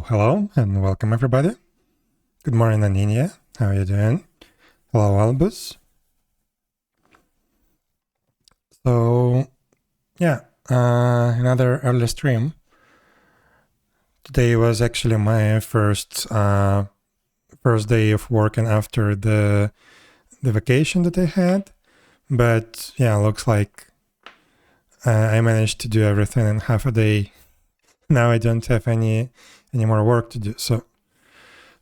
Hello, and welcome everybody. Good morning, Aninia. How are you doing? Hello, Albus. So, yeah, another early stream. Today was actually my first day of working after the vacation that I had. But yeah, looks like I managed to do everything in half a day. Now I don't have any more work to do, so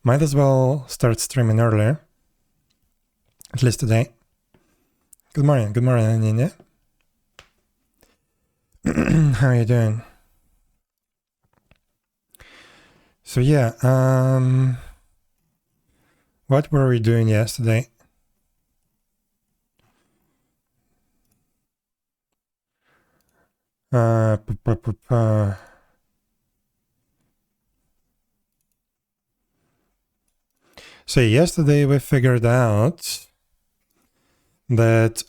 might as well start streaming earlier, at least today. Good morning, Nina. How are you doing? So yeah, what were we doing yesterday? So yesterday we figured out that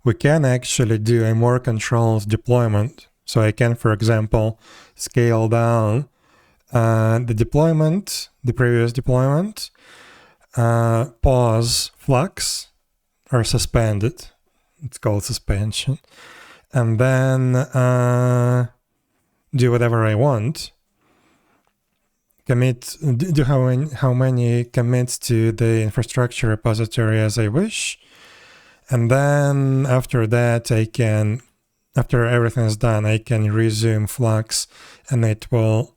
we can actually do a more controlled deployment. So I can, for example, scale down the previous deployment, pause flux, or suspend it. It's called suspension. And then do whatever I want. Do how many commits to the infrastructure repository as I wish. And then after that, after everything is done, I can resume Flux and it will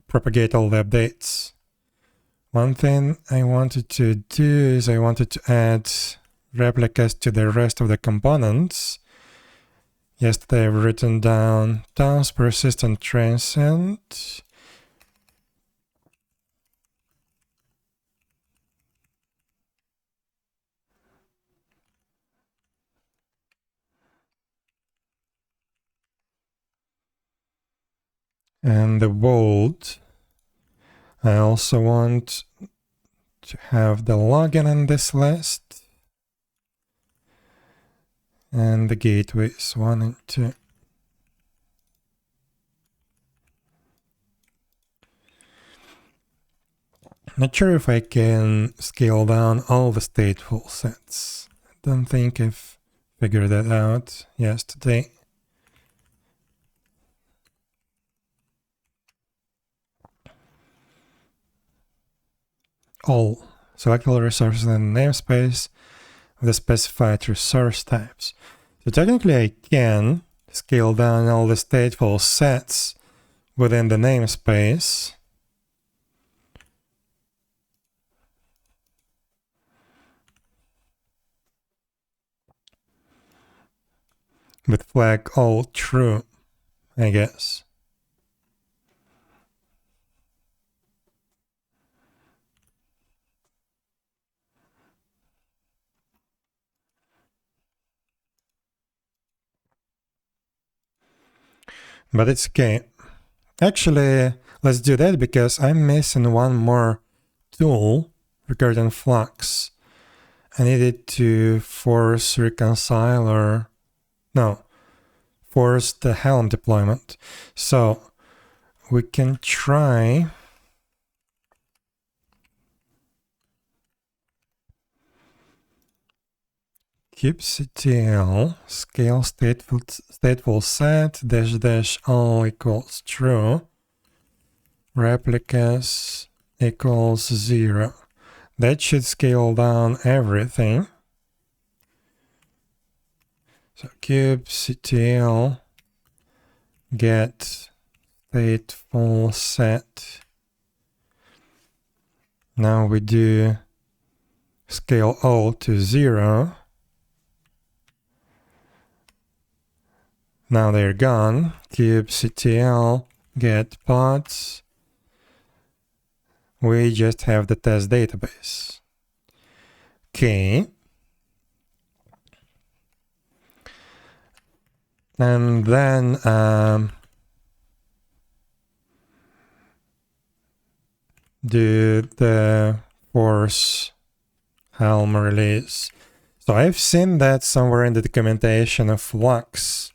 propagate all the updates. One thing I wanted to do is I wanted to add replicas to the rest of the components. Yesterday I've written down task persistent transient. And the vault, I also want to have the login in this list. And the gateways 1 and 2. Not sure if I can scale down all the stateful sets. I don't think I've figured that out yesterday. Select all resources in the namespace with the specified resource types. So technically I can scale down all the stateful sets within the namespace. With flag all true, I guess. But it's okay. Actually, let's do that because I'm missing one more tool regarding Flux. I needed to force reconciler. No, force the Helm deployment. So we can try kubectl scale stateful set -- all equals true, replicas equals 0. That should scale down everything. So kubectl get stateful set. Now we do scale all to 0. Now they're gone. kubectl get pods. We just have the test database. Okay. And then do the force Helm release. So I've seen that somewhere in the documentation of Flux.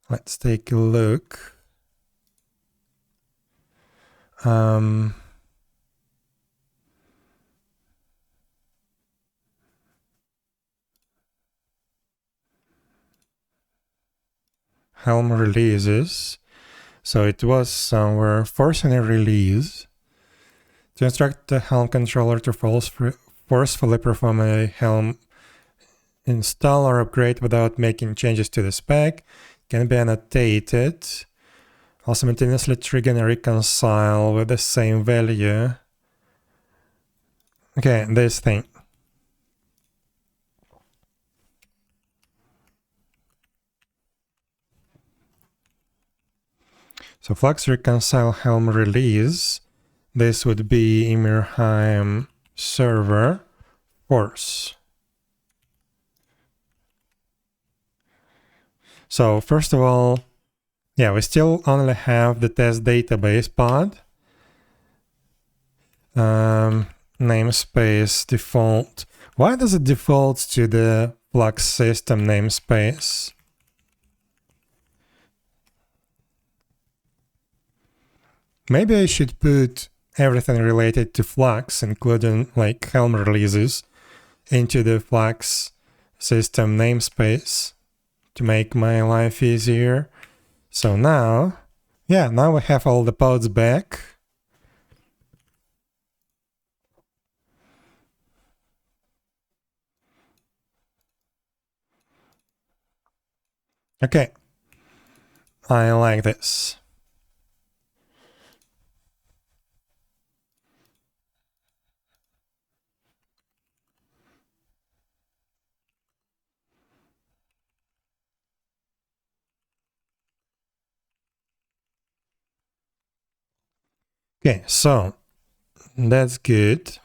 Let's take a look. Helm releases. So it was somewhere forcing a release to instruct the Helm controller to forcefully perform a Helm install or upgrade without making changes to the spec. Can be annotated. I'll simultaneously trigger and reconcile with the same value. Okay, this thing. So flux reconcile Helm release. This would be Ymirheim server force. So first of all, yeah, we still only have the test database pod. Namespace default. Why does it default to the Flux system namespace? Maybe I should put everything related to Flux, including like Helm releases, into the Flux system namespace to make my life easier. So now, yeah, now we have all the pods back. Okay, I like this. Okay, so that's good.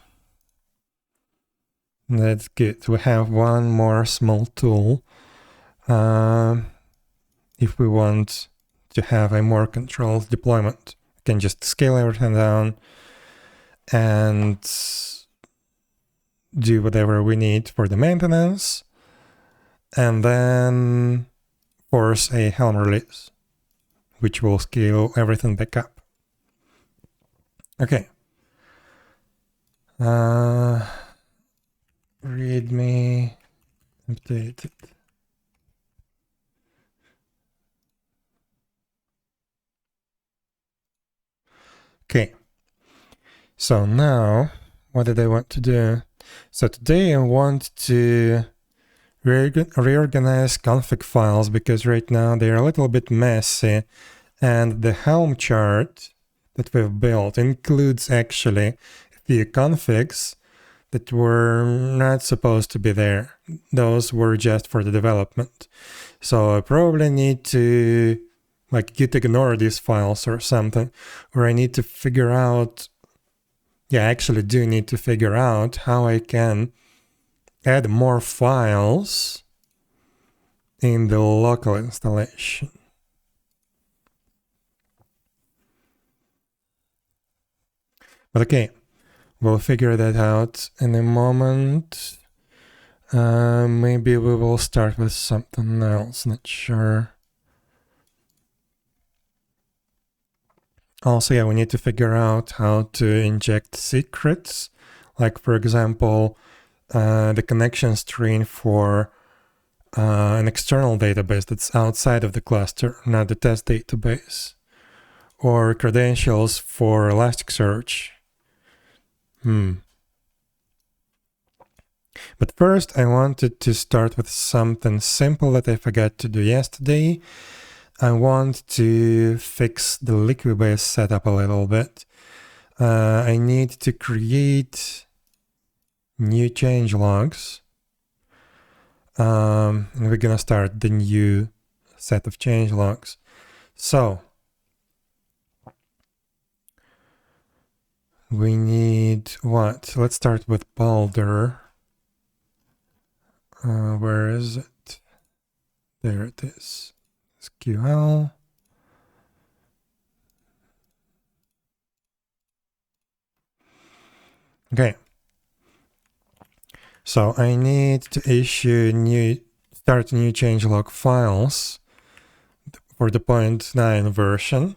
That's good. We have one more small tool. If we want to have a more controlled deployment, we can just scale everything down and do whatever we need for the maintenance, and then force a Helm release, which will scale everything back up. Okay. Readme updated. Okay. So now, what did I want to do? So today I want to reorganize config files because right now they're a little bit messy, and the Helm chart that we've built includes actually a few configs that were not supposed to be there. Those were just for the development. So I probably need to like git ignore these files or something, or I need to figure out, I actually do need to figure out how I can add more files in the local installation. But okay, we'll figure that out in a moment. Maybe we will start with something else, not sure. Also, yeah, we need to figure out how to inject secrets. Like, for example, the connection string for an external database that's outside of the cluster, not the test database. Or credentials for Elasticsearch. But first, I wanted to start with something simple that I forgot to do yesterday. I want to fix the Liquibase setup a little bit. I need to create new changelogs. And we're gonna start the new set of changelogs. So we need what? Let's start with Boulder. Where is it? There it is. SQL. Okay. So I need to issue start new changelog files for the 0.9 version.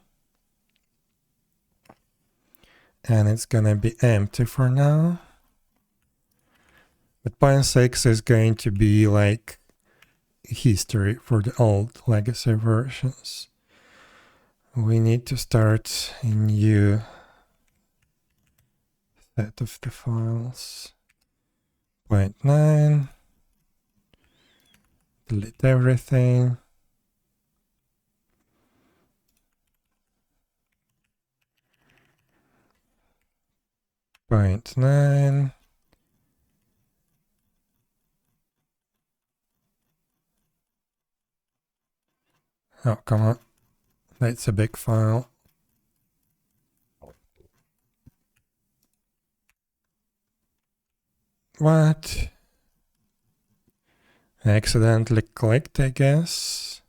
And it's gonna be empty for now. But 0.6 is going to be like history for the old legacy versions. We need to start a new set of the files. 0.9. Delete everything. Point 9. Oh, come on. That's a big file. What? I accidentally clicked, I guess.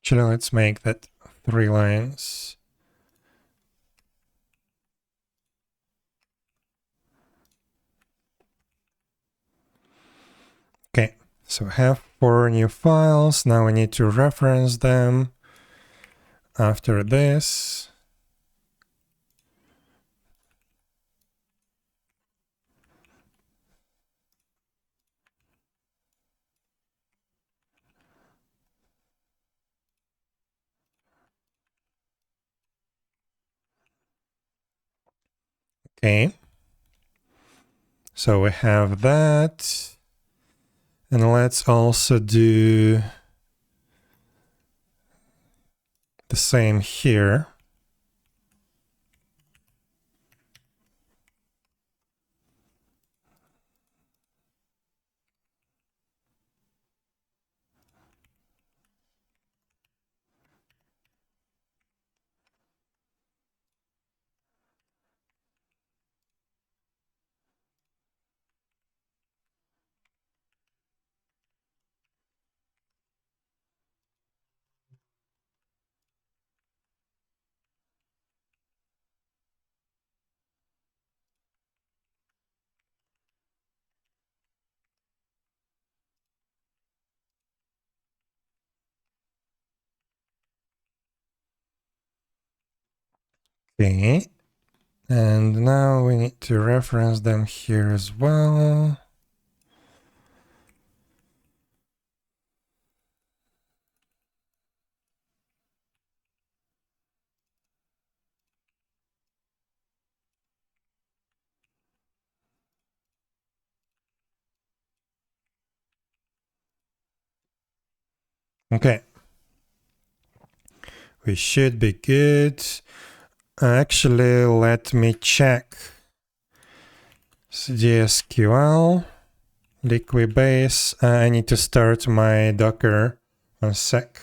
Actually, let's make that 3 lines. Okay, so we have 4 new files. Now we need to reference them after this. Okay, so we have that. And let's also do the same here. Okay, and now we need to reference them here as well. Okay, we should be good. Actually, let me check DSQL, Liquibase. I need to start my Docker. 1 sec.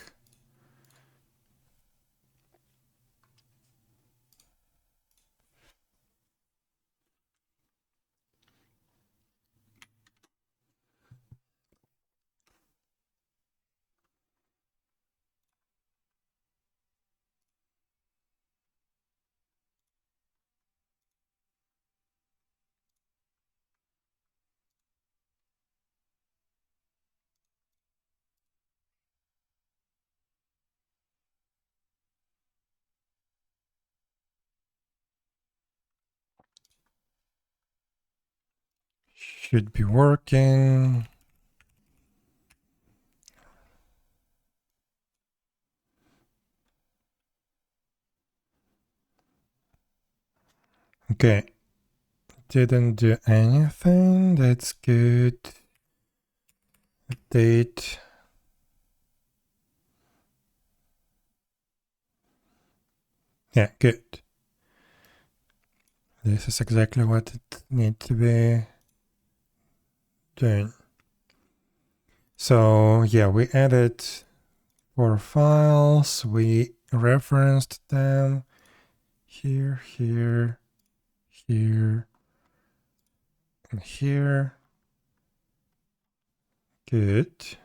Should be working. Okay. Didn't do anything. That's good. Update. Yeah, good. This is exactly what it needs to be doing. So yeah, we added 4 files. We referenced them here, and here. Good.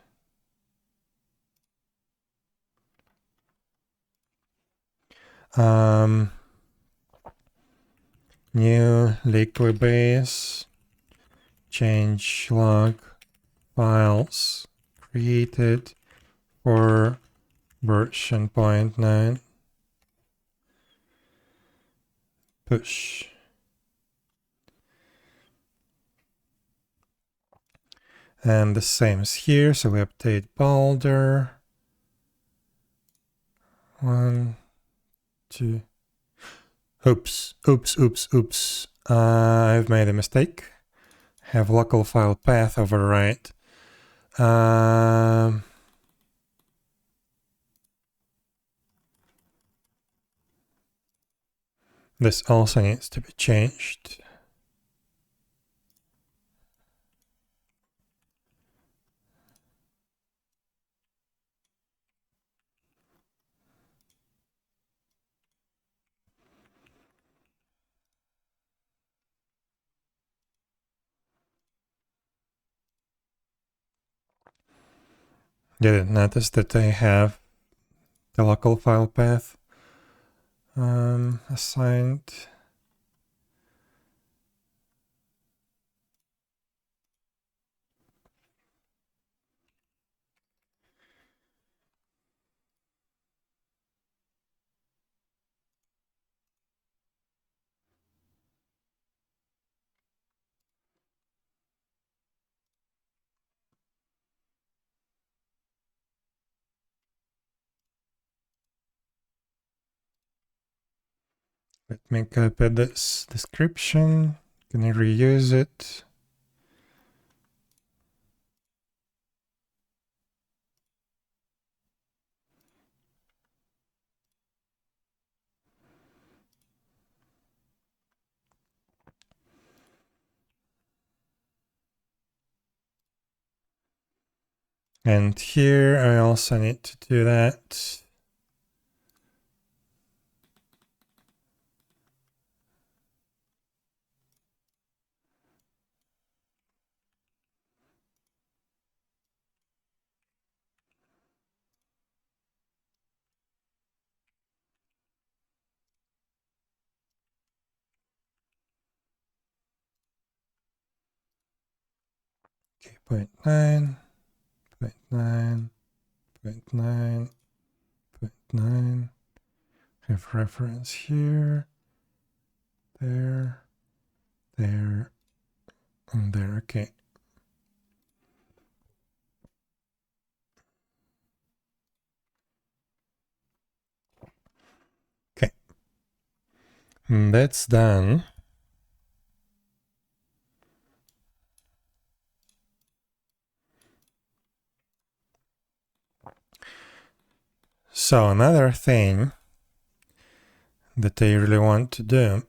New liquid base, change log files created for version 0.9, push. And the same is here, so we update boulder. 1, 2. Oops. I've made a mistake. Have local file path override. This also needs to be changed. Didn't notice that I have the local file path assigned. Let me copy this description. Gonna reuse it. And here I also need to do that. Okay, 0.9, 0.9, 0.9, 0.9. Have reference here, there, there, and there. Okay. Okay. And that's done. So another thing that I really want to do,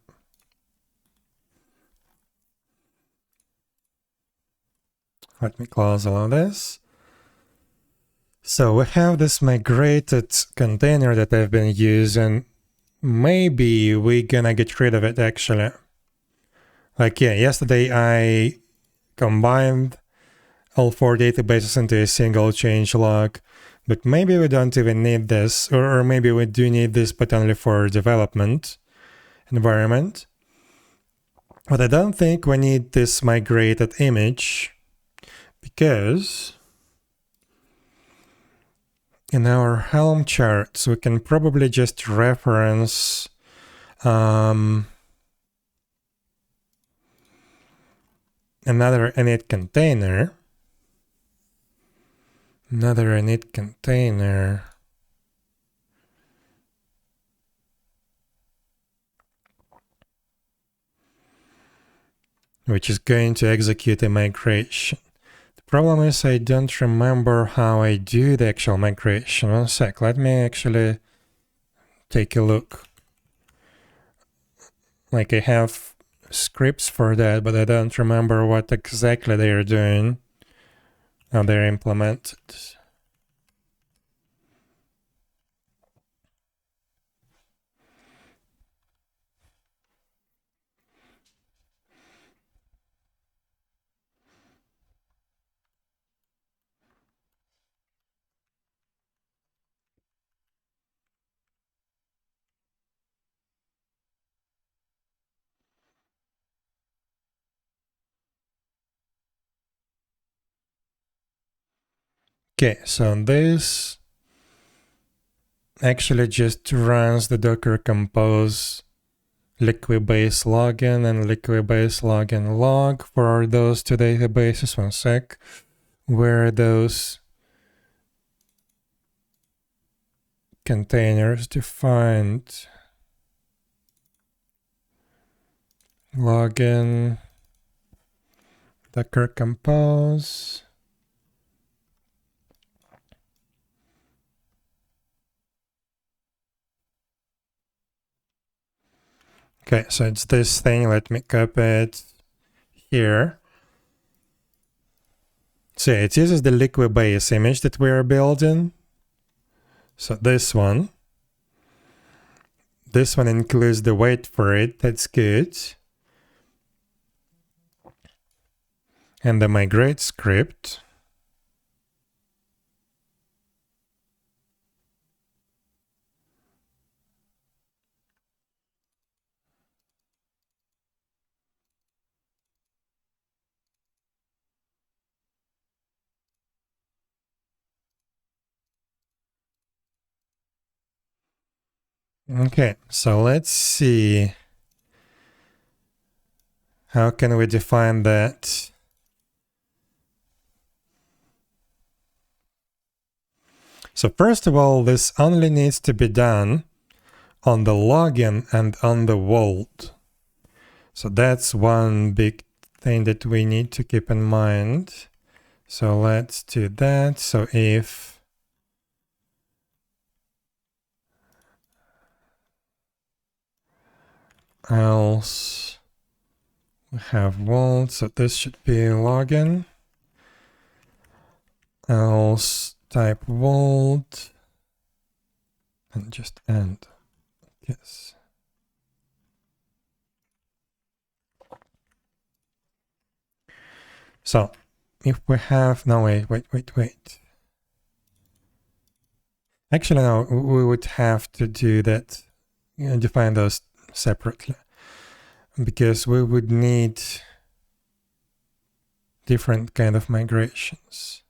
let me close all of this. So we have this migrated container that I've been using. Maybe we're gonna get rid of it actually. Like, yeah, yesterday I combined all 4 databases into a single change log, but maybe we don't even need this, or maybe we do need this, but only for development environment. But I don't think we need this migrated image, because in our Helm charts, we can probably just reference another init container. Which is going to execute a migration. The problem is I don't remember how I do the actual migration. One sec, let me actually take a look. Like, I have scripts for that, but I don't remember what exactly they are doing, how they're implemented. Okay, so this actually just runs the Docker Compose 𝙽𝙴𝚁𝙸𝚂 login and 𝙽𝙴𝚁 login log for those two databases. One sec. Where are those containers defined? Login, Docker Compose. Okay, so it's this thing. Let me copy it here. So it uses the 𝙽𝙴𝚁 image that we are building. So this one. This one includes the wait for it. That's good. And the migrate script. Okay, so let's see. How can we define that? So first of all, this only needs to be done on the login and on the vault. So that's one big thing that we need to keep in mind. So let's do that. So if else we have vault, so this should be login. Else type vault and just end. Yes. So if we have, no, wait. Actually, no, we would have to do that, define those separately, because we would need different kind of migrations.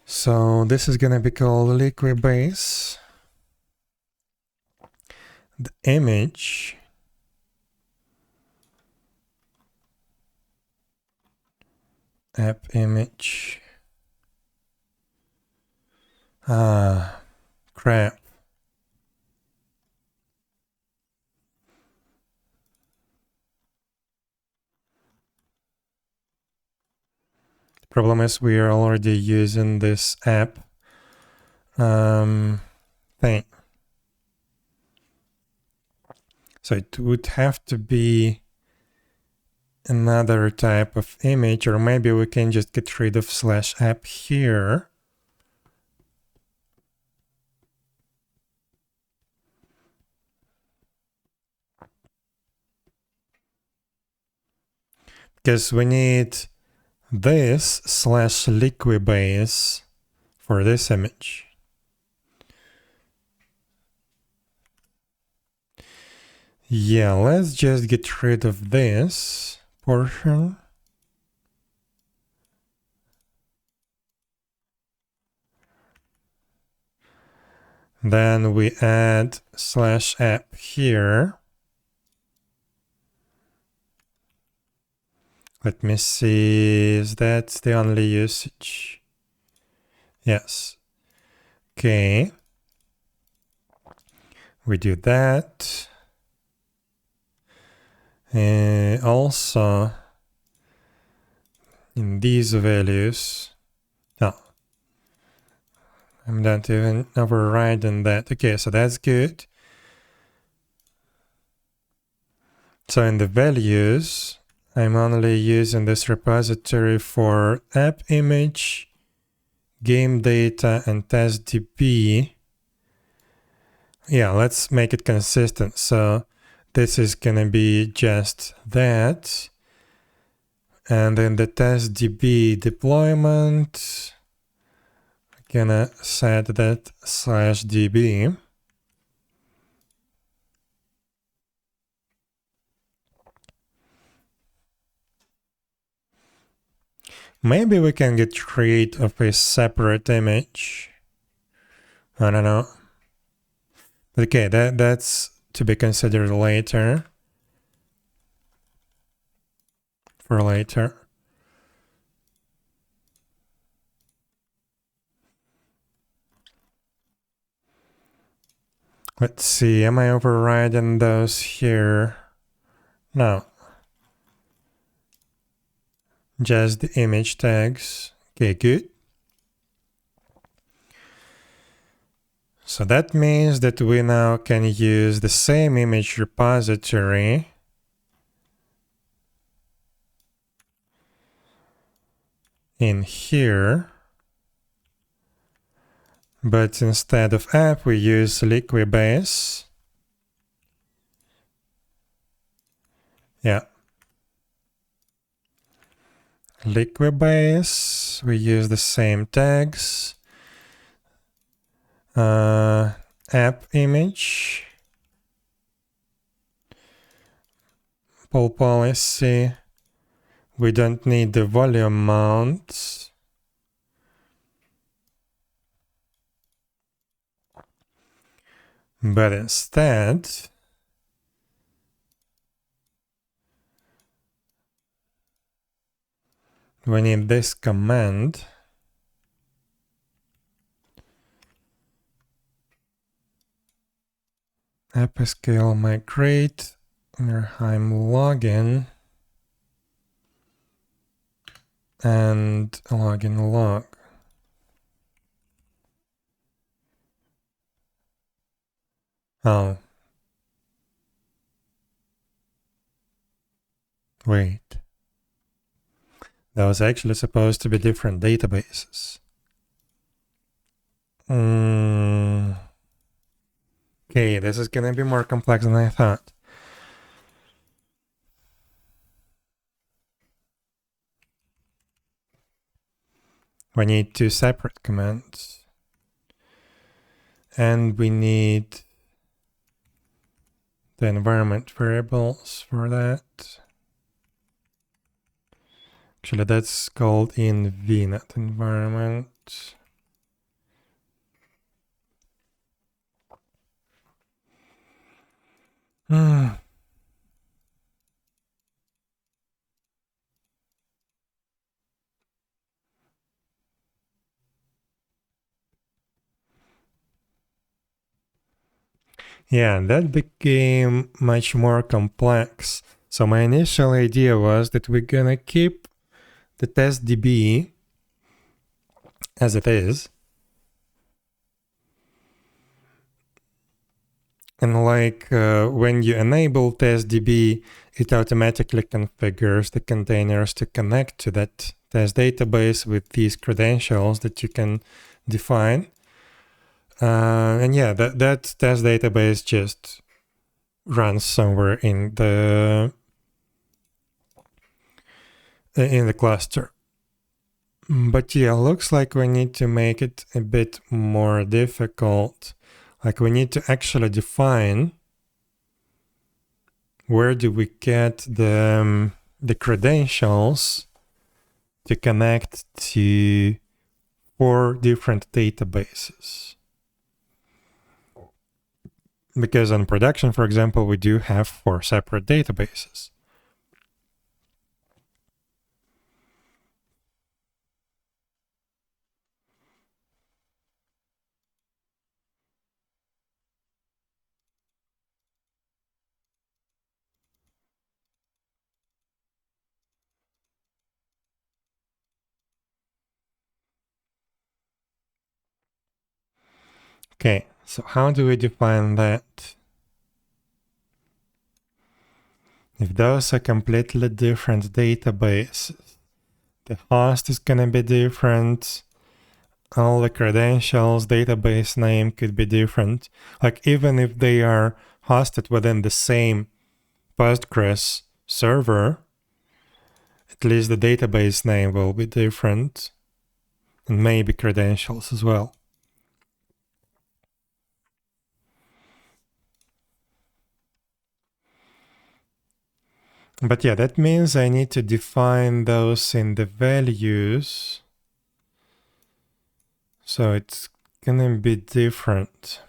So this is going to be called 𝙽𝙴𝚁. The image app image. Crap. The problem is we are already using this app thing. So it would have to be another type of image, or maybe we can just get rid of /app here. Because we need this /𝙽𝙴𝚁 for this image. Yeah, let's just get rid of this portion. Then we add /app here. Let me see, is that the only usage? Yes. Okay. We do that. Also, in these values, no, I'm not even overriding that. Okay, so that's good. So in the values, I'm only using this repository for app image, game data, and testDB. Yeah, let's make it consistent. So this is gonna be just that. And then the testDB deployment, I'm gonna set that /db. Maybe we can get rid of a separate image. I don't know. Okay, that's to be considered later. For later. Let's see, am I overriding those here? No. Just the image tags. Okay, good. So that means that we now can use the same image repository in here. But instead of app, we use 𝙽𝙴𝚁𝙸𝚂. Yeah. 𝙽𝙴𝚁𝙸𝚂. We use the same tags. App image. Poll policy. We don't need the volume mount. But instead, we need this command. Episcale migrate Ymirheim login and login log. Oh. Wait. That was actually supposed to be different databases. Okay, this is gonna be more complex than I thought. We need two separate commands. And we need the environment variables for that. Actually, that's called env, not environment. Yeah, that became much more complex. So my initial idea was that we're gonna keep the testDB as it is. And like when you enable testDB, it automatically configures the containers to connect to that test database with these credentials that you can define. And yeah, that test database just runs somewhere in the cluster. But yeah, looks like we need to make it a bit more difficult. Like we need to actually define where do we get the credentials to connect to 4 different databases. Because on production, for example, we do have 4 separate databases. Okay, so how do we define that? If those are completely different databases, the host is going to be different, all the credentials, database name could be different. Like even if they are hosted within the same Postgres server, at least the database name will be different, and maybe credentials as well. But yeah, that means I need to define those in the values. So it's gonna be different.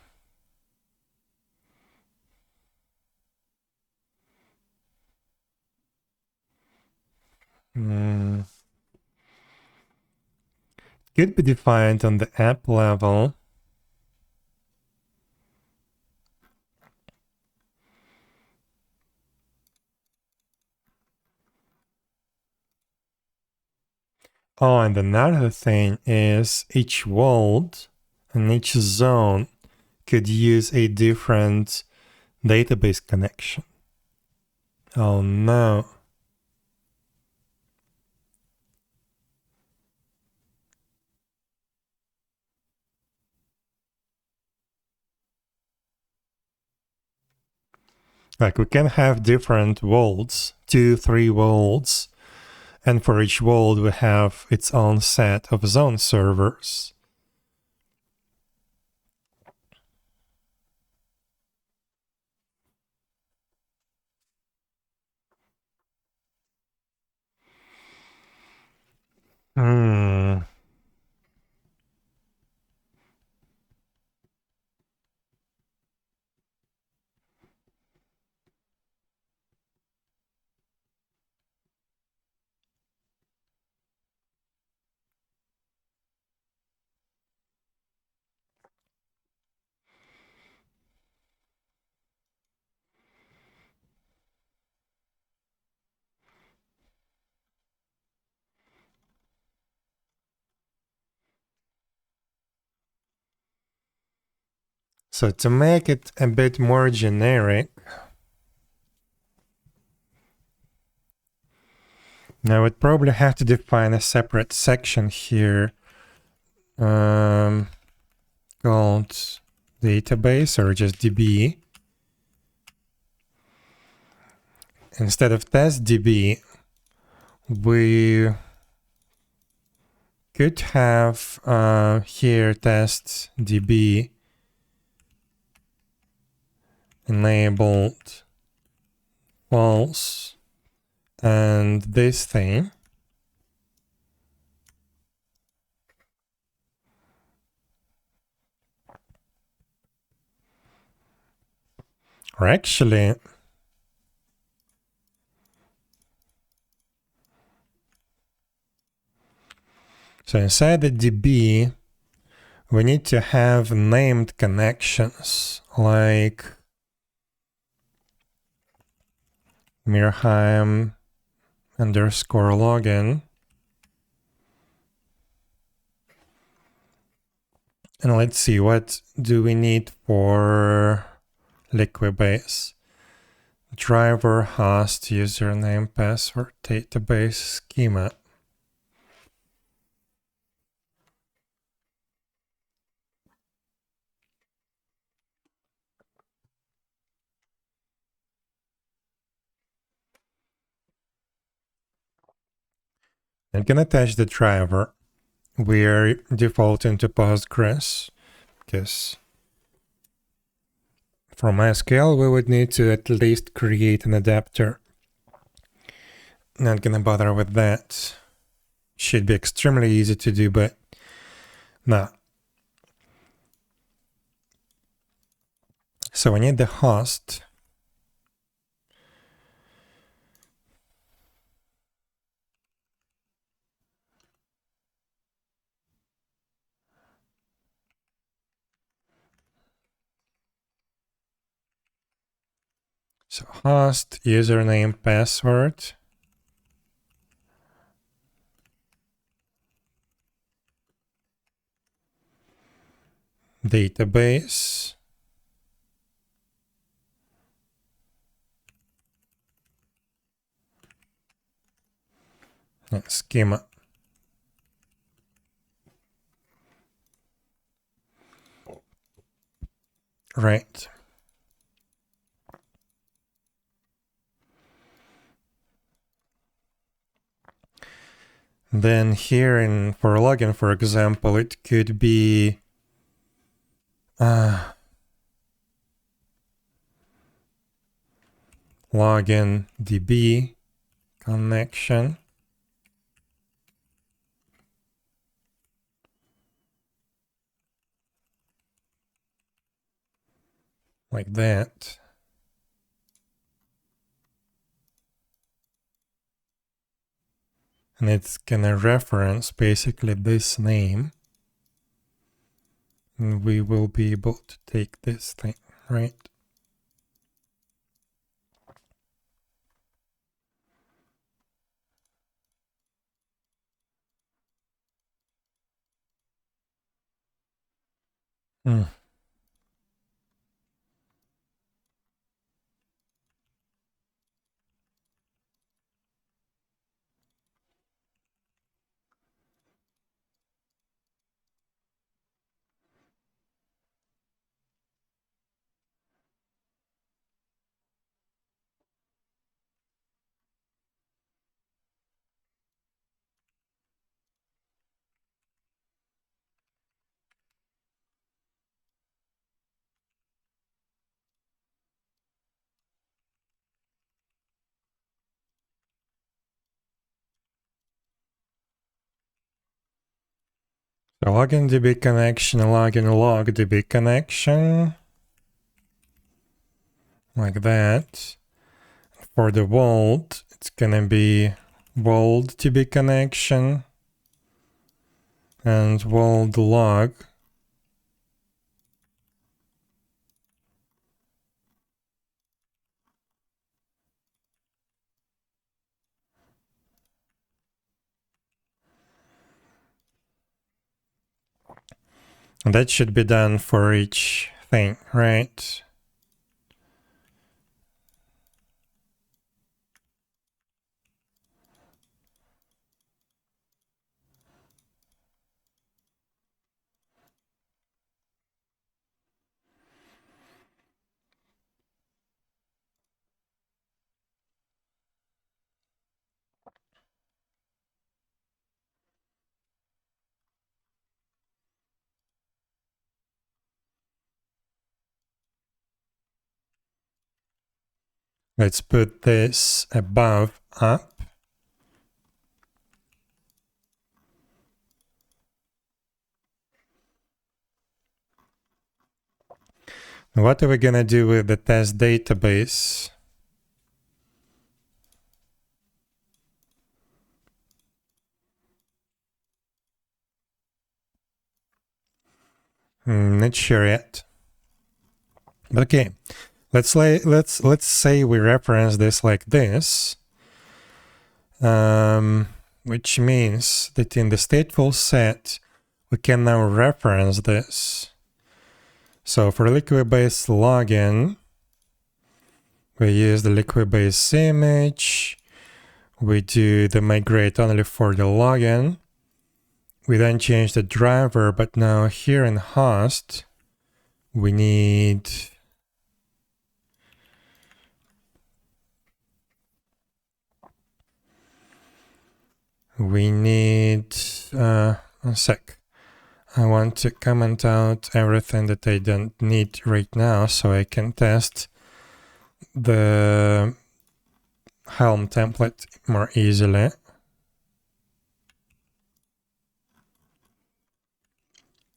Could be defined on the app level. Oh, and another thing is each world and each zone could use a different database connection. Oh no. Like we can have different worlds, 2, 3 worlds, and for each world we have its own set of zone servers. So to make it a bit more generic, I would probably have to define a separate section here called database or just DB. Instead of test DB, we could have here test DB enabled false and this thing. Or actually, so inside the DB, we need to have named connections like Ymirheim underscore login. And let's see, what do we need for Liquibase? Driver, host, username, password, database, schema. I can attach the driver. We're defaulting to Postgres because from MySQL we would need to at least create an adapter. Not gonna bother with that. Should be extremely easy to do, but no. So we need the host. So host, username, password. Database. And schema. Right. Then here in for login, for example, it could be login DB connection. Like that. And it's gonna reference basically this name. And we will be able to take this thing, right? Hmm. So login DB connection, login log DB connection. Like that. For the vault, it's gonna be vault DB connection and vault log. And that should be done for each thing, right? Let's put this above up. What are we gonna do with the test database? Not sure yet. But okay, let's say we reference this like this, which means that in the stateful set we can now reference this. So for Liquibase login, we use the Liquibase image. We do the migrate only for the login. We then change the driver, but now here in host, we need a sec. I want to comment out everything that I don't need right now so I can test the Helm template more easily.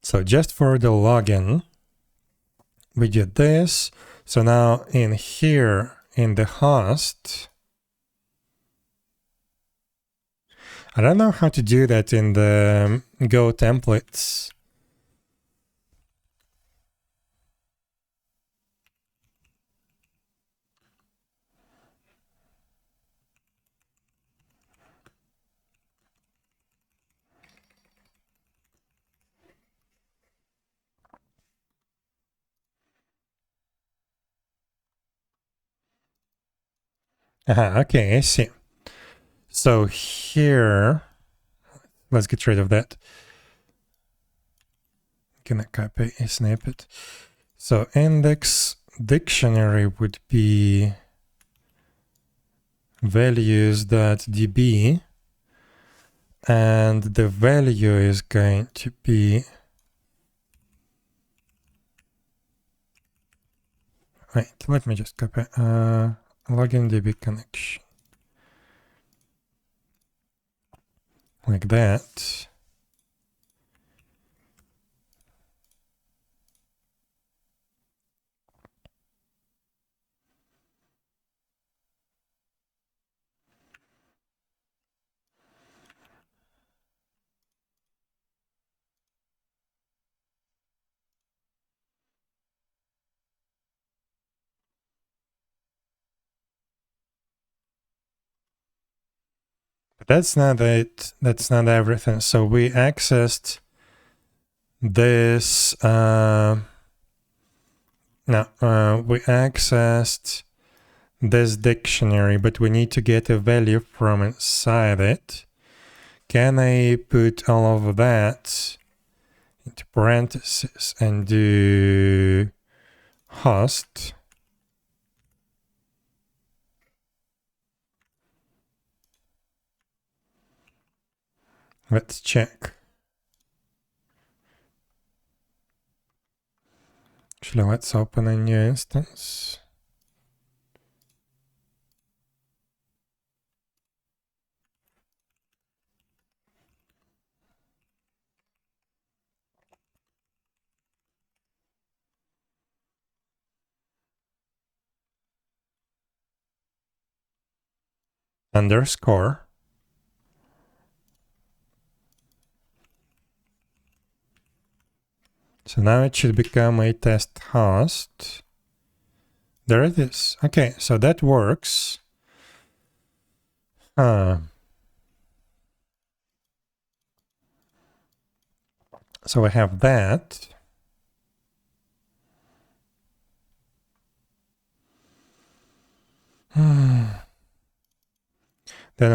So just for the login, we did this. So now in here, in the host, I don't know how to do that in the Go templates. Okay, I see. So here, let's get rid of that. Gonna copy a snippet. So index dictionary would be values.db, and the value is going to be, wait, let me just copy login DB connection. like that. But that's not it. That's not everything. So we accessed this. We accessed this dictionary, but we need to get a value from inside it. Can I put all of that into parentheses and do host? Let's check. Actually, let's open a new instance. Underscore. So now it should become a test host. There it is. Okay, so that works. So we have that. Then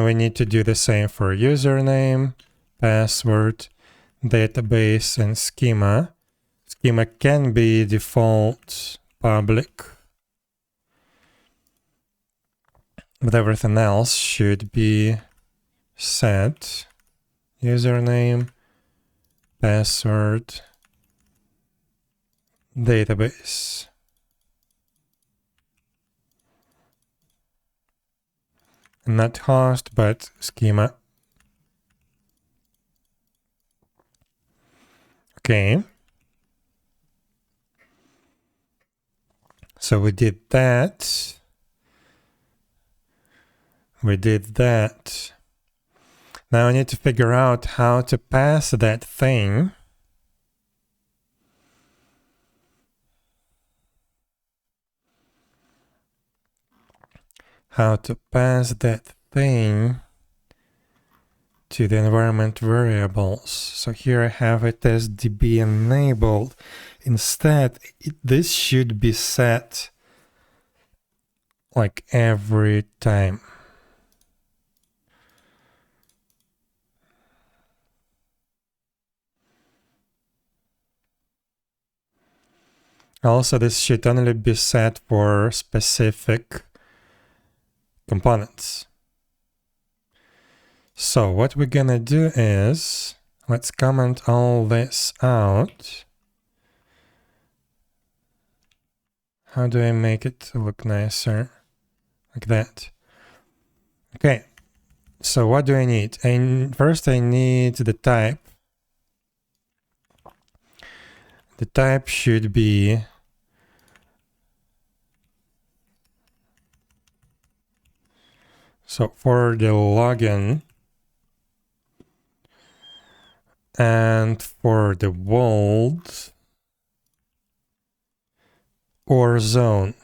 we need to do the same for username, password, database, and schema. Schema can be default public, but everything else should be set. Username, password, database. Not host, but schema. Okay. So we did that. We did that. Now I need to figure out how to pass that thing. How to pass that thing to the environment variables. So here I have it as db enabled. Instead, this should be set like every time. Also, this should only be set for specific components. So what we're gonna do is, let's comment all this out. How do I make it look nicer? Like that. Okay, so what do I need? First I need the type. The type should be so for the login and for the world or zone,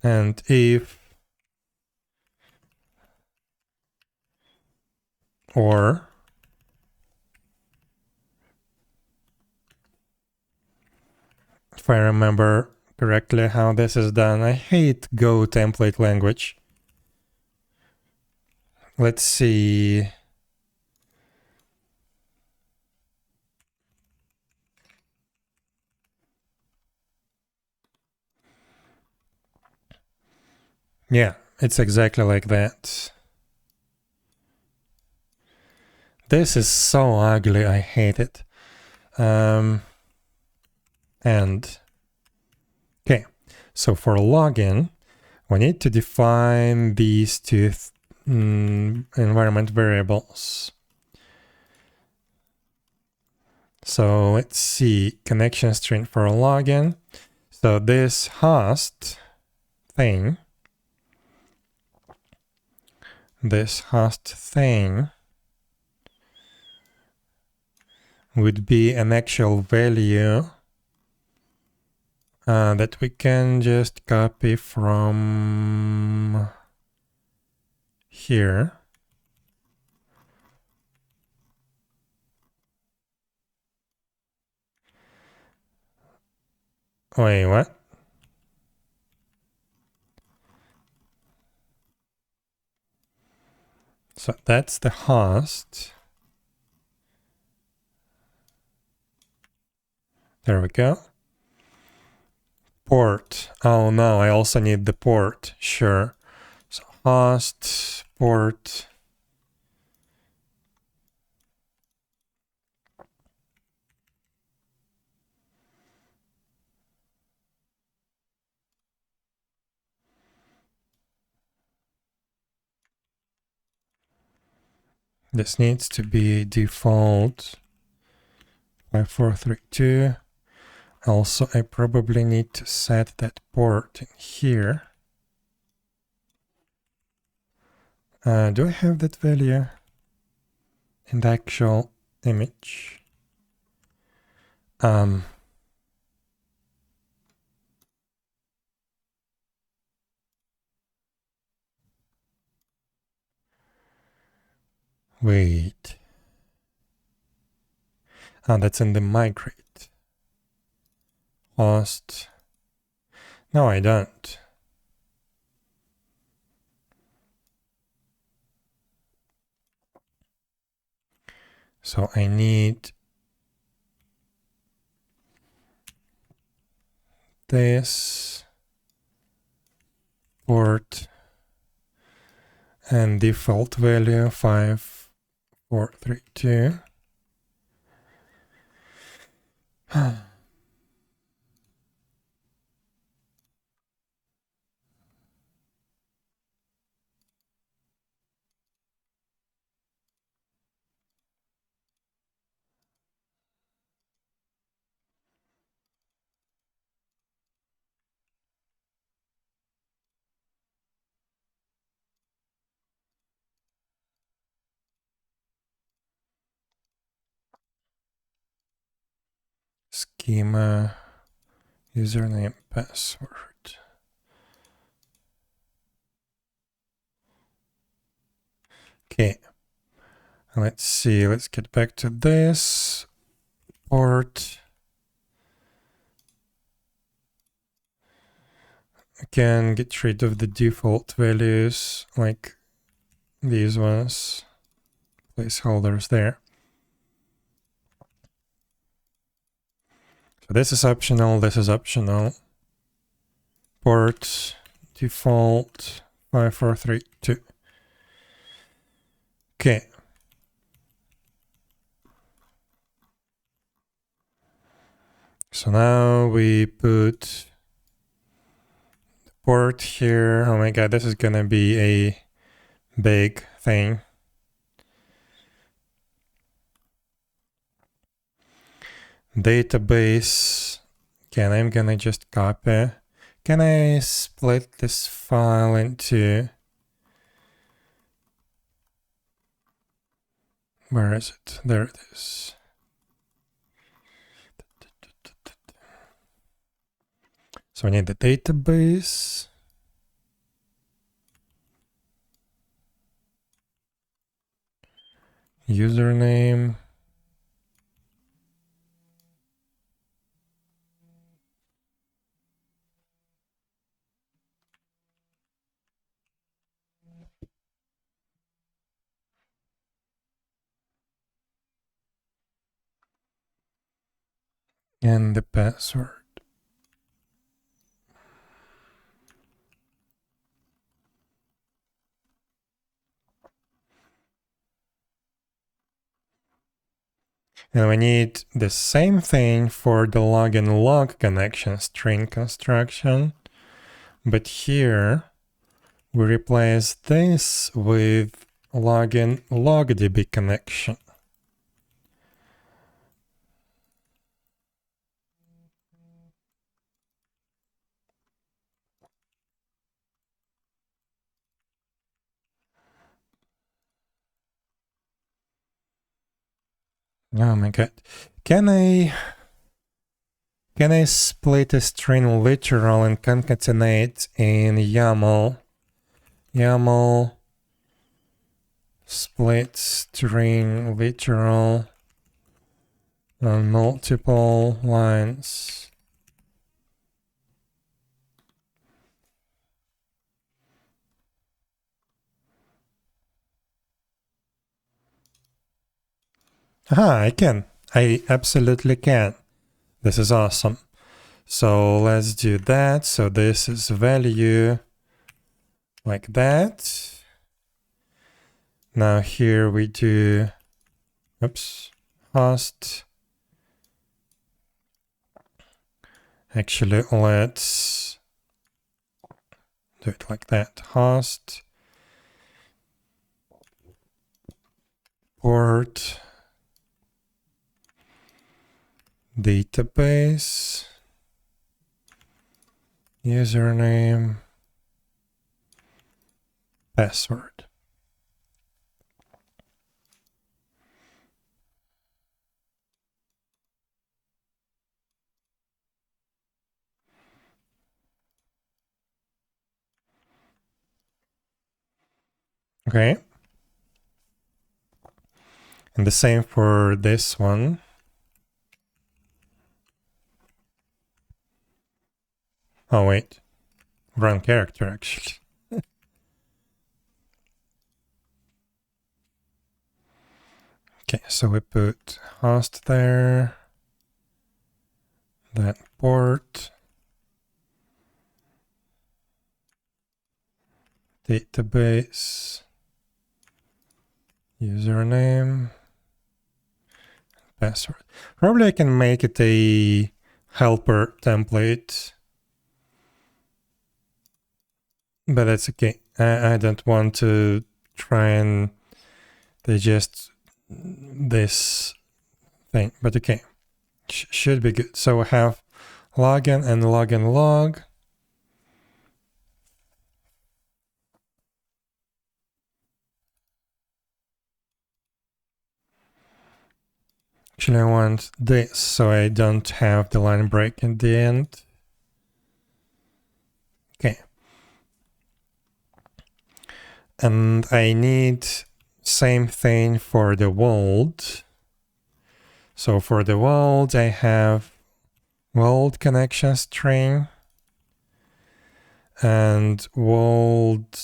and if or if I remember correctly how this is done. I hate Go template language. Let's see. Yeah, it's exactly like that. This is so ugly, I hate it. And okay, so for login, we need to define these two environment variables. So let's see, connection string for login. So this host thing, would be an actual value that we can just copy from here. Wait, what? So that's the host. There we go. Port. Oh no, I also need the port. Sure. So host, port. This needs to be default 5432. Also, I probably need to set that port in here. Do I have that value in the actual image? Wait. Oh, that's in the migrate. Host. No, I don't. So I need this port and default value 5432. Schema, username, password. Okay, let's see, let's get back to this port. Again, get rid of the default values like these ones, placeholders there. So this is optional, this is optional. Port default 5432. Okay. So now we put the port here. Oh my god, this is gonna be a big thing. Database. Again, I'm gonna just copy. Can I split this file into... Where is it? There it is. So I need the database. Username. And the password. And we need the same thing for the login log connection string construction. But here we replace this with login logdb connection. Oh my god. Can I split a string literal and concatenate in YAML? YAML split string literal on multiple lines. Aha, I can. I absolutely can. This is awesome. So let's do that. So this is value like that. Now here we do, oops, host. Actually, let's do it like that. Host, port, database, username, password. Okay. And the same for this one. Oh, wait. Wrong character, actually. Okay, so we put host there. That port. Database. Username. Password. Probably I can make it a helper template. But that's okay. I don't want to try and digest this thing. But okay. Should be good. So we have login and login log. Actually, I want this so I don't have the line break at the end. Okay. And I need same thing for the world. So for the world, I have world connection string and world,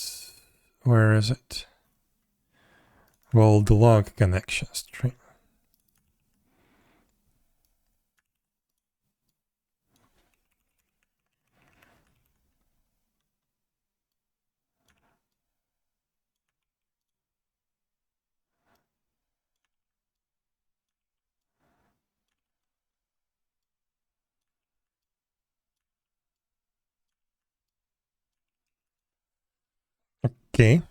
where is it? World log connection string. Okay.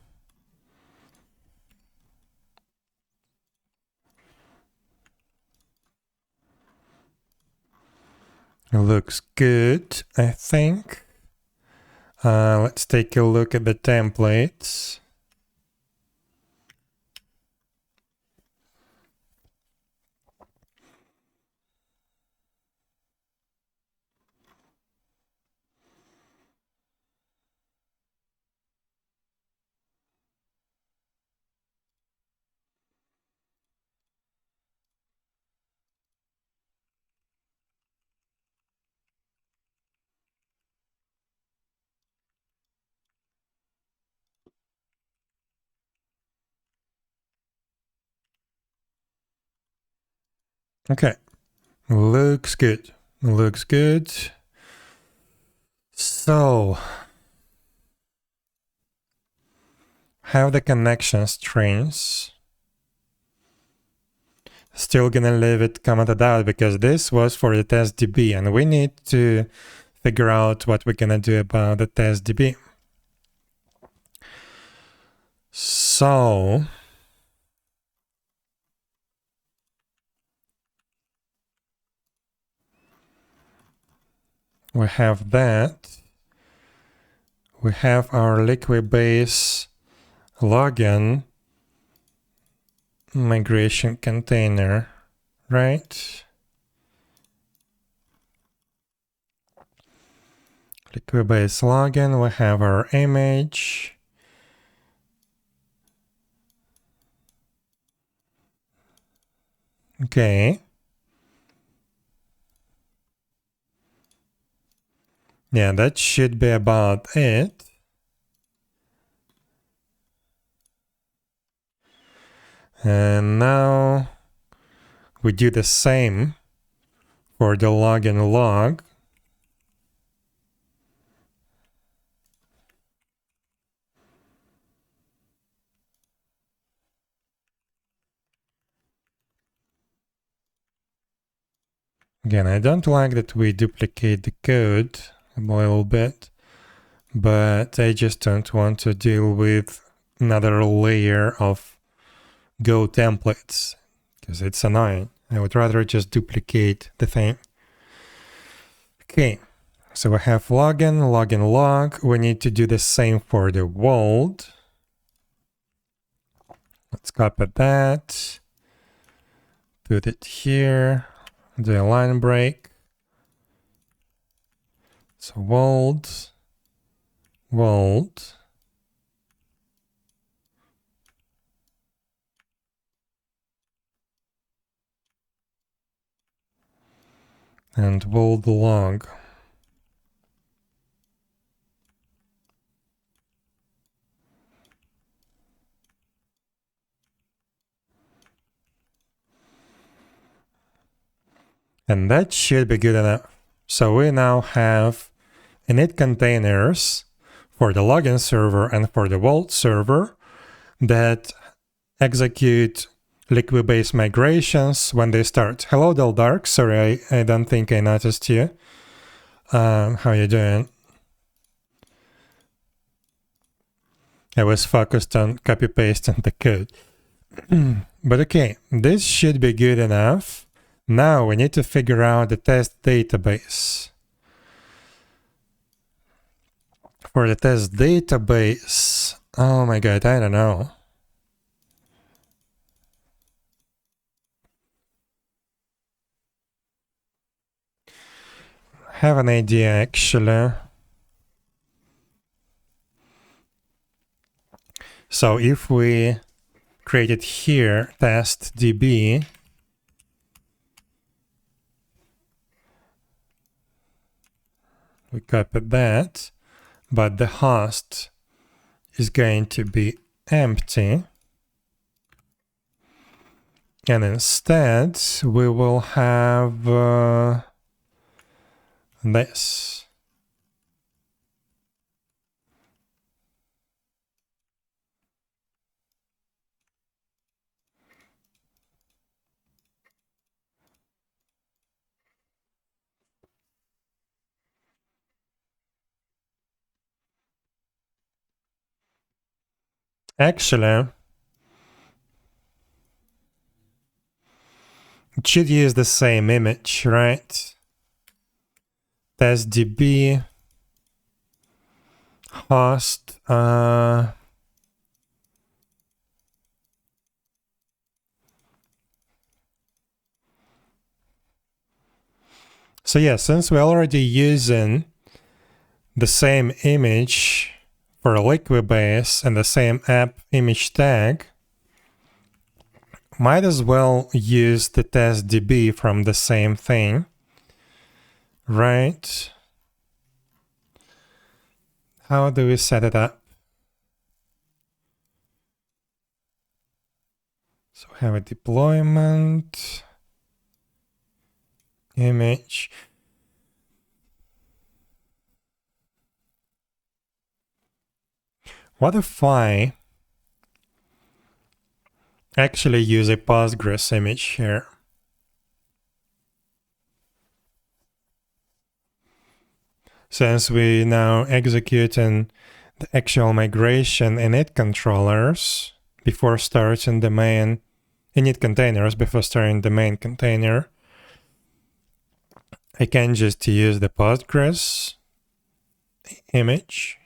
It looks good, I think. Let's take a look at the templates. Okay. Looks good. Looks good. So, have the connection strings. Still gonna leave it commented out because this was for the test DB and we need to figure out what we're gonna do about the test DB. So, we have that. We have our Liquibase login migration container. right? 𝙽𝙴𝚁𝙸𝚂 login, we have our image. Okay. Yeah, that should be about it. And now we do the same for the login log. Again, I don't like that we duplicate the code a little bit, but I just don't want to deal with another layer of Go templates because it's annoying. I would rather just duplicate the thing. Okay, so we have login, login log. We need to do the same for the world. Let's copy that. Put it here. The line break. So world, world. And world log. And that should be good enough. So we now have init containers for the login server and for the vault server that execute 𝙽𝙴𝚁 migrations when they start. Hello, 𝙽𝙴𝚁𝚂. Sorry, I don't think I noticed you. How you doing? I was focused on copy-pasting the code. But okay, this should be good enough. Now we need to figure out the test database. For the test database, oh my god, I don't know. Have an idea actually. So if we create it here, test db, we copy that, but the host is going to be empty. And instead, we will have this. Actually, it should use the same image, right? Test db host. So yeah, since we're already using the same image for 𝙽𝙴𝚁 and the same app image tag, might as well use the test db from the same thing, right? How do we set it up? So we have a deployment image. What if I actually use a Postgres image here? Since we now executing the actual migration init controllers before starting the main init containers before starting the main container, I can just use the Postgres image.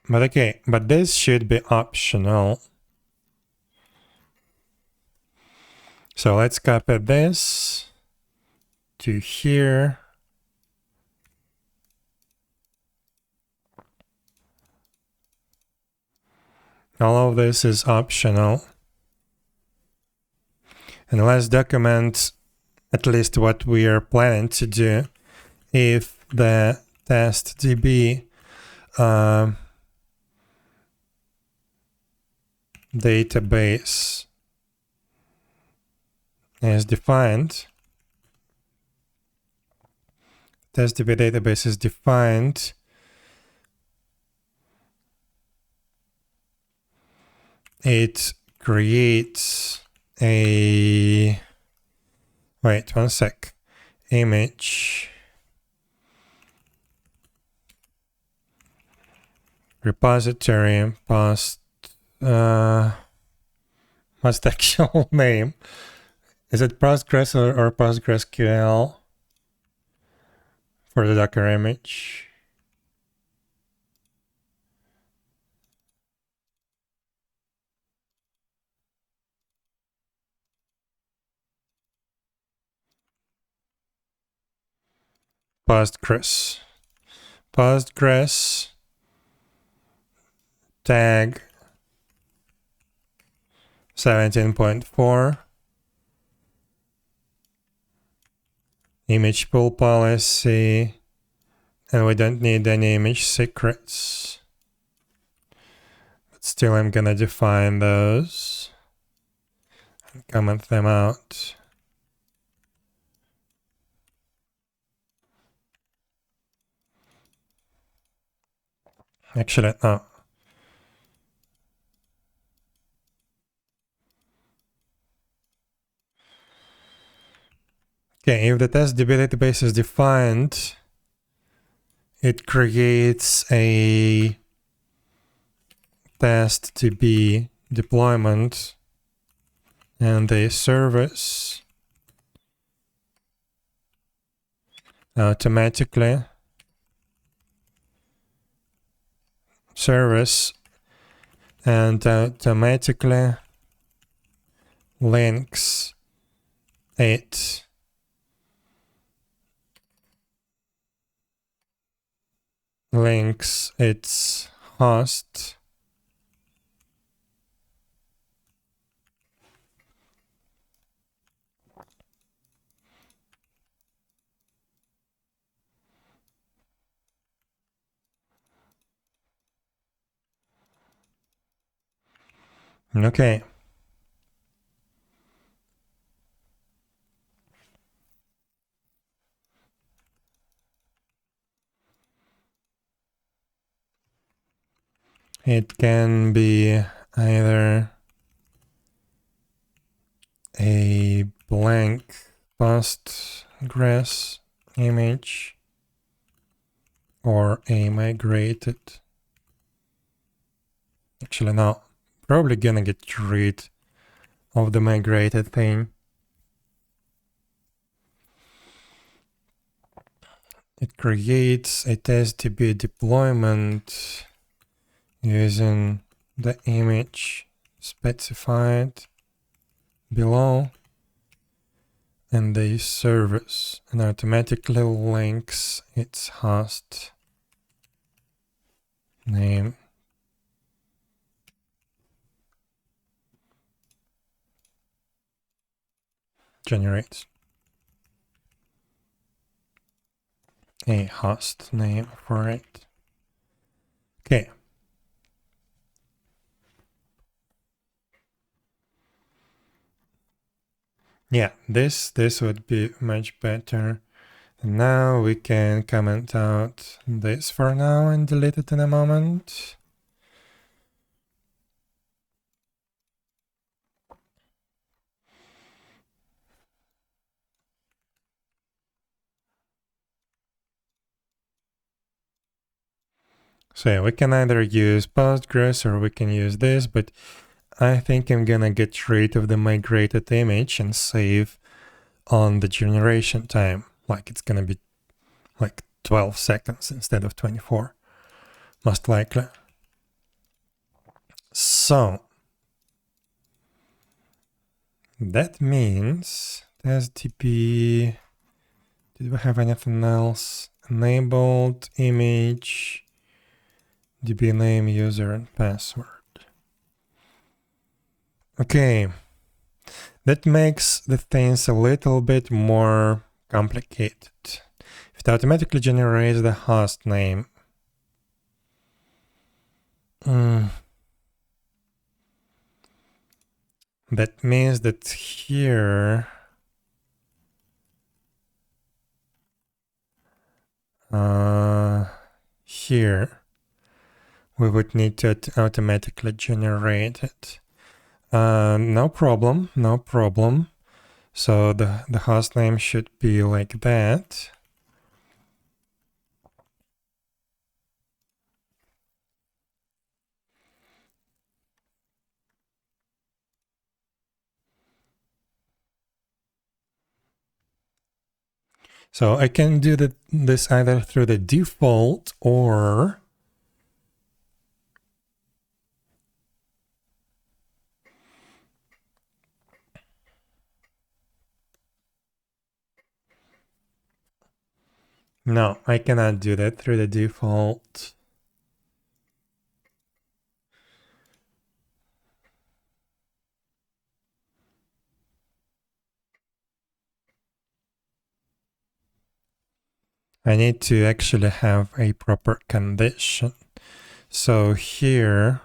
But okay, but this should be optional. So let's copy this to here. All of this is optional. And let's document at least what we are planning to do if the test DB database is defined. Test DB database is defined. It creates a, wait, one sec, image repository post, what's the actual name? Is it Postgres or PostgreSQL for the Docker image? Postgres tag 17.4 image pool policy, and we don't need any image secrets, but still I'm gonna define those and comment them out. Actually, no. Okay, if the test DB database is defined, it creates a test DB deployment and a service automatically. Service and automatically links its host okay. It can be either a blank Postgres image or a migrated. Actually, no. Probably gonna get rid of the migrated thing. It creates a testDB deployment using the image specified below and the service, and automatically links its host name. Generates a host name for it. Okay. Yeah, this would be much better. And now we can comment out this for now and delete it in a moment. So yeah, we can either use Postgres or we can use this, but I think I'm gonna get rid of the migrated image and save on the generation time. Like it's gonna be like 12 seconds instead of 24, most likely. So that means testdb, did we have anything else? Enabled image, db name, user, and password. Okay, that makes the things a little bit more complicated. It automatically generates the host name. That means that here we would need to automatically generate it. No problem, no problem. So the host name should be like that. So I can do this either through the default or no, I cannot do that through the default. I need to actually have a proper condition. So here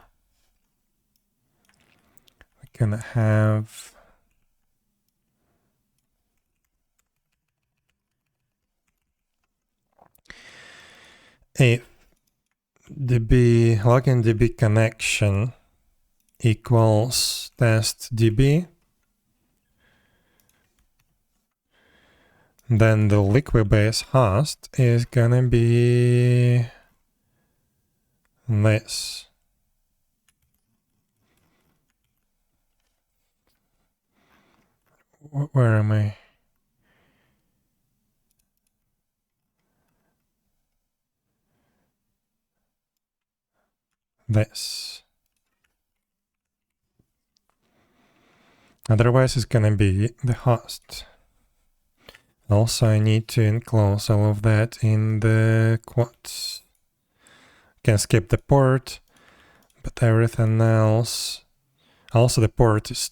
we can have if login db connection equals test db, then the Liquibase host is gonna be this. Where am I? This. Otherwise, it's gonna be the host. Also, I need to enclose all of that in the quotes. Can skip the port, but everything else. Also, the port is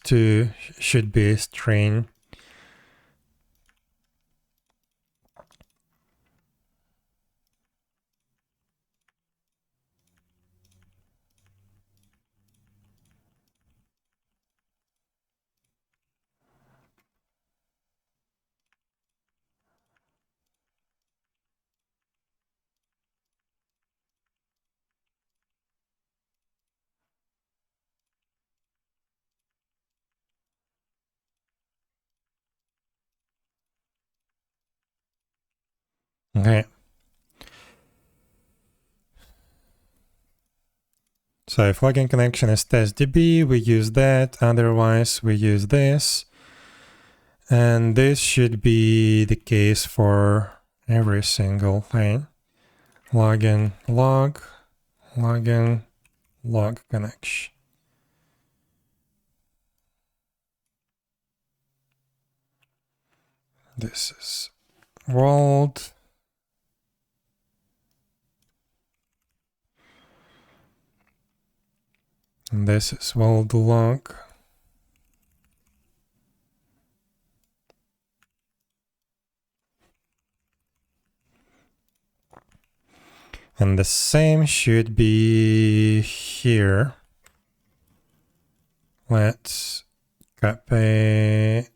should be a string. Okay. So if login connection is testdb, we use that. Otherwise, we use this. And this should be the case for every single thing. Login, log, login, log connection. This is world. And this is world log. And the same should be here. Let's copy the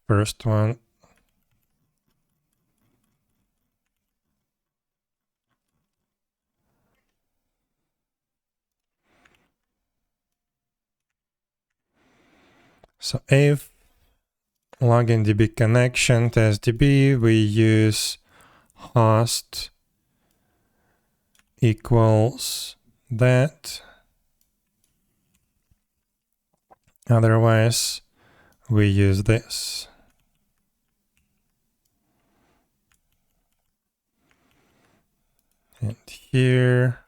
first one. So if login db connection testdb, we use host equals that. Otherwise, we use this. And here,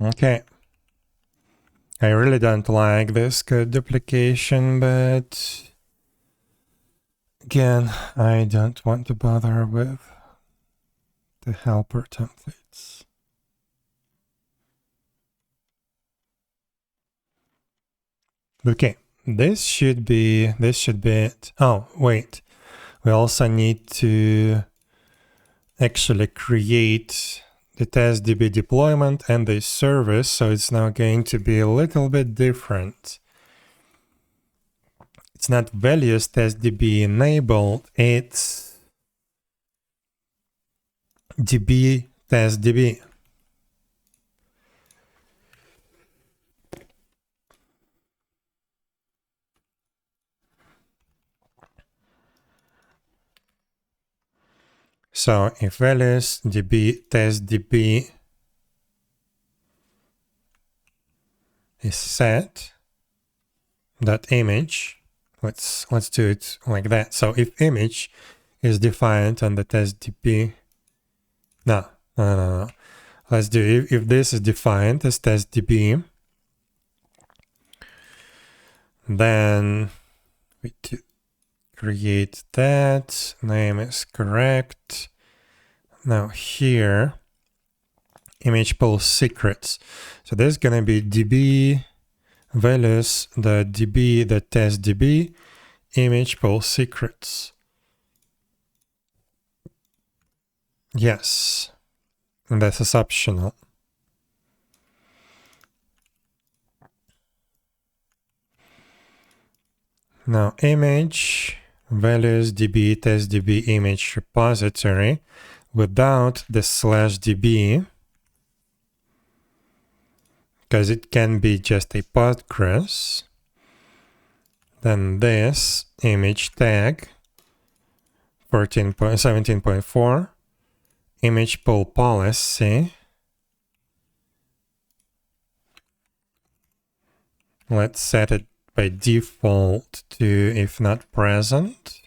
Okay. I really don't like this code duplication, but again, I don't want to bother with the helper templates. Okay, this should be it. Oh, wait. We also need to actually create the testdb deployment and the service, so it's now going to be a little bit different. It's not values testdb enabled, it's db testdb. So if values db testdb is set, that image, let's do it like that. So if image is defined on the testdb, no. Let's do if this is defined as testdb, then we do create that, name is correct. Now here, image pool secrets. So there's gonna be db values, the db, the testdb, image pool secrets. Yes, and this is optional. Now image values db testdb image repository without the /db, because it can be just a Postgres. Then this image tag 17.4 image pool policy. Let's set it by default to if not present.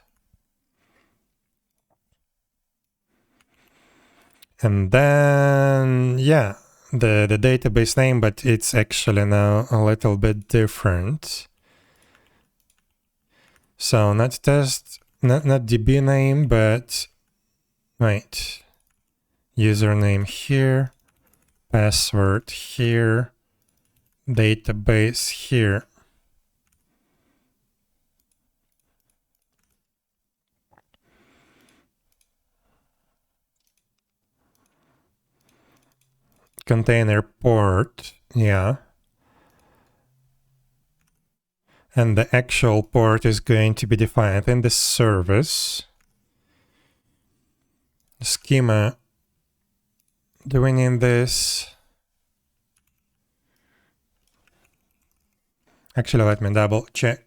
And then, yeah, the database name, but it's actually now a little bit different. So not DB name, but wait, username here, password here, database here. Container port, yeah. And the actual port is going to be defined in the service. Schema, do we need this? Actually, let me double check.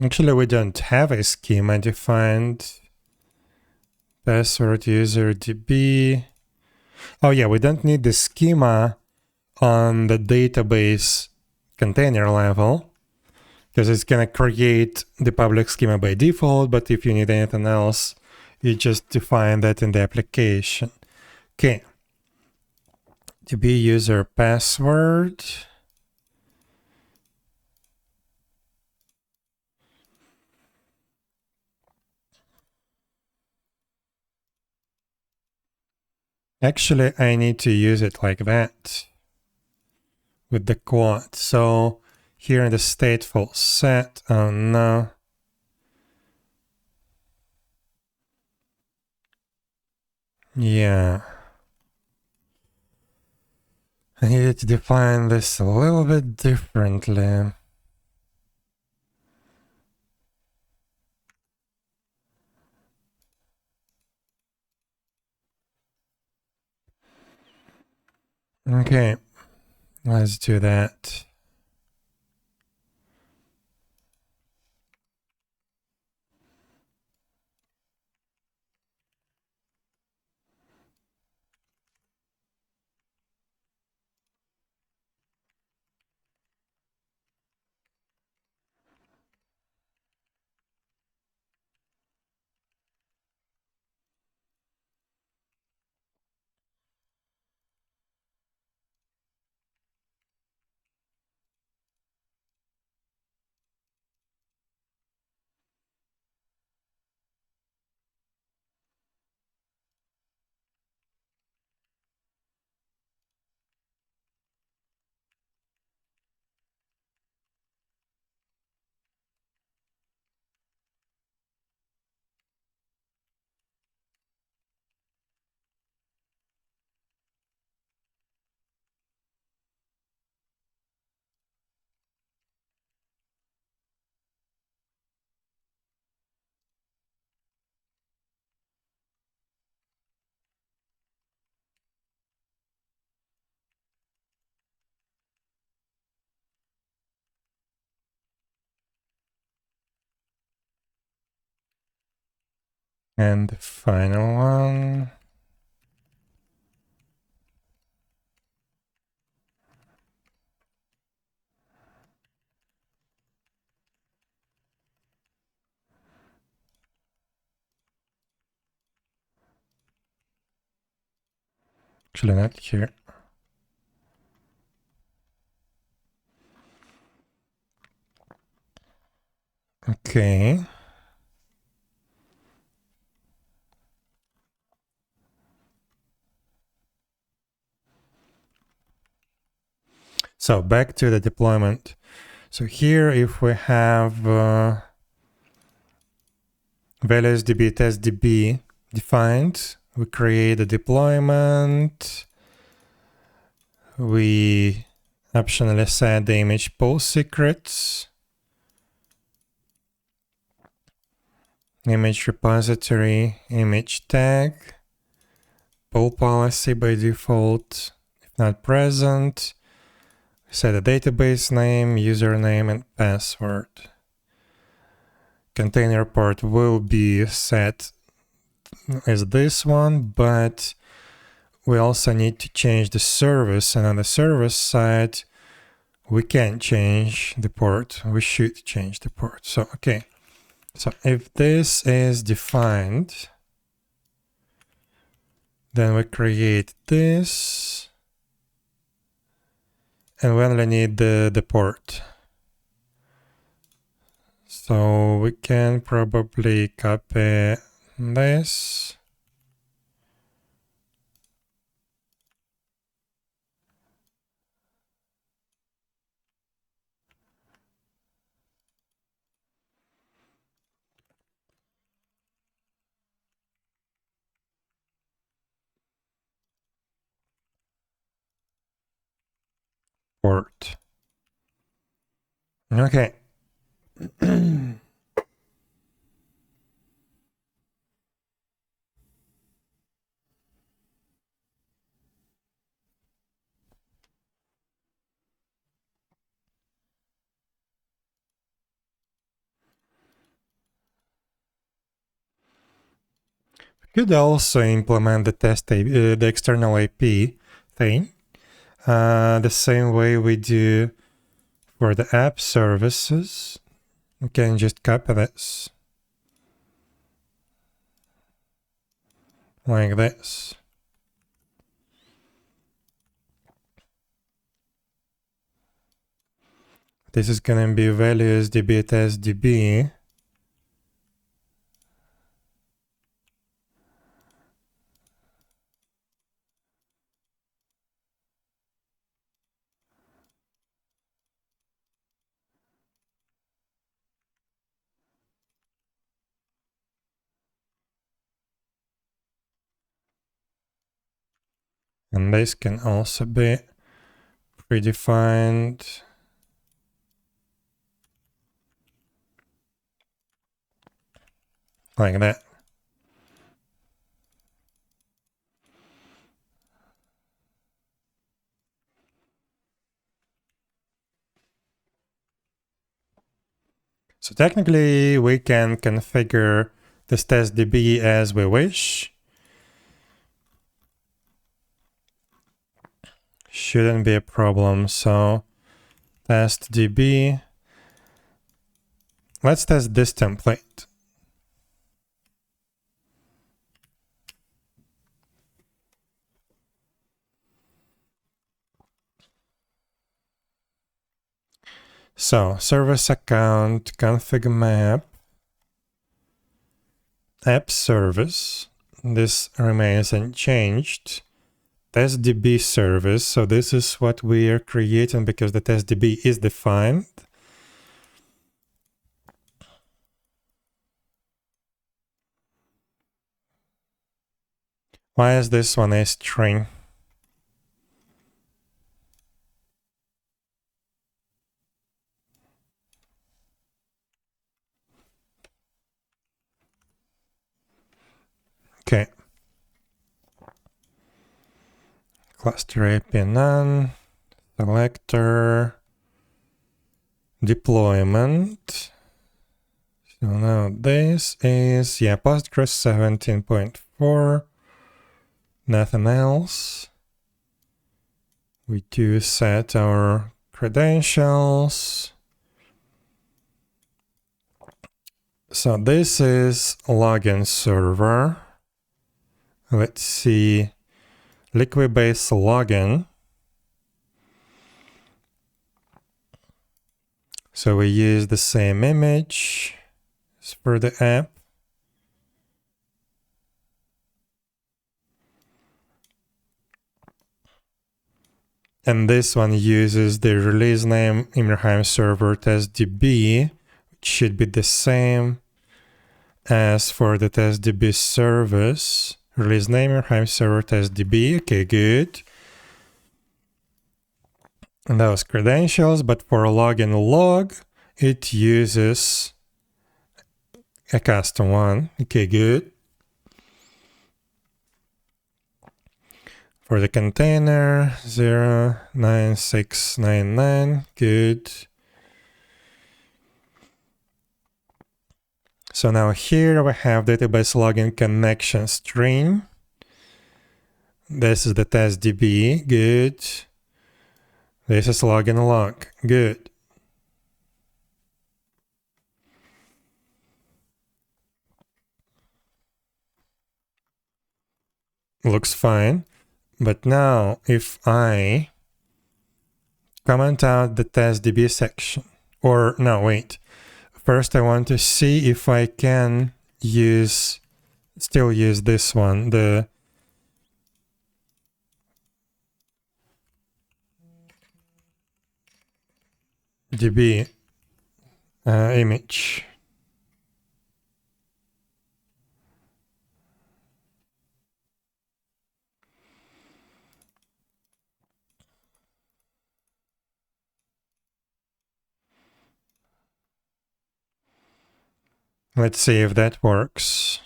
Actually, we don't have a schema defined. Password user DB. Oh yeah, we don't need the schema on the database container level because it's going to create the public schema by default, but if you need anything else, you just define that in the application. Okay. DB user password. Actually, I need to use it like that with the quad. So here in the stateful set, oh no. Yeah. I needed to define this a little bit differently. Okay, let's do that. And the final one. Actually, not here. Okay. So back to the deployment. So here, if we have values db test db defined, we create a deployment. We optionally set the image pool secrets, image repository, image tag, pool policy by default, if not present. Set a database name, username, and password. Container port will be set as this one, but we also need to change the service, and on the service side, we can't change the port. We should change the port. So, okay. So if this is defined, then we create this, and we only need the port. So we can probably copy this. Port. Okay. Could also implement the the external AP thing, the same way we do for the app services. We can just copy this like this. This is gonna be values db test db. And this can also be predefined like that. So technically, we can configure this test DB as we wish. Shouldn't be a problem. So test DB. Let's test this template. So service account, config map, app service. This remains unchanged. Test DB service. So this is what we are creating because the test DB is defined. Why is this one a string? Okay. Cluster AP none, selector, deployment. So now this is, yeah, Postgres 17.4, nothing else. We do set our credentials. So this is login server. Let's see, Liquibase login. So we use the same image as for the app. And this one uses the release name Ymirheim server testdb, which should be the same as for the testdb service. Release name Ymirheim server testdb. Okay, good. And those credentials, but for login log, it uses a custom one. Okay, good. For the container, 09699, good. So now here we have database login connection string. This is the testdb, good. This is login log, good. Looks fine. But now if I comment out the testdb section, or no, wait. First I want to see if I can still use this one, the db image. Let's see if that works.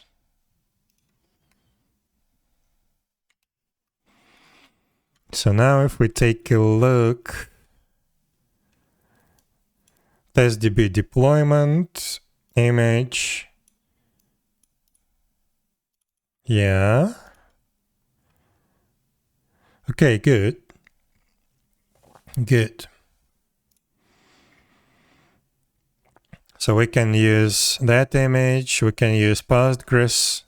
So now if we take a look, testdb deployment, image, yeah. Okay, good. Good. So we can use that image, we can use Postgres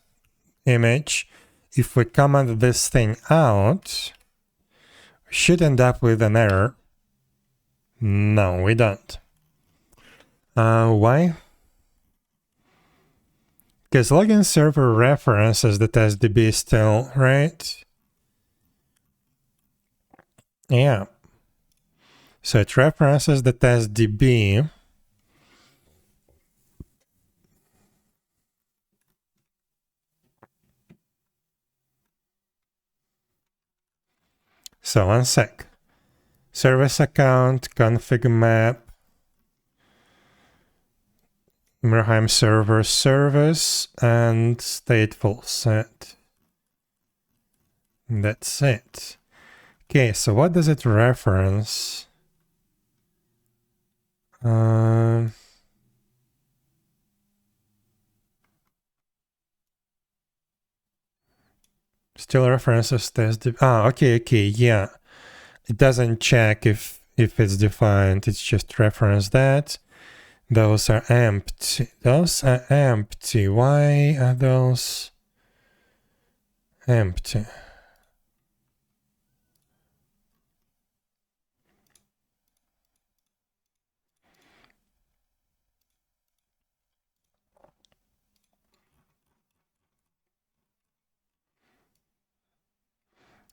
image. If we comment this thing out, we should end up with an error. No, we don't. Why? Because login server references the testdb still, right? Yeah. So it references the testdb. So one sec. Service account, config map, Ymirheim server service, and stateful set. That's it. Okay, so what does it reference? Still references test. Okay, yeah. It doesn't check if it's defined. It's just reference that. Those are empty. Those are empty. Why are those empty?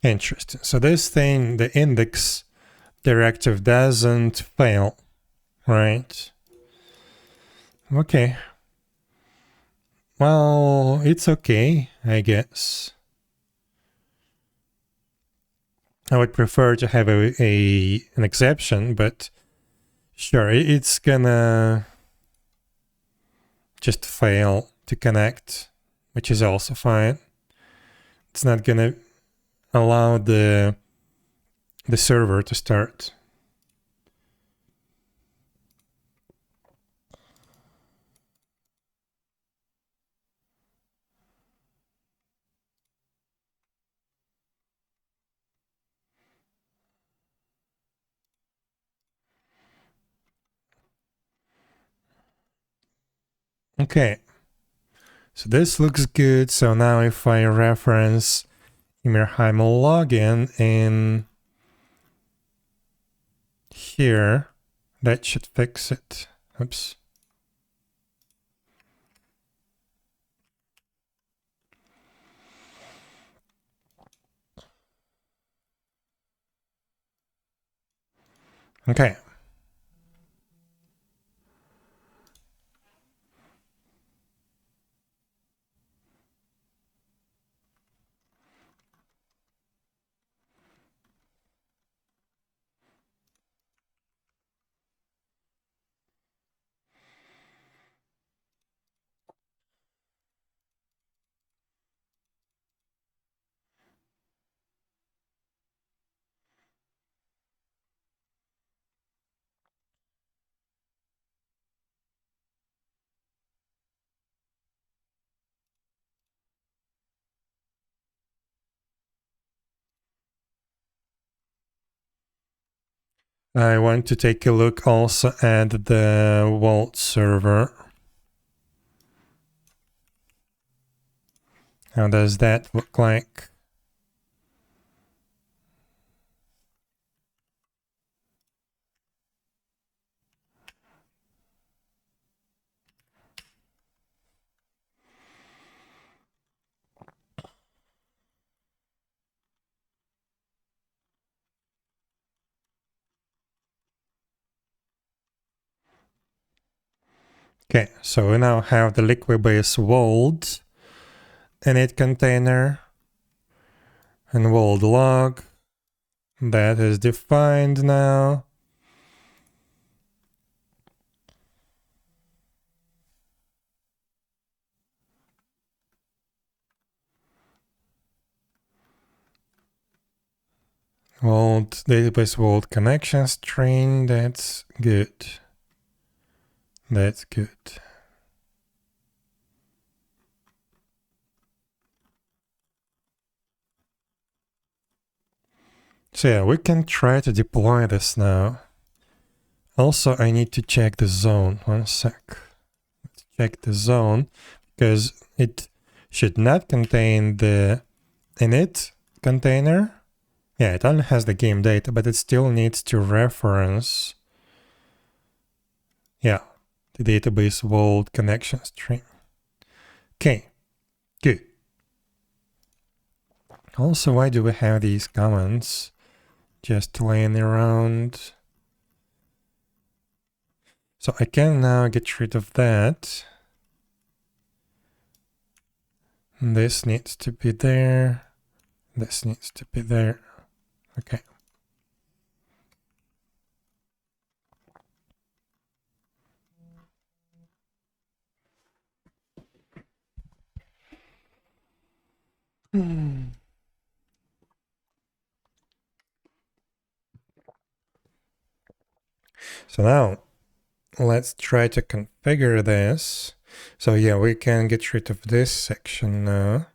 Interesting. So this thing, the index directive doesn't fail, right? Okay. Well, it's okay, I guess. I would prefer to have an exception, but sure, it's gonna just fail to connect, which is also fine. It's not gonna allow the server to start. Okay, so this looks good. So now if I reference Ymirheim login in here, that should fix it. Oops. Okay. I want to take a look also at the Vault server. How does that look like? Okay, so we now have the Liquibase Vault init container and Vault log. That is defined now. Vault database Vault connection string. That's good. That's good. So yeah, we can try to deploy this now. Also, I need to check the zone. One sec. Let's check the zone because it should not contain the init container. Yeah, it only has the game data, but it still needs to reference, yeah, the database vault connection string. Okay, good. Also, why do we have these comments just laying around? So I can now get rid of that. This needs to be there. This needs to be there. Okay. So now let's try to configure this. So yeah, we can get rid of this section now.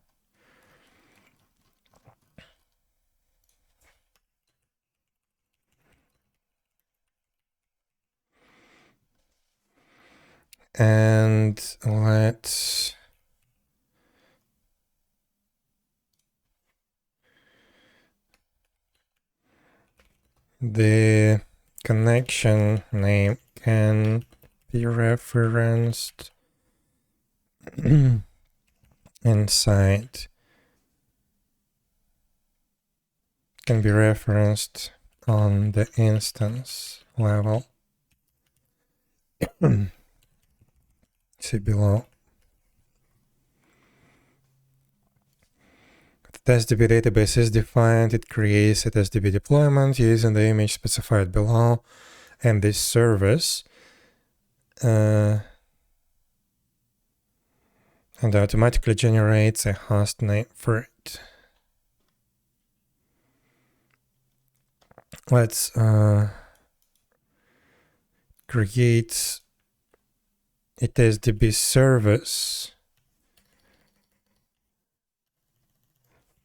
And let's the connection name can be referenced inside, can be referenced on the instance level. See below. The TestDB database is defined. It creates a TestDB deployment using the image specified below and this service. And automatically generates a host name for it. Let's create a TestDB service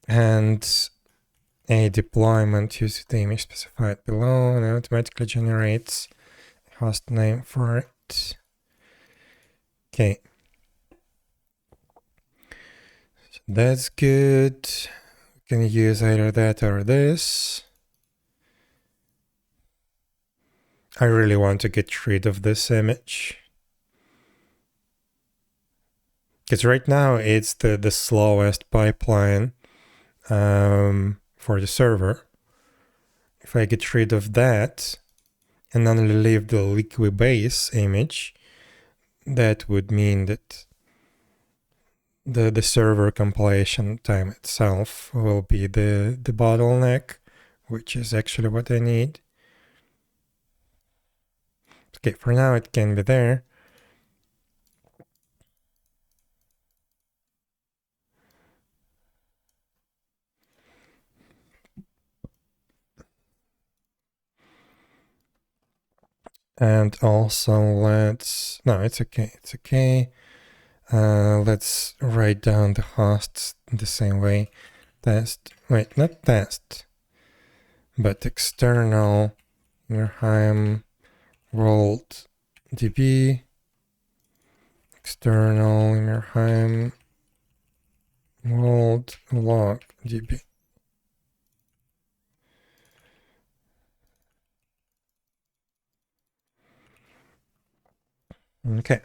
and a deployment using the image specified below and automatically generates a host name for it. Okay, That's good. We can use either that or this. I really want to get rid of this image. Because right now it's the slowest pipeline for the server. If I get rid of that and only leave the 𝙽𝙴𝚁𝙸𝚂 image, that would mean that the server compilation time itself will be the bottleneck, which is actually what I need. Okay, for now it can be there. And also let's, no, it's okay, it's okay. Let's write down the hosts the same way. Test, wait, not test, but external Ymirheim world db, external Ymirheim world log db. Okay.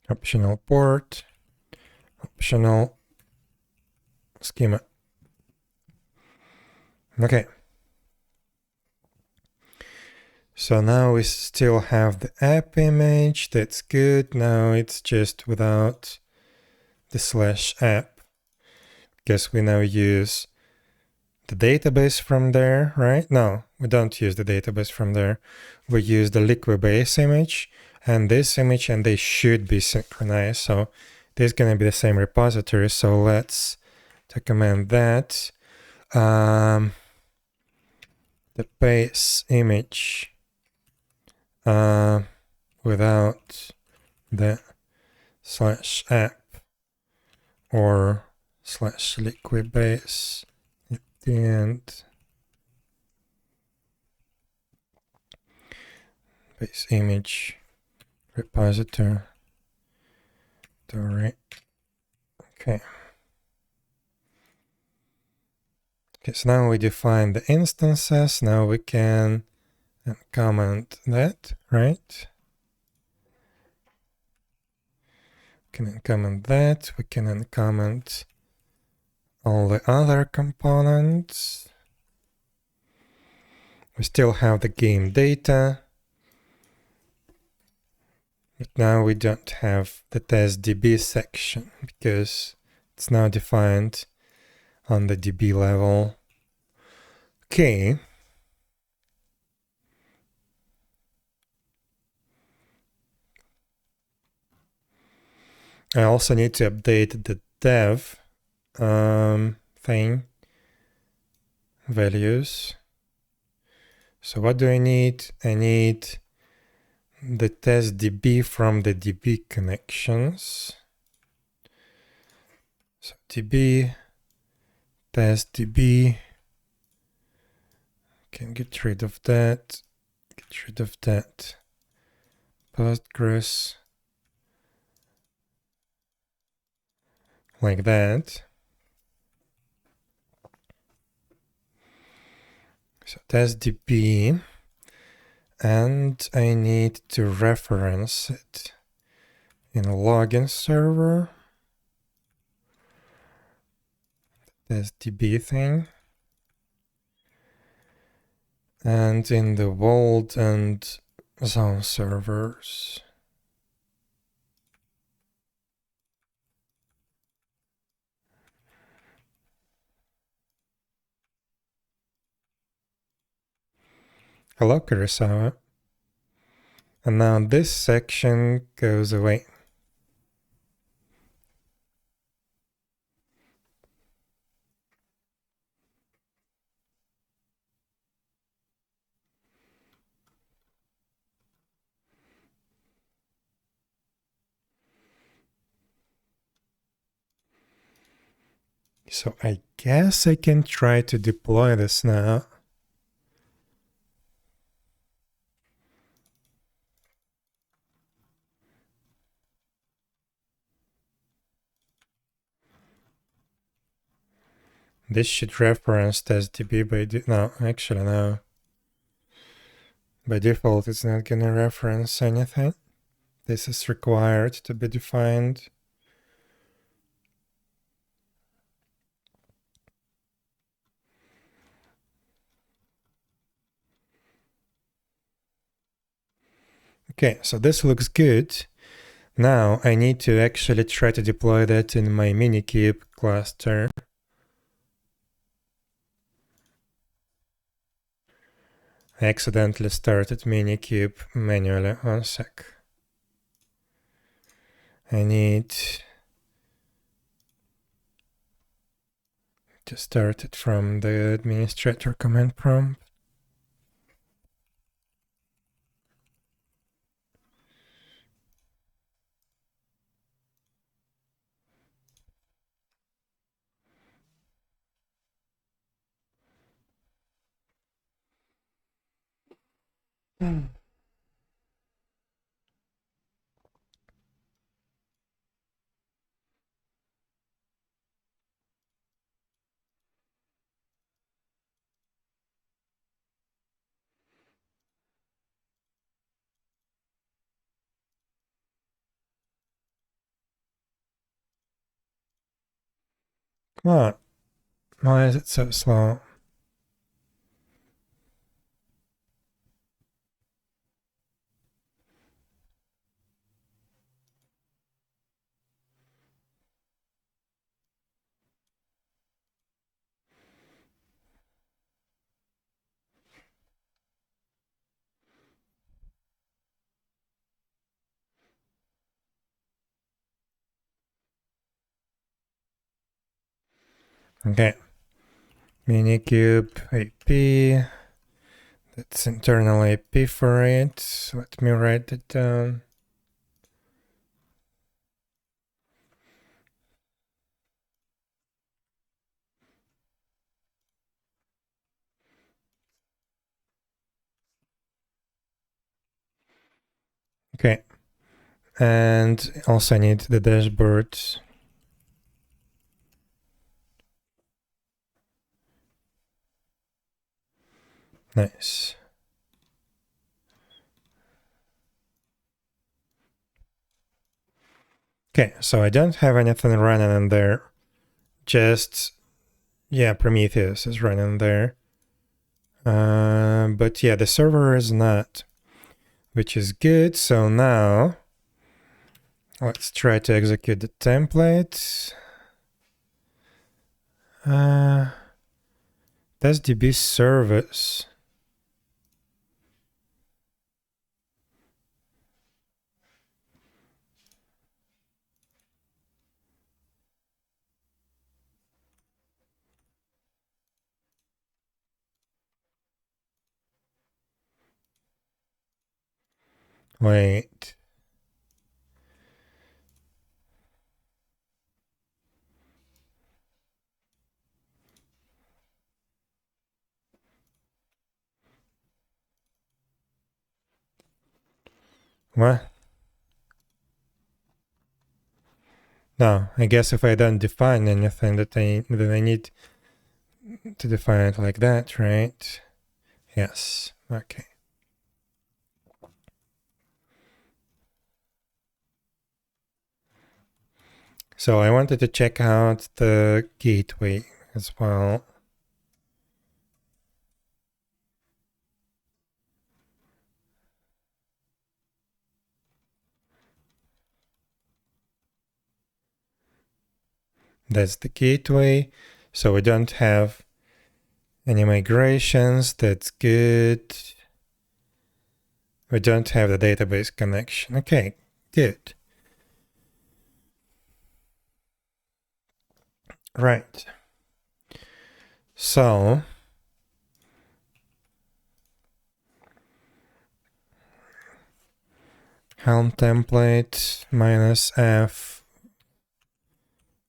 Optional port, optional schema. Okay. So now we still have the app image. That's good. Now it's just without the /app, because we now use the database from there, right? No, we don't use the database from there. We use the 𝙽𝙴𝚁𝙸𝚂 image and this image, and they should be synchronized. So this is going to be the same repository. So let's document that. The base image without the /app or /𝙽𝙴𝚁𝚂 at the end. Base image repository. Okay. Okay, so now we define the instances. Now we can comment that, right? We can comment that. We can uncomment all the other components. We still have the game data. But now we don't have the testDB section because it's now defined on the DB level. Okay. I also need to update the dev thing values. So what do I need? I need the testDB from the DB connections. So DB, testDB. Can get rid of that. Get rid of that. Postgres. Like that. So testDB. And I need to reference it in a login server. This DB thing. And in the vault and zone servers. Hello, 𝙽𝙴𝚁𝙀. And now this section goes away. So I guess I can try to deploy this now. This should reference testdb no, actually no. By default, it's not gonna reference anything. This is required to be defined. Okay, so this looks good. Now I need to actually try to deploy that in my Minikube cluster. I accidentally started Minikube manually. 1 sec. I need to start it from the administrator command prompt. Come on. Why is it so slow? Okay. Minikube IP. That's internal IP for it. Let me write it down. Okay. And also I need the dashboard. Nice. Okay, so I don't have anything running in there. Just, yeah, Prometheus is running there. But yeah, the server is not, which is good. So now let's try to execute the template. TestDB service. Wait. What? No, I guess if I don't define anything then I need to define it like that, right? Yes. Okay. So I wanted to check out the gateway as well. That's the gateway. So we don't have any migrations. That's good. We don't have the database connection. Okay, good. Right. So Helm template -f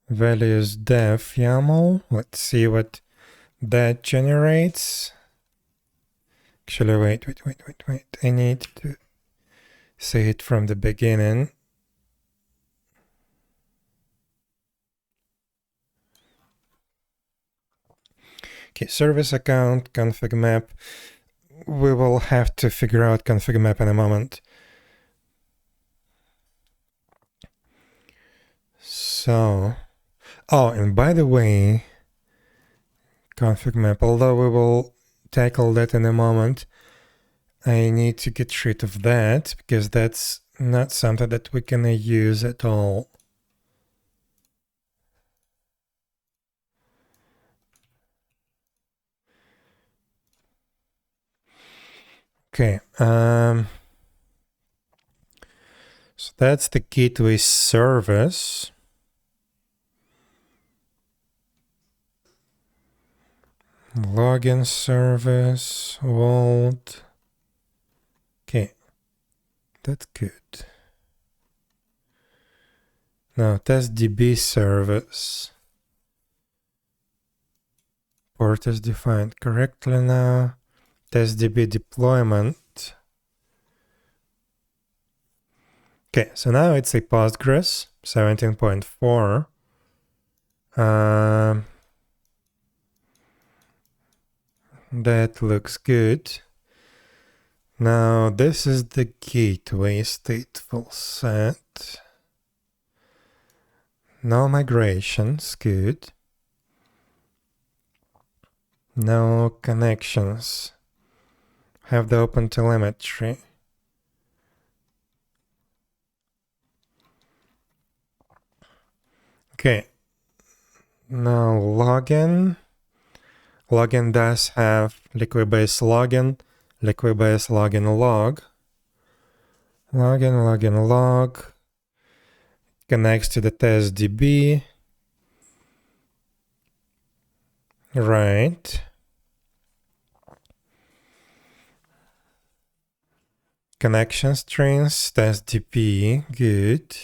values def YAML. Let's see what that generates. Actually, wait. I need to say it from the beginning. Okay, service account, config map. We will have to figure out config map in a moment. So, oh, and by the way, config map, although we will tackle that in a moment, I need to get rid of that because that's not something that we can use at all. Okay, so that's the gateway service. Login service, vault. Okay, that's good. Now, test DB service. Port is defined correctly now. Test DB deployment. Okay, so now it's a Postgres 17.4. That looks good. Now this is the gateway stateful set. No migrations, good. No connections. Have the open telemetry. Okay. Now login. Login does have liquid-based login, liquid-based login log. Login log. Connects to the test DB. Right. Connection strings, test DB, good.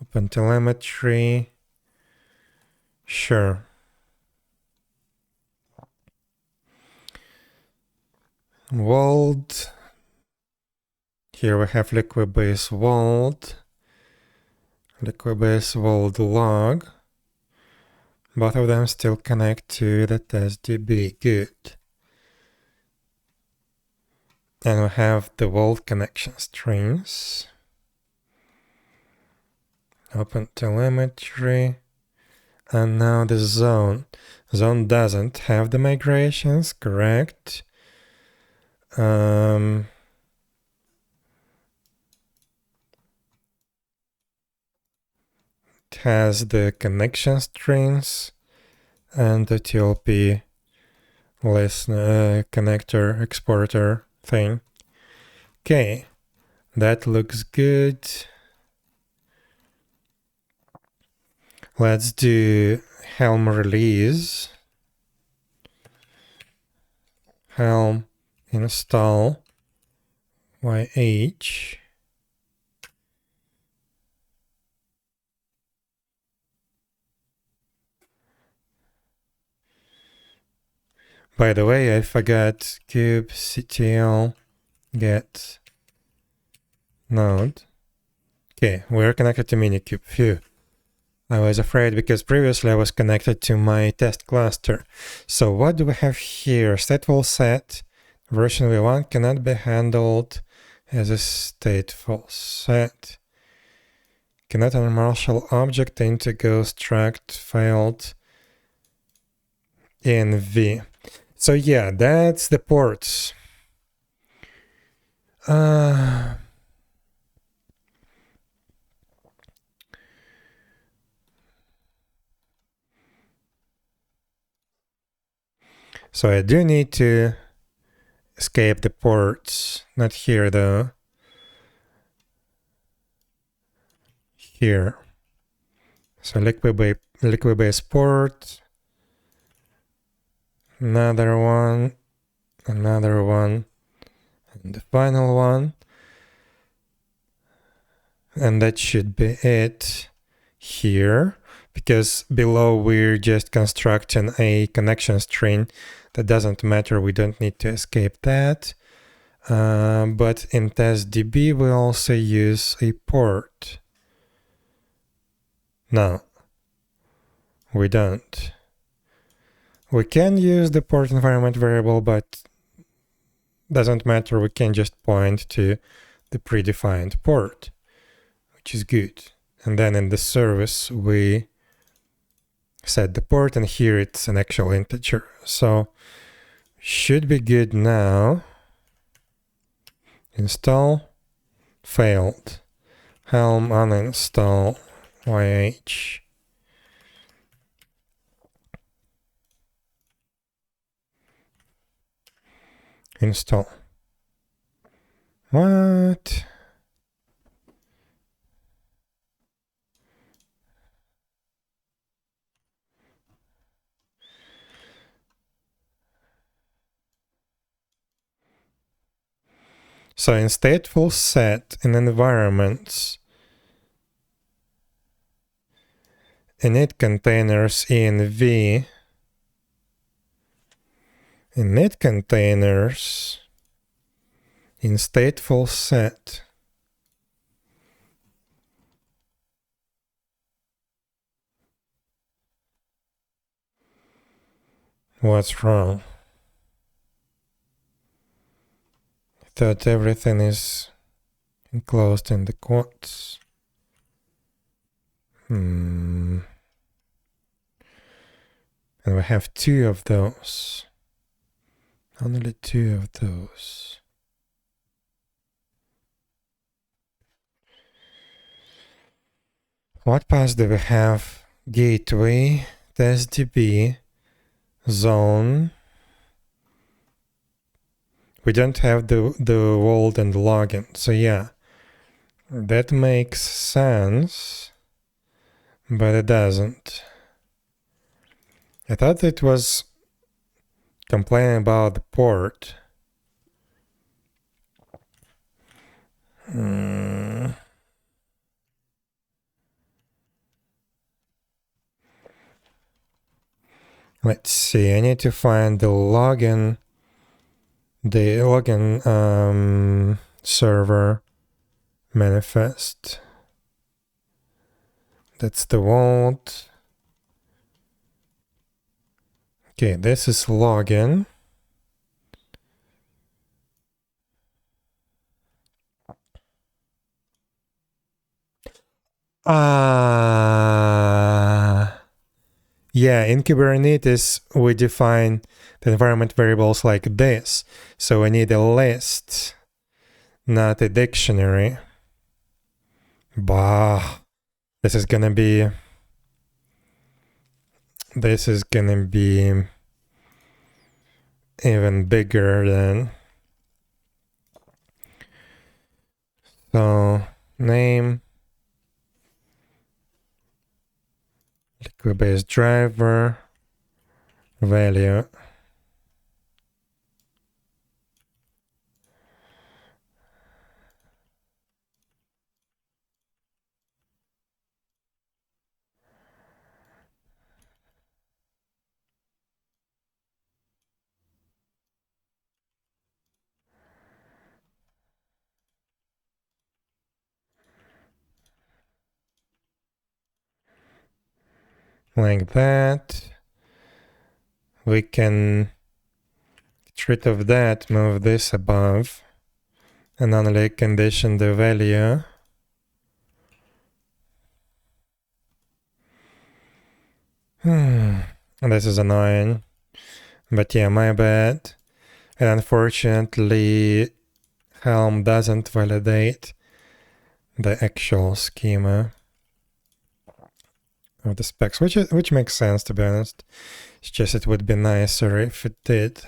Open telemetry. Sure. Vault. Here we have liquid-based vault. Liquid-based vault log. Both of them still connect to the test DB, good. And we have the vault connection strings. Open telemetry. And now the zone. Zone doesn't have the migrations, correct. It has the connection strings and the TLP listener connector exporter thing. Okay, that looks good. Let's do Helm release. Helm install YH. By the way, I forgot kubectl get node. Okay, we're connected to Minikube. Phew. I was afraid because previously I was connected to my test cluster. So what do we have here? Stateful set version v1 cannot be handled as a stateful set. Cannot unmarshal object into ghost tract failed env. So yeah, that's the ports. So I do need to escape the ports. Not here though. Here. So liquid-based port. Another one. Another one. And the final one. And that should be it here. Because below we're just constructing a connection string. That doesn't matter, we don't need to escape that. But in testdb we also use a port. No, we don't. We can use the port environment variable, but doesn't matter. We can just point to the predefined port, which is good. And then in the service, we set the port, and here it's an actual integer. So should be good now. Install failed. Helm uninstall YH. Install. What? So in stateful set in environments, init containers env, init containers in stateful set. What's wrong? I thought everything is enclosed in the quotes. And we have 2 of those. Only 2 of those. What paths do we have? Gateway, testdb, zone. We don't have the vault and login. So yeah, that makes sense, but it doesn't. I thought it was complaining about the port. Let's see, I need to find the login server manifest. That's the vault. Okay, this is login. Yeah, in Kubernetes, we define the environment variables like this. So we need a list, not a dictionary. Bah, this is gonna be even bigger than. So name, liquid-based driver, value. Like that. We can get rid of that, move this above, and only condition the value. This is annoying. But yeah, my bad. And unfortunately, Helm doesn't validate the actual schema of the specs, which makes sense, to be honest. It's just it would be nicer if it did.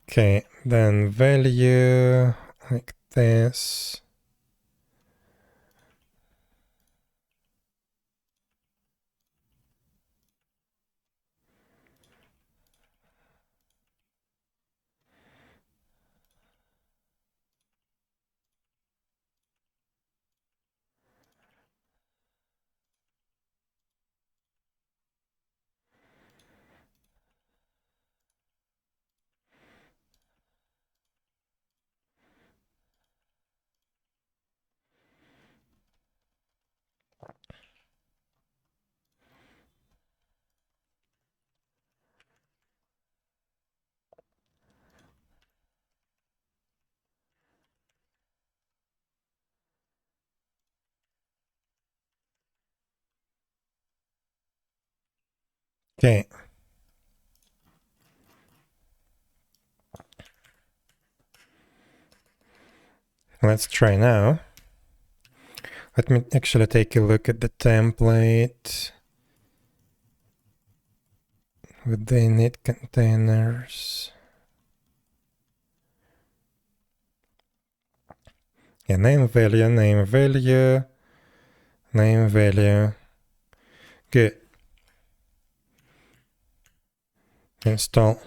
Okay, then value like this. Okay. Let's try now. Let me actually take a look at the template with the init containers. Yeah, name value, name value, name value. Good. Install.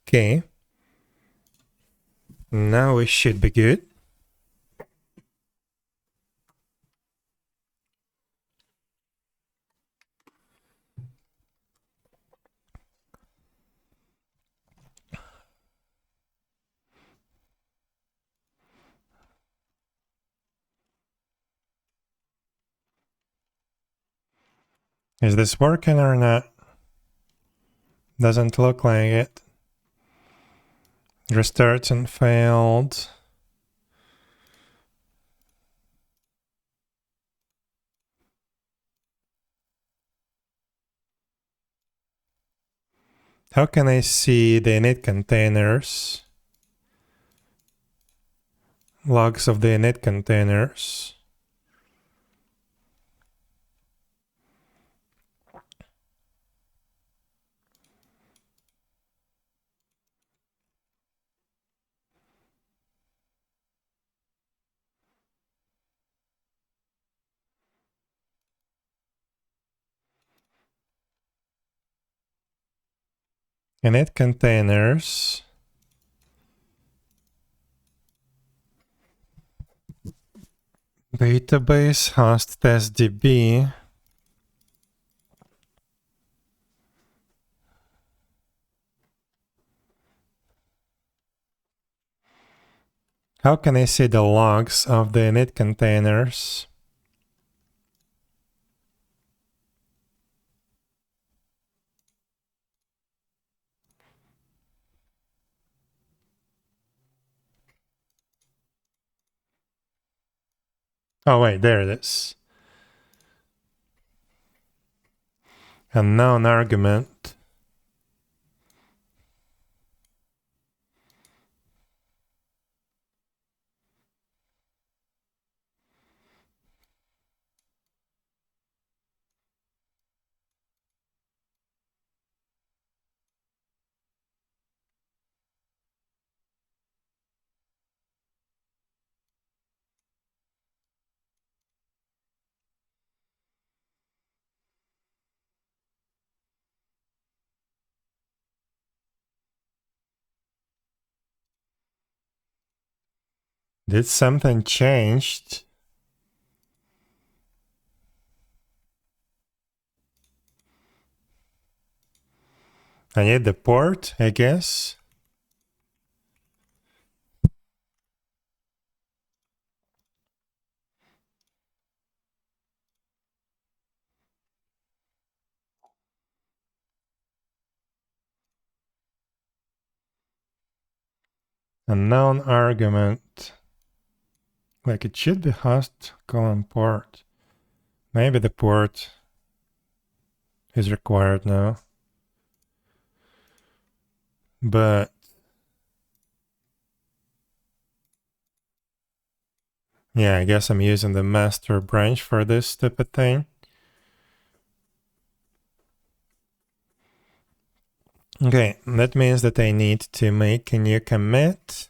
Okay. Now we should be good. Is this working or not? Doesn't look like it. Restart and failed. How can I see the init containers? Logs of the init containers. Init containers. Database host testdb. How can I see the logs of the init containers? Oh wait, there it is. Unknown argument. Did something changed? I need the port, I guess. Unknown argument. Like it should be host colon port. Maybe the port is required now. But yeah, I guess I'm using the master branch for this stupid thing. Okay, that means that I need to make a new commit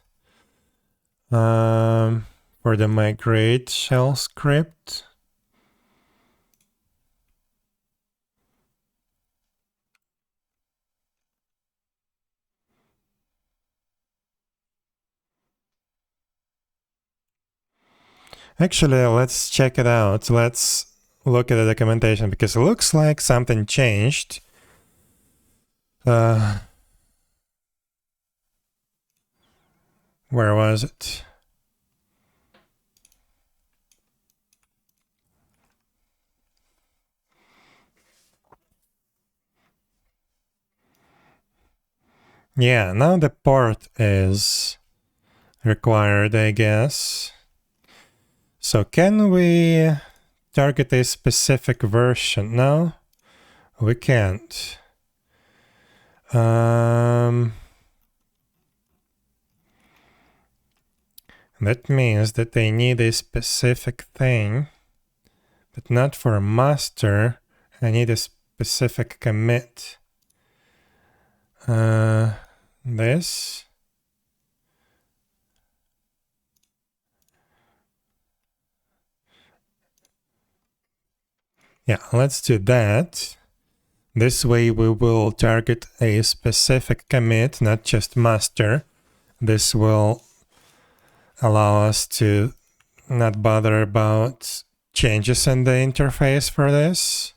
for the migrate shell script. Actually, let's check it out. Let's look at the documentation because it looks like something changed. Where was it? Yeah, now the port is required, I guess. So can we target a specific version? No? We can't. That means that they need a specific thing, but not for a master. I need a specific commit. This. Yeah, let's do that. This way we will target a specific commit, not just master. This will allow us to not bother about changes in the interface for this.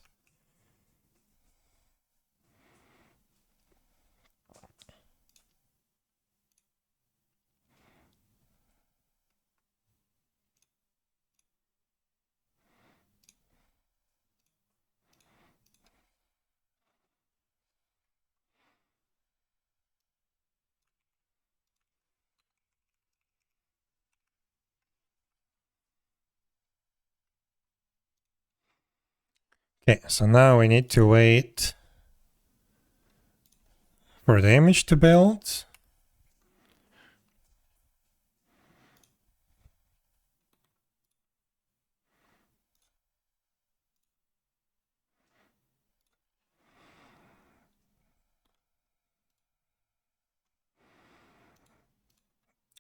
Okay, so now we need to wait for the image to build.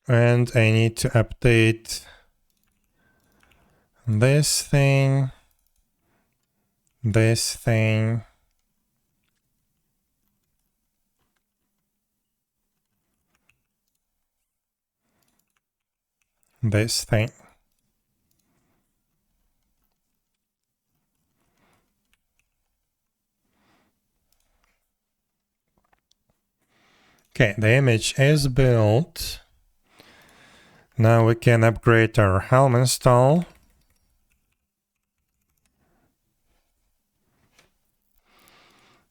And I need to update this thing, this thing, this thing. Okay, the image is built. Now we can upgrade our Helm install.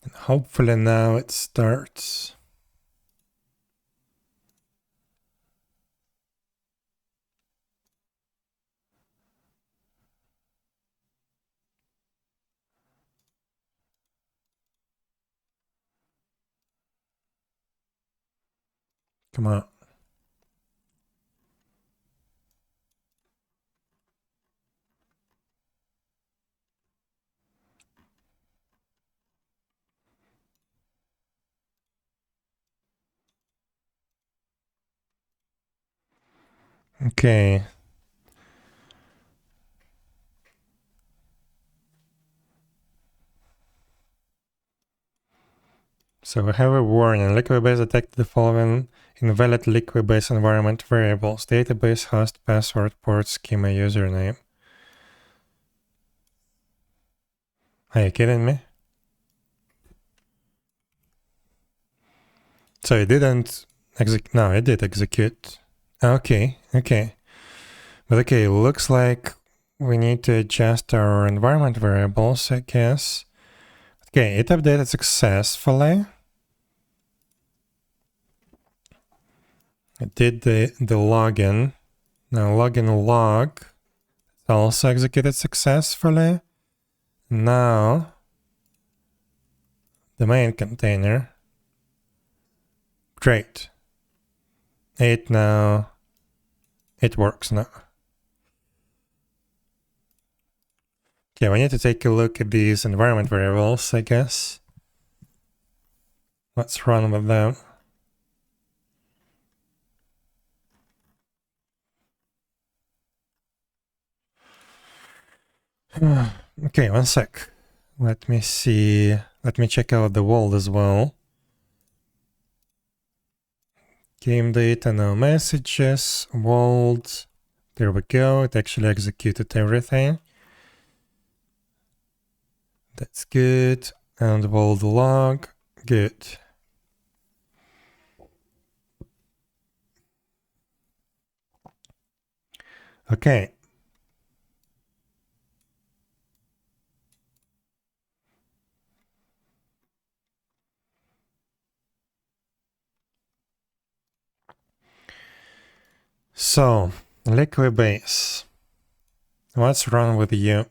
And hopefully now it starts. Come on. Okay. So we have a warning. Liquibase detected the following invalid Liquibase environment variables: database, host, password, port, schema, username. Are you kidding me? So it didn't execute. No, it did execute. Okay, okay. But okay, looks like we need to adjust our environment variables, I guess. Okay, it updated successfully. It did the login. Now login log also executed successfully. Now the main container. Great. It works now. Okay, we need to take a look at these environment variables, I guess. Let's run with them. Okay, one sec. Let me see. Let me check out the world as well. Game data, no messages, world. There we go. It actually executed everything. That's good. And world log. Good. Okay. So, Liquibase. What's wrong with you?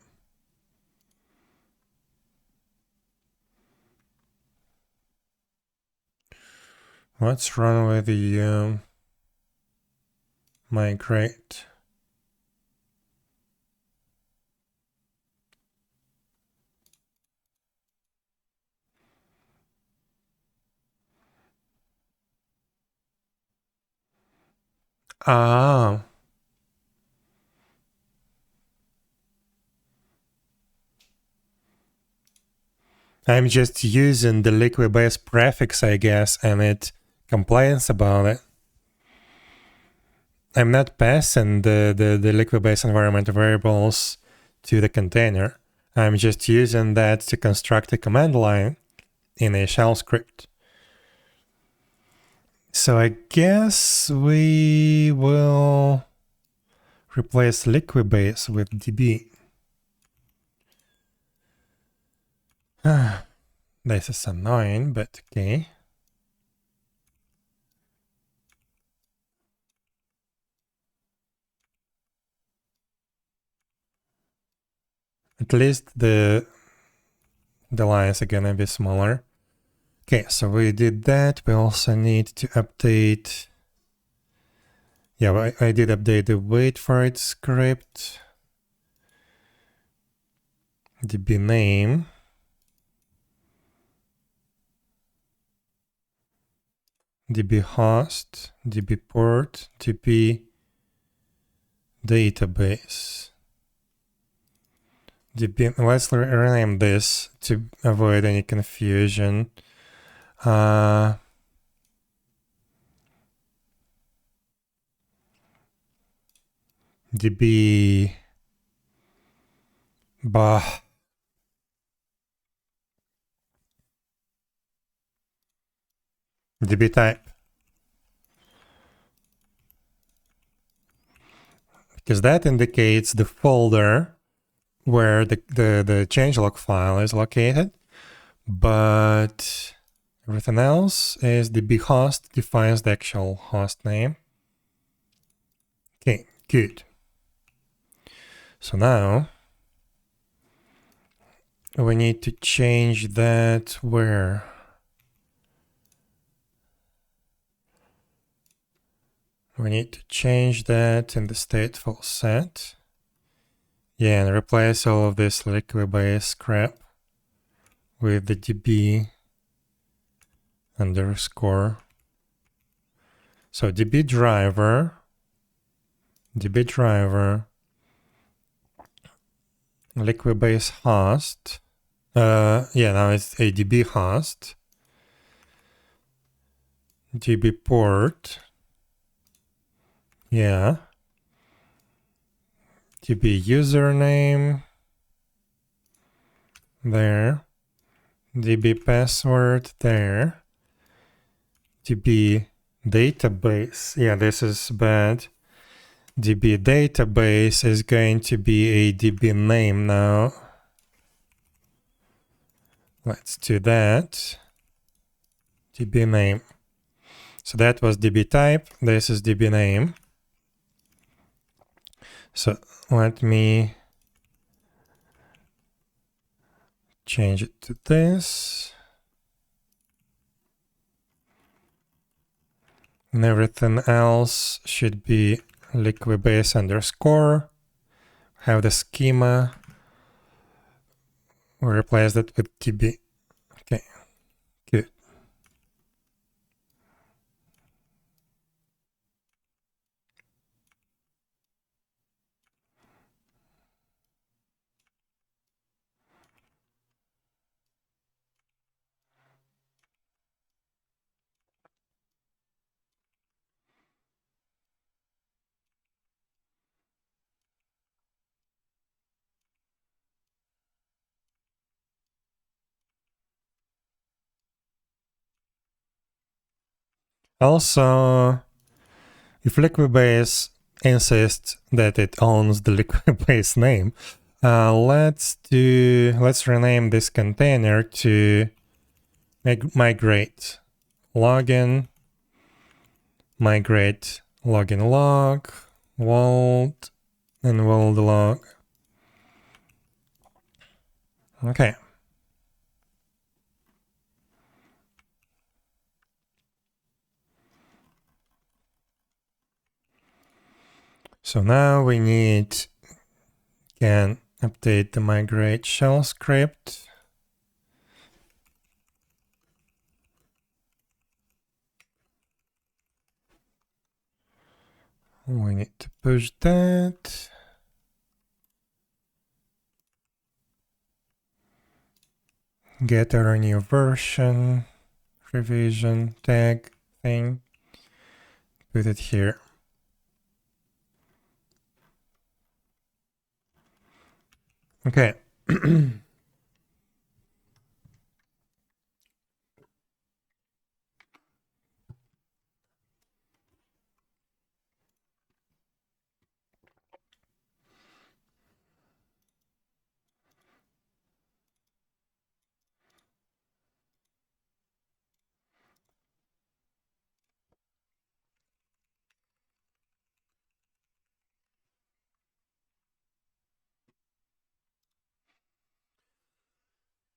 What's wrong with the migrate? Ah. I'm just using the liquid-based prefix, I guess, and it complains about it. I'm not passing the liquid-based environment variables to the container. I'm just using that to construct a command line in a shell script. So I guess we will replace liquid-base with db. This is annoying, but okay. At least the lines are gonna be smaller. Okay, so we did that. We also need to update. Yeah, I did update the wait for it script. db name. db host, db port, db database. Let's rename this to avoid any confusion. db bah db type, because that indicates the folder where the changelog file is located, but everything else is db host defines the actual host name. Okay, good. So now we need to change that where? We need to change that in the stateful set. Yeah, and replace all of this liquid-based crap with the db underscore. So db driver, liquid-based host. Yeah, now it's a db host. db port. Yeah. db username. There. db password there. db database. Yeah, this is bad. db database is going to be a db name now. Let's do that. db name. So that was db type. This is db name. So let me change it to this. And everything else should be liquid-base underscore. Have the schema. We'll replace that with db. Okay, good. Also, if liquid-base insists that it owns the liquid-base name, let's rename this container to migrate login, migrate login log, vault, and vault log. Okay. So now we can update the migrate shell script. We need to push that. Get our new version, revision tag thing. Put it here. Okay.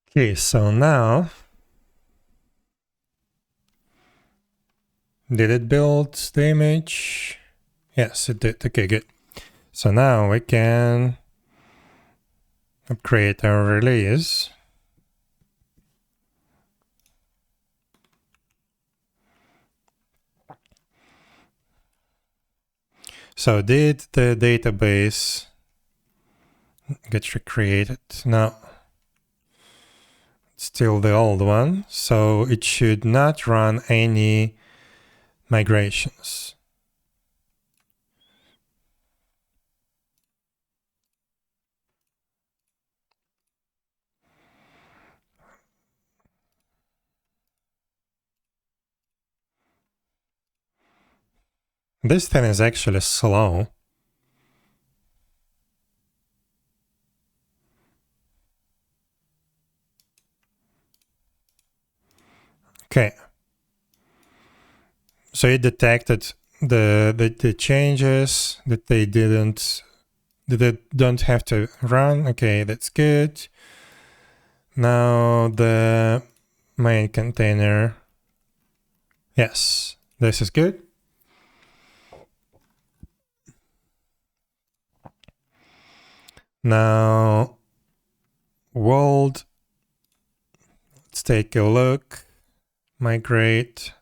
Okay, so now, did it build the image? Yes, it did. Okay, good. So now we can create our release. So did the database get recreated? No. It's still the old one, so it should not run any migrations. This thing is actually slow. Okay. So it detected the changes that they don't have to run. Okay, that's good. Now the main container. Yes, this is good. Now world. Let's take a look. Migrate.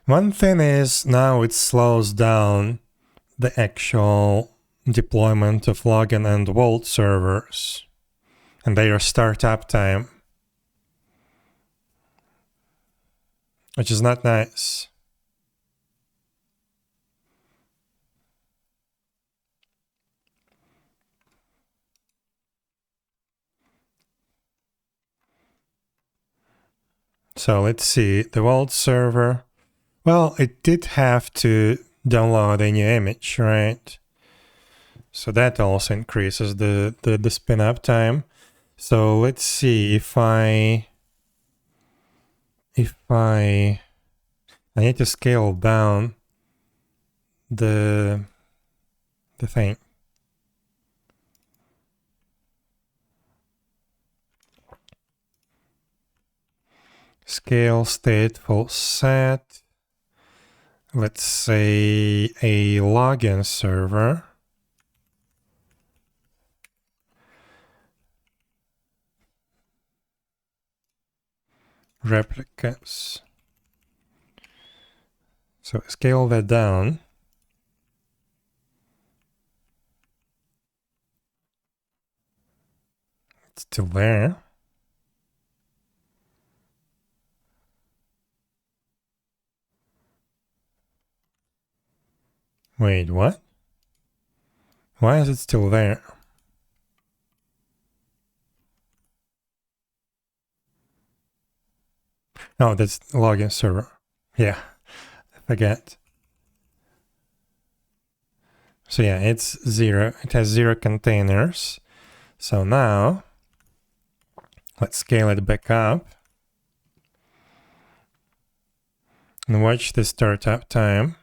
One thing is now it slows down the actual deployment of login and vault servers and their startup time, which is not nice. So let's see, the vault server. Well, it did have to download a new image, right? So that also increases the spin up time. So let's see if I need to scale down the thing. Scale stateful set. Let's say a login server. Replicas. So scale that down. It's still there. Wait, what? Why is it still there? Oh, that's login server. Yeah, I forget. So yeah, it's 0. It has 0 containers. So now, let's scale it back up. And watch the startup time.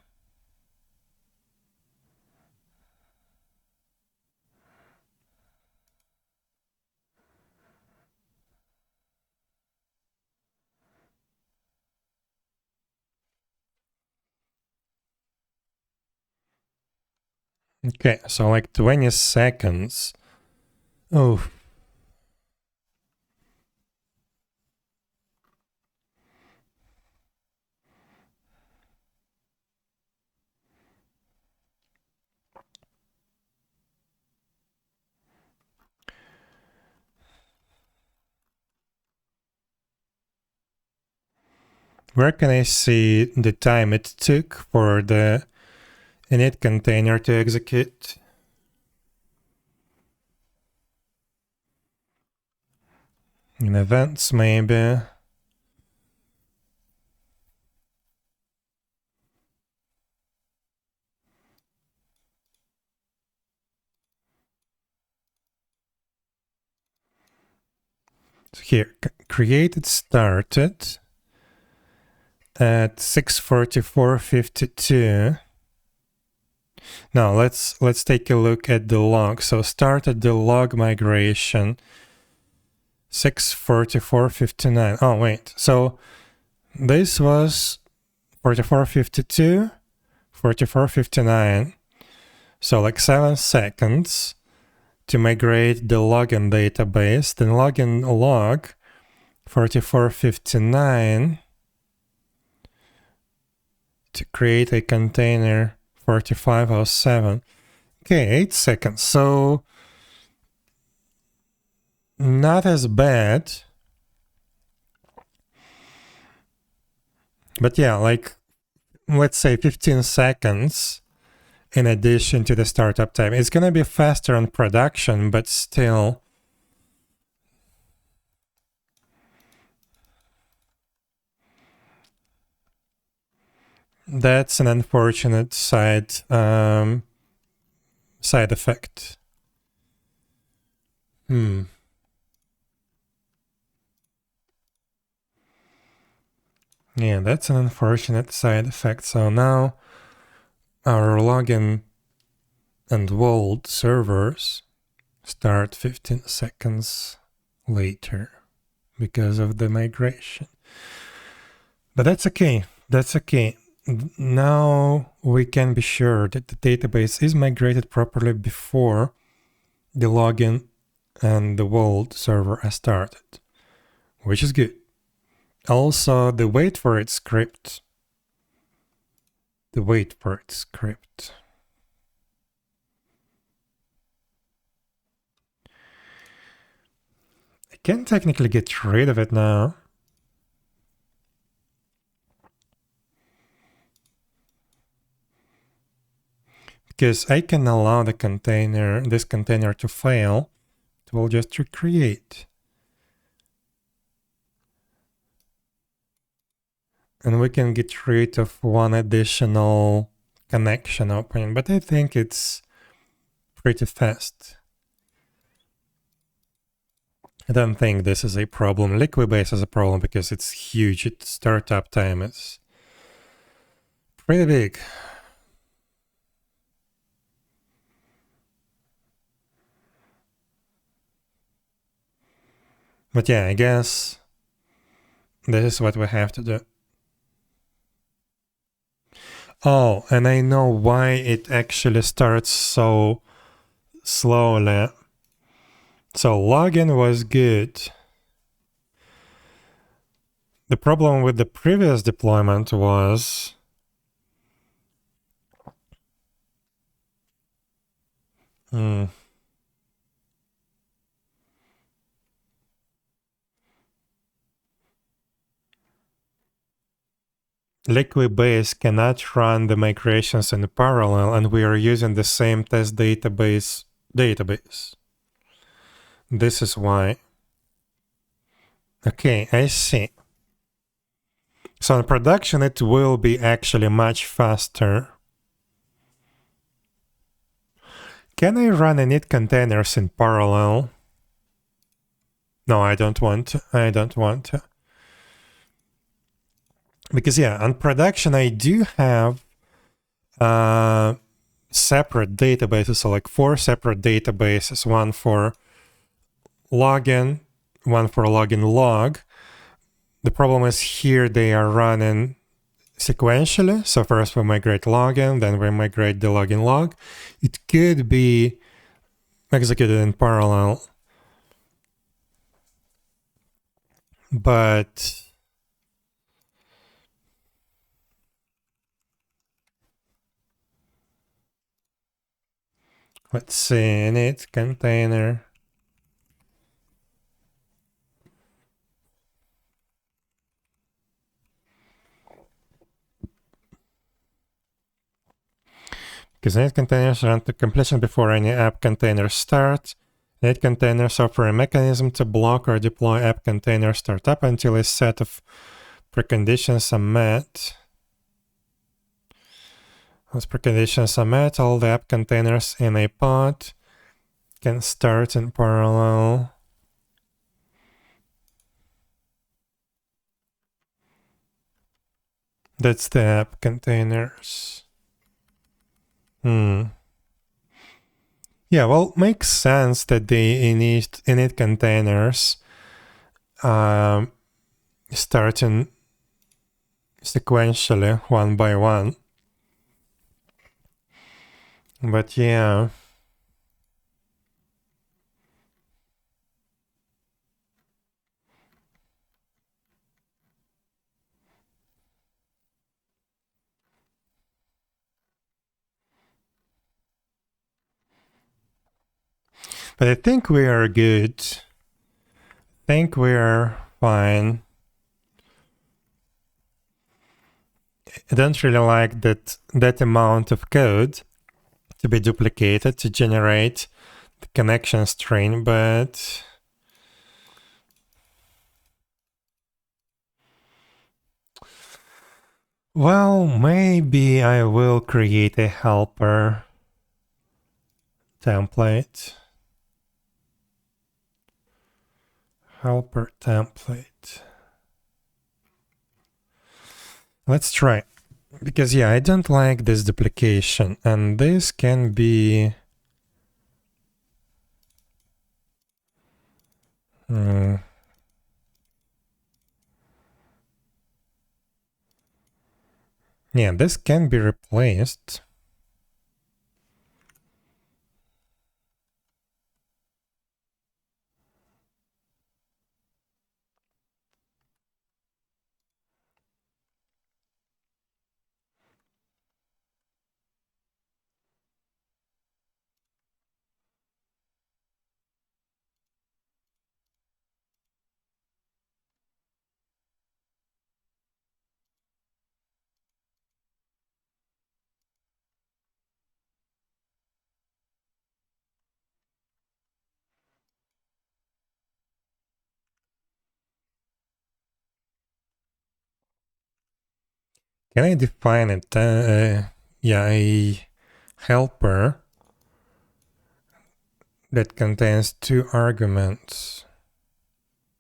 Okay, so like 20 seconds. Oh. Where can I see the time it took for the init container to execute? In events, maybe. So here, created started at 6:44:52. Now let's take a look at the log. So started the log migration 6:44:59. Oh wait, so this was 44:52, 44:59. So like 7 seconds to migrate the login database. Then login log 44:59 to create a container 45:07. Okay, 8 seconds. So not as bad. But yeah, like let's say 15 seconds in addition to the startup time. It's going to be faster on production, but still. That's an unfortunate side effect. Yeah, that's an unfortunate side effect. So now our login and vault servers start 15 seconds later because of the migration. But that's okay. That's okay. Now we can be sure that the database is migrated properly before the login and the vault server are started, which is good. Also, the wait for it script. I can technically get rid of it now. Because I can allow this container to fail. It will just recreate. And we can get rid of one additional connection opening, but I think it's pretty fast. I don't think this is a problem. Liquibase is a problem because it's huge. Its startup time is pretty big. But yeah, I guess this is what we have to do. Oh, and I know why it actually starts so slowly. So login was good. The problem with the previous deployment was Liquibase cannot run the migrations in parallel, and we are using the same test database. This is why. Okay, I see. So in production, it will be actually much faster. Can I run init containers in parallel? No, I don't want to. I don't want to. Because yeah, on production, I do have separate databases, so like 4 separate databases, one for login, one for login log. The problem is here they are running sequentially. So first we migrate login, then we migrate the login log. It could be executed in parallel, but let's see, init container. Because init containers run to completion before any app container starts. Init containers offer a mechanism to block or deploy app container startup until a set of preconditions are met. Once preconditions are met, all the app containers in a pod can start in parallel. That's the app containers. Yeah, well, makes sense that the init containers starting sequentially one by one. But yeah. But I think we are good. I think we are fine. I don't really like that amount of code to be duplicated to generate the connection string, but well, maybe I will create a helper template. Helper template. Let's try. Because yeah, I don't like this duplication, and this can be yeah, this can be replaced. Can I define it? Yeah, a helper that contains two arguments.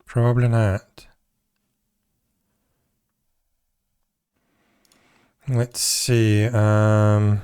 Probably not. Let's see. Helm.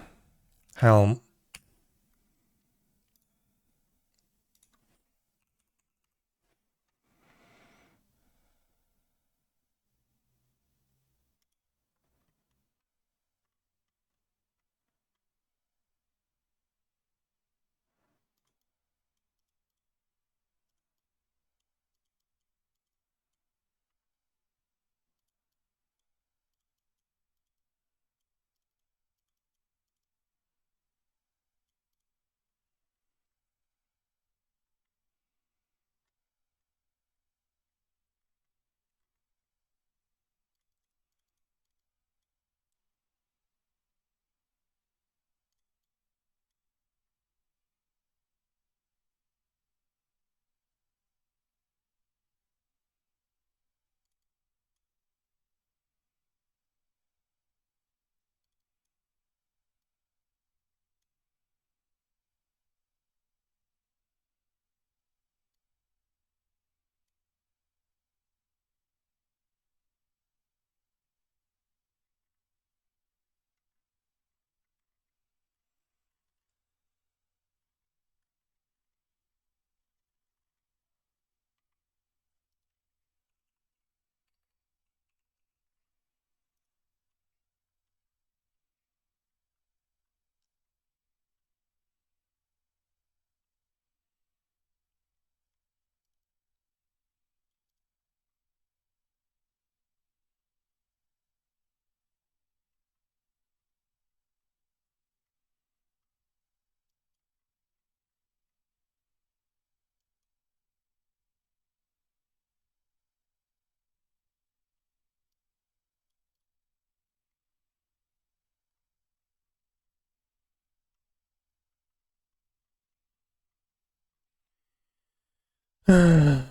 Did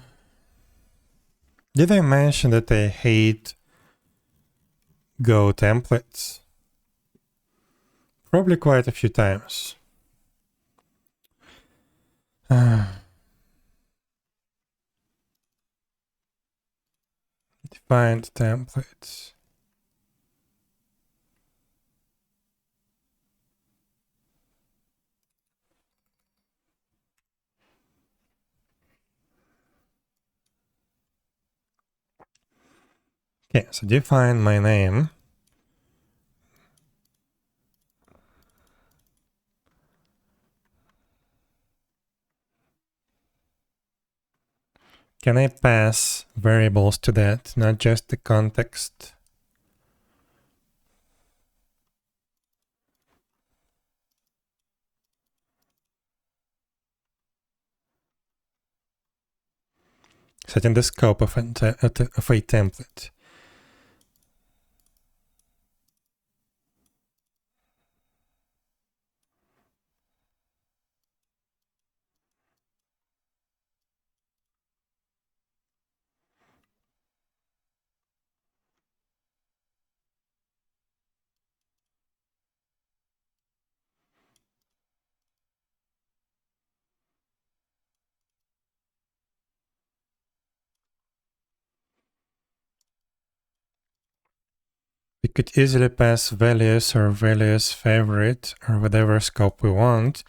I mention that I hate Go templates? Probably quite a few times. Defined templates. Okay, so define my name. Can I pass variables to that, not just the context? Setting the scope of a template. We could easily pass values or values favorite or whatever scope we want.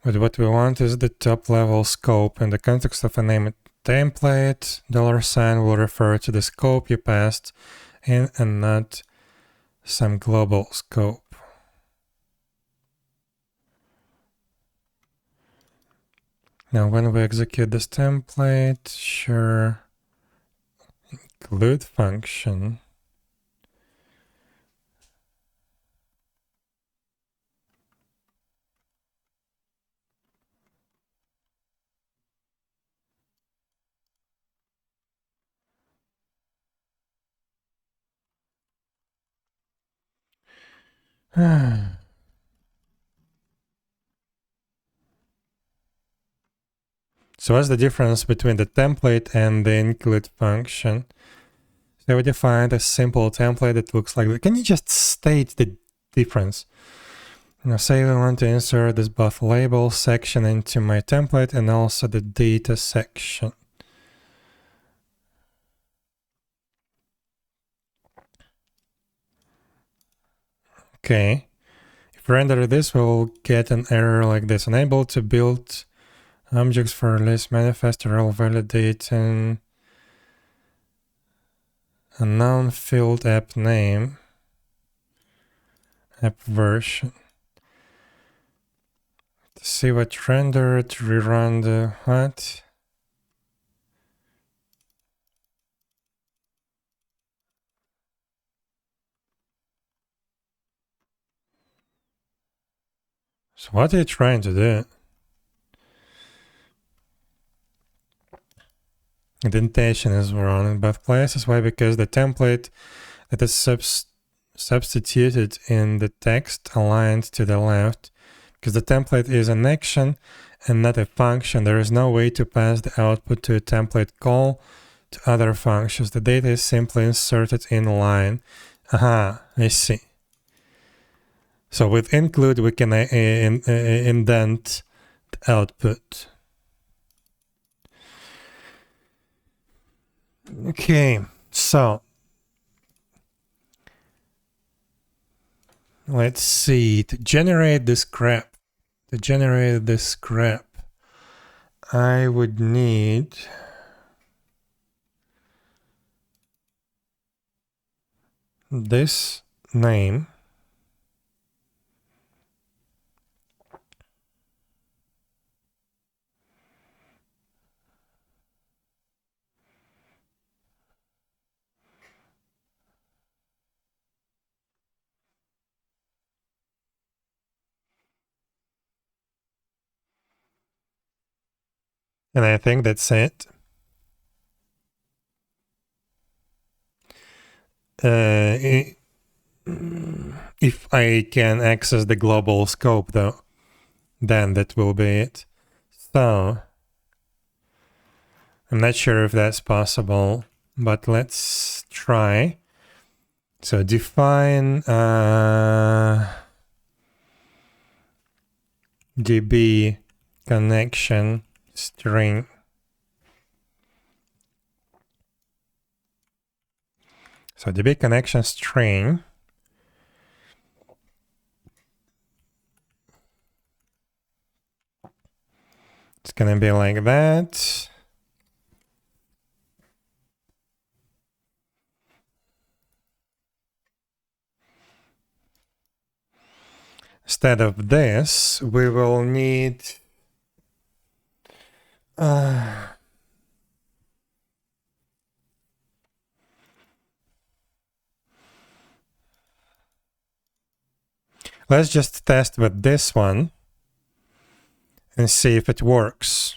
But what we want is the top level scope. In the context of a named template, $sign will refer to the scope you passed in and not some global scope. Now when we execute this template, sure, include function. So what's the difference between the template and the include function? So we defined a simple template that looks like that. Can you just state the difference? Now say we want to insert this both label section into my template and also the data section. Okay. If we render this, we'll get an error like this. Unable to build objects for list manifest or validating a non-filled app name, app version. To see what rendered, rerun the what? So what are you trying to do? Indentation is wrong in both places. Why? Because the template that is substituted in the text aligned to the left. Because the template is an action and not a function. There is no way to pass the output to a template call to other functions. The data is simply inserted in line. Aha, I see. So with include, we can indent the output. Okay, so let's see. To generate this grep, I would need this name. And I think that's it. If I can access the global scope though, then that will be it. So I'm not sure if that's possible, but let's try. So define db connection string. So db connection string it's gonna be like that. Instead of this, we will need let's just test with this one and see if it works.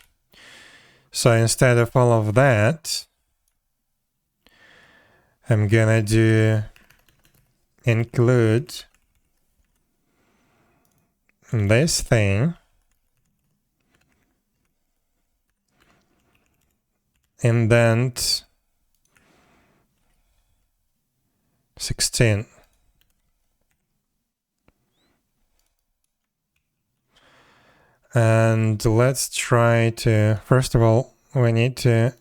So instead of all of that, I'm gonna do include this thing indent 16. And let's try to, first of all, we need to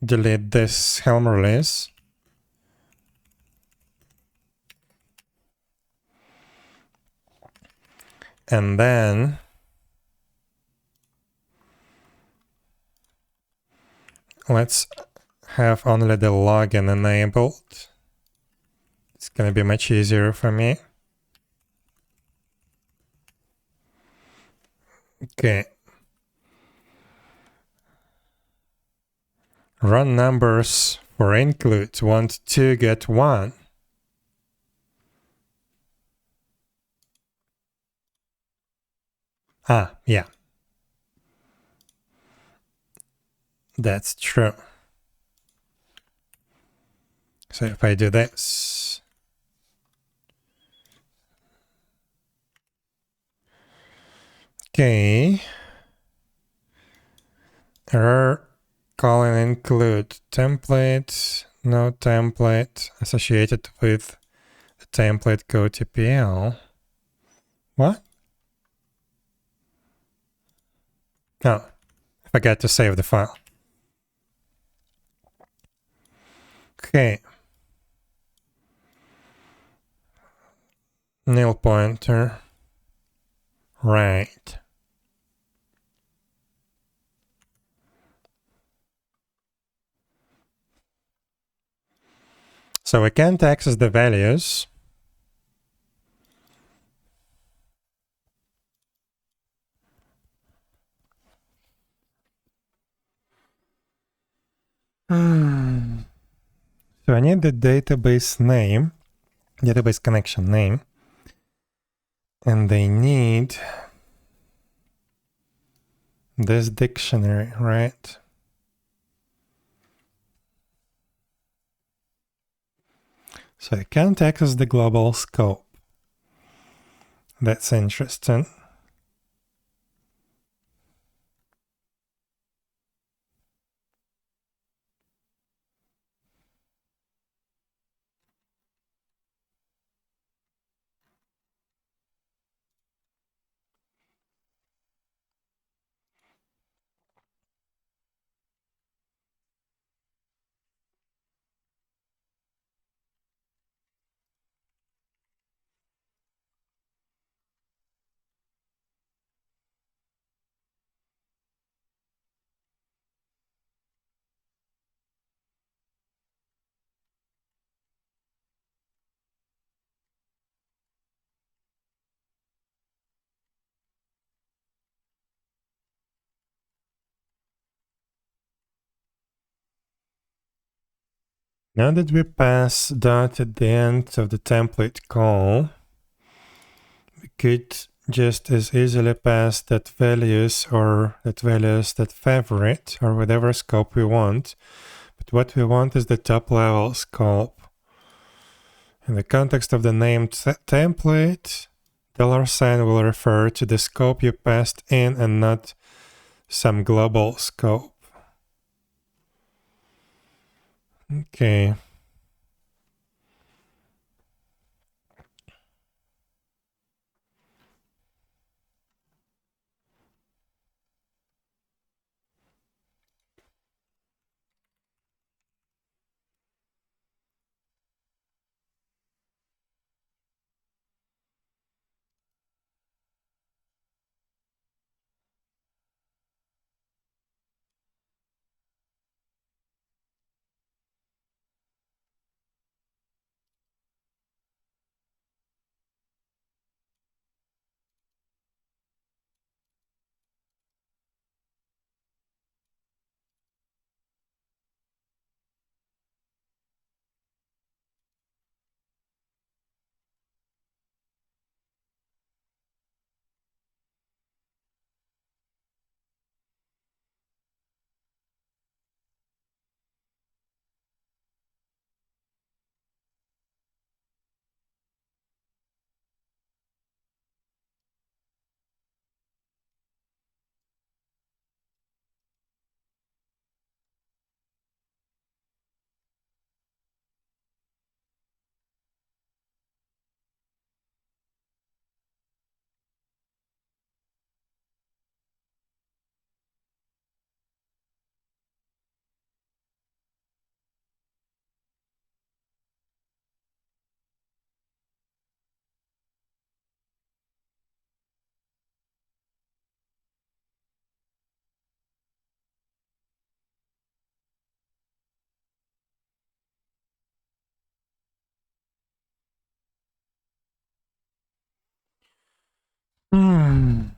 delete this Helm release. And then let's have only the login enabled. It's going to be much easier for me. Okay. Run numbers for include. Want to get 1. Ah, yeah. That's true. So if I do this, okay, error calling include template, no template associated with the template 𝙽𝙴𝚁𝙀. What? Oh, I forgot to save the file. Okay. Nil pointer. Right. So we can't access the values. So I need the database name, database connection name, and they need this dictionary, right? So I can't access the global scope. That's interesting. Now that we pass dot at the end of the template call, we could just as easily pass that values or that values that favorite or whatever scope we want. But what we want is the top level scope. In the context of the named template, $sign will refer to the scope you passed in and not some global scope. Okay. Hmm.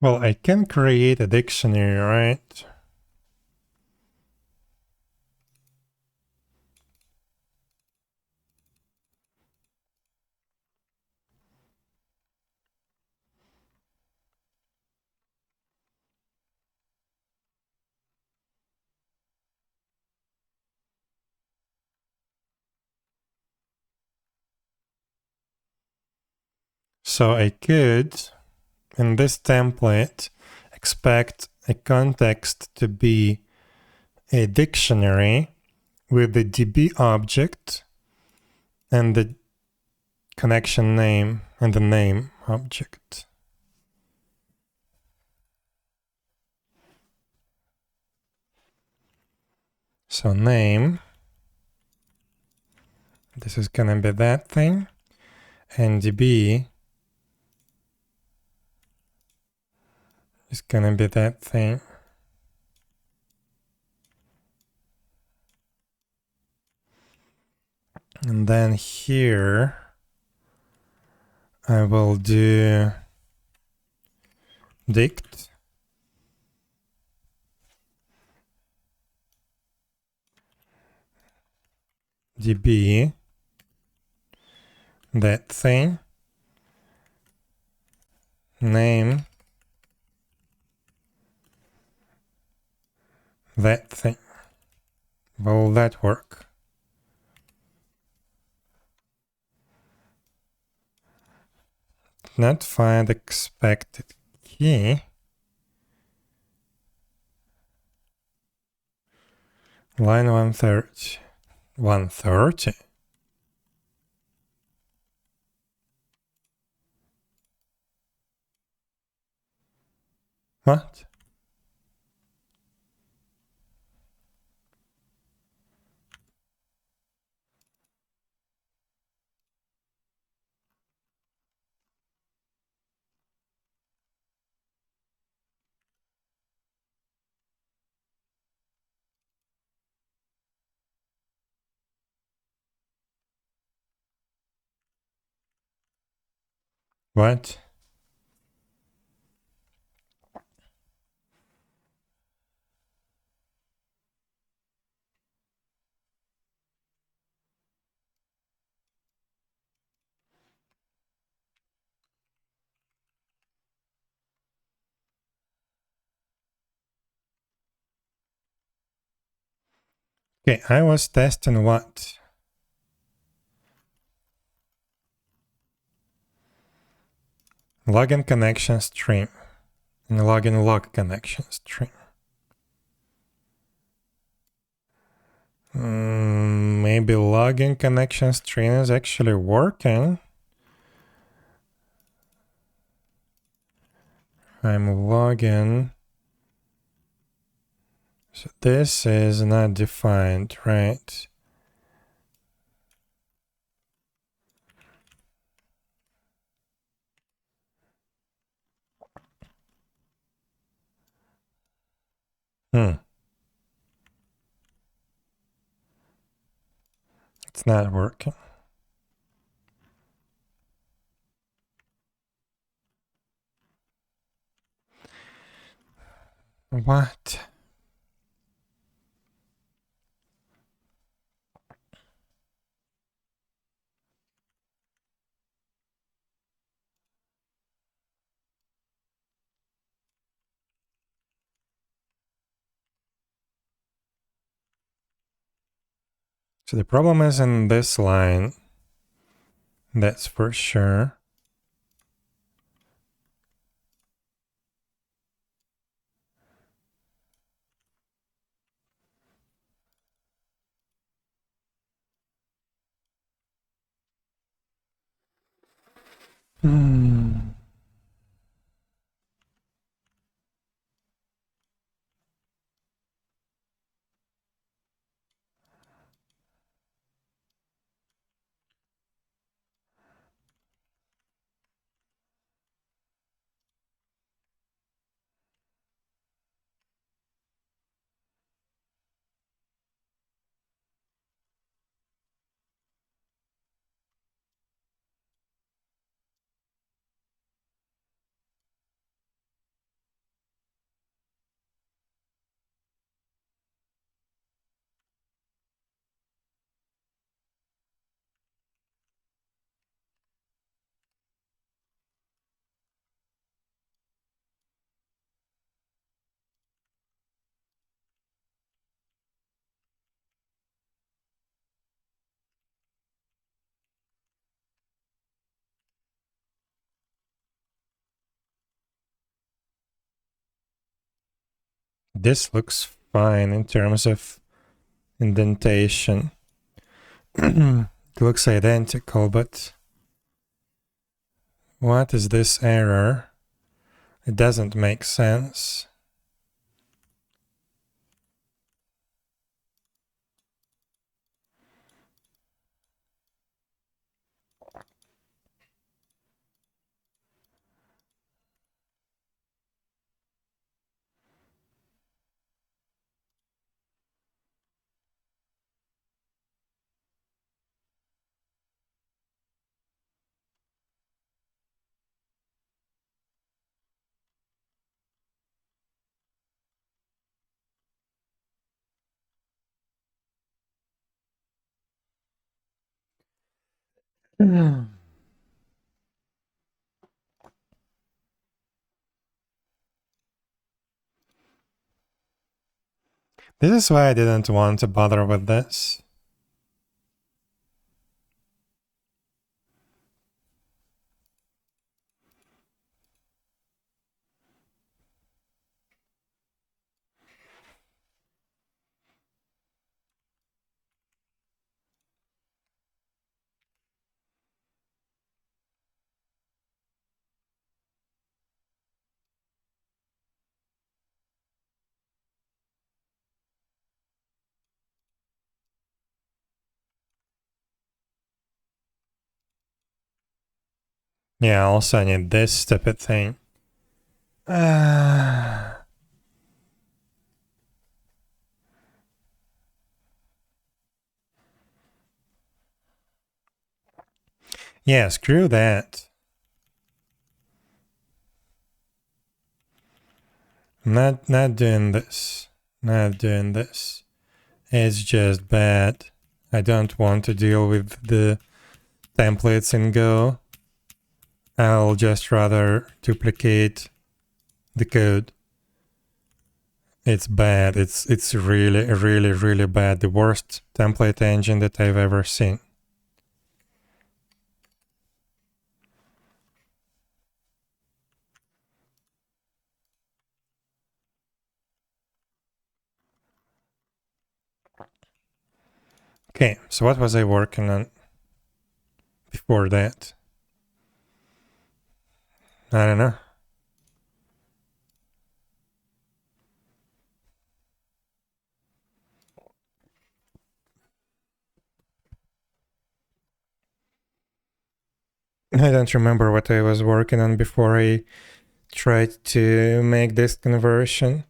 Well, I can create a dictionary, right? So I could, in this template, expect a context to be a dictionary with the DB object and the connection name and the name object. So name, this is gonna be that thing, and DB is gonna be that thing. And then here I will do dict DB that thing, name that thing. Will that work? Not find expected key. Line 130. 130? What? What? Okay, I was testing what? Login connection stream. And login log connection stream. Maybe login connection stream is actually working. I'm logging. So this is not defined, right? It's not working. What? So the problem is in this line. That's for sure. This looks fine in terms of indentation. It looks identical, but what is this error? It doesn't make sense. This is why I didn't want to bother with this. Yeah, also I need this stupid thing. Yeah, screw that. Not doing this. Not doing this. It's just bad. I don't want to deal with the templates in Go. I'll just rather duplicate the code. It's bad. It's really, really, really bad. The worst template engine that I've ever seen. Okay, so what was I working on before that? I don't know. I don't remember what I was working on before I tried to make this conversion.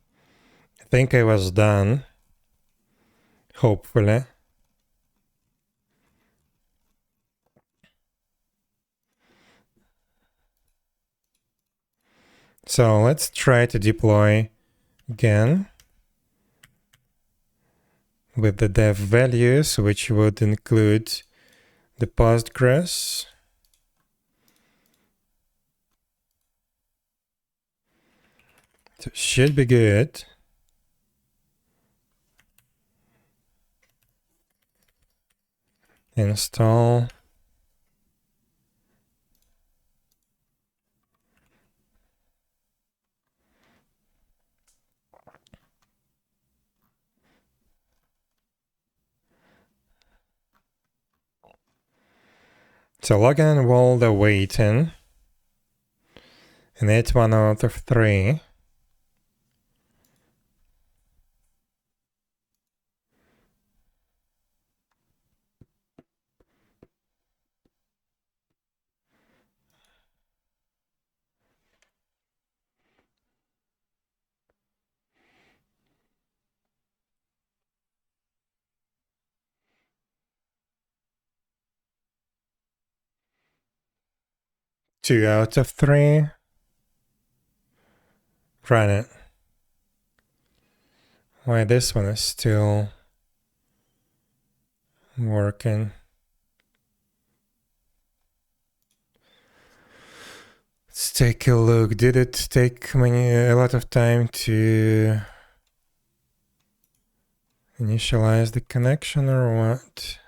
I think I was done. Hopefully. So let's try to deploy again with the dev values, which would include the Postgres. So it should be good. Install. So login while they're waiting. And it's 1 out of 3. Two out of 3. Run it. Why this one is still working? Let's take a look. Did it take a lot of time to initialize the connection or what?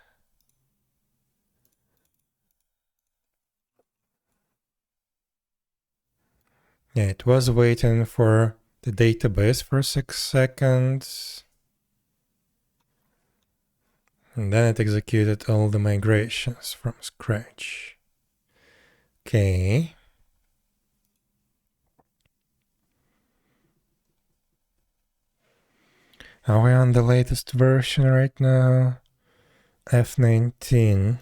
Yeah, it was waiting for the database for 6 seconds. And then it executed all the migrations from scratch. Okay. Are we on the latest version right now? F19.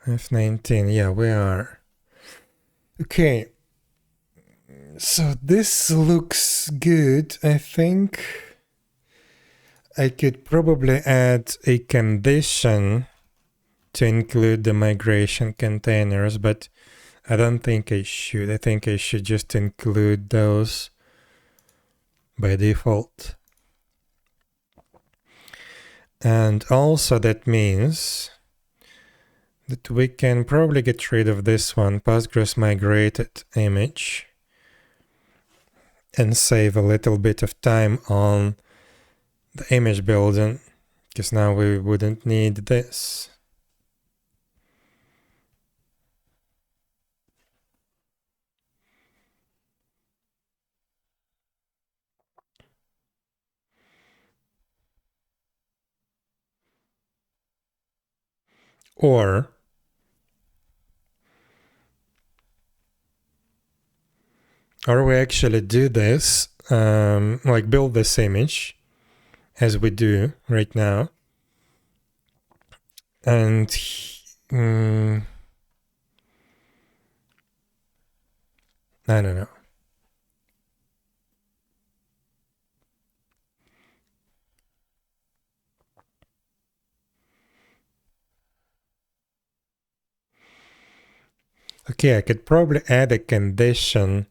F19, yeah, we are. Okay. So this looks good. I think I could probably add a condition to include the migration containers, but I don't think I should. I think I should just include those by default. And also that means that we can probably get rid of this one, Postgres migrated image, and save a little bit of time on the image building, because now we wouldn't need this. Or we actually do this, like build this image as we do right now. And I don't know. Okay, I could probably add a condition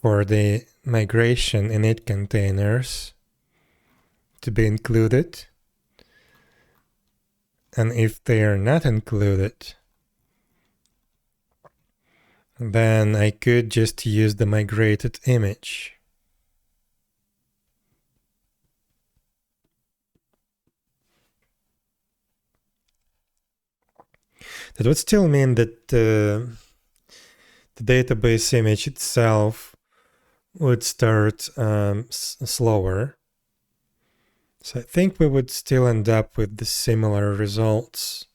for the migration init containers to be included. And if they are not included, then I could just use the migrated image. That would still mean that the database image itself would start slower. So I think we would still end up with the similar results.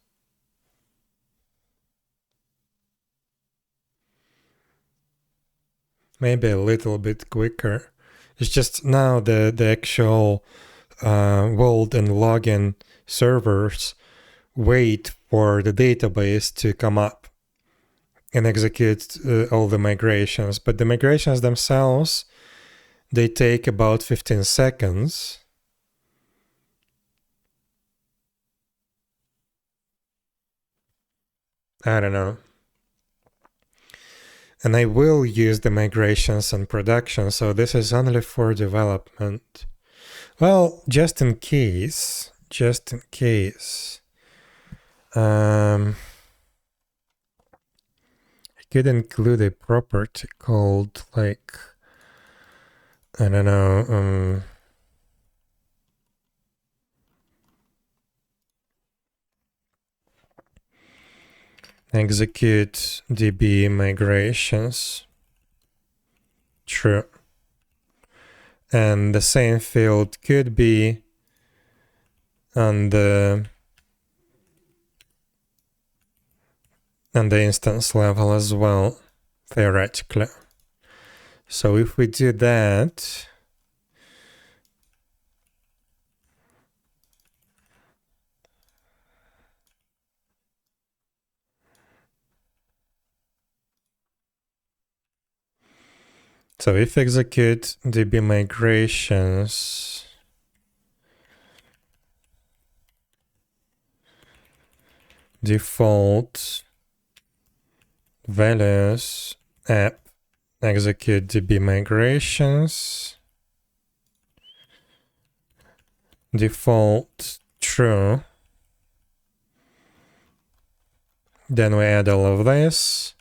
Maybe a little bit quicker. It's just now the actual Vault and login servers wait for the database to come up and execute all the migrations. But the migrations themselves, they take about 15 seconds. I don't know. And I will use the migrations in production, so this is only for development. Well, just in case, I could include a property called, like, I don't know, execute DB migrations. True. And the same field could be on the instance level as well, theoretically. So if we do that, so if execute DB migrations, default values app execute DB migrations, default true, then we add all of this.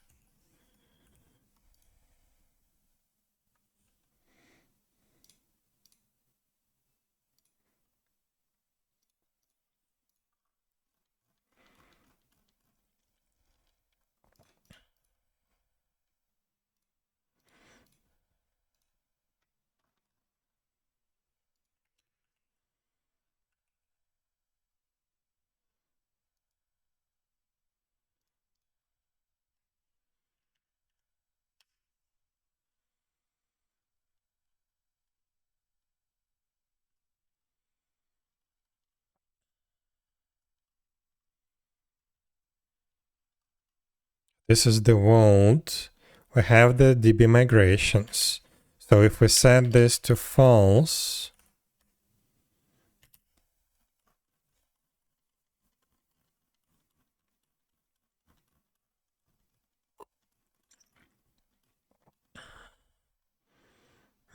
This is the vault. We have the DB migrations. So if we set this to false,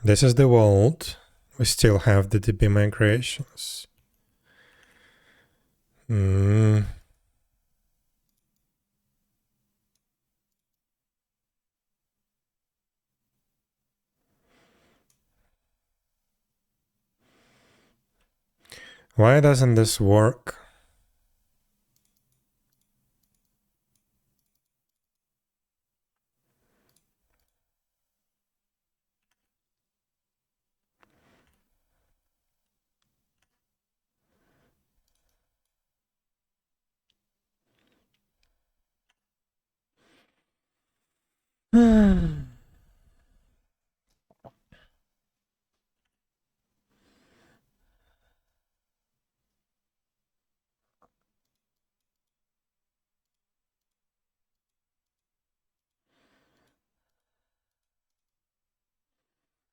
this is the vault. We still have the DB migrations. Why doesn't this work?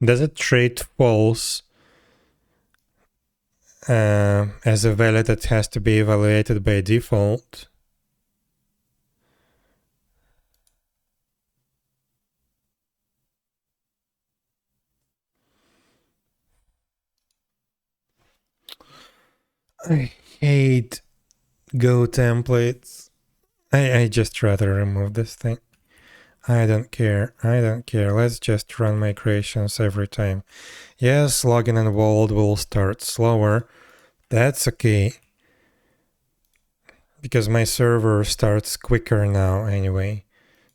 Does it treat false as a value that has to be evaluated by default? I hate Go templates. I just rather remove this thing. I don't care. Let's just run migrations every time. Yes, login and vault will start slower. That's okay. because my server starts quicker now anyway,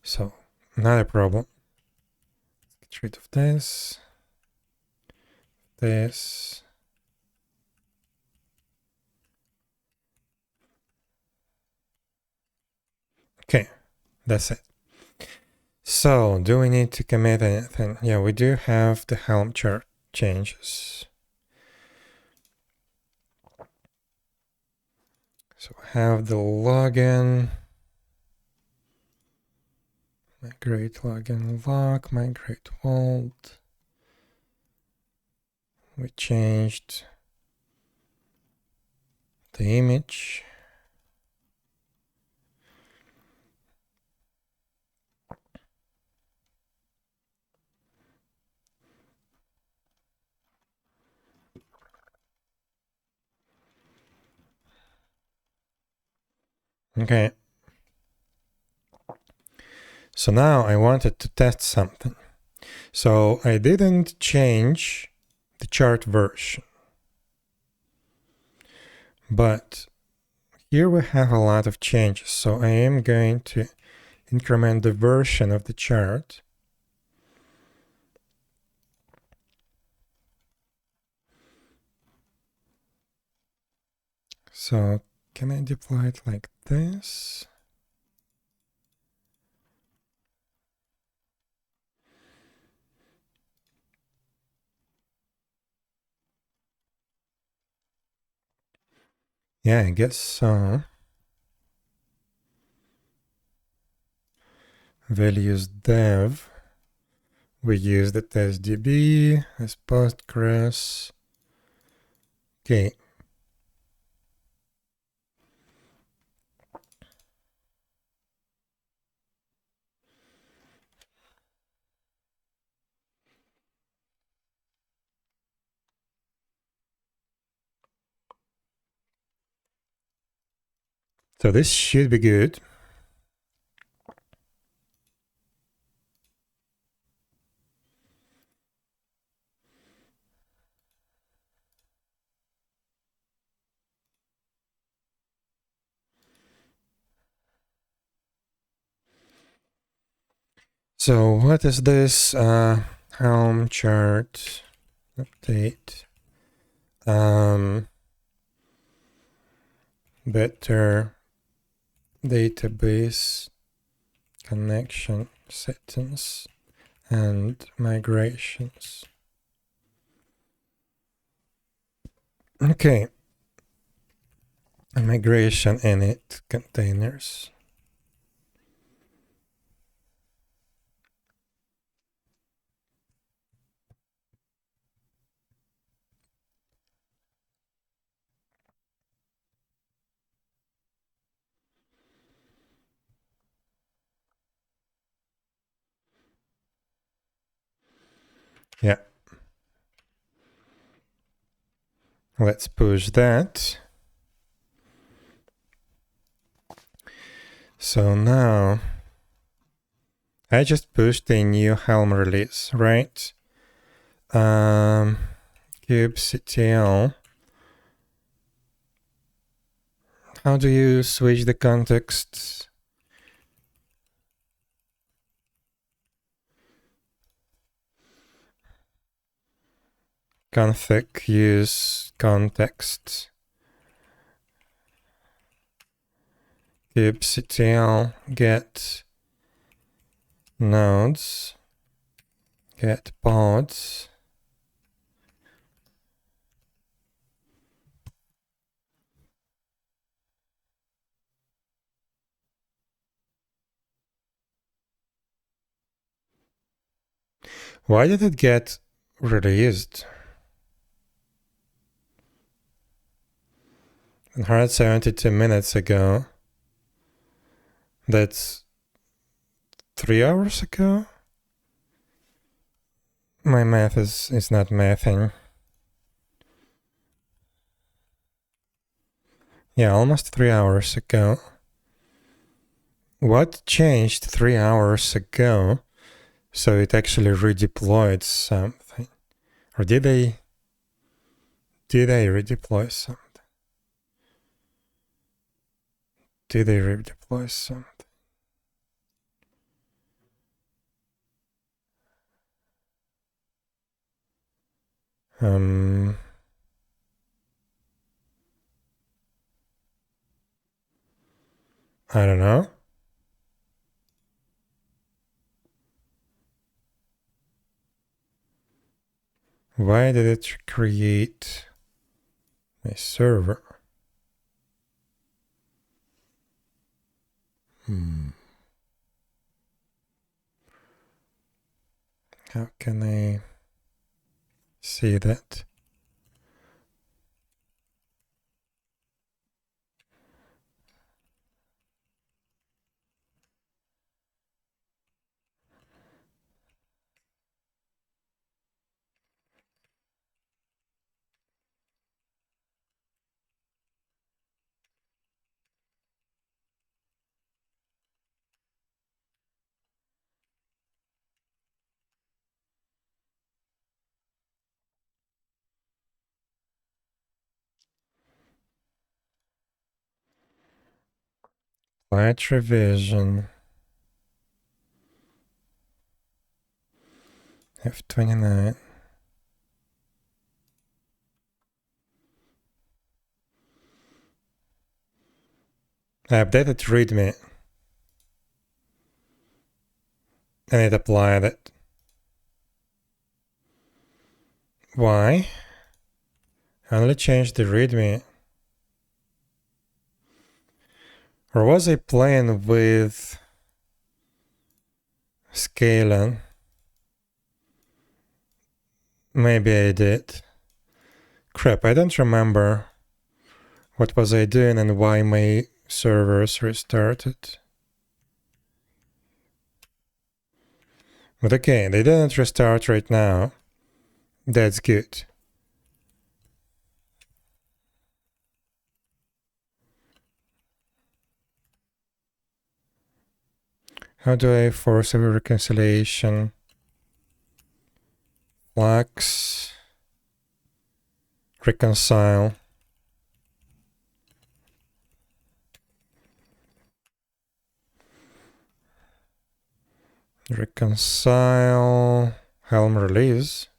so not a problem. Get rid of this. Okay, that's it. So, do we need to commit anything? Yeah, we do have the Helm chart changes. So have the login, migrate login log, migrate vault. We changed the image. Okay. So now I wanted to test something. So I didn't change the chart version. But here we have a lot of changes. So I am going to increment the version of the chart. So can I deploy it like this? Yeah, I guess so. Values dev. We use the test DB as Postgres. Okay. So this should be good. So what is this Helm chart update? Better database connection settings and migrations. Okay. A migration init containers. Yeah. Let's push that. So now I just pushed a new Helm release, right? 𝙽𝙴𝚁𝙀. How do you switch the context? Config use context. 𝙽𝙴𝚁𝚂 get nodes, get pods. Why did it get released? 172 minutes ago. That's 3 hours ago? My math is not mathing. Yeah, almost 3 hours ago. What changed 3 hours ago so it actually redeployed something? Or did they redeploy something? Did they redeploy something? I don't know. Why did it create a server? How can I see that? Flight revision. F29. I updated readme. And it applied it. Why? I only changed the readme. Or was I playing with scaling? Maybe I did. Crap, I don't remember what was I doing and why my servers restarted. But okay, they didn't restart right now. That's good. How do I force a reconciliation? Flux. Reconcile. Reconcile. Helm release.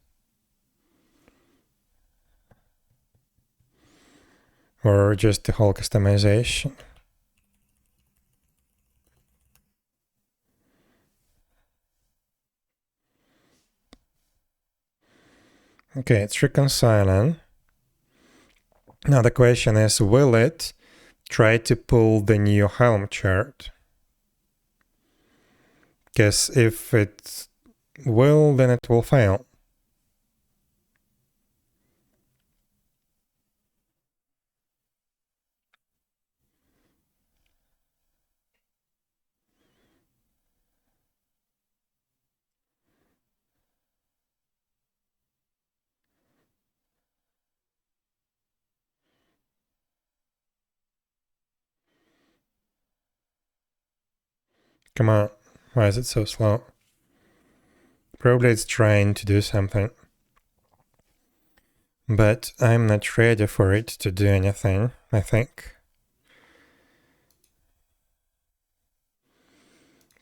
Or just the whole customization. Okay, it's reconciling. Now the question is, will it try to pull the new Helm chart? Because if it will, then it will fail. Come on, why is it so slow? Probably it's trying to do something. But I'm not ready for it to do anything, I think.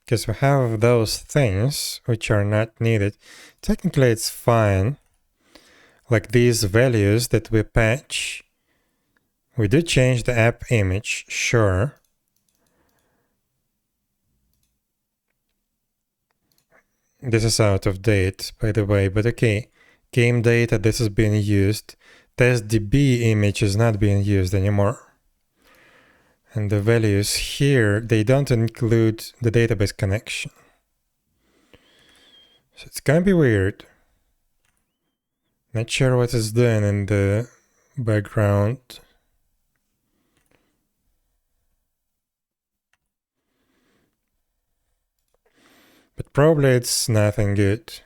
Because we have those things which are not needed. Technically it's fine. Like these values that we patch. We do change the app image, sure. This is out of date, by the way, but okay. Game data, this is being used. TestDB image is not being used anymore. And the values here, they don't include the database connection. So it's gonna be weird. Not sure what it's doing in the background. But probably it's nothing good.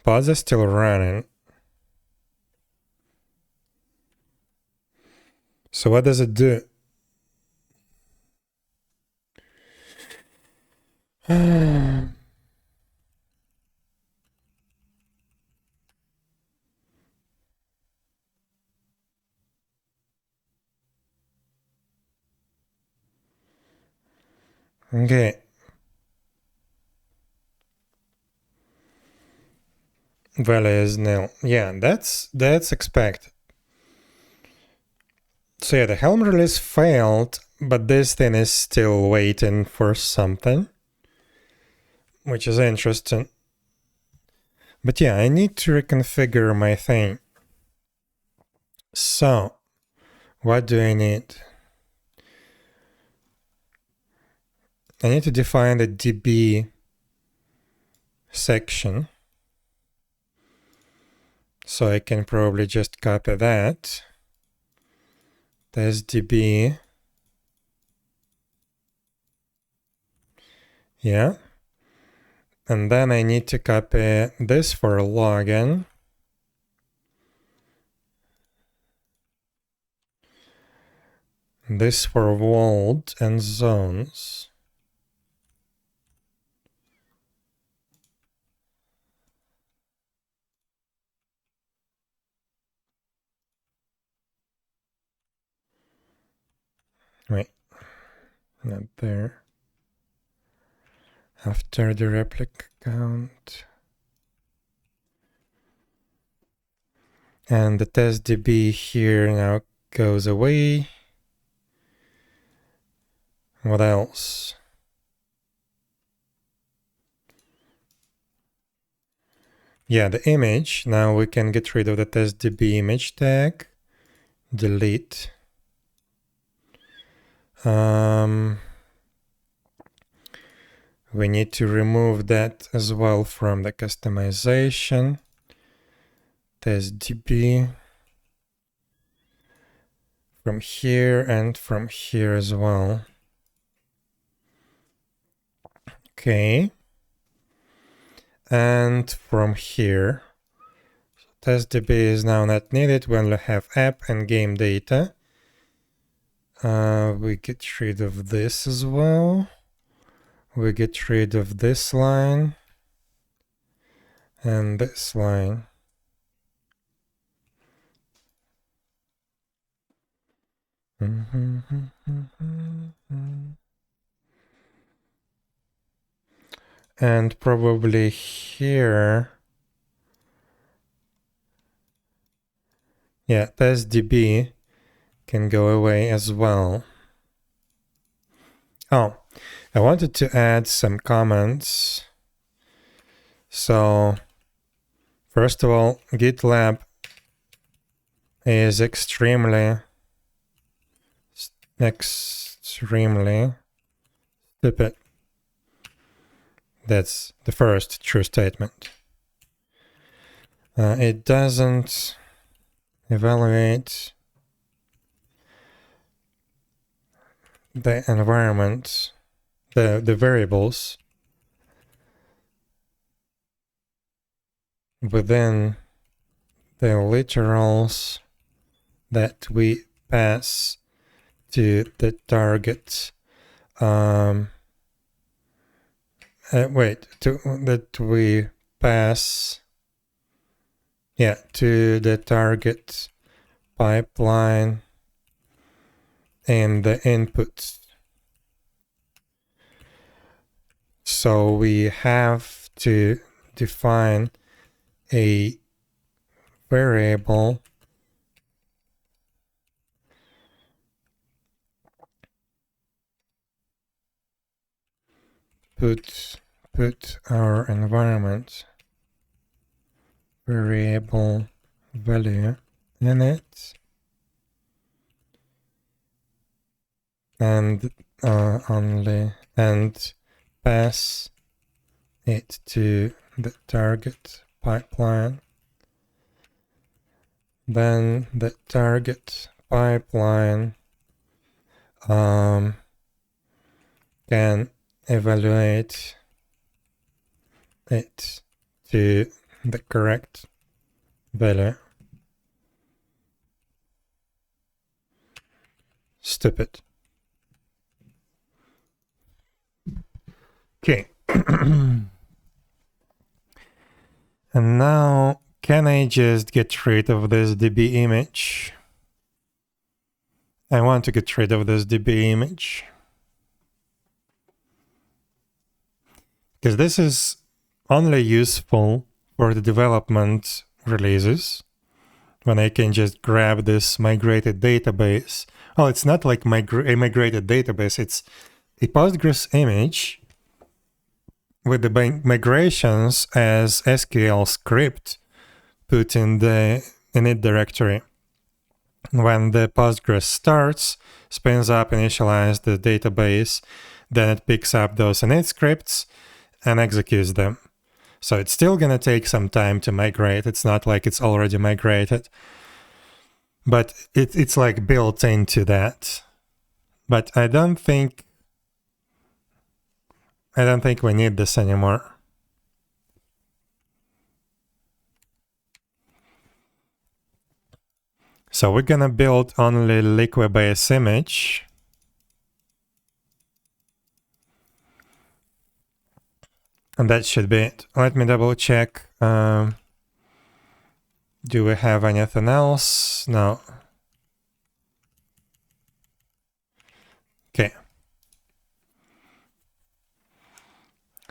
Pods are still running. So what does it do? Okay. Value is nil. Yeah, that's expected. So yeah, the Helm release failed, but this thing is still waiting for something, which is interesting. But yeah, I need to reconfigure my thing. So, what do I need? I need to define the DB section. So I can probably just copy that. There's DB. Yeah. And then I need to copy this for login. This for vault and zones. Wait, not there. After the replica count. And the test DB here now goes away. What else? Yeah, the image. Now we can get rid of the test DB image tag. Delete. We need to remove that as well from the customization. Test DB. From here and from here as well. Okay. And from here. Test DB is now not needed. We only have app and game data. We get rid of this as well. We get rid of this line and this line. And probably here. Yeah, test DB can go away as well. Oh, I wanted to add some comments. So, first of all, GitLab is extremely stupid. That's the first true statement. It doesn't evaluate the environment, the variables within the literals that we pass to the target. That we pass, to the target pipeline and the inputs. So we have to define a variable put our environment variable value in it, and pass it to the target pipeline. Then the target pipeline can evaluate it to the correct value. Stupid. Okay. And now, can I just get rid of this DB image? I want to get rid of this DB image. because this is only useful for the development releases, when I can just grab this migrated database. Oh, it's not like a migrated database, it's a Postgres image with the migrations as SQL script put in the init directory. When the Postgres starts, spins up, initialize the database, then it picks up those init scripts and executes them. So it's still gonna take some time to migrate. It's not like it's already migrated, but it's like built into that. But I don't think we need this anymore. So we're gonna build only liquid-based image. And that should be it. Let me double check. Do we have anything else? No. Okay.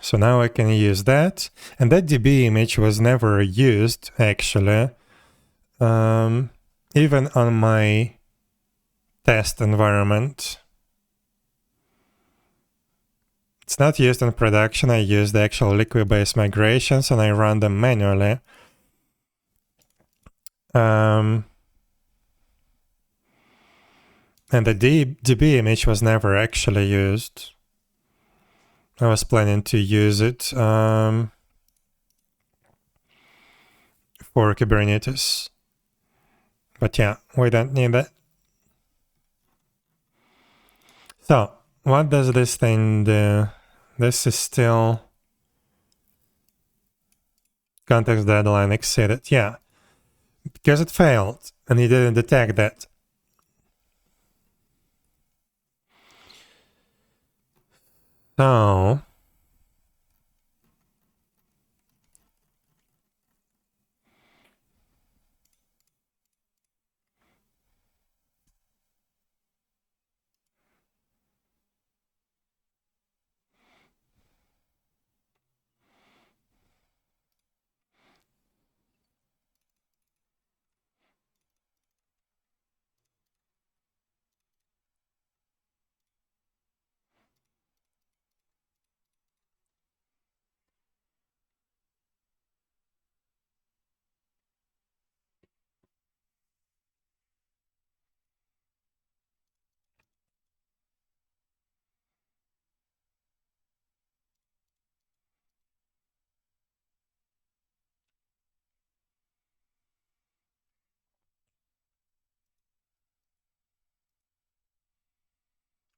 So now I can use that. And that DB image was never used, actually. Even on my test environment. It's not used in production. I use the actual liquid-based migrations and I run them manually. And the DB image was never actually used. I was planning to use it for Kubernetes. But yeah, we don't need that. So, what does this thing do? This is still context deadline exceeded. Yeah, because it failed and he didn't detect that. So,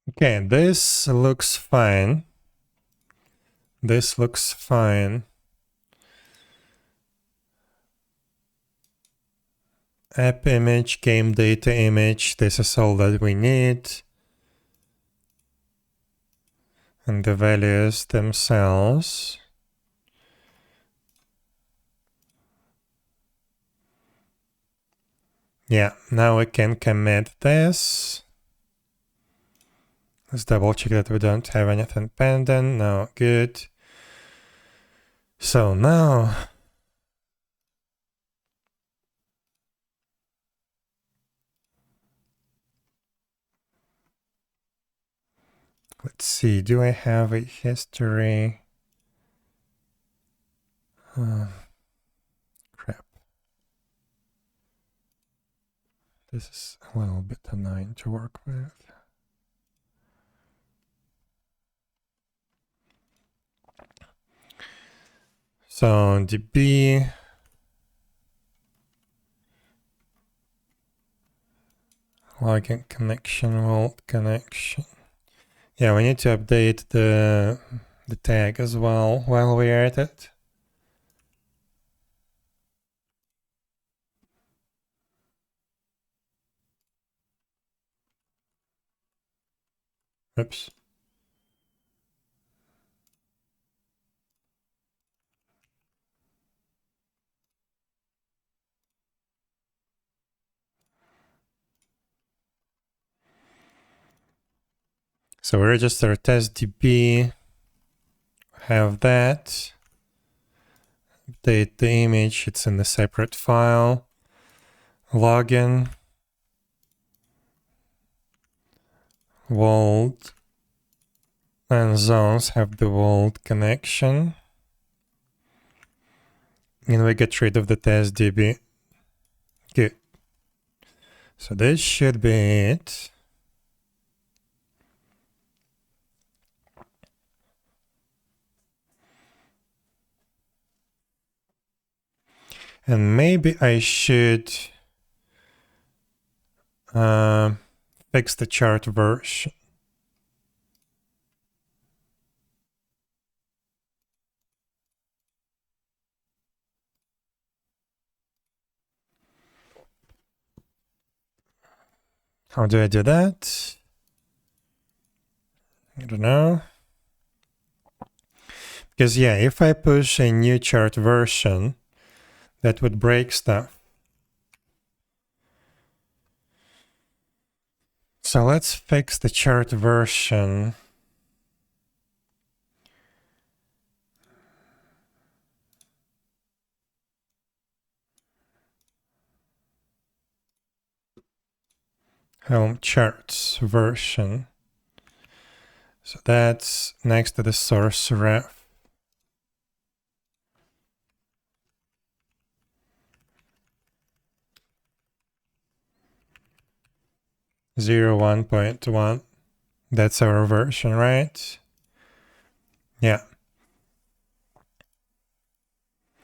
okay, this looks fine. This looks fine. App image, game data image, this is all that we need. And the values themselves. Yeah, now we can commit this. Let's double check that we don't have anything pending. No, good. So now, let's see, do I have a history? Crap. This is a little bit annoying to work with. So DB, login connection, vault connection. Yeah, we need to update the tag as well while we're at it. Oops. So we register test DB. have that. Update the image, it's in the separate file. Login. Vault. And zones have the vault connection. And we get rid of the test DB. Good. So this should be it. And maybe I should fix the chart version. How do I do that? I don't know. Because yeah, if I push a new chart version, that would break stuff. So let's fix the chart version. Helm charts version. So that's next to the source ref. 1.1. That's our version, right? Yeah.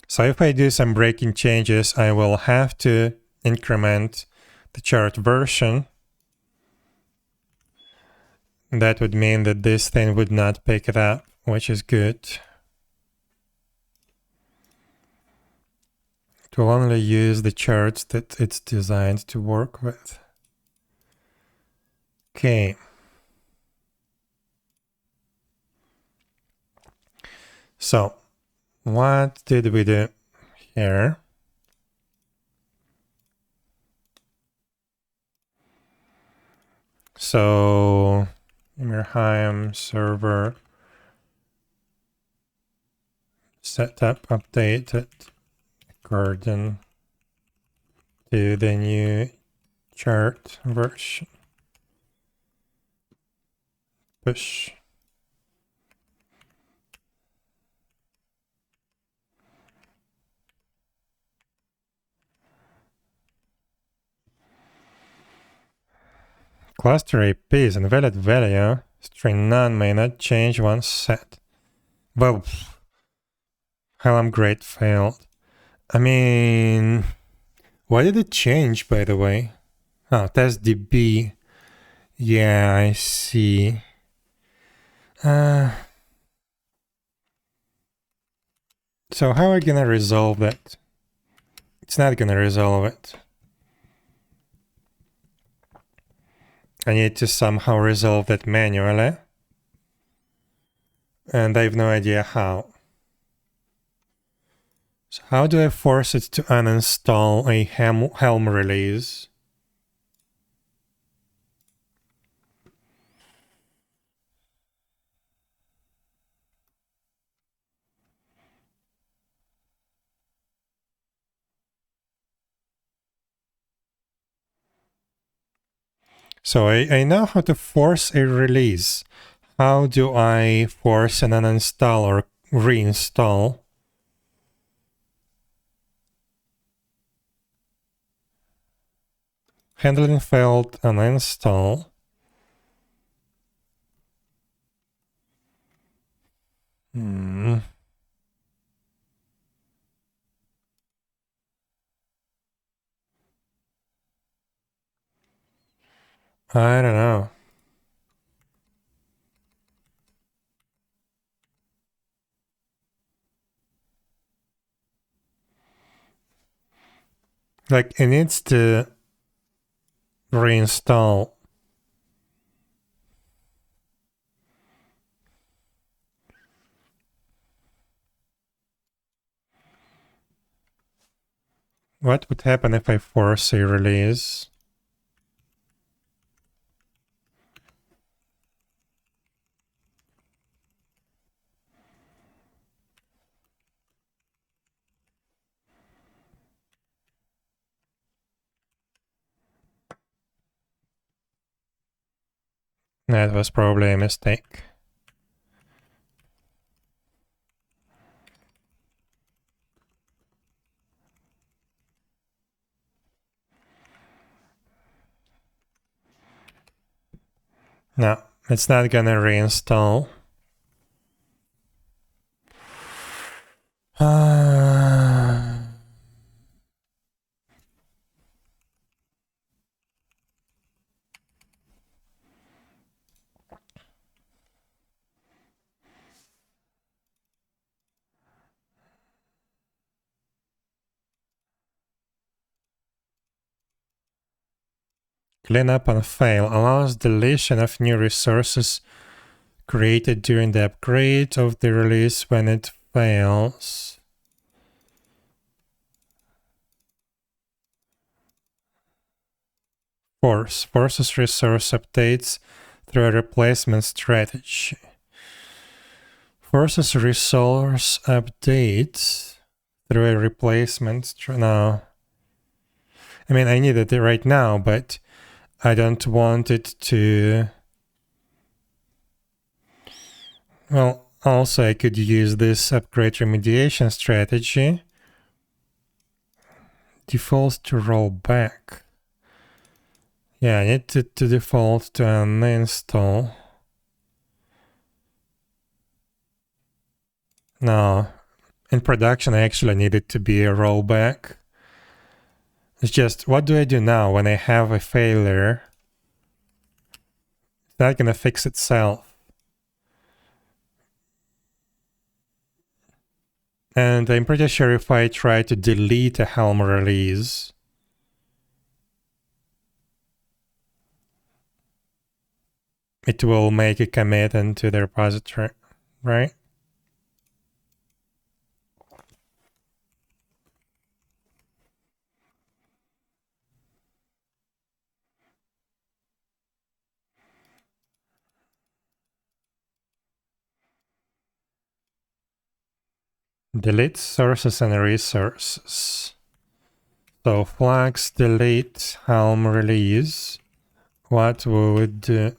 So if I do some breaking changes, I will have to increment the chart version. That would mean that this thing would not pick it up, which is good. It will only use the charts that it's designed to work with. Okay. So what did we do here? So Ymirheim server setup updated according to the new chart version. Push. Cluster IP is invalid value. String none may not change once set. Well, Helm great failed. I mean, why did it change, by the way? Oh, test DB. Yeah, I see. So how are we gonna resolve that? It's not gonna resolve it. I need to somehow resolve that manually. And I have no idea how. So how do I force it to uninstall a Helm release? So I know how to force a release. How do I force an uninstall or reinstall? Handling failed uninstall. I don't know. Like, it needs to reinstall. What would happen if I force a release? That was probably a mistake. No, it's not gonna reinstall. Cleanup and fail allows deletion of new resources created during the upgrade of the release when it fails. Forces resource updates through a replacement strategy. Forces resource updates through a replacement no. I mean, I need it right now, but I don't want it to... Well, also I could use this upgrade remediation strategy. Defaults to rollback. Yeah, I need to default to uninstall. No, in production I actually need it to be a rollback. It's just, what do I do now when I have a failure? It's not gonna fix itself. And I'm pretty sure if I try to delete a Helm release, it will make a commit into the repository, right? Delete sources and resources. So flags delete Helm release. What we would do?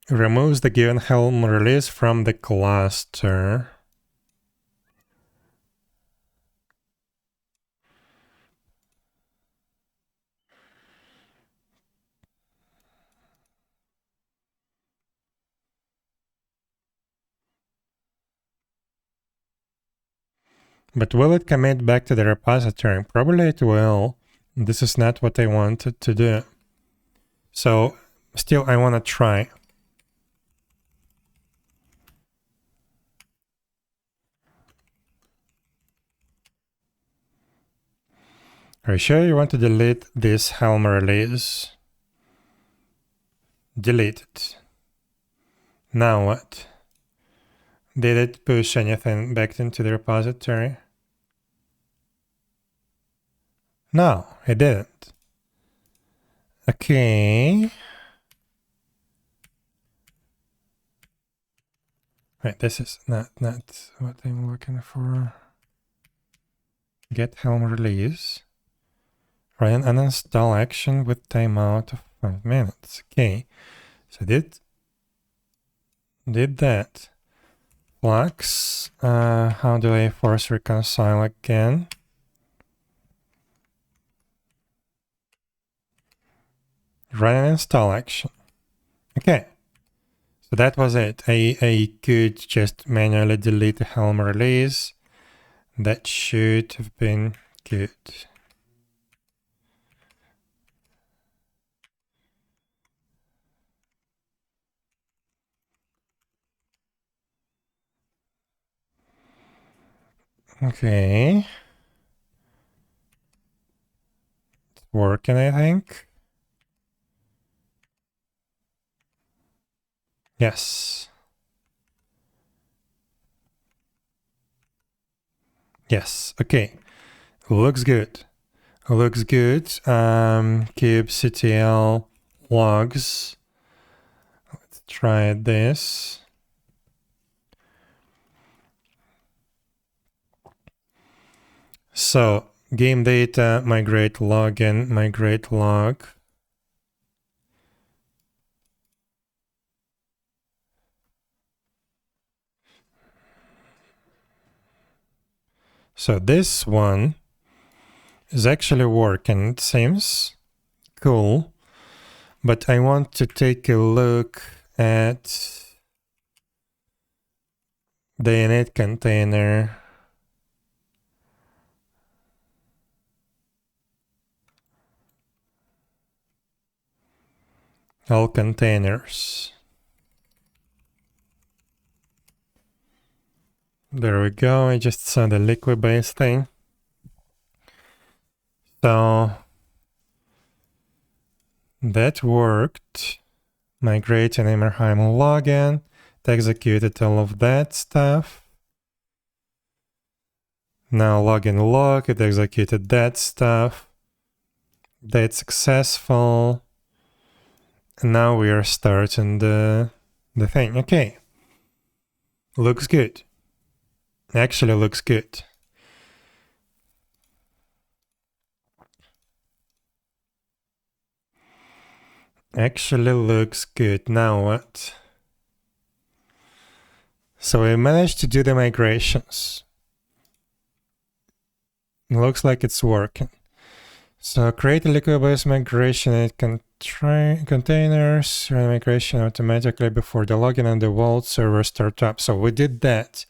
Removes the given Helm release from the cluster. But will it commit back to the repository? Probably it will. This is not what I wanted to do. So still I want to try. Are you sure you want to delete this Helm release? Delete it. Now what? Did it push anything back into the repository? No, it didn't. Okay. Right, this is not what I'm looking for. Get Helm release. Run an uninstall action with timeout of 5 minutes. Okay, so did that. Flux. How do I force reconcile again? Run an install action. Okay, so that was it. I could just manually delete the Helm release. That should have been good. Okay. It's working, I think. Yes. Yes. Okay. Looks good. Looks good. kubectl logs. Let's try this. So game data, migrate login, migrate log. So this one is actually working, it seems cool, but I want to take a look at the init container. All containers. There we go, I just saw the liquid-based thing. So that worked. Migrate an Ymirheim login. It executed all of that stuff. Now login log, it executed that stuff. That's successful. And now we are starting the thing. Okay. Looks good. Actually looks good. Actually looks good. Now what? So we managed to do the migrations. Looks like it's working. So create a liquid-based migration. It can try containers, run migration automatically before the login and the vault server start up. So we did that.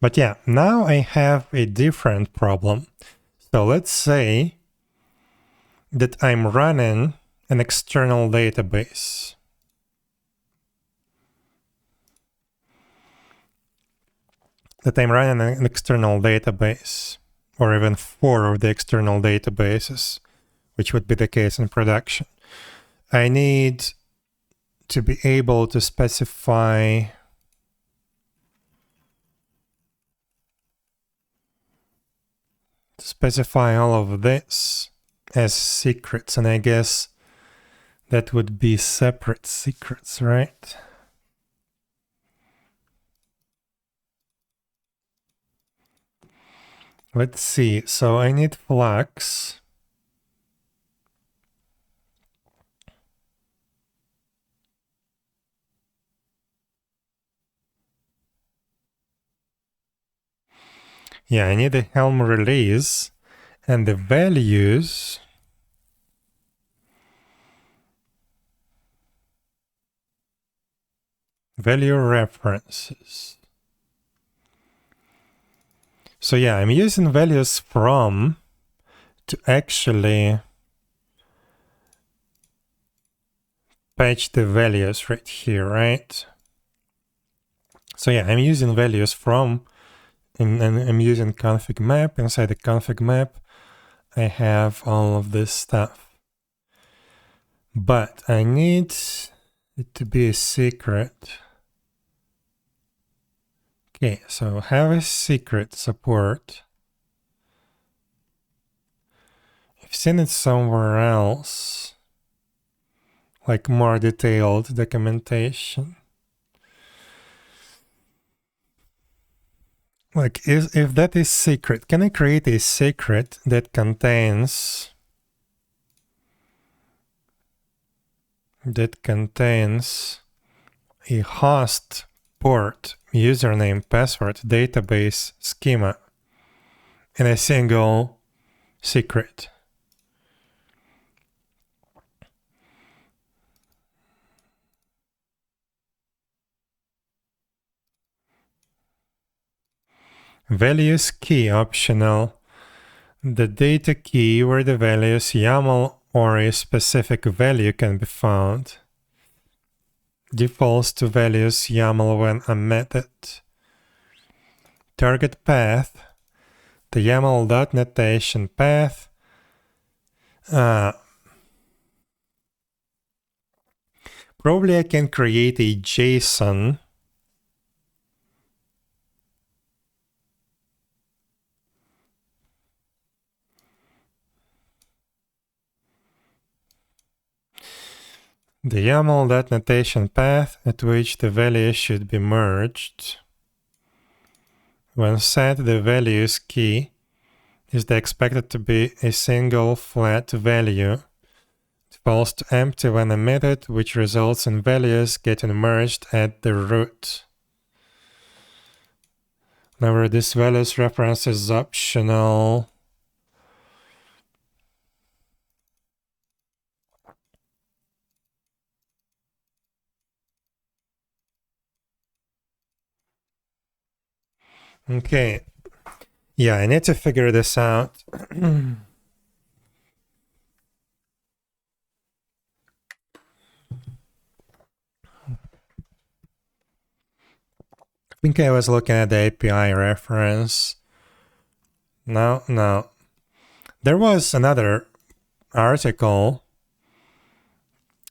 But yeah, now I have a different problem. So let's say that I'm running an external database. That I'm running an external database, or even 4 of the external databases, which would be the case in production. I need to be able to specify all of this as secrets, and I guess that would be separate secrets, right? Let's see, so I need Flux. Yeah, I need a Helm release, and the values value references. So yeah, I'm using values from to actually patch the values right here, right? So yeah, I'm using values from, and I'm using config map. Inside the config map, I have all of this stuff. But I need it to be a secret. Okay, so have a secret support. I've seen it somewhere else, like more detailed documentation. Like, if that is secret, can I create a secret that contains a host, port, username, password, database, schema, in a single secret? Values key optional. The data key where the values YAML or a specific value can be found. Defaults to values YAML when omitted. Target path. The YAML notation path. Probably I can create a JSON The YAML notation path at which the values should be merged. When set, the values key is expected to be a single flat value. It falls to empty when emitted, which results in values getting merged at the root. However, this values reference is optional. Okay. Yeah, I need to figure this out. I think I was looking at the API reference. No. There was another article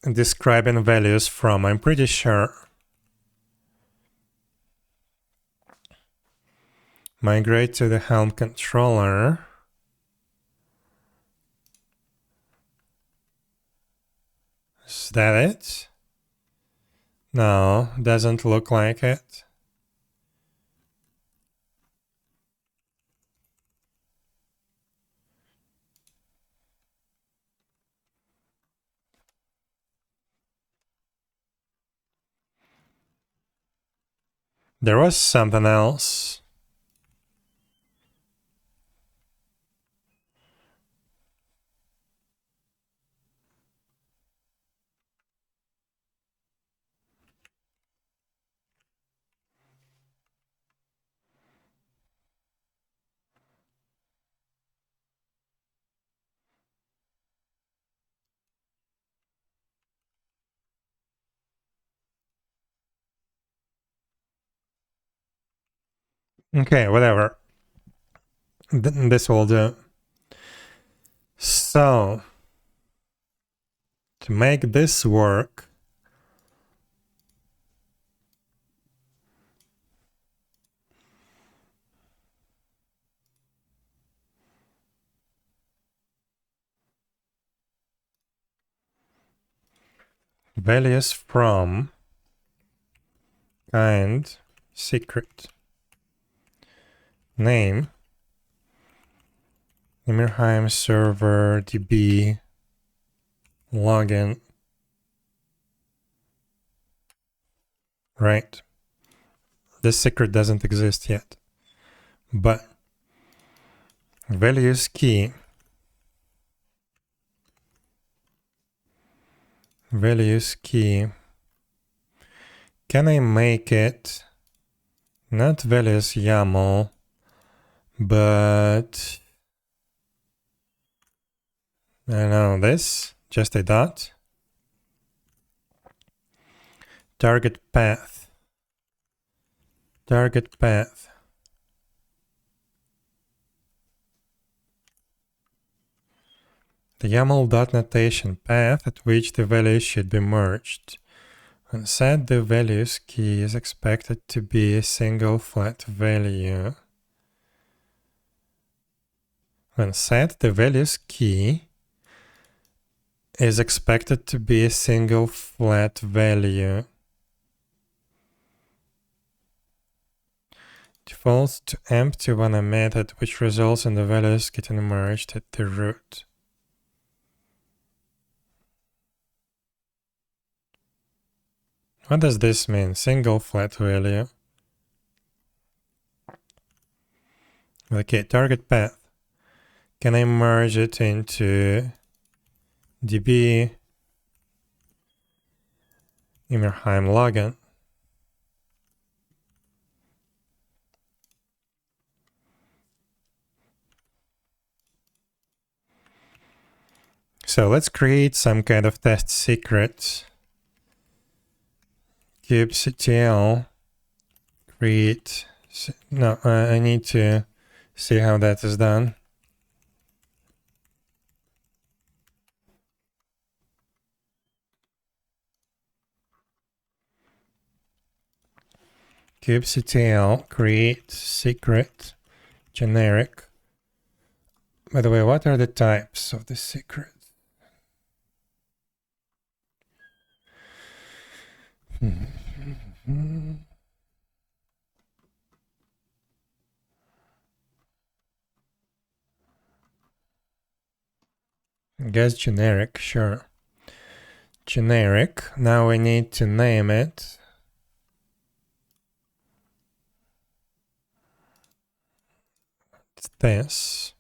describing values from, I'm pretty sure. Migrate to the Helm controller. Is that it? No, doesn't look like it. There was something else. Okay, whatever. This will do. So, to make this work, values from kind secret name Ymirheim server db login. Right. This secret doesn't exist yet. But values key. Values key. Can I make it not values YAML, but I don't know, this? Just a dot? Target path. Target path. The YAML dot notation path at which the values should be merged. When set, the values key is expected to be a single flat value. When set, the values key is expected to be a single flat value. Defaults to empty when emitted, which results in the values getting merged at the root. What does this mean? Single flat value. Okay, target path. Can I merge it into db Ymirheim login? So let's create some kind of test secret. kubectl create. No, I need to see how that is done. kubectl create secret generic. By the way, what are the types of the secret? Guess generic, sure. Generic. Now we need to name it. It's this.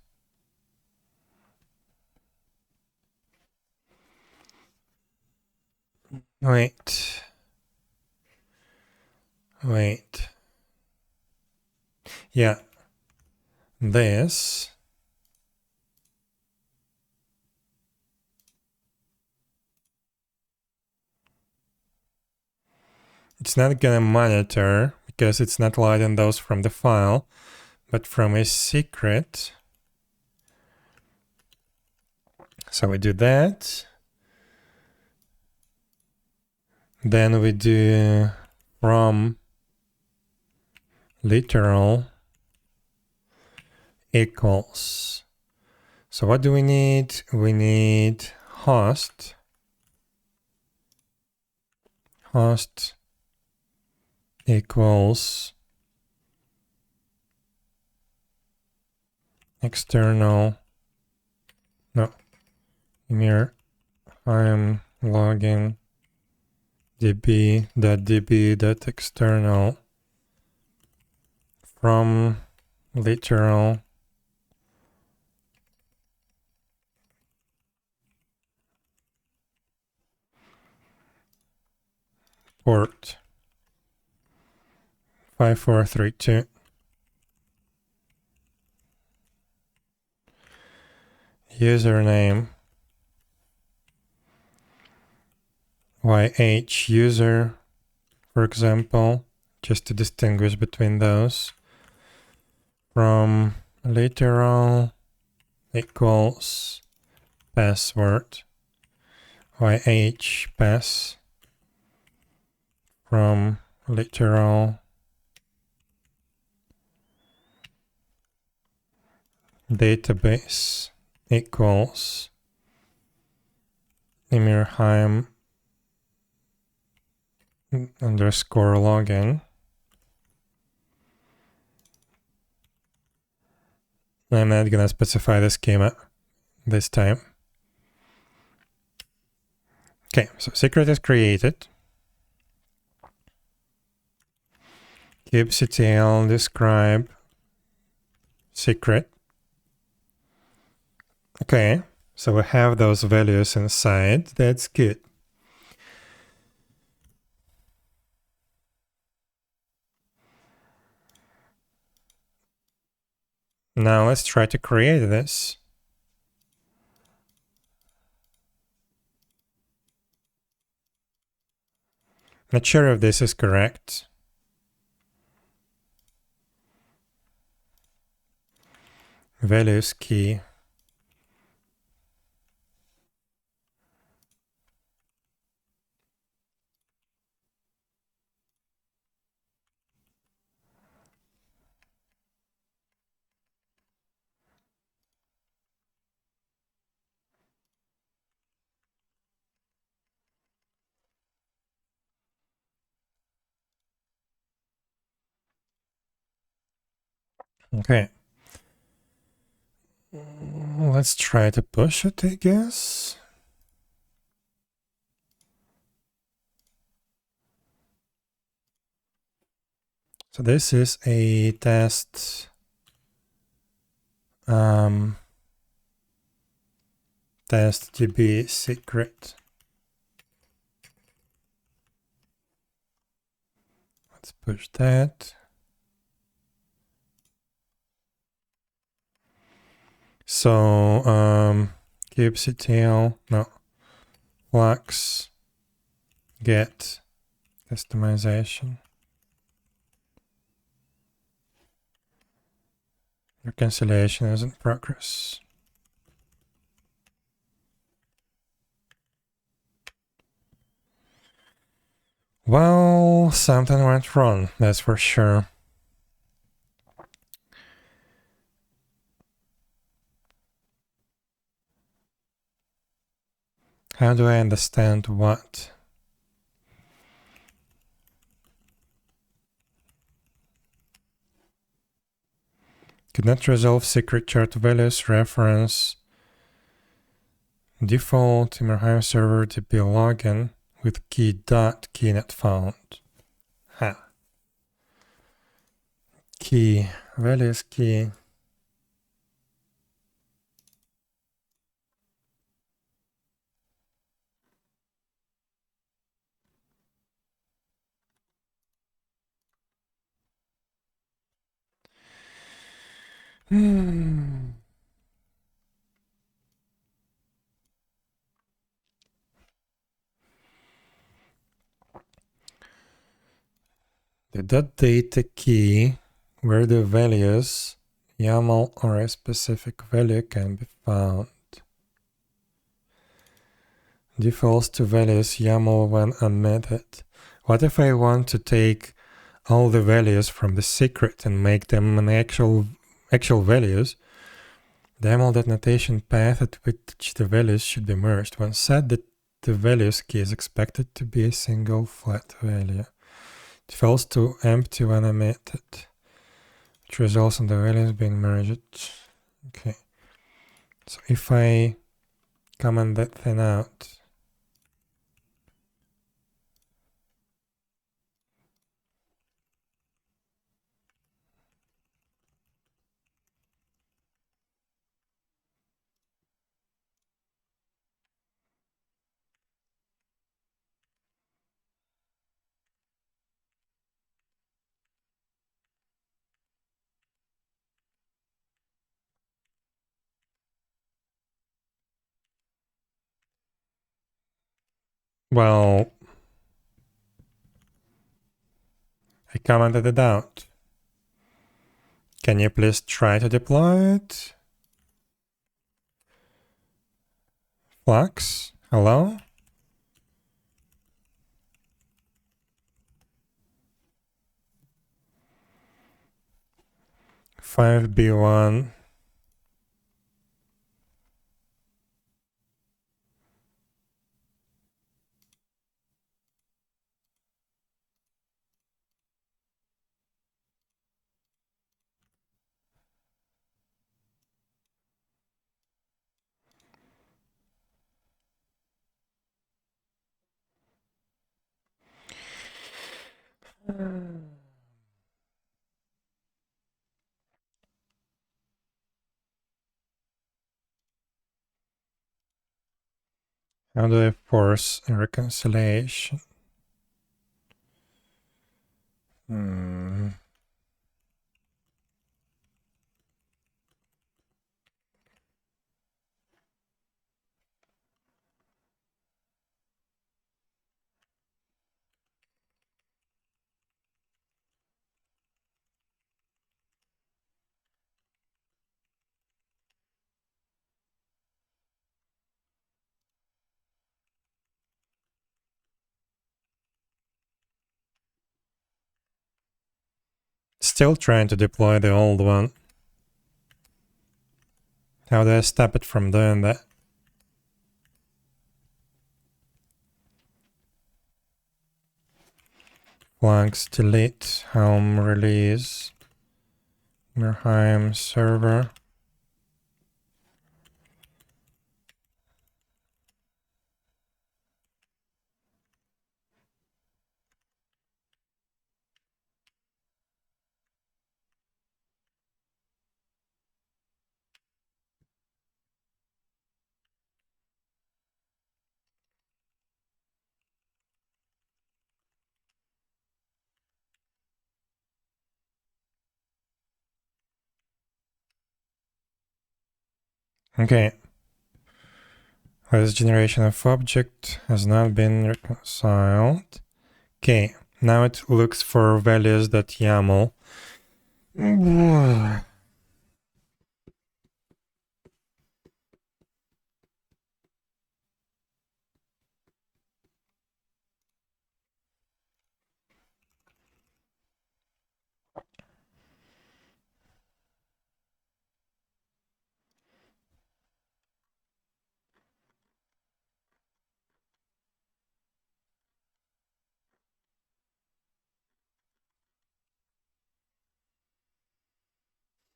Wait. Yeah. This. It's not gonna monitor because it's not loading those from the file, but from a secret. So we do that. Then we do from literal equals. So what do we need? We need host. Host equals external. No. Ymirheim login db.db.external from literal port 5432. Username YH user, for example, just to distinguish between those. From literal equals password YH pass from literal database equals Ymirheim underscore login. I'm not gonna specify the schema this time. Okay, so secret is created. kubectl describe secret. Okay, so we have those values inside. That's good. Now let's try to create this. Not sure if this is correct. Values key. Okay. Let's try to push it, I guess. So this is a test test db secret. Let's push that. So kubectl, no, flux get customization. Reconciliation is in progress. Well, something went wrong, that's for sure. How do I understand what? Could not resolve secret chart values reference default Ymirheim server DB login with key not found. Key values key. The .data key where the values YAML or a specific value can be found. Defaults to values YAML when omitted. What if I want to take all the values from the secret and make them an actual values? The YAML.notation path at which the values should be merged. When set, that the values key is expected to be a single flat value. Defaults to empty when omitted, which results in the values being merged. Okay. So if I comment that thing out, well, I commented it out. Can you please try to deploy it? Flux, hello? $5B1. How do I force a reconciliation? Still trying to deploy the old one. How do I stop it from doing that? Flux delete home release Ymirheim server. Okay. This generation of object has not been reconciled. Okay, now it looks for values.yaml.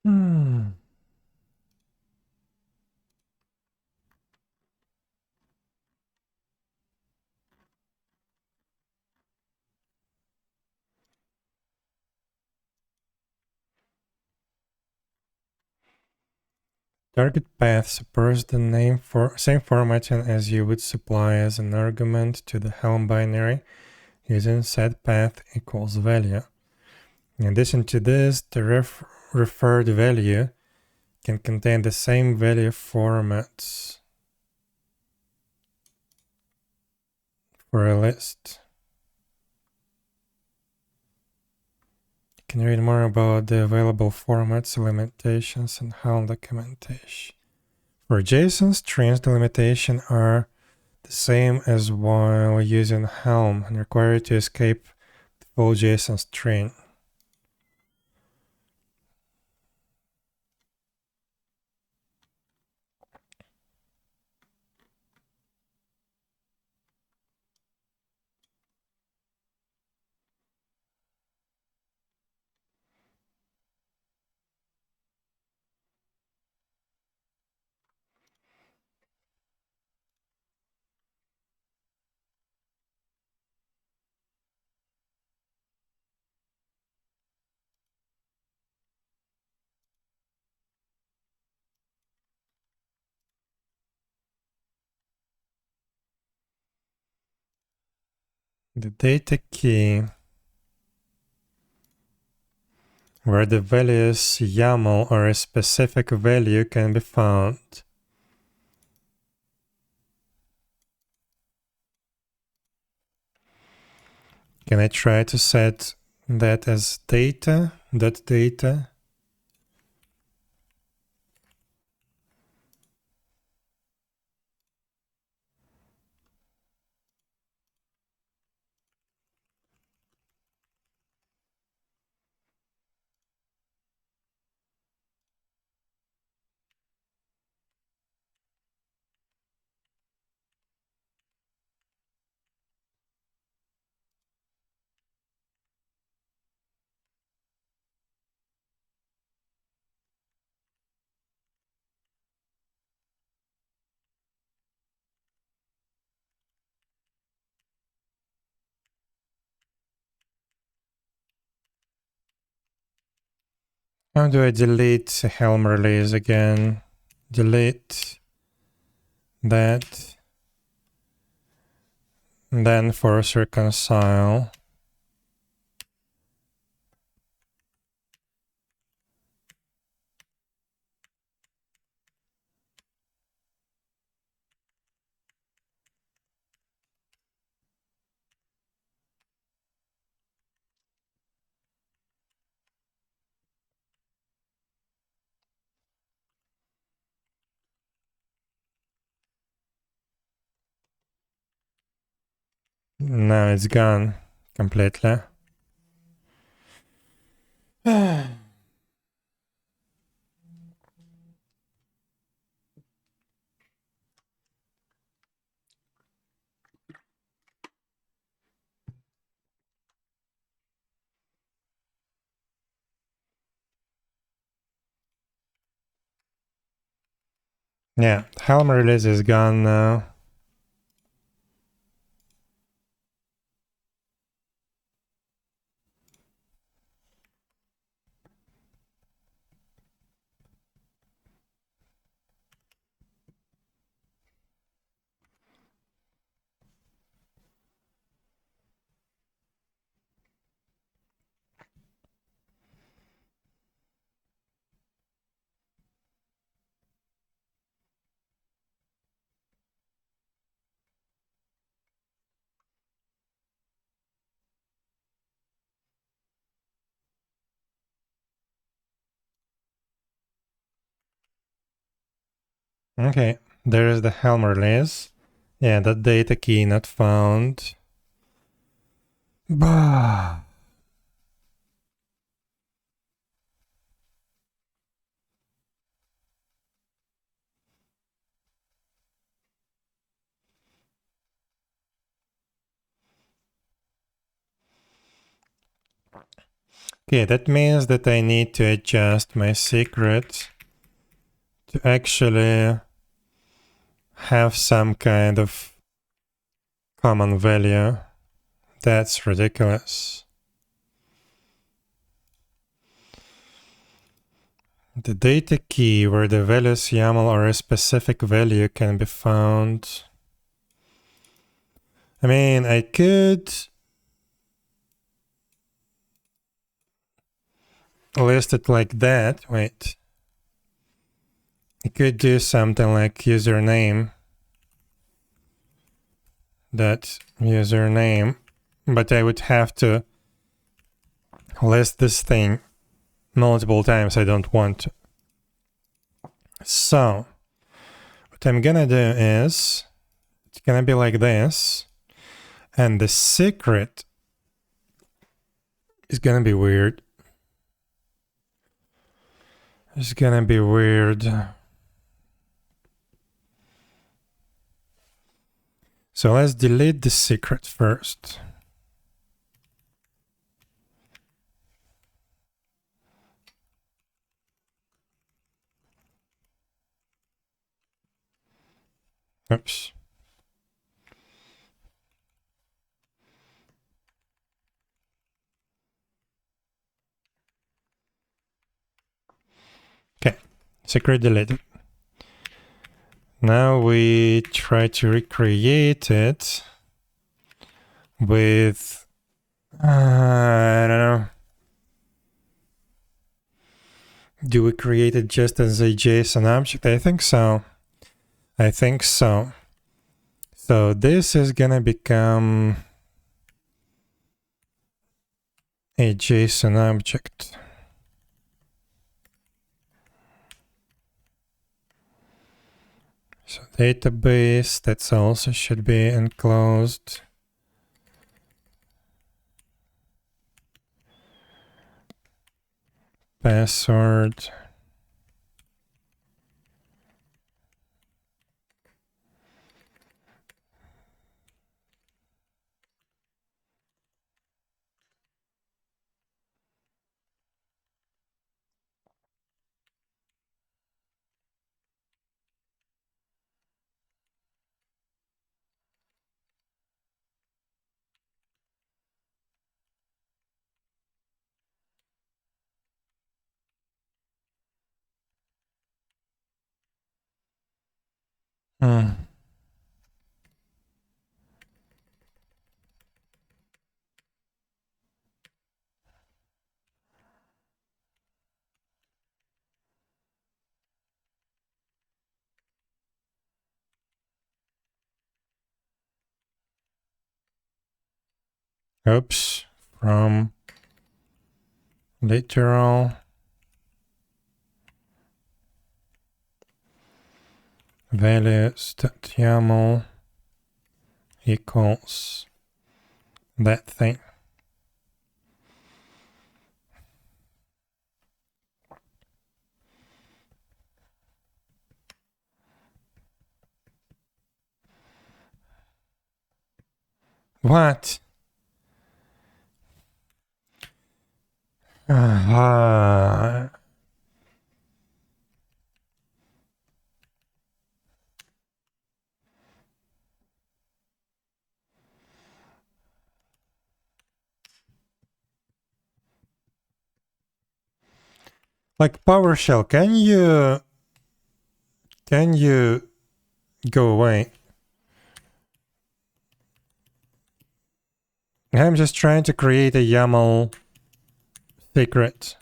Hmm. Target path supports the same formatting as you would supply as an argument to the Helm binary using set path equals value. In addition to this, the referred value can contain the same value formats for a list. You can read more about the available formats, limitations, and Helm documentation. For JSON strings, the limitations are the same as while using Helm and require you to escape the full JSON string. The data key, where the values YAML or a specific value can be found. Can I try to set that as data? How do I delete Helm release again? Delete that, and then force reconcile. Now it's gone completely. Yeah, Helm release is gone now. Okay, there is the Helm release. Yeah, that data key not found. Bah. Okay, that means that I need to adjust my secret to actually have some kind of common value. That's ridiculous. The data key where the values YAML or a specific value can be found. I mean, I could list it like that. Wait. I could do something like username. That username. But I would have to list this thing multiple times. I don't want to. So, what I'm gonna do is, it's gonna be like this. And the secret is gonna be weird. It's gonna be weird. So let's delete the secret first. Oops. Okay, secret deleted. Now we try to recreate it with, I don't know. Do we create it just as a JSON object? I think so. I think so. So this is gonna become a JSON object. So database, that's also should be enclosed. Password. Oops, from literal values.yaml equals that thing. What? Like PowerShell, can you go away? I'm just trying to create a YAML secret.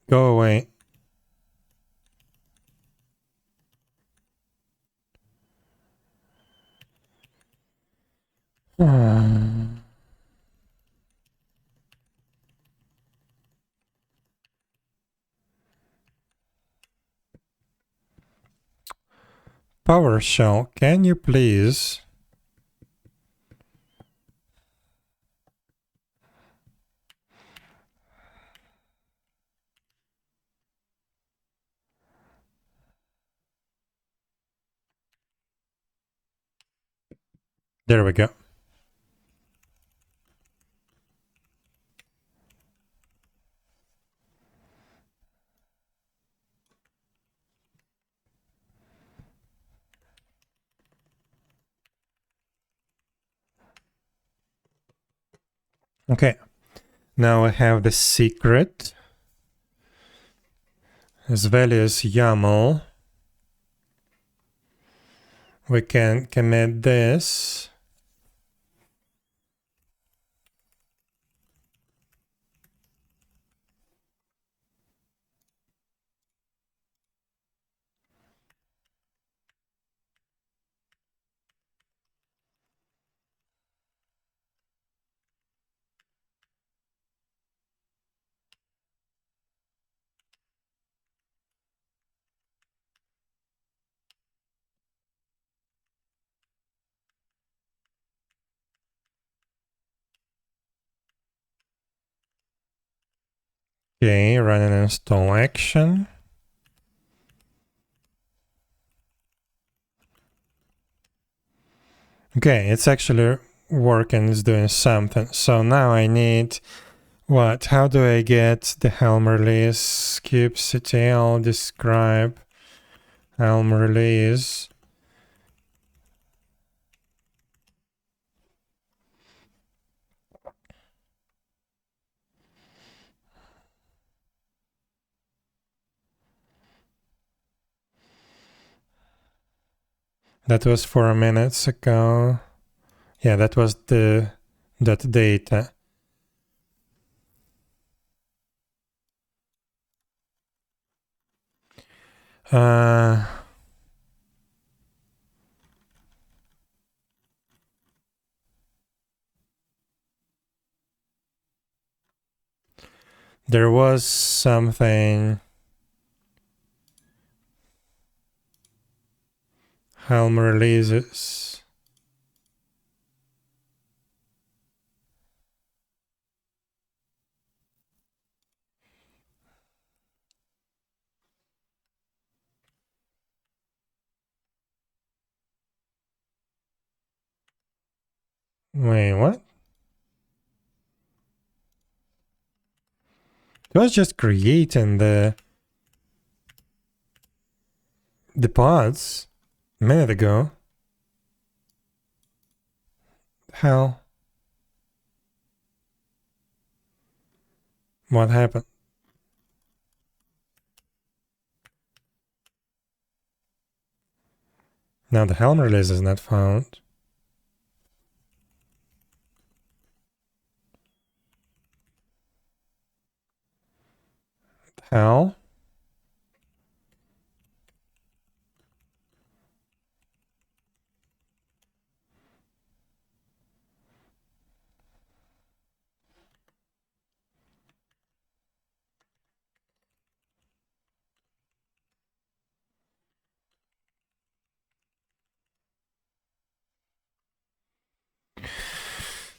Go away. PowerShell, can you please? There we go. Okay, now I have the secret. As value is YAML. We can commit this. Okay, run an install action. Okay, it's actually working, it's doing something. So now I need what? How do I get the Helm release? 𝙽𝙴𝚁𝙸𝚂 describe Helm release. That was 4 minutes ago. Yeah, that was the that data. There was something Helm releases. Wait, what? It was just creating the pods a minute ago. Hell. What happened? Now the Helm release is not found. Hell?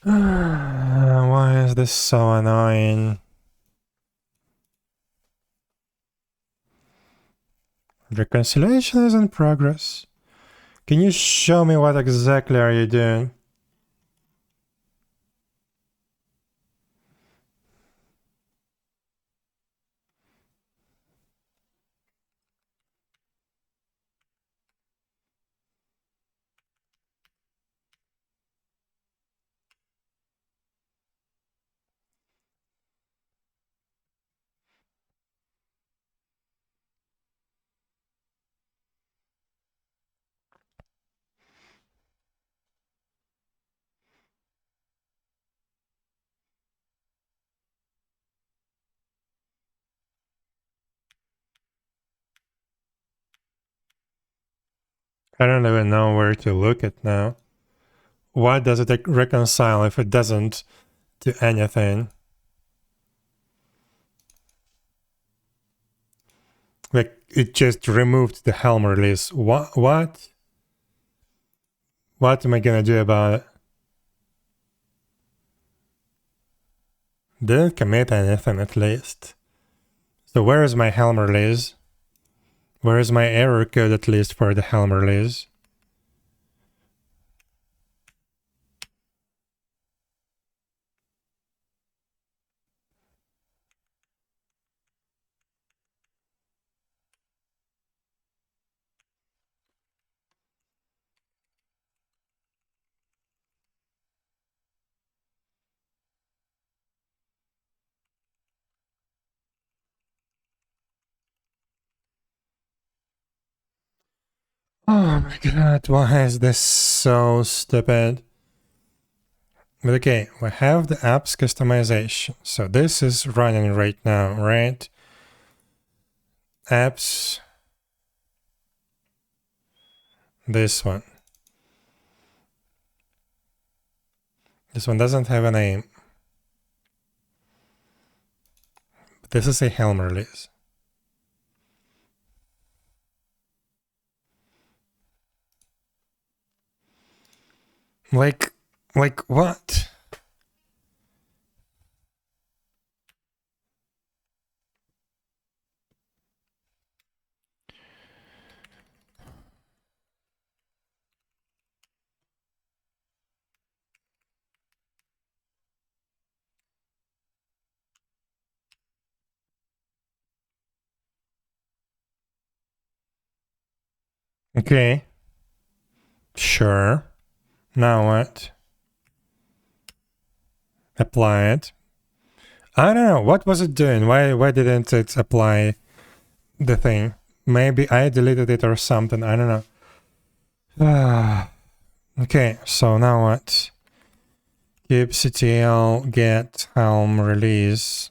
Why is this so annoying? Reconciliation is in progress. Can you show me what exactly are you doing? I don't even know where to look at now. Why does it reconcile if it doesn't do anything? Like, it just removed the Helm release. What? What am I gonna do about it? Didn't commit anything at least. So where is my Helm release? Where is my error code at least for the Helm release? Oh my god, why is this so stupid? But okay, we have the apps customization. So this is running right now, right? Apps. This one. This one doesn't have a name. But this is a Helm release. Like what? Okay. Sure. Now what? Apply it. I don't know. What was it doing? Why didn't it apply the thing? Maybe I deleted it or something. I don't know. Okay, so now what? 𝙽𝙴𝚁𝙠𝚂 get Helm release.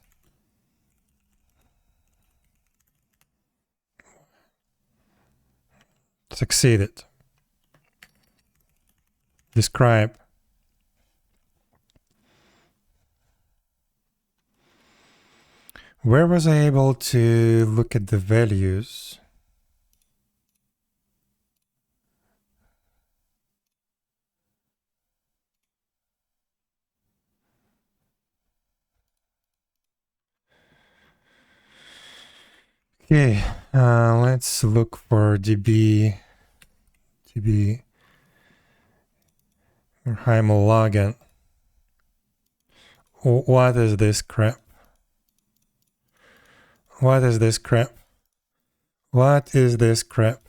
Succeeded. Describe. Where was I able to look at the values? Okay, let's look for db Ymirheim login. What is this crap? What is this crap? What is this crap?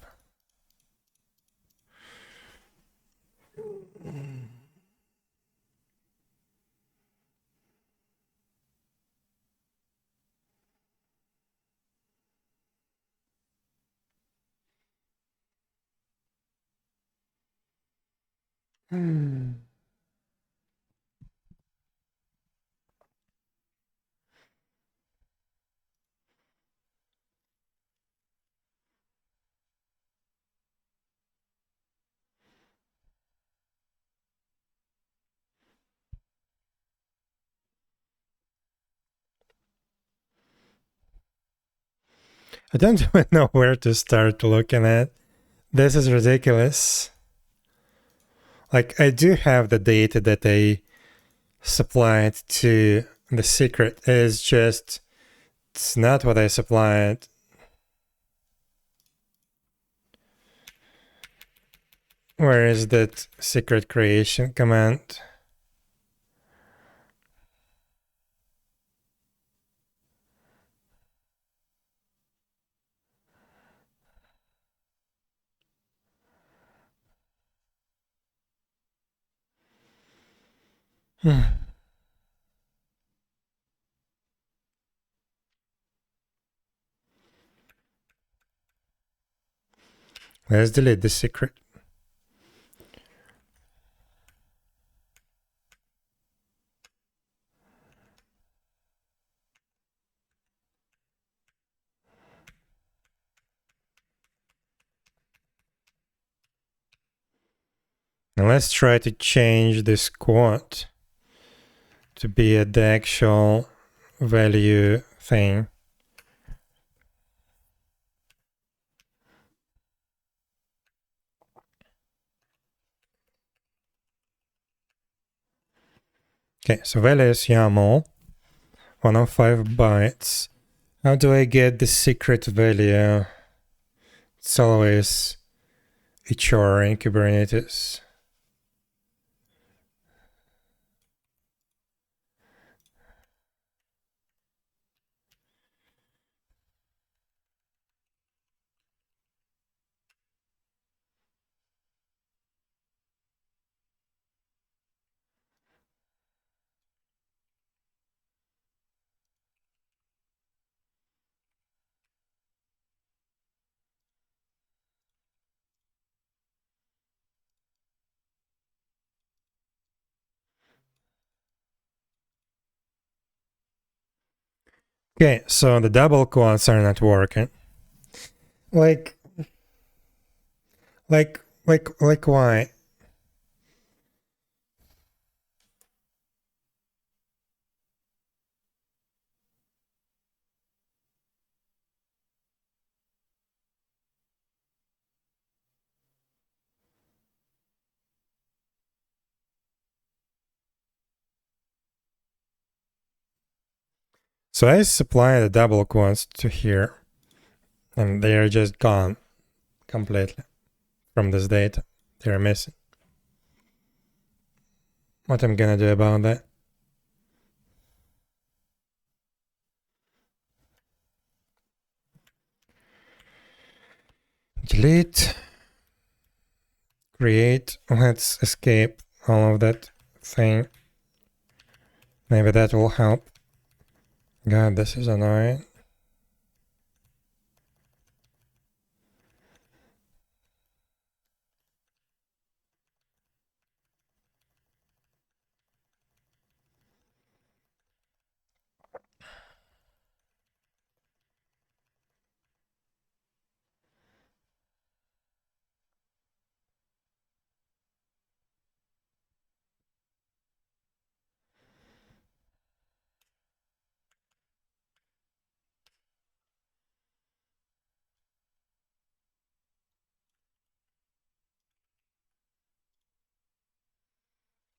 I don't even know where to start looking at. This is ridiculous. Like, I do have the data that I supplied to the secret. It's just, it's not what I supplied. Where is that secret creation command? Let's delete the secret. And let's try to change this quote to be at the actual value thing. Okay, so value is YAML, 105 bytes. How do I get the secret value? It's always HR in Kubernetes. Okay, so the double quotes are not working. Like why? So I supply the double quotes to here, and they are just gone completely from this data. They're missing. What I'm gonna do about that? Delete, create, let's escape all of that thing. Maybe that will help. God, this is annoying.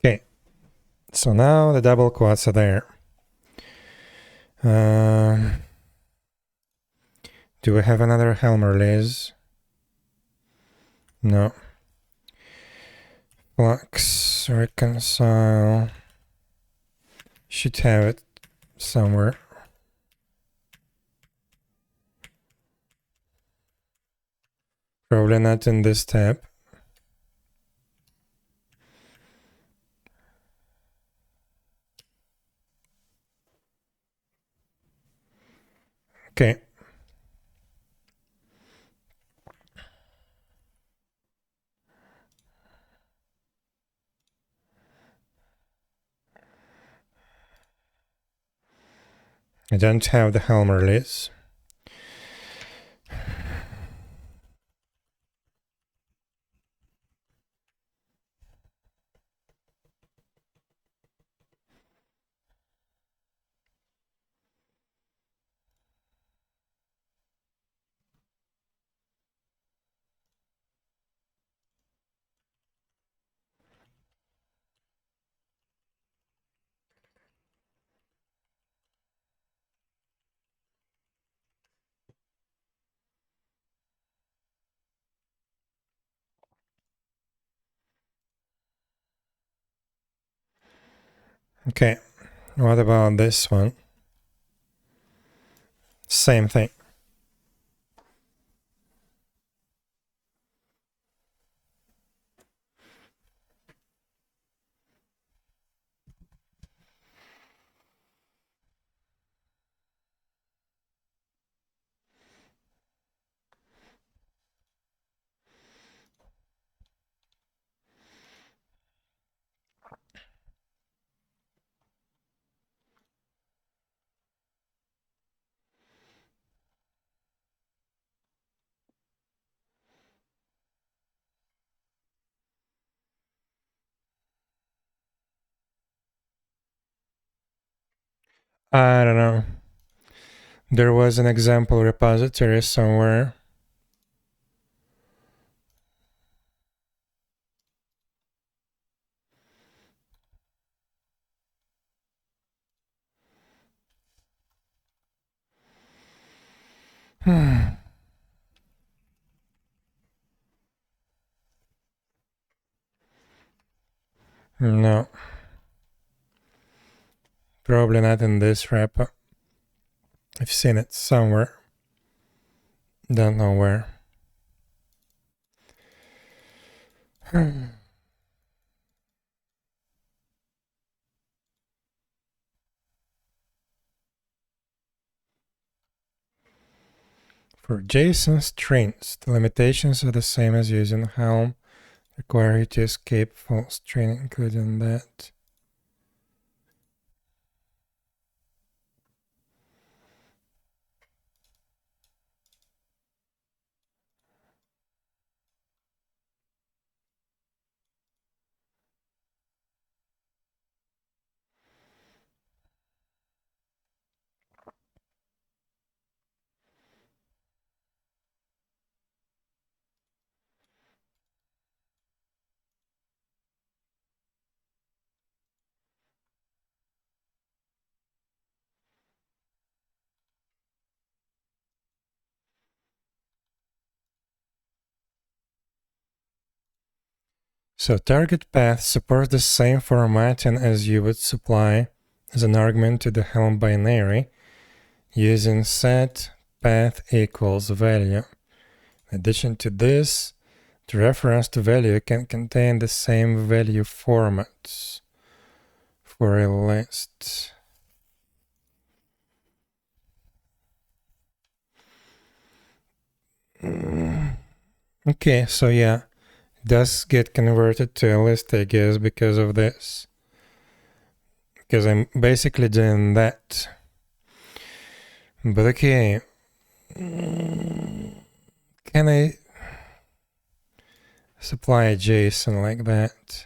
Okay, so now the double quotes are there. Do we have another Helm release? No. Flux, reconcile. Should have it somewhere. Probably not in this tab. Okay. I don't have the Helm release. Okay. What about this one? Same thing. I don't know. There was an example repository somewhere. No. Probably not in this repo. I've seen it somewhere. Don't know where. For JSON strings, the limitations are the same as using Helm. Require you to escape false string, including that. So target path supports the same formatting as you would supply as an argument to the Helm binary using set path equals value. In addition to this, the reference to value can contain the same value formats for a list. Okay, so yeah, it does get converted to a list, I guess, because of this. Because I'm basically doing that. But okay, can I supply a JSON like that?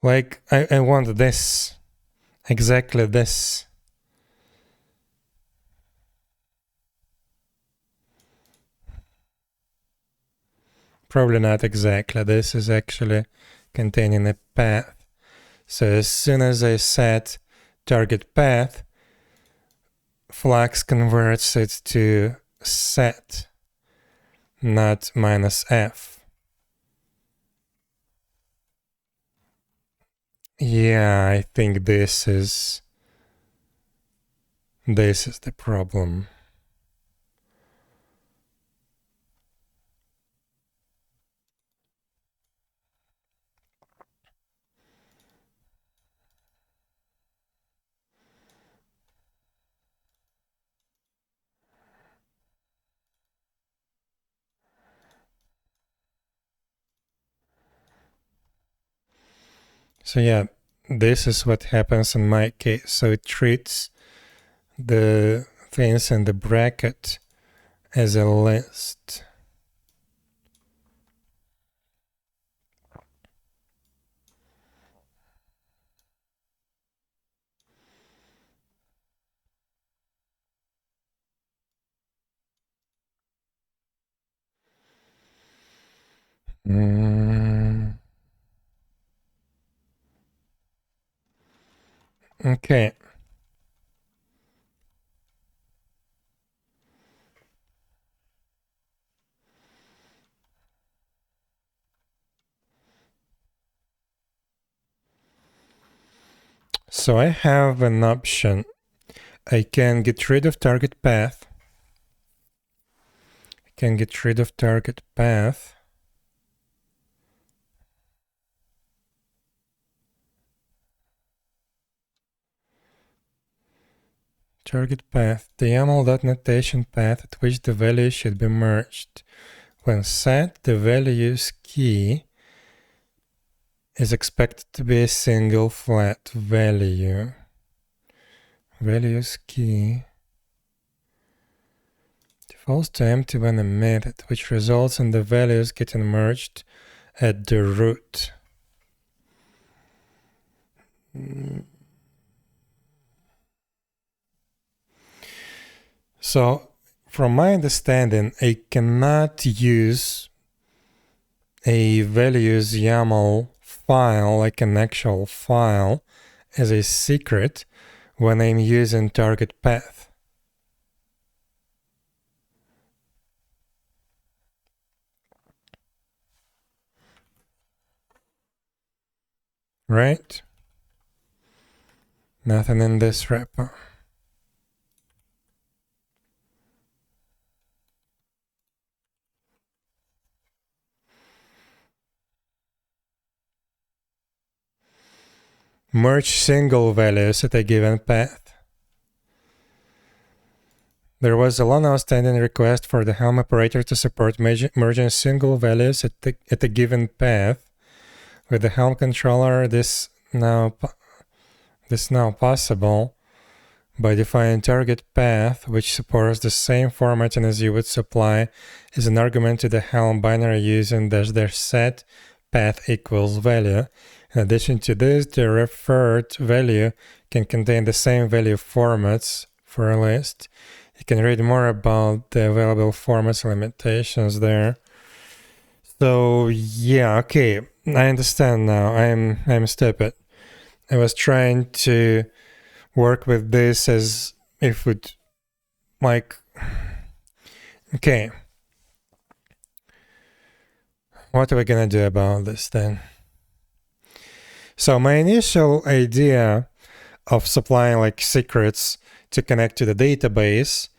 Like, I want this. Exactly this. Probably not exactly. This is actually containing a path. So as soon as I set target path, Flux converts it to set, not -f. Yeah, I think this is the problem. So yeah, this is what happens in my case. So it treats the things in the bracket as a list. Okay. So I have an option. I can get rid of target path. Target path, the YAML.notation path at which the value should be merged. When set, the values key is expected to be a single flat value. Values key defaults to empty when emitted, which results in the values getting merged at the root. So, from my understanding, I cannot use a values YAML file, like an actual file, as a secret when I'm using target path. Right? Nothing in this repo. Merge single values at a given path. There was a long outstanding request for the Helm operator to support merging single values at a given path. With the Helm controller, this now possible by defining target path, which supports the same formatting as you would supply as an argument to the Helm binary using --set path equals value. In addition to this, the referred value can contain the same value formats for a list You can read more about the available formats limitations there. So yeah, okay, I understand now. I'm stupid. I was trying to work with this as if it like okay. What are we gonna do about this then? So my initial idea of supplying like secrets to connect to the database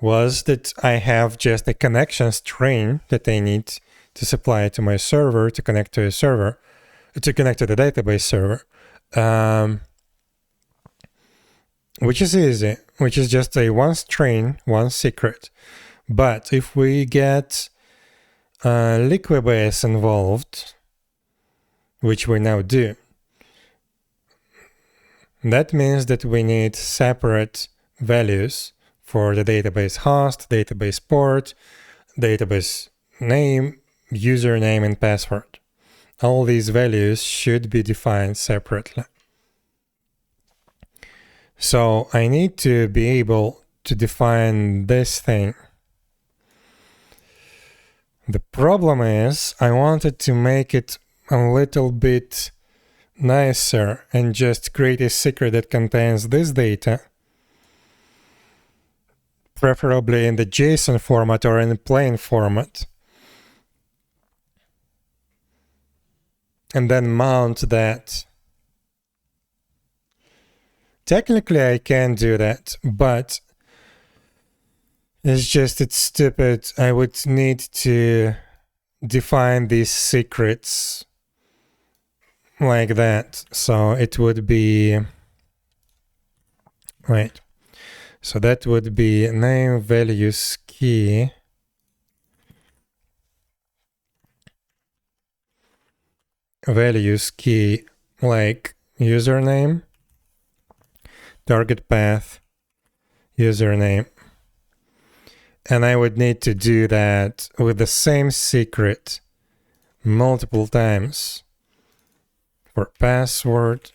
was that I have just a connection string that I need to supply to my server to connect to a server, to connect to the database server, which is easy, which is just a one string, one secret. But if we get Liquibase involved, which we now do, that means that we need separate values for the database host, database port, database name, username, and password. All these values should be defined separately. So I need to be able to define this thing. The problem is I wanted to make it a little bit nicer and just create a secret that contains this data, preferably in the JSON format or in the plain format, and then mount that. Technically I can do that, but it's stupid. I would need to define these secrets like that. So it would be, wait, so that would be name values key like username, target path, username. And I would need to do that with the same secret multiple times. For password,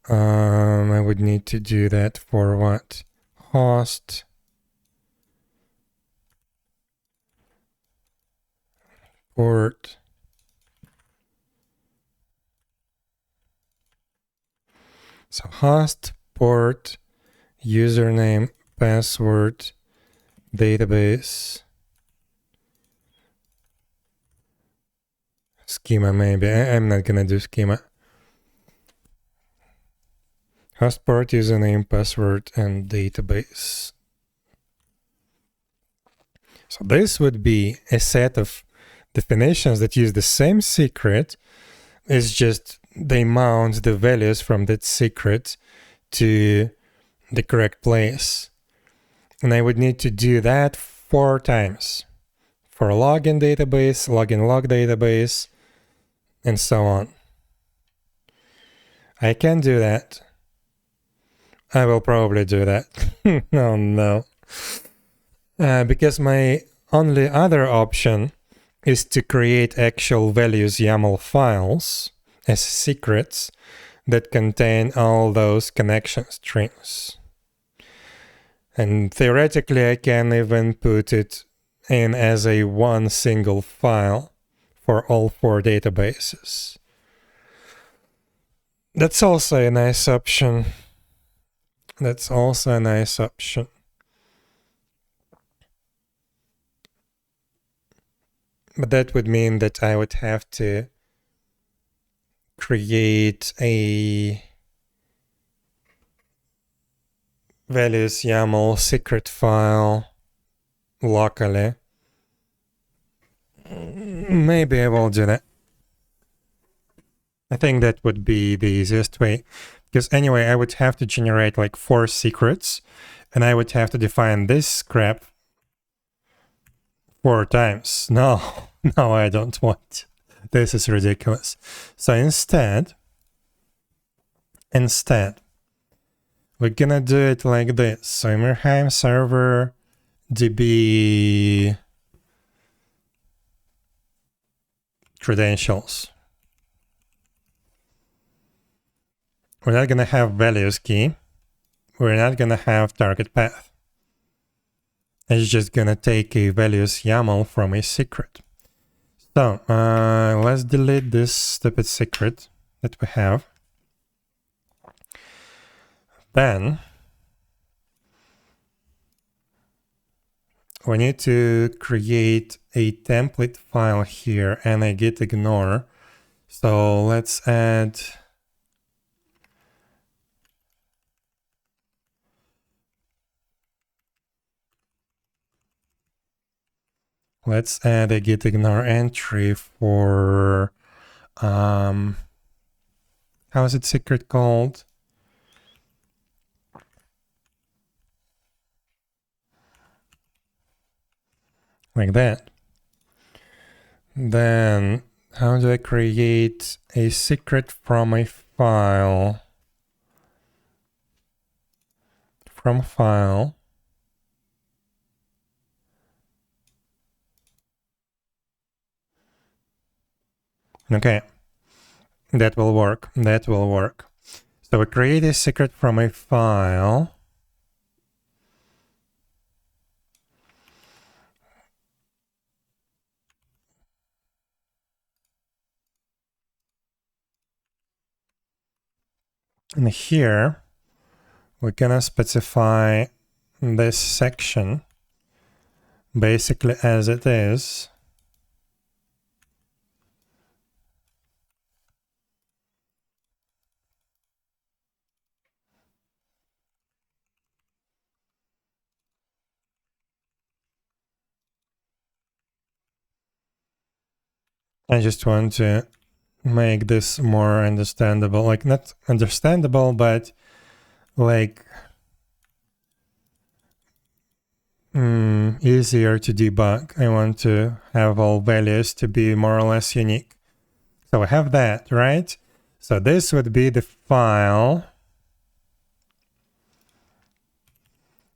I would need to do that for what? Host, port, so host, port, username, password, database, schema maybe. I'm not gonna do schema. Host, port, username, password, and database. So this would be a set of definitions that use the same secret. It's just they mount the values from that secret to the correct place. And I would need to do that 4 times for login database, login log database, and so on. I can do that. I will probably do that. Oh no. Because my only other option is to create actual values YAML files as secrets that contain all those connection strings. And theoretically, I can even put it in as a one single file for all 4 databases. That's also a nice option. But that would mean that I would have to create a values YAML secret file locally. Maybe I will do that. I think that would be the easiest way. Because anyway, I would have to generate like 4 secrets, and I would have to define this crap 4 times. No, no, I don't want. This is ridiculous. So instead, we're gonna do it like this. So Ymirheim server db credentials. We're not gonna have values key. we're not gonna have target path. It's just gonna take a values YAML from a secret. So let's delete this stupid secret that we have. Then we need to create a template file here and a git ignore. So let's add a git ignore entry for how is it secret called? Like that. Then how do I create a secret from a file? From file. Okay, that will work. That will work. So we create a secret from a file. And here we're gonna specify this section basically as it is. I just want to make this more understandable, like not understandable, but like easier to debug. I want to have all values to be more or less unique. So I have that, right? So this would be the file.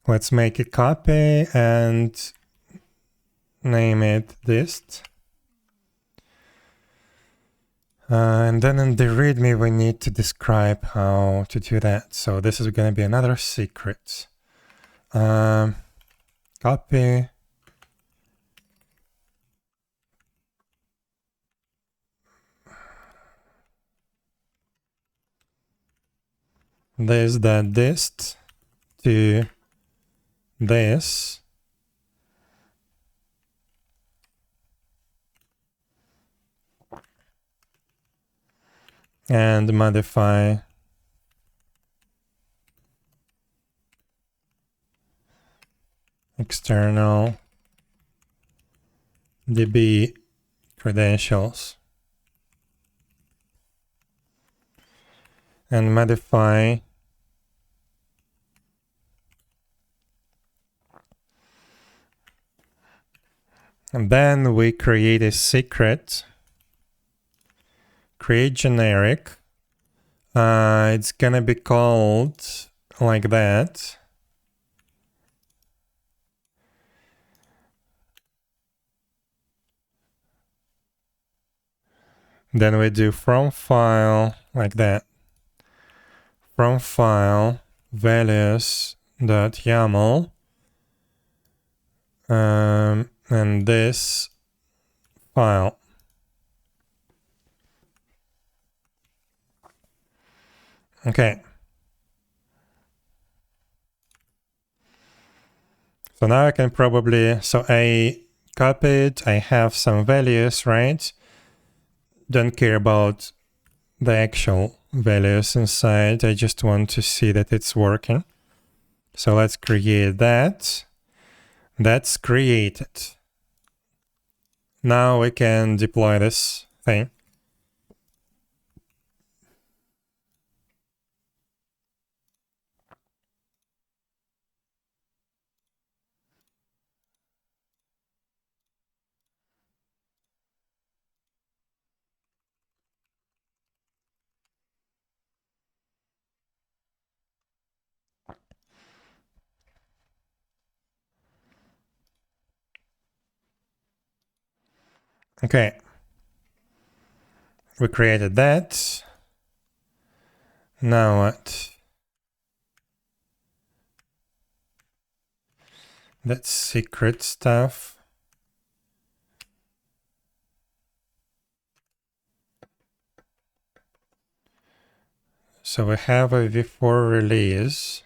Let's make a copy and name it dist. And then in the README, we need to describe how to do that. So this is going to be another secret. Copy. This the dist to this. And modify external DB credentials. And modify and then we create a secret. Create generic. It's gonna be called like that. Then we do from file like that. From file values.yaml. And this file. Okay. So now I can probably, so I copied, I have some values, right? Don't care about the actual values inside. I just want to see that it's working. So let's create that. That's created. Now we can deploy this thing. Okay. We created that. Now what? That's secret stuff. So we have a v4 release.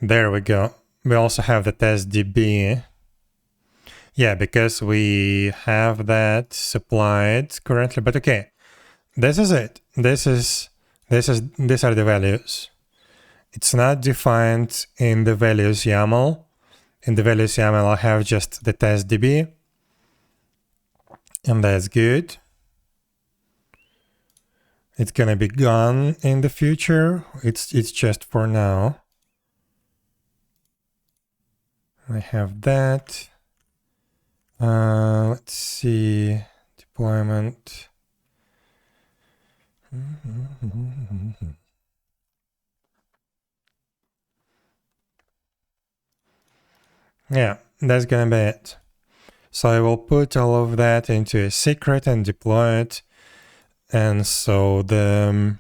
There we go. We also have the test DB. Yeah, because we have that supplied currently, but okay. This is it. These are the values. It's not defined in the values YAML. In the values YAML, I have just the test DB. And that's good. It's gonna be gone in the future. It's just for now. I have that. Let's see. Deployment. Yeah, that's gonna be it. So I will put all of that into a secret and deploy it. And so the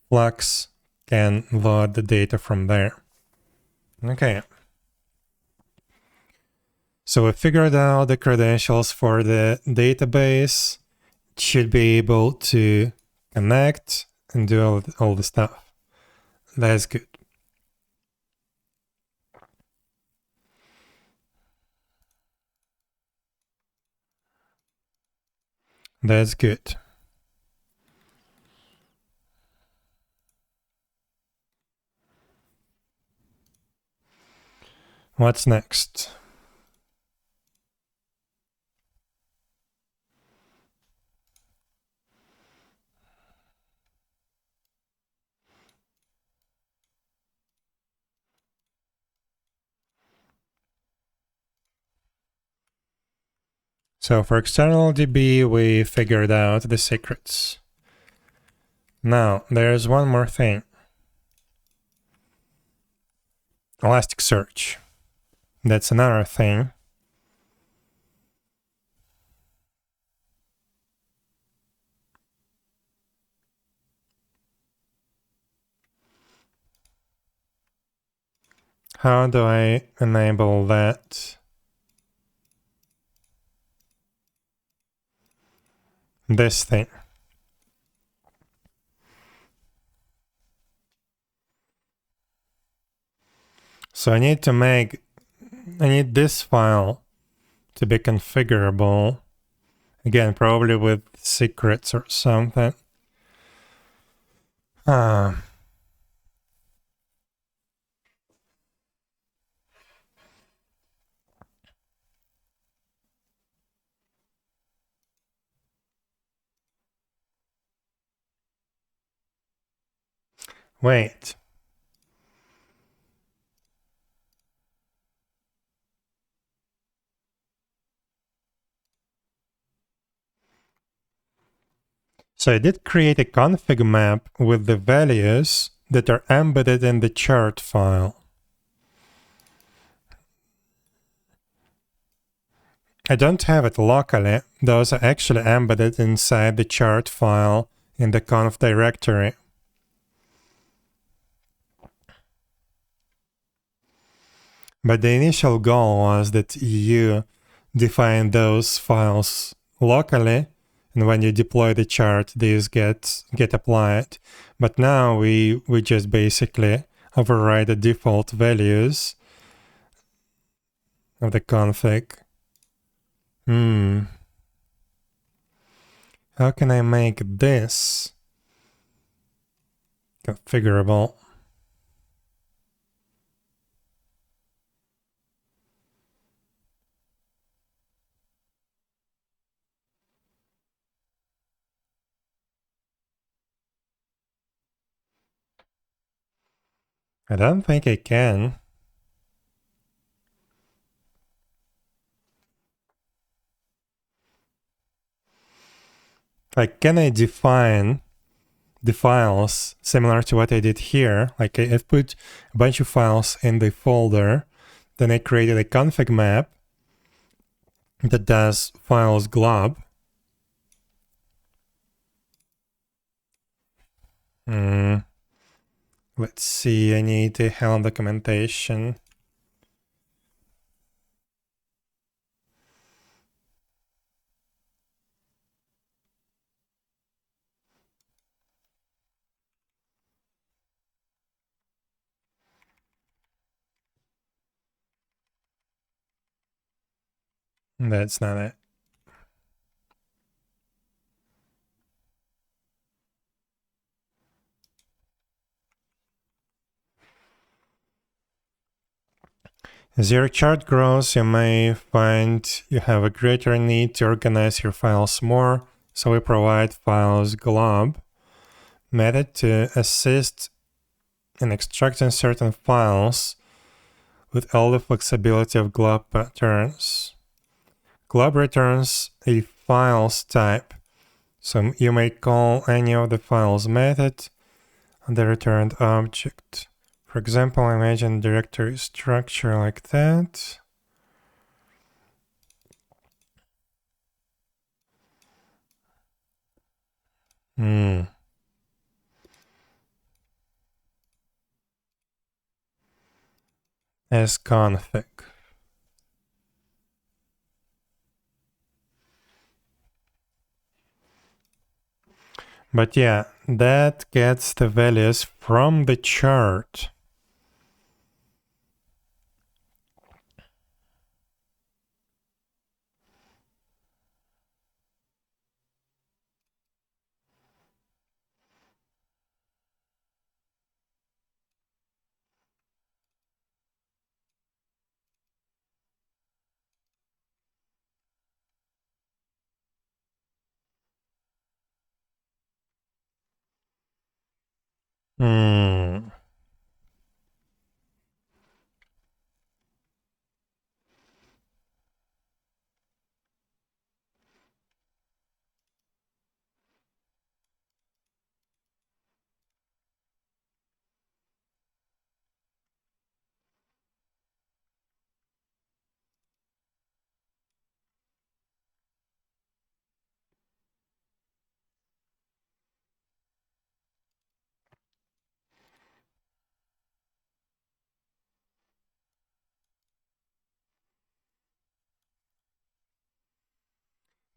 Flux can load the data from there. Okay. So we figured out the credentials for the database. It should be able to connect and do all the stuff. That's good. That's good. What's next? So for external DB, we figured out the secrets. Now, there's one more thing. Elasticsearch. That's another thing. How do I enable that? This thing. So I need this file to be configurable. Again, probably with secrets or something. Wait. So I did create a config map with the values that are embedded in the chart file. I don't have it locally. Those are actually embedded inside the chart file in the conf directory. But the initial goal was that you define those files locally, and when you deploy the chart, these get applied. But now we just basically override the default values of the config. How can I make this configurable? I don't think I can. Like, can I define the files similar to what I did here? Like, I've put a bunch of files in the folder, then I created a config map that does files glob. Let's see, I need the Helm documentation. That's not it. As your chart grows, you may find you have a greater need to organize your files more, so we provide files glob method to assist in extracting certain files with all the flexibility of glob patterns. Glob returns a files type, so you may call any of the files method on the returned object. For example, imagine directory structure like that. As config. But yeah, that gets the values from the chart.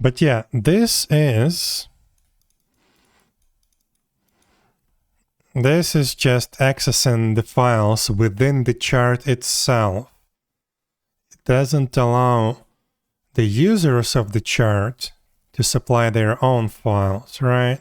But yeah, this is just accessing the files within the chart itself. It doesn't allow the users of the chart to supply their own files, right?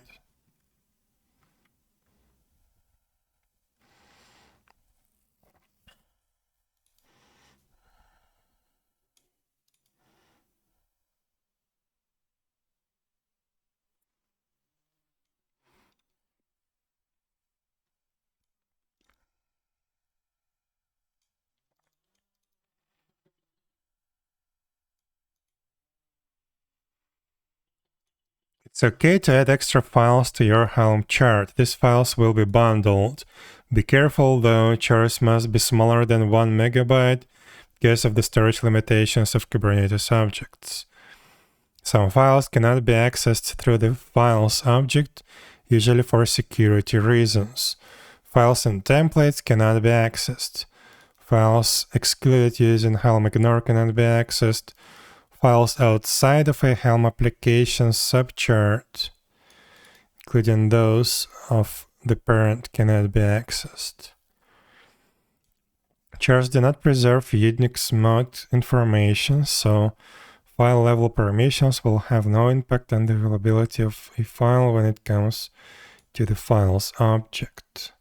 It's okay to add extra files to your Helm chart. These files will be bundled. Be careful though, charts must be smaller than 1 megabyte because of the storage limitations of Kubernetes objects. Some files cannot be accessed through the files object, usually for security reasons. Files and templates cannot be accessed. Files excluded using Helm ignore cannot be accessed. Files outside of a Helm application subchart, including those of the parent, cannot be accessed. Charts do not preserve Unix mode information, so file level permissions will have no impact on the availability of a file when it comes to the files object.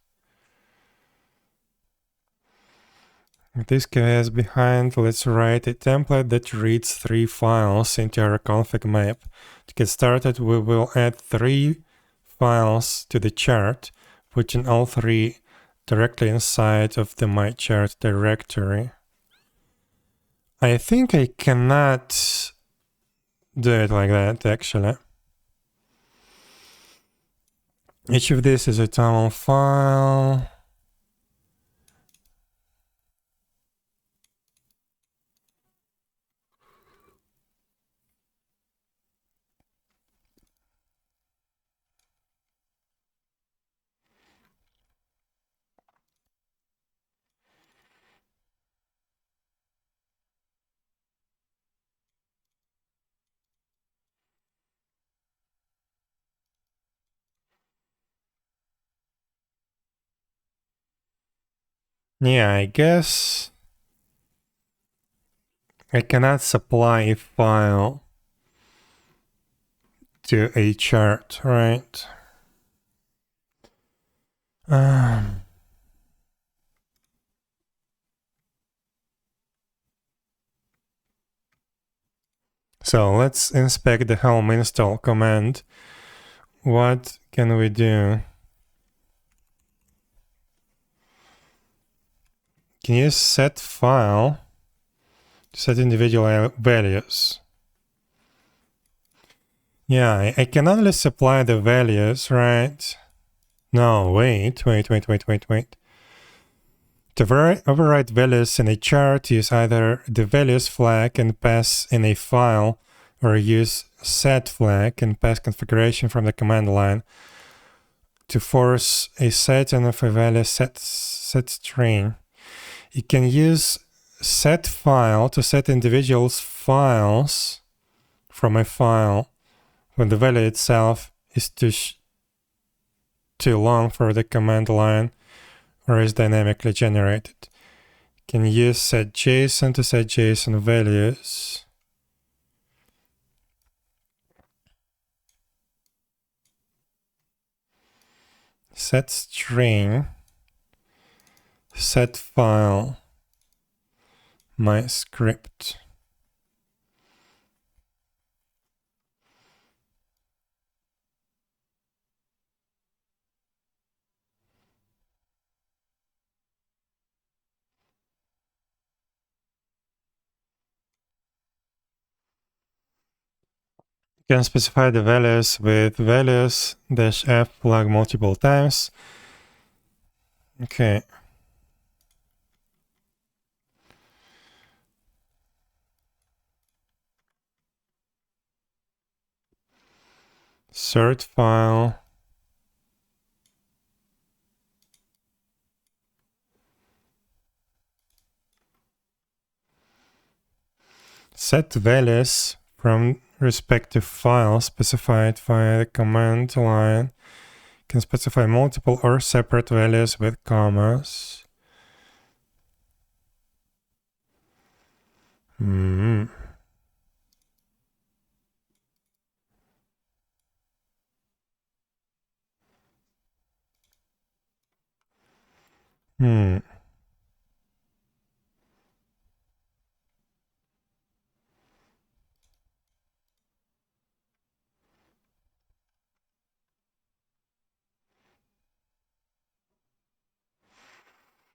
With this case behind, let's write a template that reads 3 files into our config map. To get started, we will add 3 files to the chart, putting all 3 directly inside of the my chart directory. I think I cannot do it like that, actually. Each of these is a tunnel file. Yeah, I guess I cannot supply a file to a chart, right? So let's inspect the helm install command. What can we do? Can you set file to set individual values? Yeah, I can only supply the values, right? No, wait. To override values in a chart, use either the values flag and pass in a file, or use set flag and pass configuration from the command line to force a setting of a value set string. You can use set file to set individuals files from a file when the value itself is too long for the command line or is dynamically generated. You can use set.json to set JSON values. Set string, set file, my script. You can specify the values with values-f flag multiple times. Okay. Cert file. Set values from respective files specified via the command line. Can specify multiple or separate values with commas. Hmm.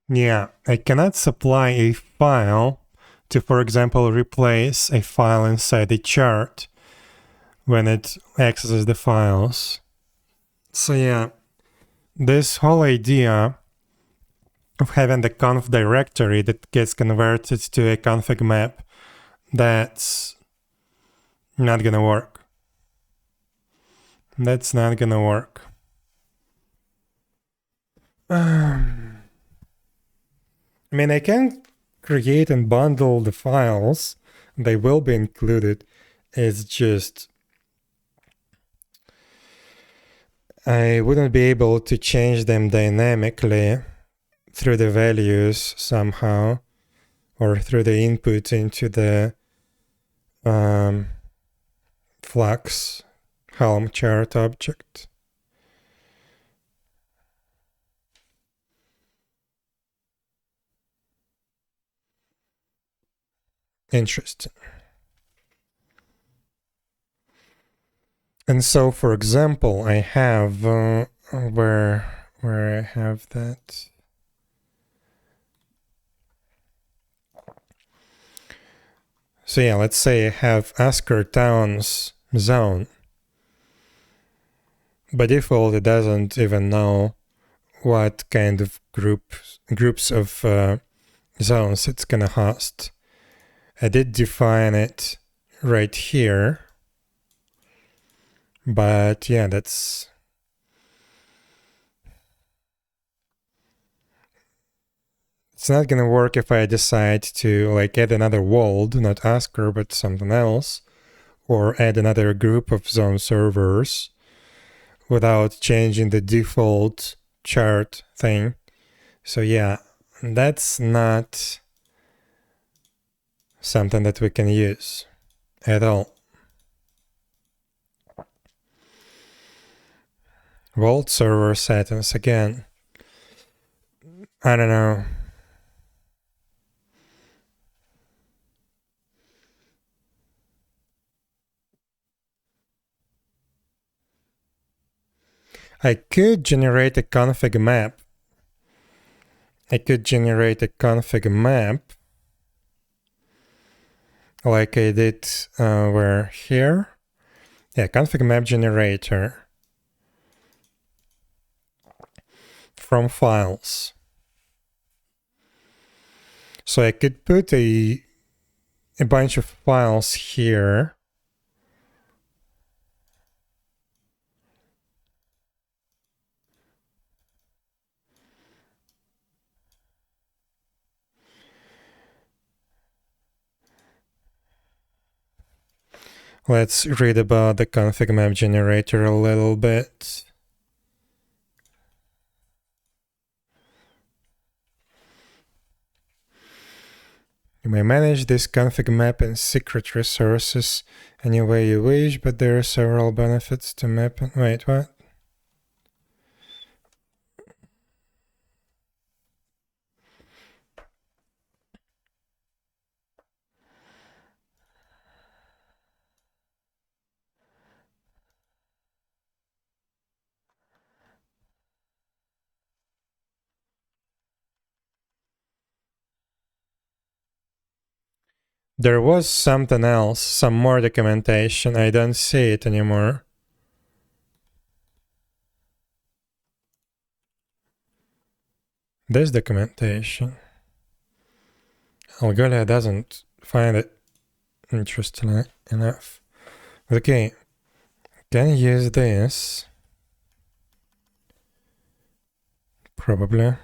Yeah, I cannot supply a file to, for example, replace a file inside a chart when it accesses the files. So yeah, this whole idea of having the conf directory that gets converted to a config map, that's not gonna work. That's not gonna work. I mean, I can create and bundle the files. They will be included. It's just I wouldn't be able to change them dynamically through the values somehow, or through the input into the Flux Helm chart object. Interesting. And so, for example, I have where I have that. So yeah, let's say I have Asker Town's zone. By default, it doesn't even know what kind of groups of zones it's gonna host. I did define it right here, but yeah, it's not gonna work if I decide to like add another world, not Asker, but something else, or add another group of zone servers without changing the default chart thing. So yeah, that's not something that we can use at all. Vault server settings again. I don't know. I could generate a config map. Like I did where here. Yeah, config map generator from files. So I could put a bunch of files here. Let's read about the config map generator a little bit. You may manage this config map and secret resources any way you wish, but there are several benefits to mapping. Wait, what? There was something else, some more documentation. I don't see it anymore. This documentation. Algolia doesn't find it interesting enough. Okay, can use this. Probably.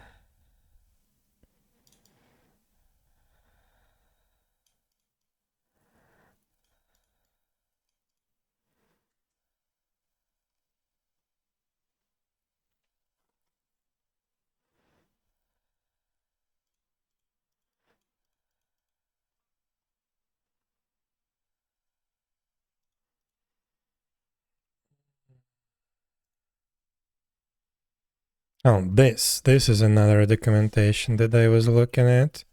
Oh, this is another documentation that I was looking at.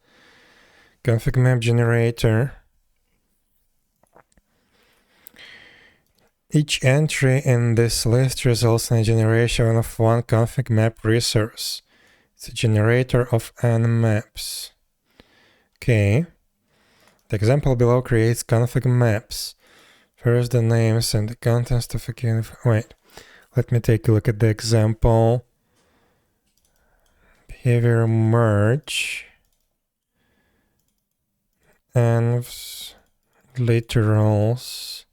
Config map generator. Each entry in this list results in a generation of one config map resource. It's a generator of n maps. Okay. The example below creates config maps. First the names and the contents of a given. Wait, let me take a look at the example. Behavior merge. Envs, literals.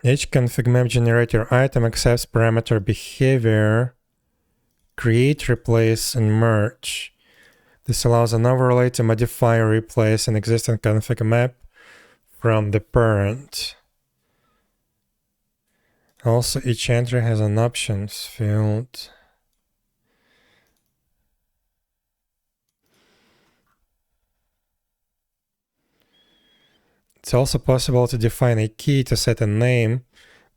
Each config map generator item accepts parameter behavior, create, replace, and merge. This allows an overlay to modify or replace an existing config map from the parent. Also, each entry has an options field. It's also possible to define a key to set a name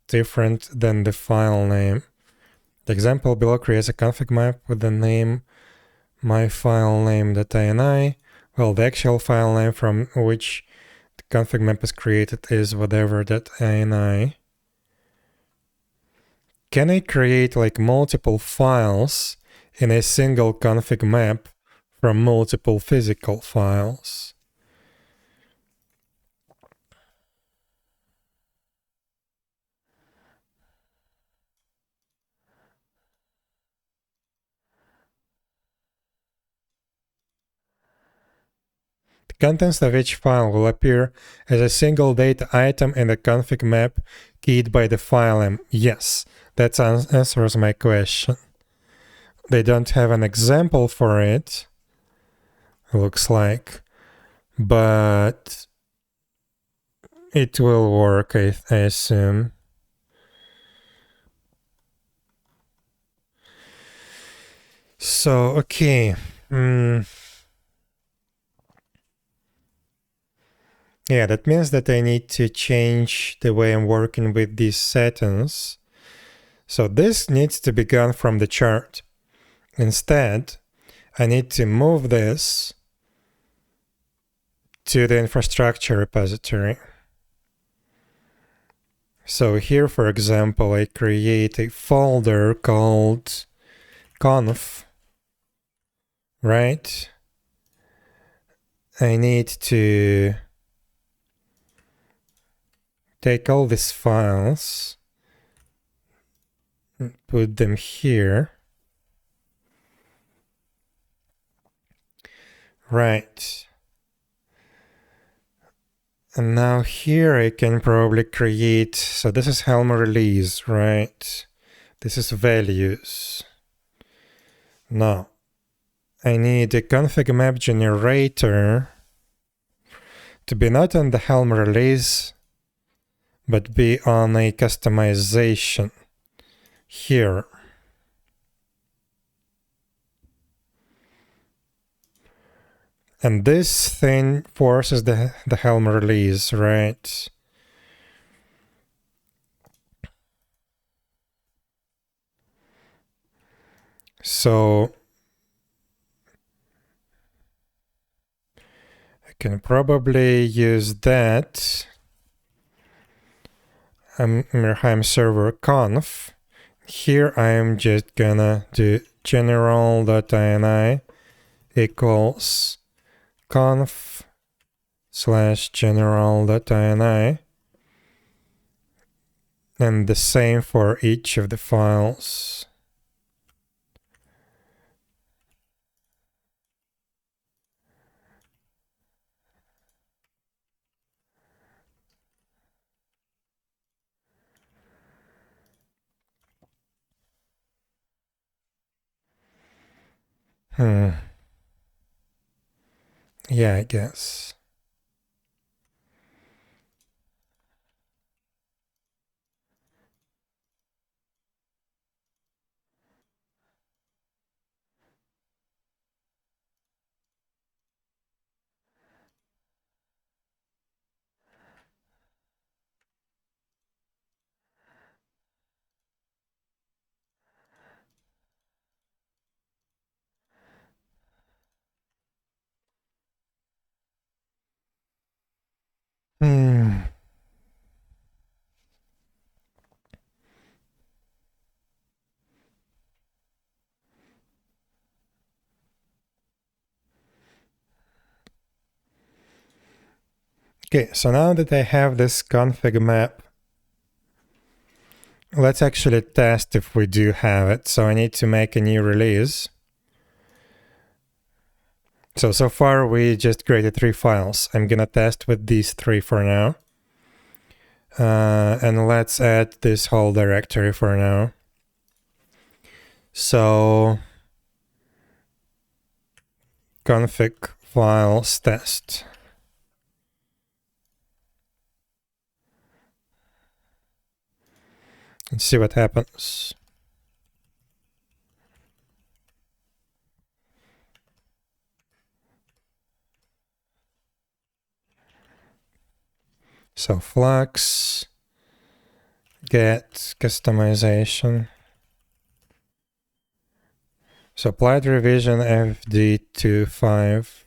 different than the file name. The example below creates a config map with the name myfilename.ini, while the actual file name from which the config map is created is whatever.ini. Can I create like multiple files in a single config map from multiple physical files? The contents of each file will appear as a single data item in the config map keyed by the file name. Yes, that answers my question. They don't have an example for it, looks like, but it will work, I assume. So, okay. Yeah, that means that I need to change the way I'm working with these settings. So this needs to be gone from the chart. Instead, I need to move this to the infrastructure repository. So here, for example, I create a folder called conf, right? I need to take all these files and put them here. Right. And now here I can probably create, so this is Helm release, right? This is values. Now, I need a config map generator to be not on the Helm release, but be on a customization here. And this thing forces the Helm release, right? So I can probably use that. Ymirheim server conf. Here I am just gonna do general.ini equals conf / general.ini, and the same for each of the files. Yeah, I guess. Okay, so now that I have this config map, let's actually test if we do have it. So I need to make a new release. So far we just created 3 files. I'm gonna test with these 3 for now. And let's add this whole directory for now. So config files test. And see what happens. So flux, get customization. So applied revision FD25.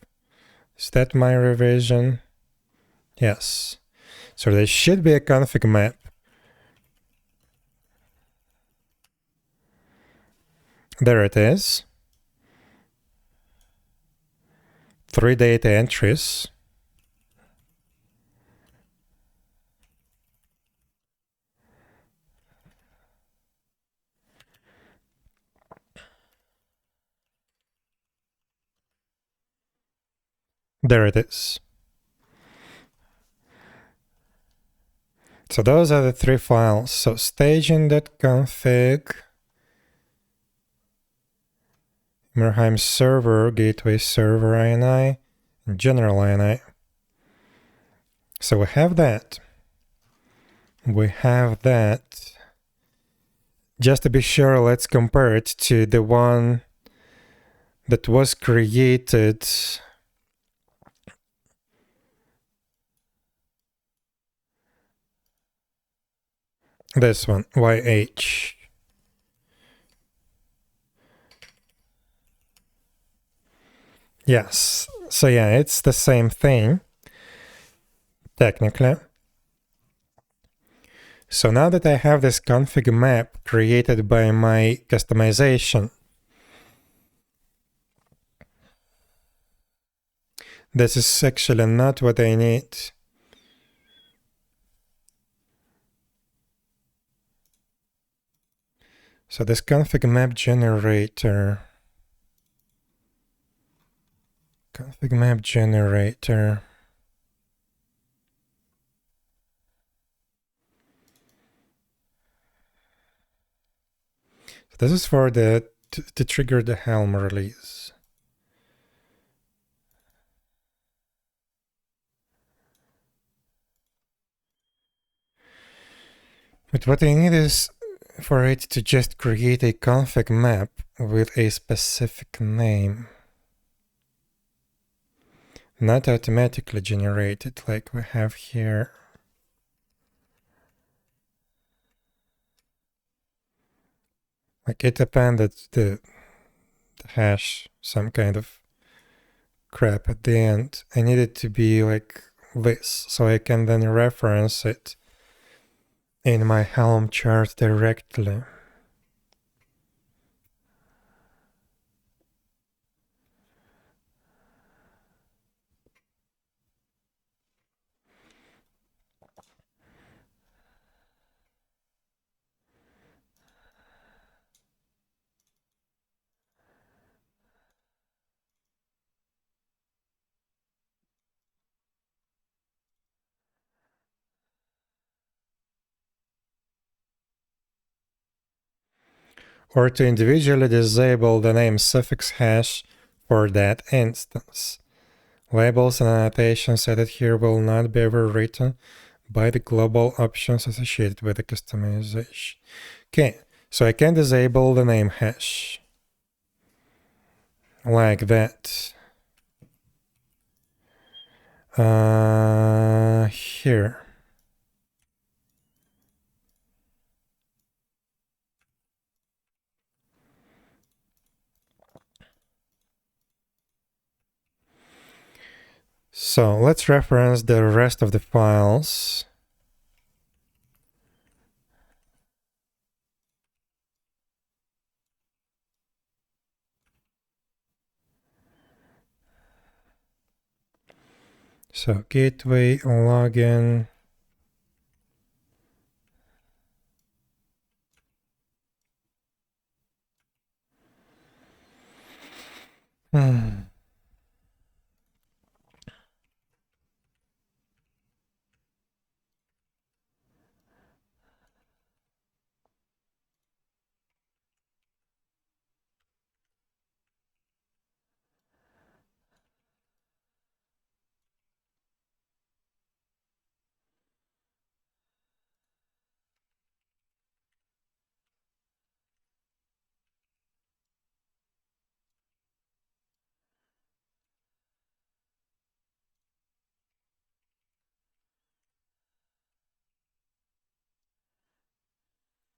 Is that my revision? Yes. So there should be a config map. There it is. 3 data entries. There it is. So those are the 3 files. So staging.config, Ymirheim server, gateway server ini, and general ini. So we have that. we have that. Just to be sure, let's compare it to the one that was created this one, YH. Yes, so yeah, it's the same thing, technically. So now that I have this config map created by my customization, this is actually not what I need. So this config map generator, So this is for the to trigger the Helm release. But what I need is for it to just create a config map with a specific name. Not automatically generated like we have here. Like it appended the hash, some kind of crap at the end. I need it to be like this, so I can then reference it in my Helm chart directly. Or to individually disable the name suffix hash for that instance. Labels and annotations added here will not be overwritten by the global options associated with the customization. Okay, so I can disable the name hash like that. Here. So let's reference the rest of the files. So gateway, login.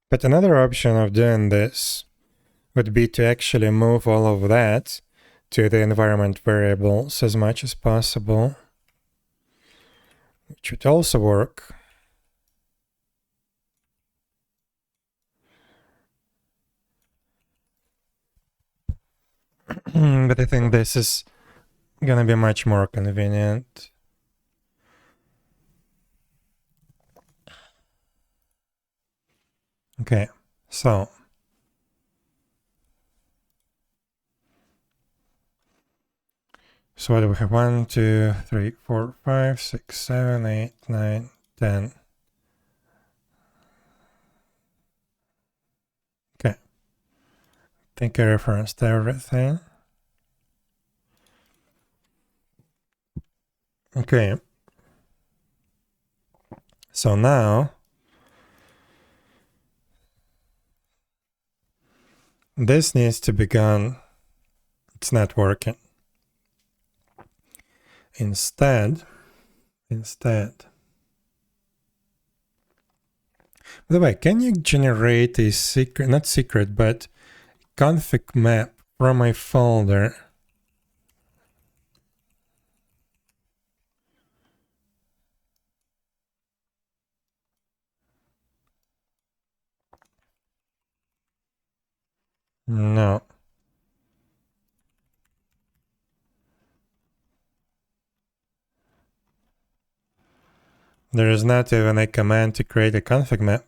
But another option of doing this would be to actually move all of that to the environment variables as much as possible, which would also work. But I think this is gonna be much more convenient. Okay, so what do we have? 1, 2, 3, 4, 5, 6, 7, 8, 9, 10. Okay. I think I referenced everything. Okay. So now This needs to be gone. It's not working. Instead, by the way, can you generate a secret, not secret, but config map from my folder? No. There is not even a command to create a config map.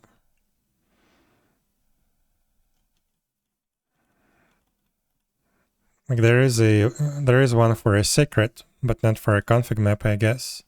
Like there is one for a secret, but not for a config map, I guess.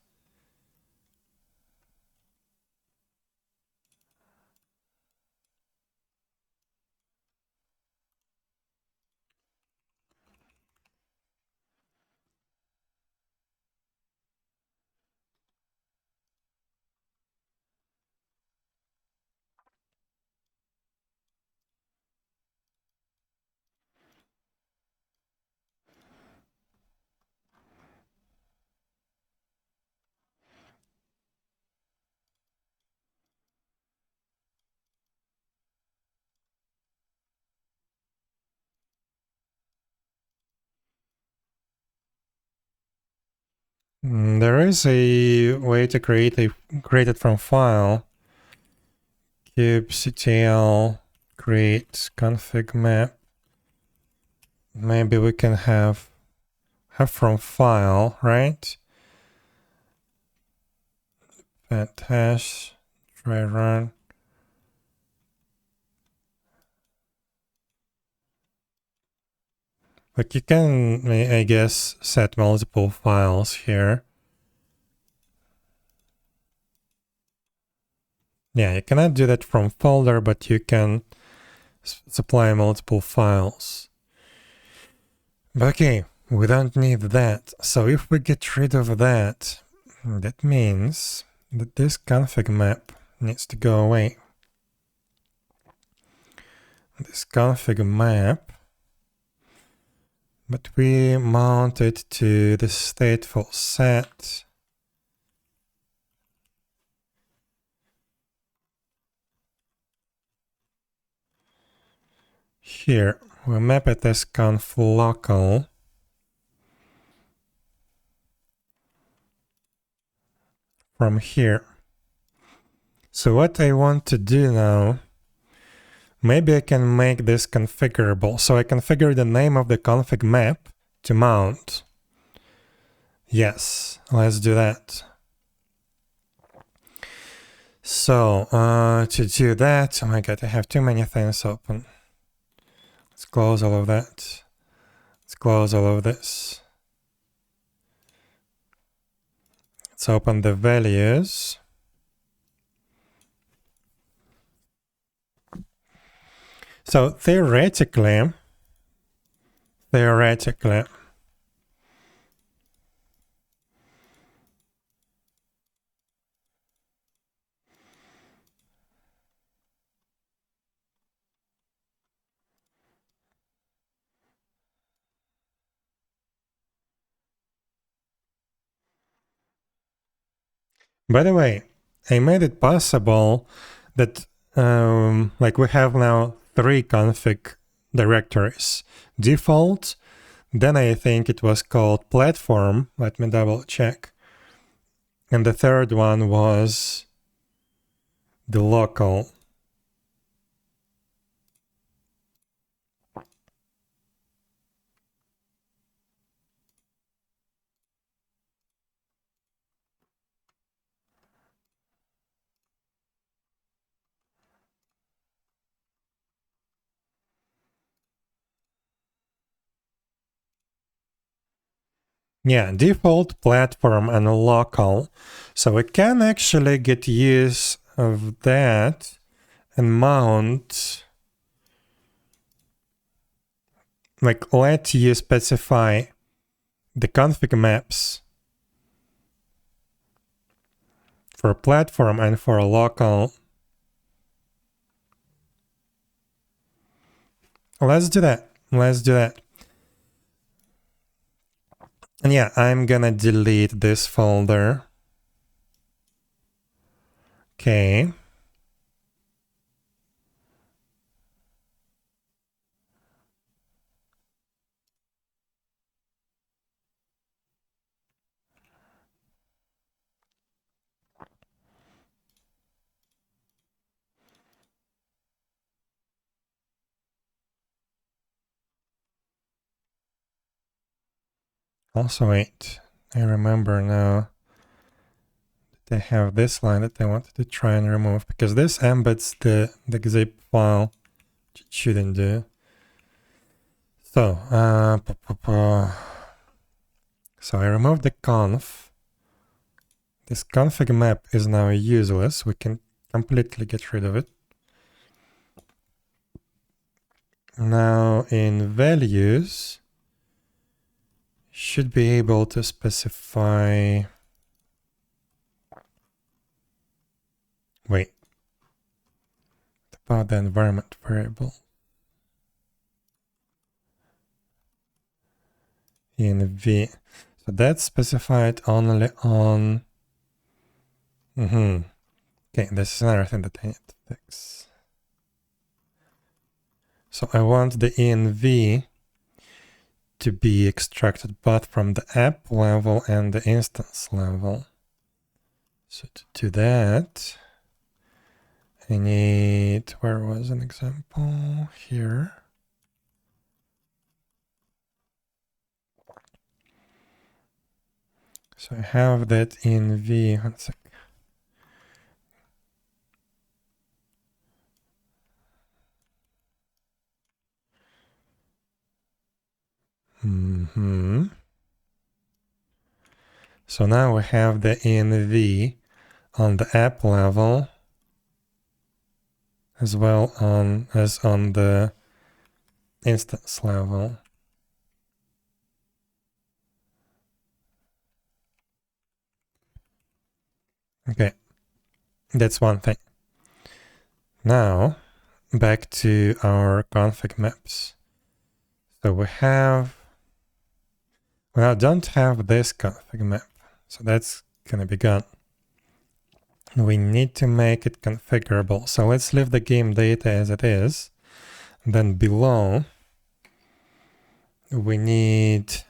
There is a way to create it from file. 𝙽𝙴𝚁𝚂 create config map. Maybe we can have from file, right? /, try run. Like you can, I guess, set multiple files here. Yeah, you cannot do that from folder, but you can supply multiple files. Okay, we don't need that. So if we get rid of that, that means that this config map needs to go away. This config map, but we mount it to the stateful set. Here, we map it as conf local. From here. So what I want to do now, maybe I can make this configurable. So I configure the name of the config map to mount. Yes, let's do that. So to do that, oh my god, I have too many things open. Let's close all of that. Let's close all of this. Let's open the values. So theoretically, by the way, I made it possible that like we have now 3 config directories. Default, then I think it was called platform, let me double check. And the third one was the local. Yeah, default, platform, and local. So we can actually get use of that and mount, like let you specify the config maps for platform and for local. Let's do that. Let's do that. And yeah, I'm gonna delete this folder. Okay. Also, wait, I remember now they have this line that I wanted to try and remove because this embeds the zip file, which it shouldn't do. So, so I removed the conf. This config map is now useless. We can completely get rid of it. Now in values, should be able to specify. Wait. About the environment variable. In V. So that's specified only on. Okay, this is another thing that I need to fix. So I want the env to be extracted both from the app level and the instance level. So to do that, I need, where was an example? Here. So I have that env, one sec. So now we have the env on the app level as well as on the instance level. Okay, that's one thing. Now back to our config maps. So we now don't have this config map, so that's gonna be gone. We need to make it configurable. So let's leave the game data as it is. Then below, we need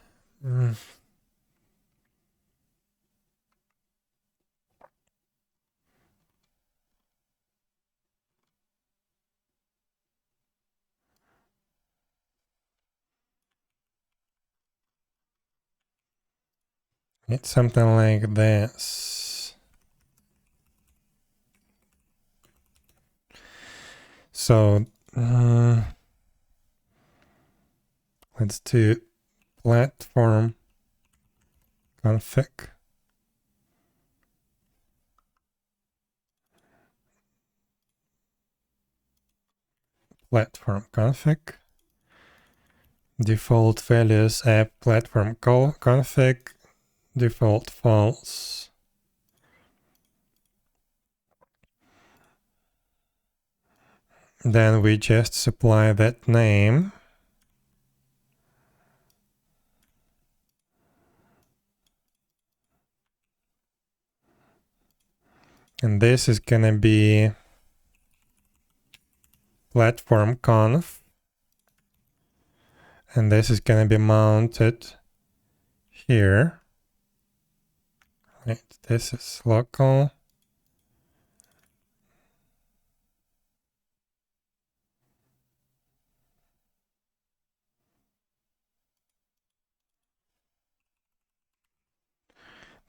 something like this. So let's do platform config. Platform config. Default values app platform config. Default false. Then we just supply that name. And this is gonna be platform conf. And this is gonna be mounted here. Right, this is local.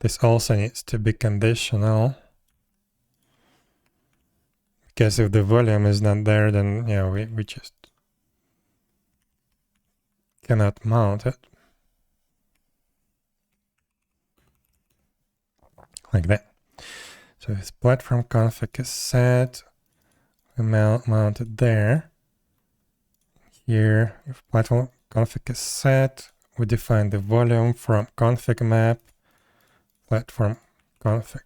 This also needs to be conditional. Because if the volume is not there, then yeah, we just cannot mount it. Like that. So if platform config is set, we mount it there. Here, if platform config is set, we define the volume from config map, platform config.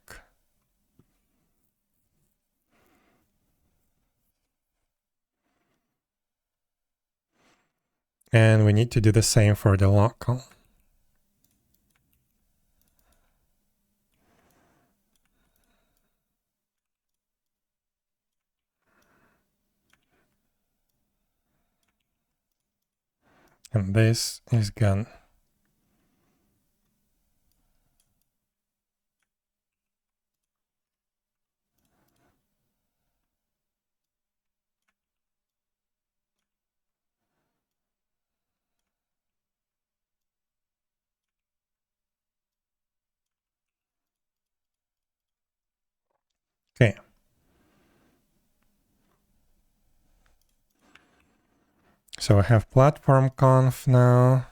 And we need to do the same for the local. And this is gone. Okay. So I have platform conf now.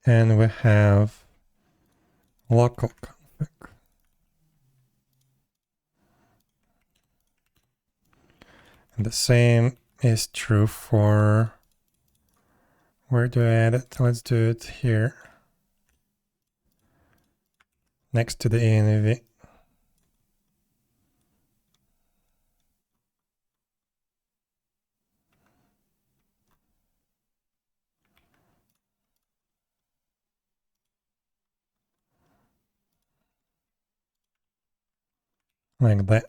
And we have local config. And the same is true for, where do I add it? Let's do it here. Next to the env. Like that.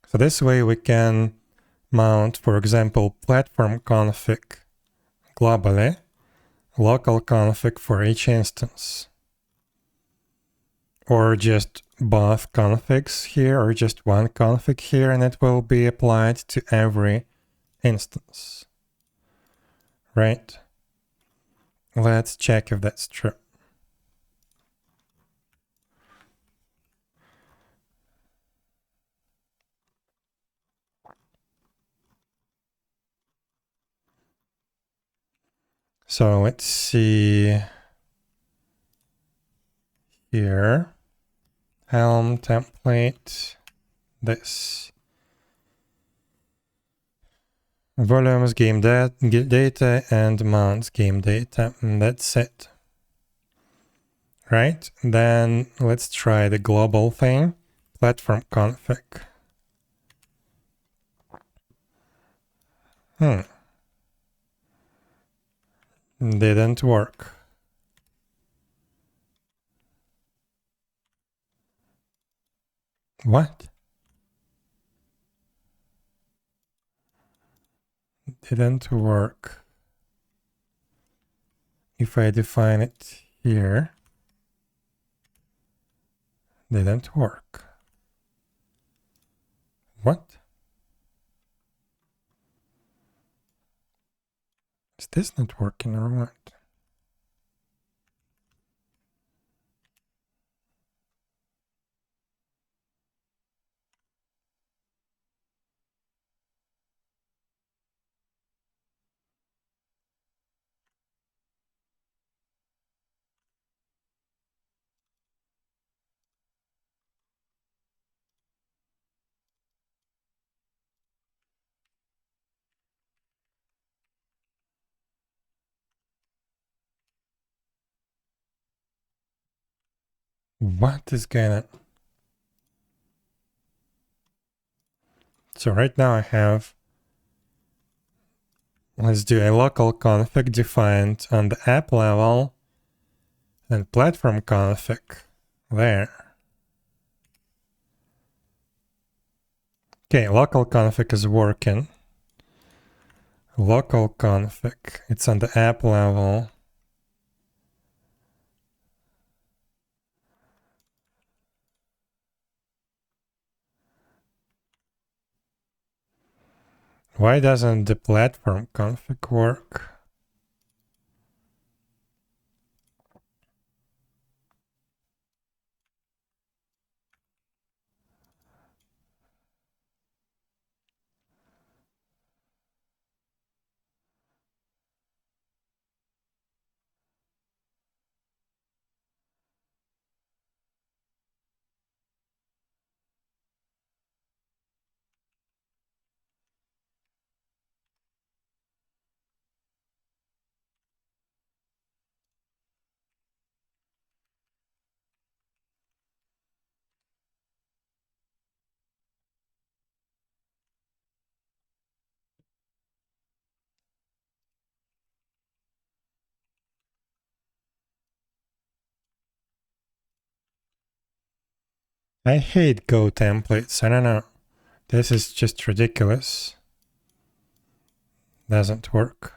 So this way we can mount, for example, platform config globally, local config for each instance. Or just both configs here, or just one config here, and it will be applied to every instance. Right? Let's check if that's true. So let's see here. Helm template, this. Volumes, game data, and mounts game data. And that's it. Right? Then let's try the global thing. Platform config. Didn't work. What? Didn't work. If I define it here, didn't work. What? Is this not working or what? What is going on? So right now I have, let's do a local config defined on the app level and platform config there. Okay, local config is working. Local config, it's on the app level. Why doesn't the platform config work? I hate Go templates. I don't know. This is just ridiculous. Doesn't work.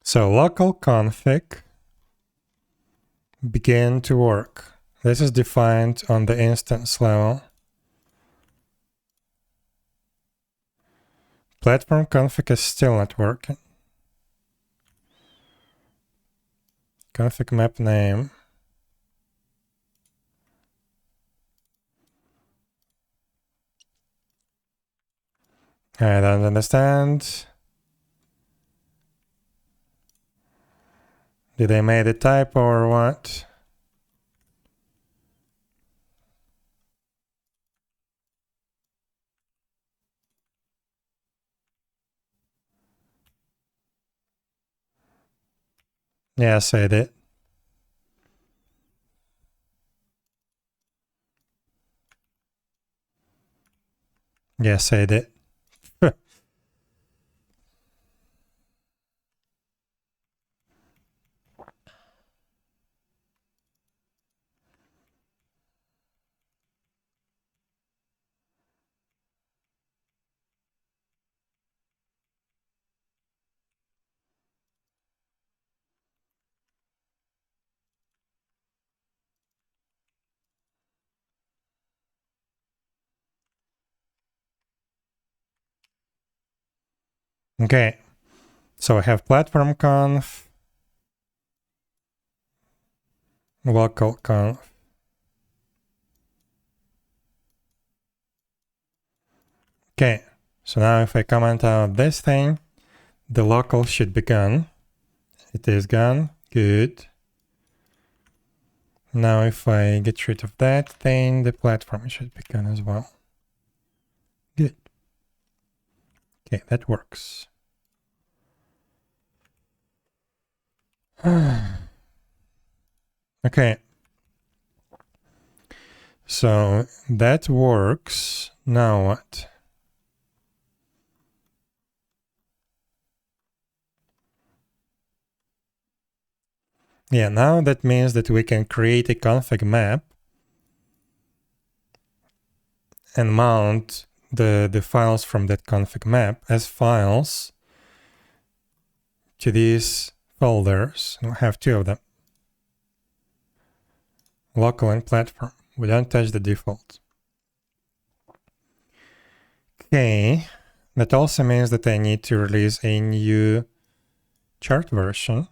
So local config begin to work. This is defined on the instance level. Platform config is still not working. Config map name. I don't understand. Did they made a typo or what? Yes, I did. Yes, I did. Okay, so I have platform conf, local conf. Okay, so now if I comment out this thing, the local should be gone. It is gone. Good. Now if I get rid of that thing, the platform should be gone as well. Good. Okay, that works. Okay. So that works. Now what? Yeah, now that means that we can create a config map and mount the files from that config map as files to these folders. We'll have two of them. Local and platform. We don't touch the default. Okay, that also means that I need to release a new chart version.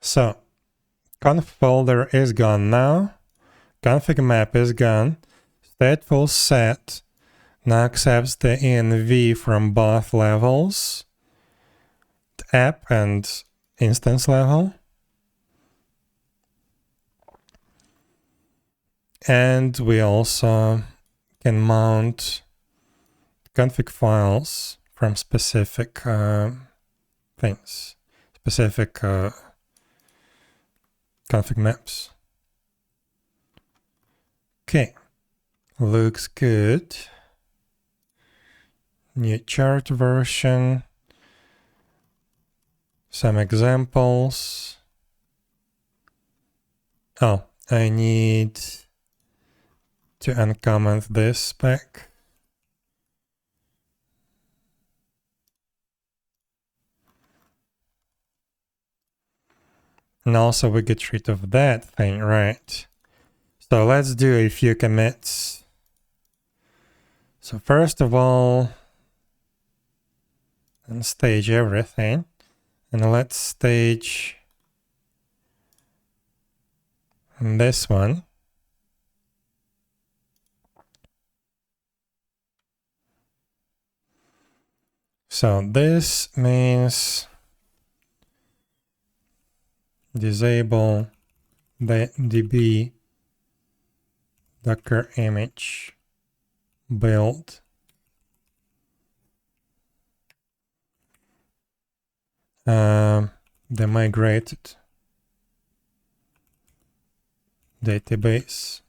So, conf folder is gone now. Config map is gone. Stateful set now accepts the env from both levels, the app and instance level. And we also can mount config files from specific things, specific config maps. Okay, looks good. New chart version, some examples. Oh, I need to uncomment this spec. And also we get rid of that thing, right? So let's do a few commits. So first of all, and stage everything. And let's stage this one. So this means disable the db docker image build the migrated database.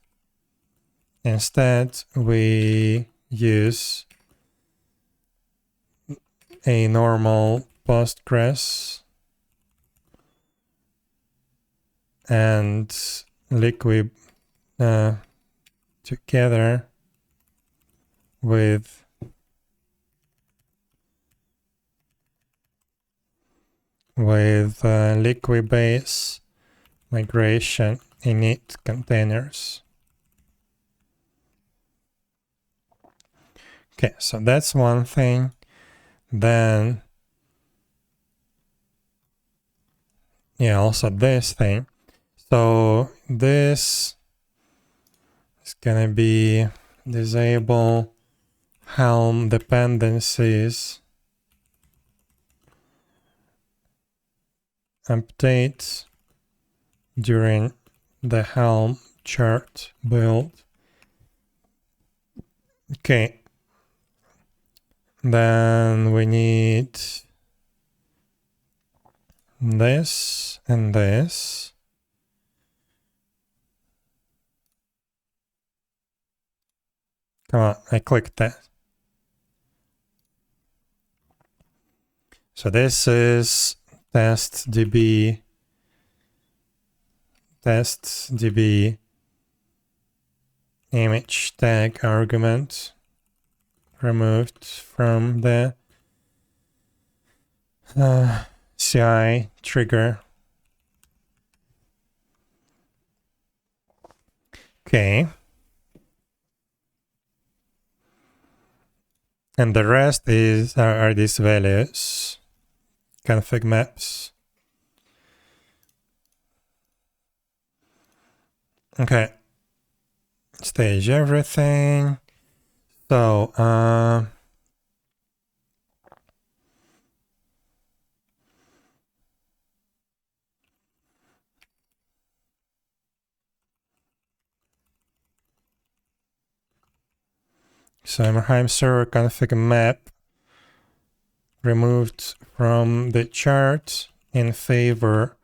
Instead, we use a normal Postgres and liquid together with liquid base migration init containers. Okay, so that's one thing. Then, yeah, also this thing. So this is gonna be disable Helm dependencies update during the Helm chart build. Okay. Then we need this and this. Come on, I clicked that. So this is testdb image tag argument removed from the CI trigger. Okay. And the rest are these values, config maps. Okay. Stage everything. So, Ymirheim server config map removed from the chart in favor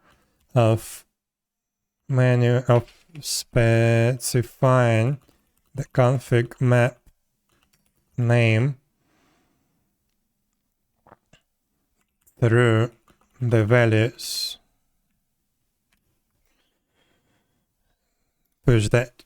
of specifying the config map name through the values. Push that.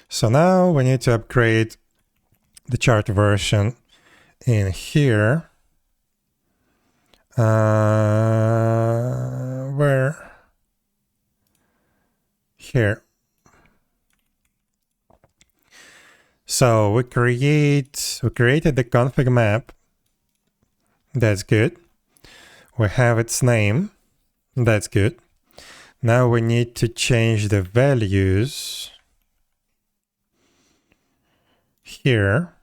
So now we need to upgrade the chart version in here. Where? Here. So we created the config map. That's good. We have its name. That's good. Now we need to change the values here.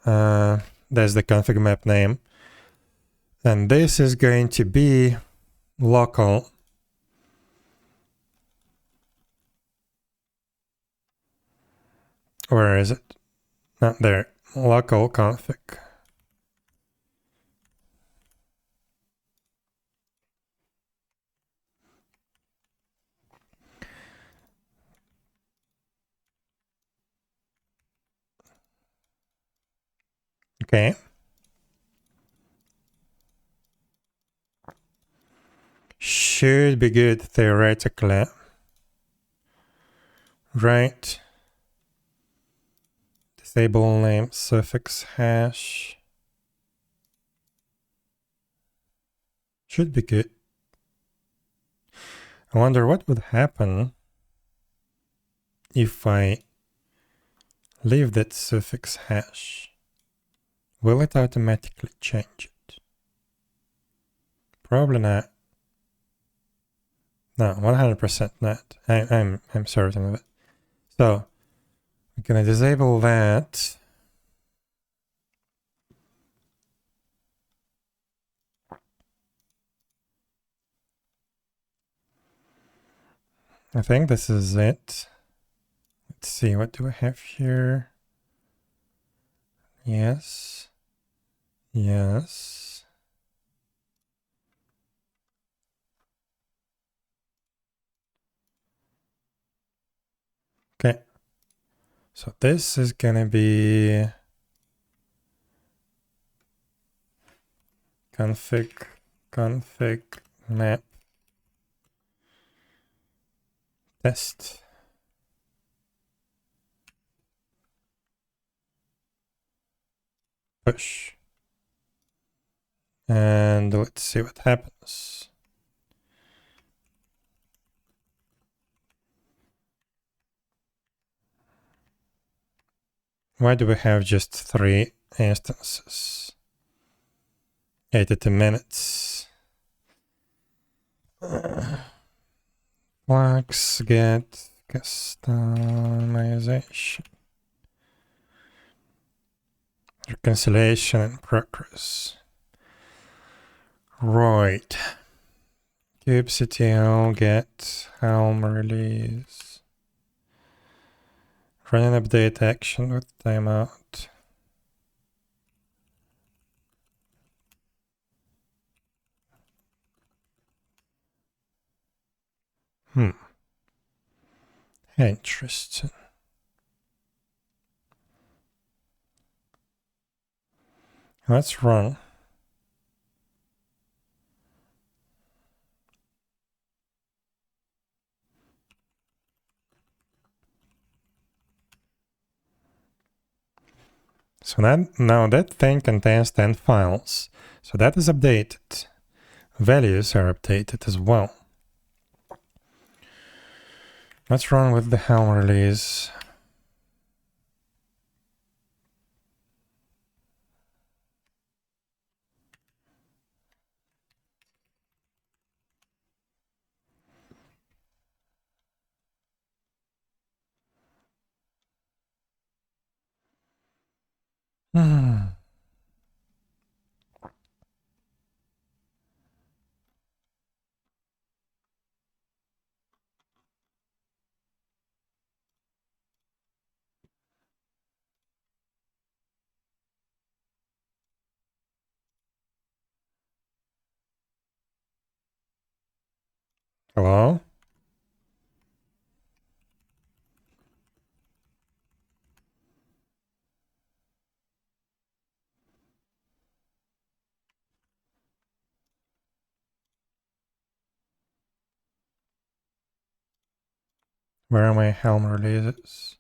That's the config map name. And this is going to be local. Where is it? Not there. Local config. Okay. Should be good theoretically. Right. Disable name suffix hash. Should be good. I wonder what would happen if I leave that suffix hash. Will it automatically change it? Probably not. No, 100% not. I'm certain of it. So I'm gonna disable that. I think this is it. Let's see, what do I have here? Yes. Yes. Okay. So this is gonna be config map test. Push. And let's see what happens. Why do we have just 3 instances? 82 minutes. Flags get customization. Reconciliation in progress. Right. kubectl get Helm release. Run an update action with timeout. Interesting. Let's run. So now that thing contains 10 files. So that is updated. Values are updated as well. Let's run with the Helm release. Hello? Where are my Helm releases?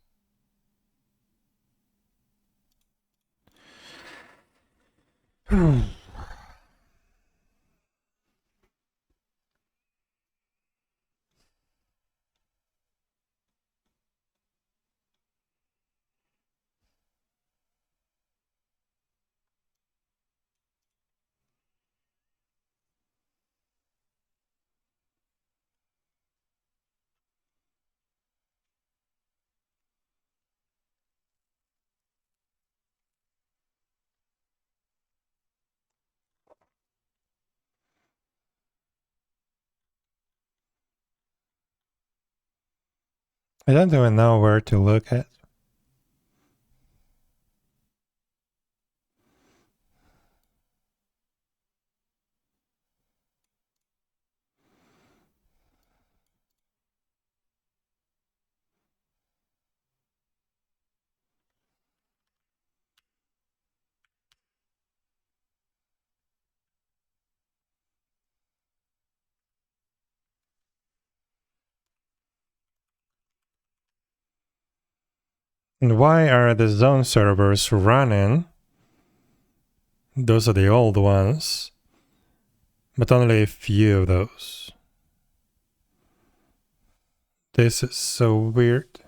I don't even know where to look at. And why are the zone servers running? Those are the old ones, but only a few of those. This is so weird.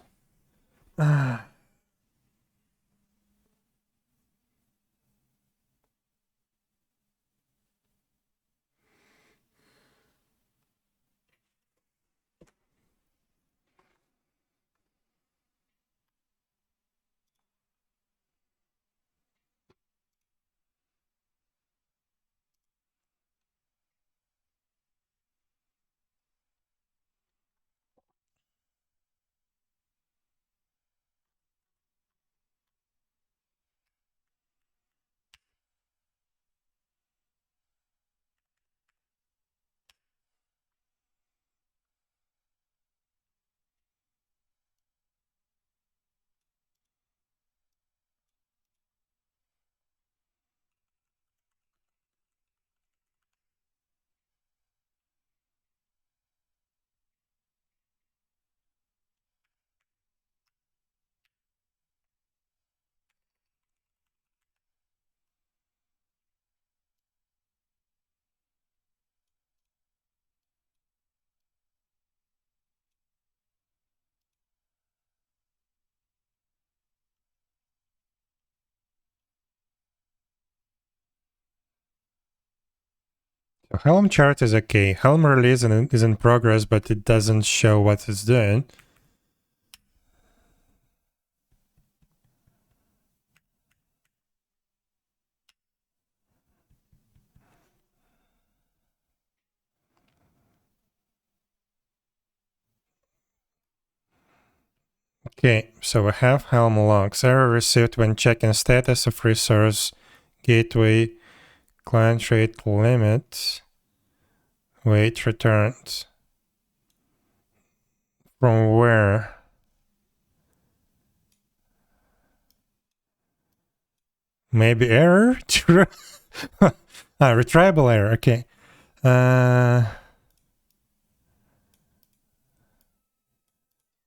Helm chart is okay. Helm release is in progress, but it doesn't show what it's doing. Okay, so we have Helm logs. Error received when checking status of resource gateway client rate limit. Wait returned. From where? Maybe error? Retriable error, okay.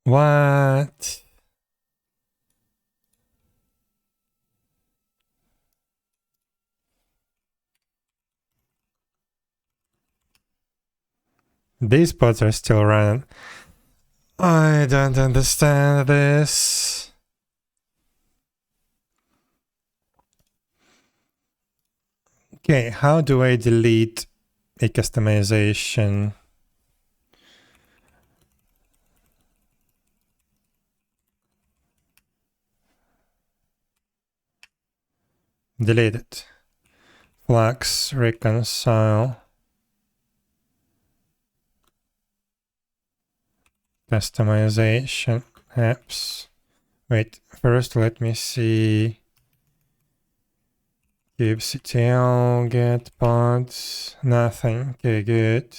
What? These pods are still running. I don't understand this. Okay, how do I delete a customization? Delete it. Flux, reconcile. Customization, apps. Wait, first let me see. kubectl, get pods, nothing. Okay, good.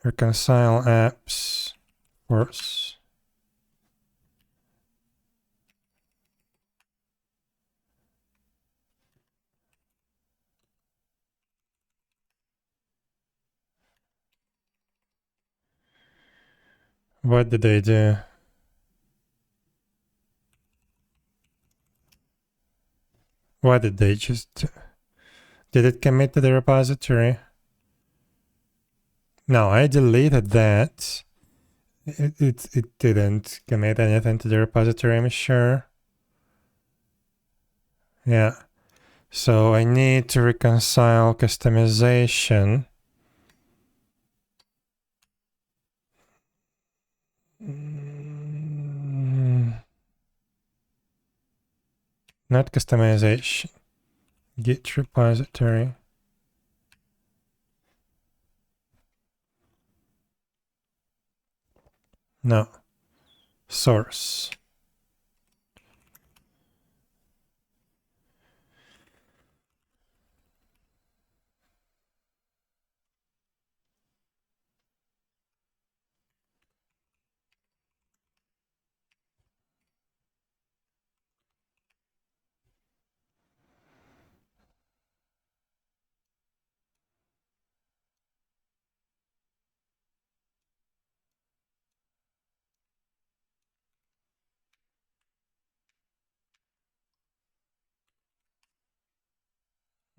Reconcile apps, force. What did they do? What did they just do? Did it commit to the repository? No, I deleted that. It didn't commit anything to the repository, I'm sure. Yeah. So I need to reconcile customization. Not customization. Git repository. No. Source.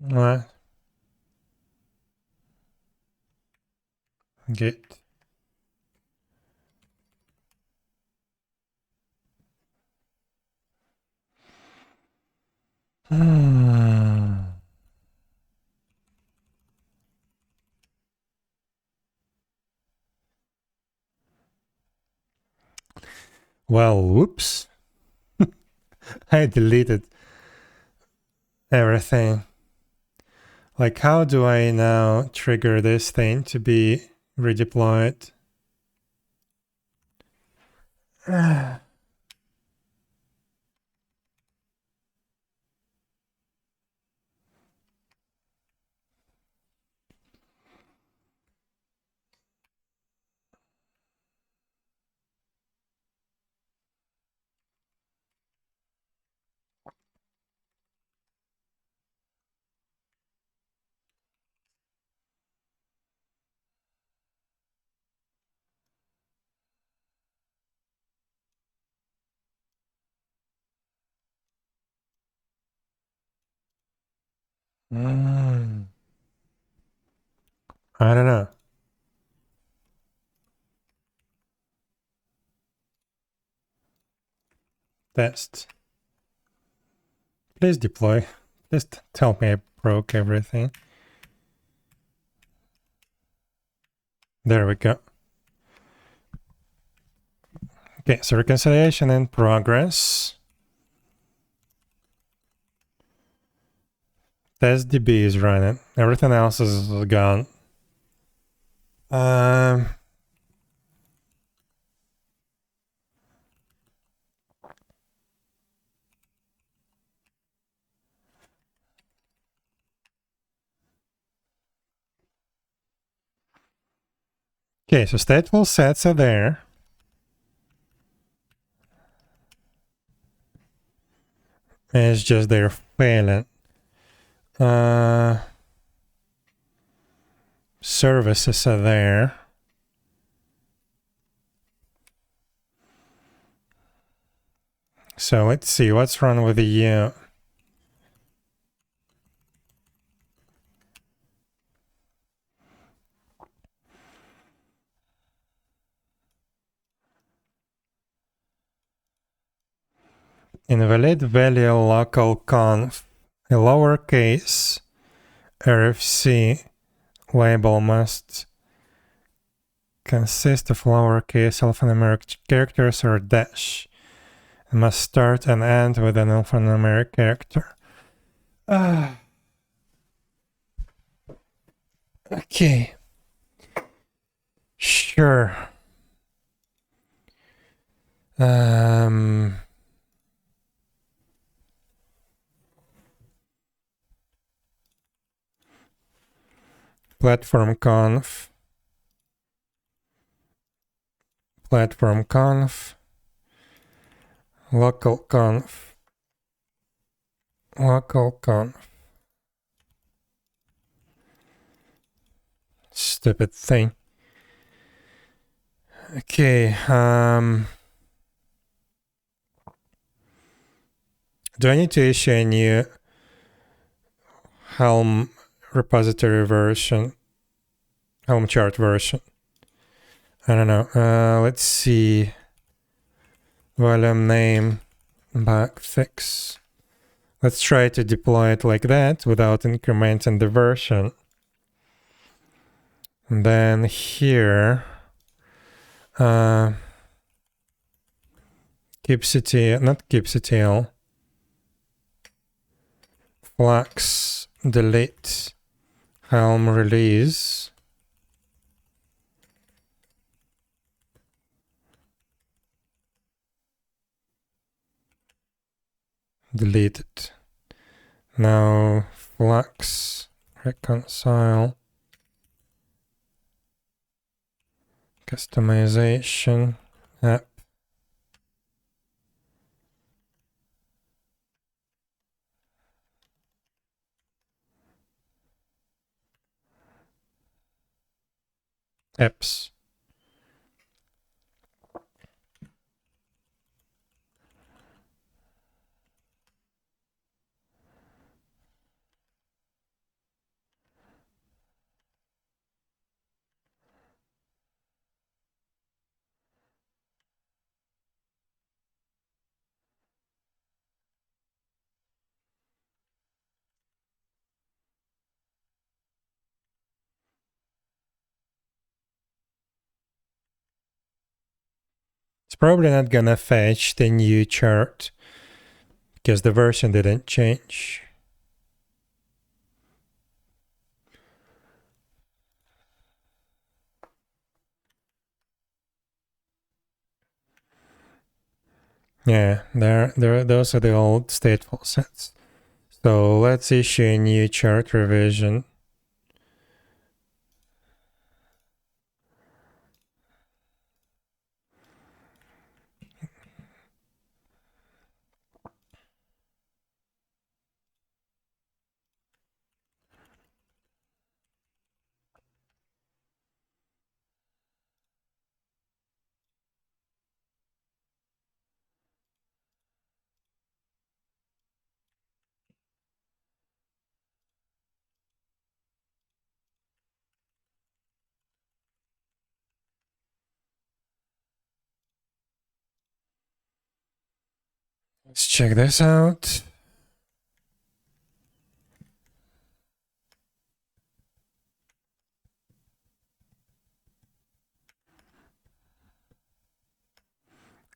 What? Git. Well, whoops. I deleted everything. Like, how do I now trigger this thing to be redeployed? I don't know. Test. Please deploy. Just tell me I broke everything. There we go. Okay, so reconciliation in progress. TestDB is running. Everything else is gone. Okay, so stateful sets are there. It's just they're failing. Services are there. So let's see what's wrong with the invalid value local conf. A lowercase RFC label must consist of lowercase alphanumeric characters or dash. It must start and end with an alphanumeric character. Okay. Sure. Platform conf. Platform conf. Local conf. Local conf. Stupid thing. Okay, do I need to issue a new Helm repository version? Helm chart version? I don't know. Let's see. Volume name bug fix. Let's try to deploy it like that without incrementing the version. And then here, kubectl, not kubectl, flux delete Helm release. Delete it. Now flux reconcile customization app. Apps. It's probably not gonna fetch the new chart because the version didn't change. Yeah, those are the old stateful sets. So let's issue a new chart revision. Let's check this out.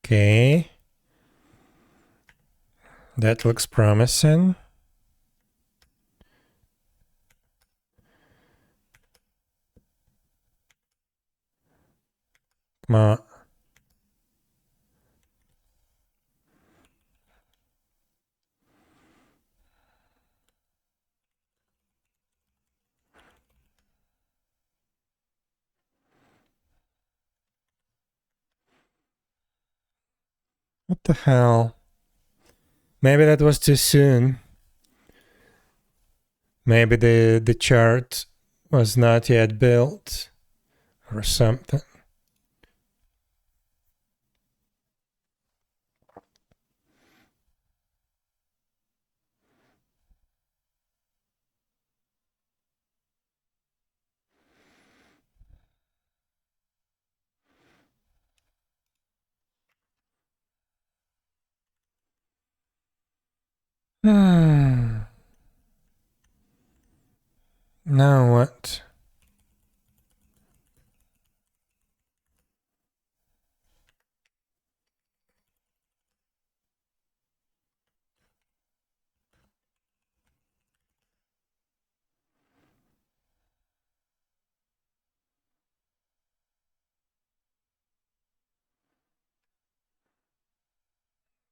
Okay. That looks promising. Come on. What the hell? Maybe that was too soon. Maybe the chart was not yet built or something. Now what?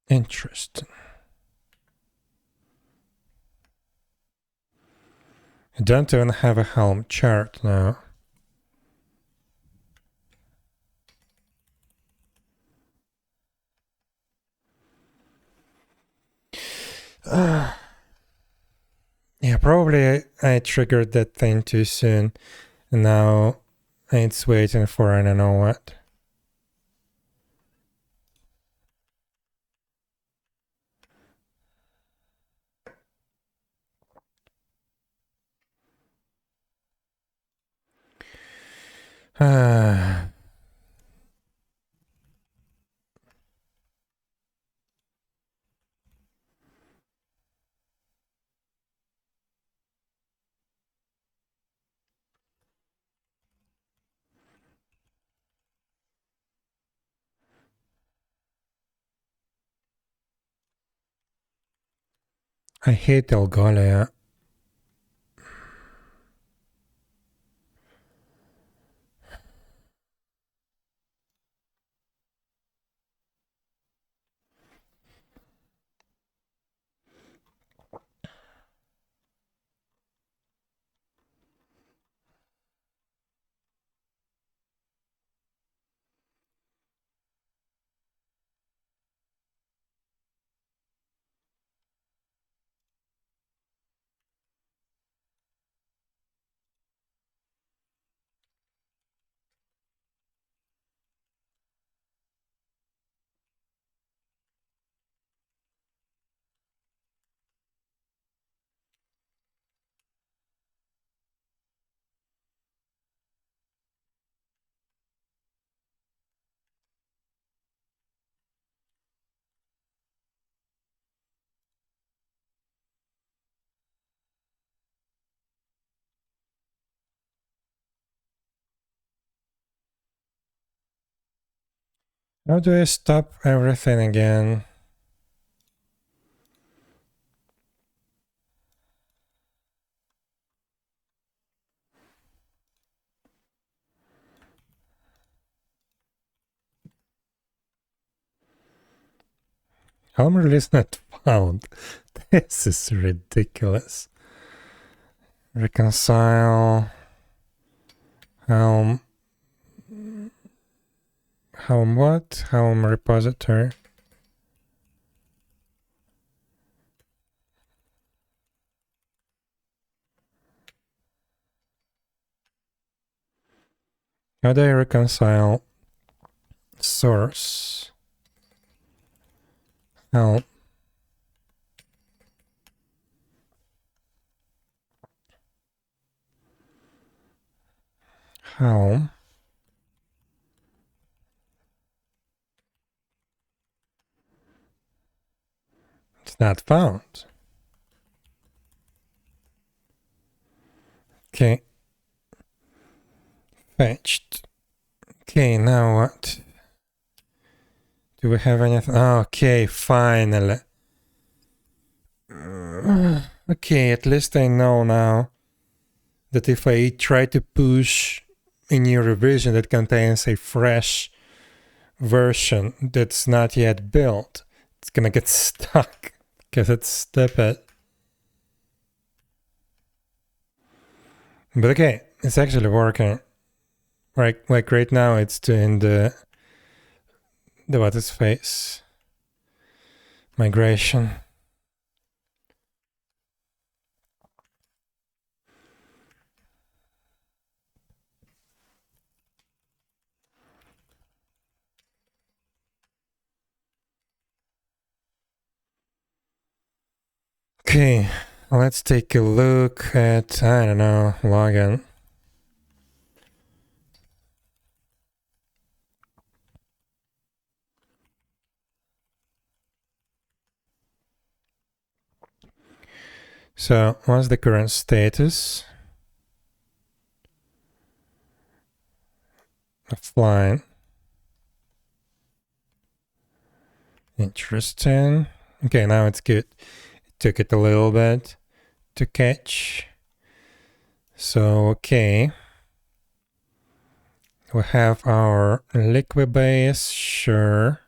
Interesting. I don't even have a Helm chart now. Yeah, probably I triggered that thing too soon. And now it's waiting for I don't know what. I hate 𝙽𝙴𝚁𝙸𝚂. How do I stop everything again? Helm release not found. This is ridiculous. Reconcile. Helm what? Helm repository. How do I reconcile source? Helm. Helm. It's not found. Okay. Fetched. Okay, now what? Do we have anything? Okay, finally. Okay, at least I know now that if I try to push a new revision that contains a fresh version that's not yet built, it's gonna get stuck because it's stupid. But okay, it's actually working. Right, like right now it's doing the what is face migration. Okay, let's take a look at, I don't know, login. So what's the current status? Offline. Interesting. Okay, now it's good. It took it a little bit to catch. So, okay. We have our liquid base, sure.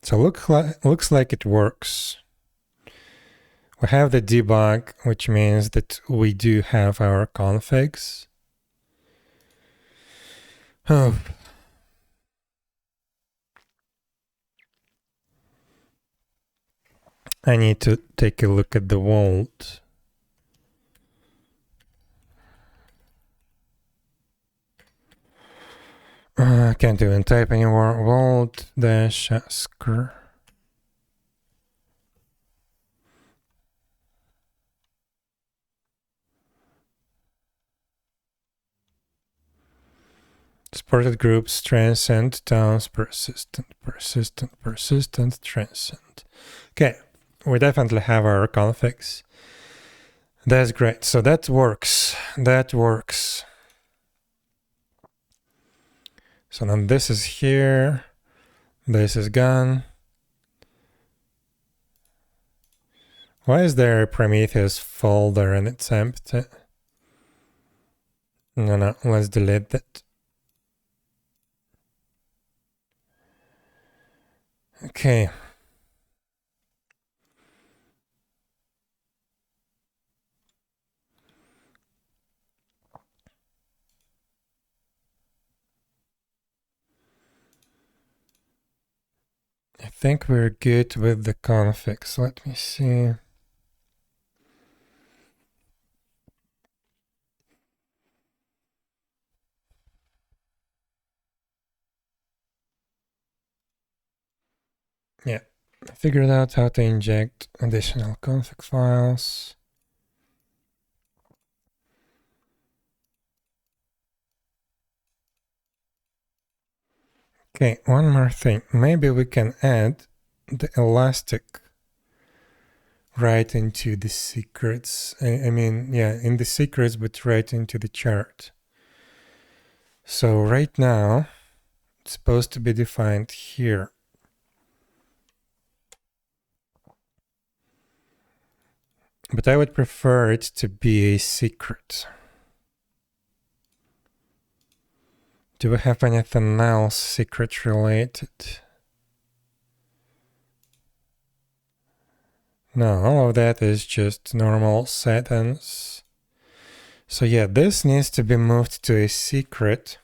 So looks like it works. We have the debug, which means that we do have our configs. Oh. I need to take a look at the vault. I can't even type anymore. Vault dash asker. Supported groups, transient, towns, persistent, transient. Okay, we definitely have our configs. That's great. So that works. That works. So now this is here. This is gone. Why is there a Prometheus folder and it's empty? No, let's delete that. Okay. I think we're good with the configs. Let me see. Yeah, I figured out how to inject additional config files. Okay, one more thing. Maybe we can add the elastic right into the secrets. I mean, yeah, in the secrets, but right into the chart. So right now, it's supposed to be defined here. But I would prefer it to be a secret. Do we have anything else secret related? No, all of that is just normal settings. So yeah, this needs to be moved to a secret.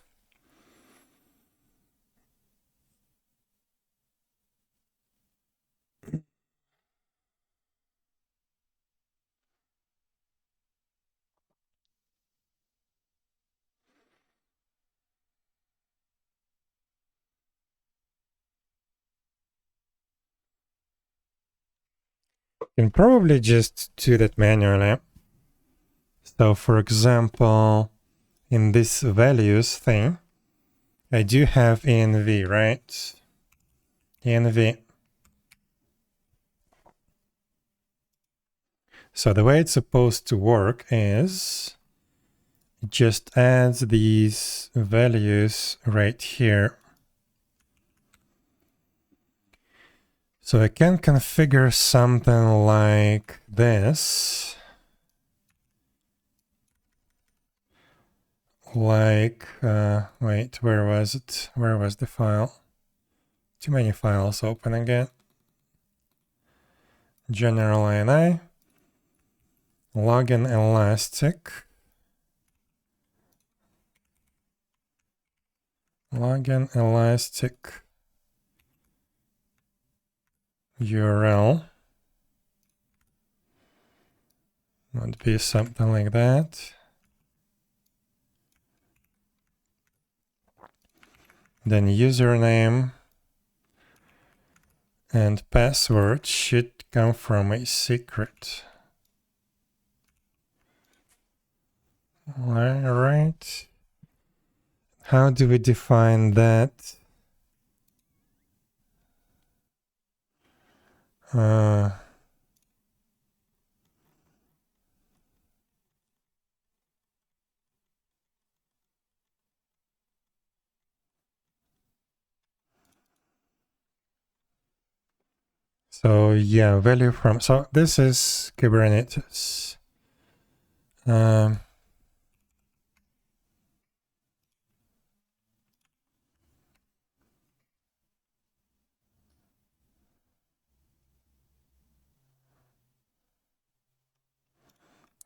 You can probably just do that manually. So for example, in this values thing, I do have env, right? Env. So the way it's supposed to work is it just adds these values right here. So I can configure something like this. Like, wait, where was it? Where was the file? Too many files open again. General INI. Login elastic. Login elastic URL. Would be something like that. Then username and password should come from a secret. All right. How do we define that? So yeah, value from, so this is Kubernetes.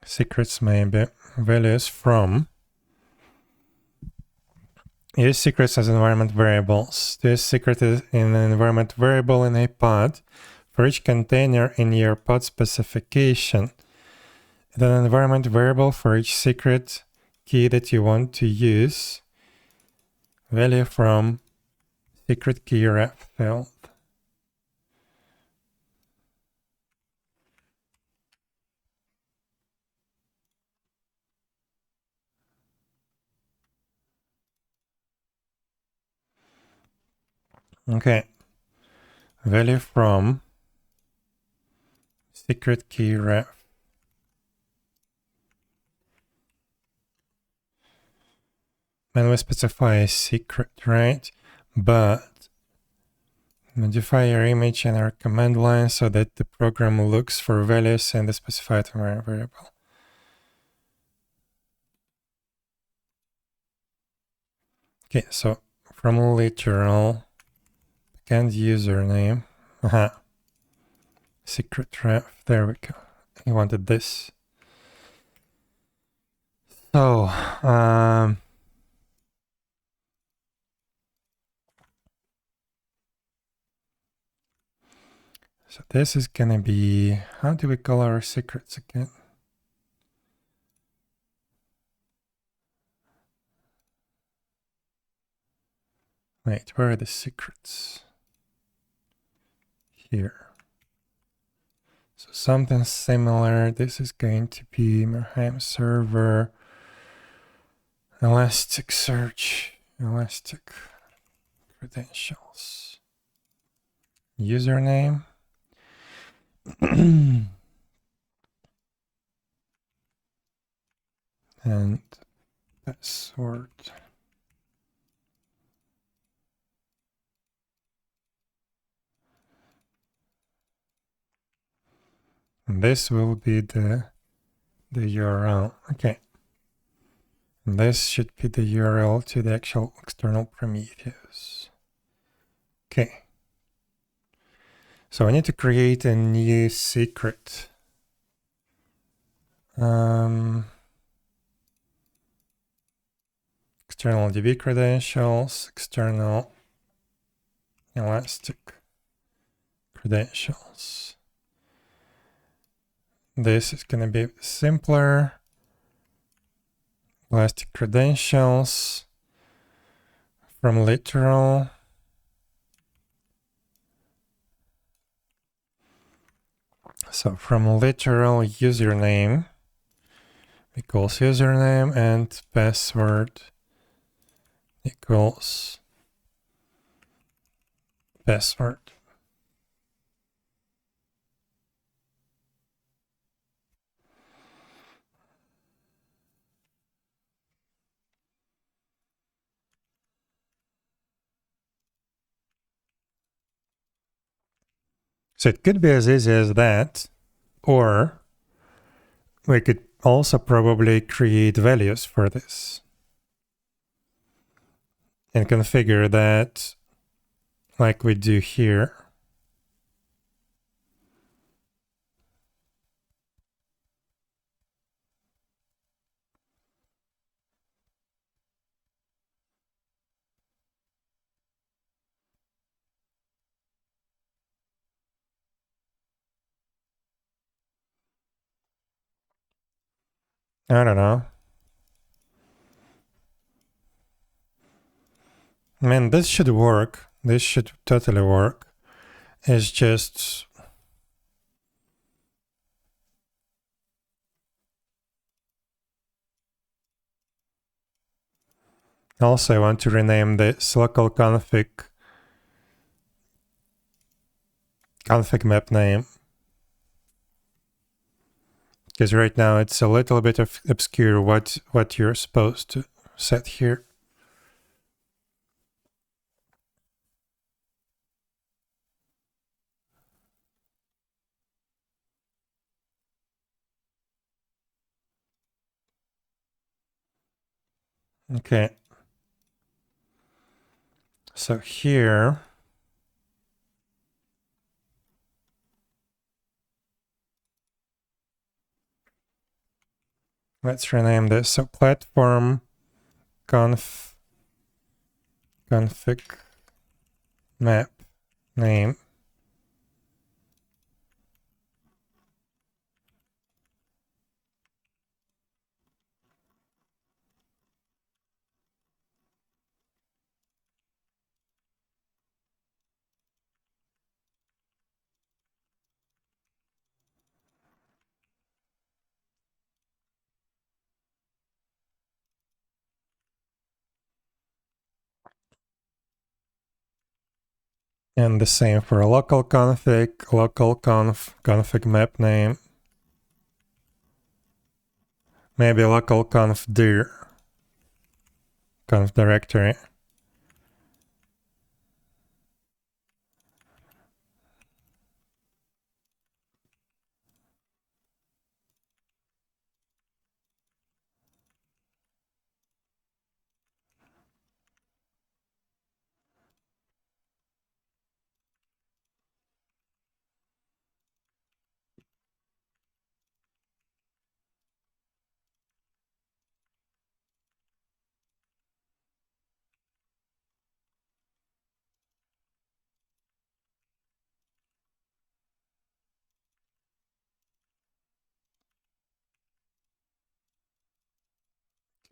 Secrets maybe, values from. Use secrets as environment variables. Use secret in an environment variable in a pod for each container in your pod specification. Then an environment variable for each secret key that you want to use. Value from secret key ref field. Okay. Value from secret key ref. And we specify a secret, right? But modify your image and our command line so that the program looks for values in the specified environment variable. Okay, so from literal and username. Secret ref. There we go. You wanted this. So, so this is gonna be, how do we call our secrets again? Wait, where are the secrets? Here. So something similar. This is going to be Ymirheim server, Elasticsearch, Elastic credentials, username. And password. And this will be the URL. Okay. And this should be the URL to the actual external Prometheus. Okay. So I need to create a new secret. External DB credentials, external Elastic credentials. This is going to be simpler. Elastic credentials from literal. So from literal username equals username and password equals password. So it could be as easy as that, or we could also probably create values for this and configure that like we do here. I don't know. I mean, this should work. This should totally work. It's just... Also, I want to rename this local config map name, because right now it's a little bit obscure what you're supposed to set here. Okay. So here, let's rename this. So platform config map name. And the same for local config map name. Maybe local conf dir, conf directory.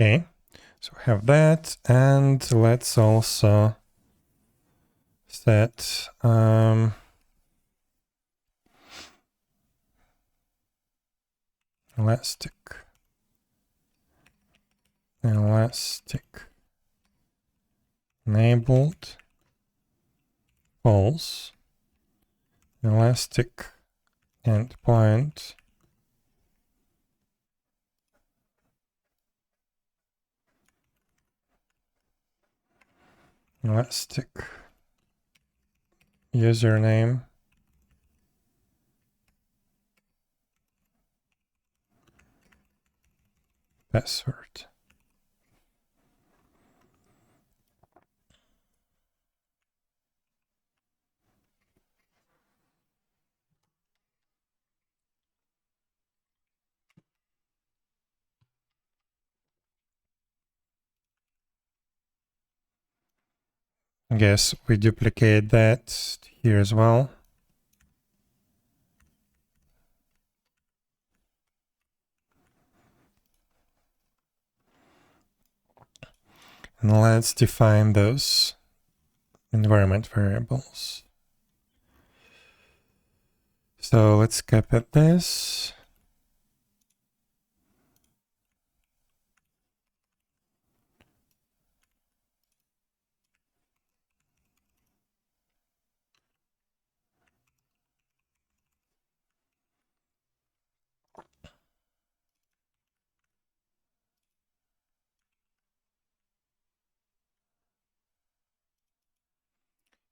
Okay, so we have that, and let's also set elastic enabled false elastic endpoint elastic username password. I guess we duplicate that here as well. And let's define those environment variables. So let's copy this.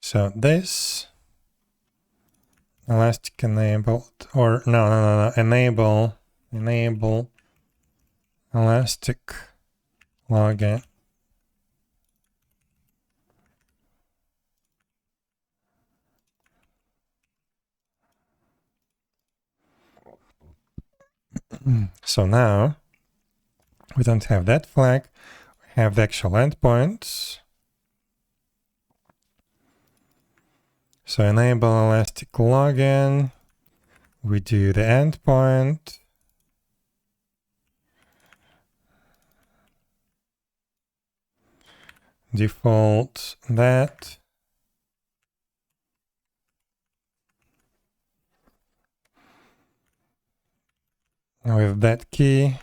So this elastic enabled, or no, enable elastic login. So now we don't have that flag, we have the actual endpoints. So enable elastic login, we do the endpoint. Default that. With that key.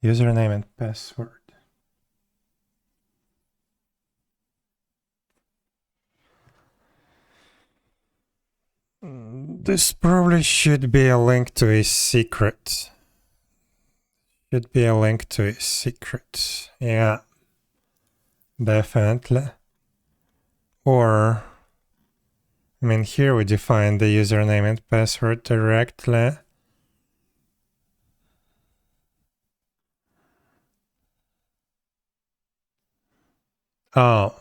Username and password. This probably should be a link to a secret. Should be a link to a secret. Yeah. Definitely. Or, I mean, here we define the username and password directly. Oh.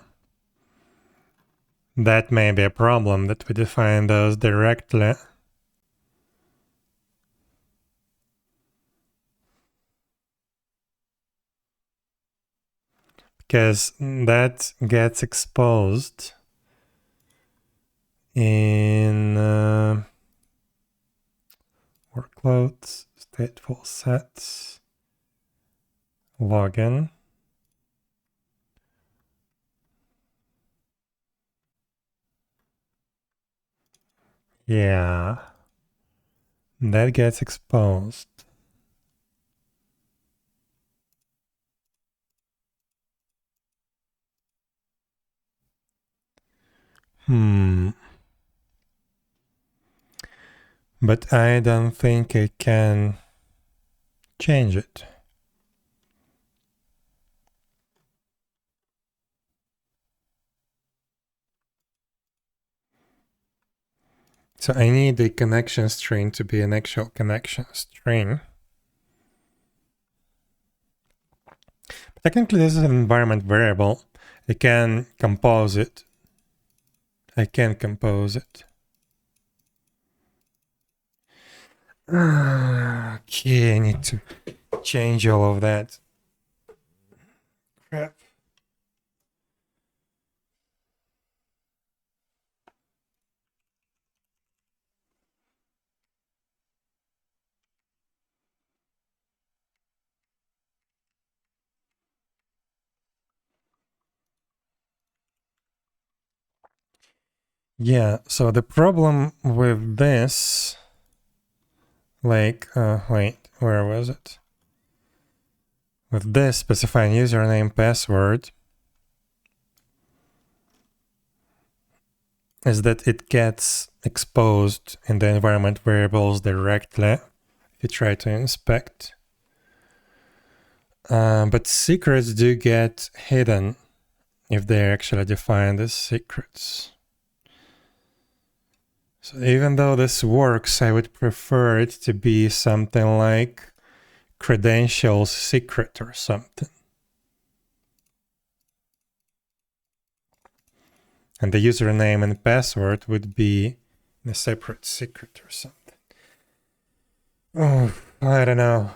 That may be a problem that we define those directly. Because that gets exposed in workloads, stateful sets, login. Yeah, that gets exposed. But I don't think I can change it. So I need the connection string to be an actual connection string. But technically, this is an environment variable. I can compose it. Okay, I need to change all of that. Crap. Yeah, so the problem with this, like, wait, where was it? With this specifying username, password, is that it gets exposed in the environment variables directly if you try to inspect. But secrets do get hidden if they're actually defined as secrets. So even though this works, I would prefer it to be something like credentials secret or something. And the username and password would be a separate secret or something. Oh, I don't know.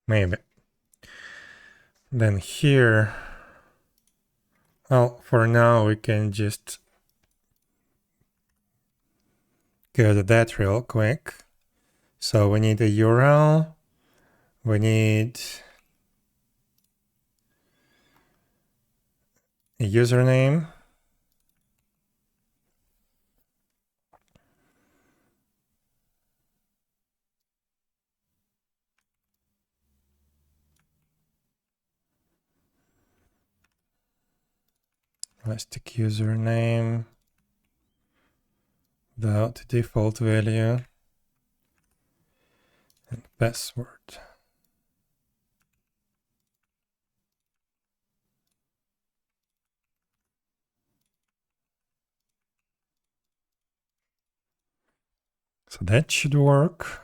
Maybe. Then here, well, for now we can just go to that real quick. So we need a URL, we need a username, elastic username without default value and password. So that should work.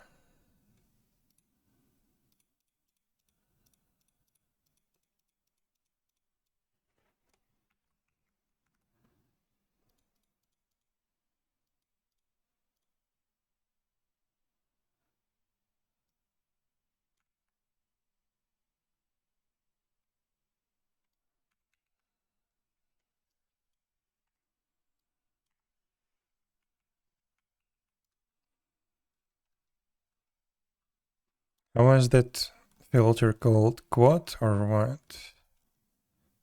Was that filter called quad or what?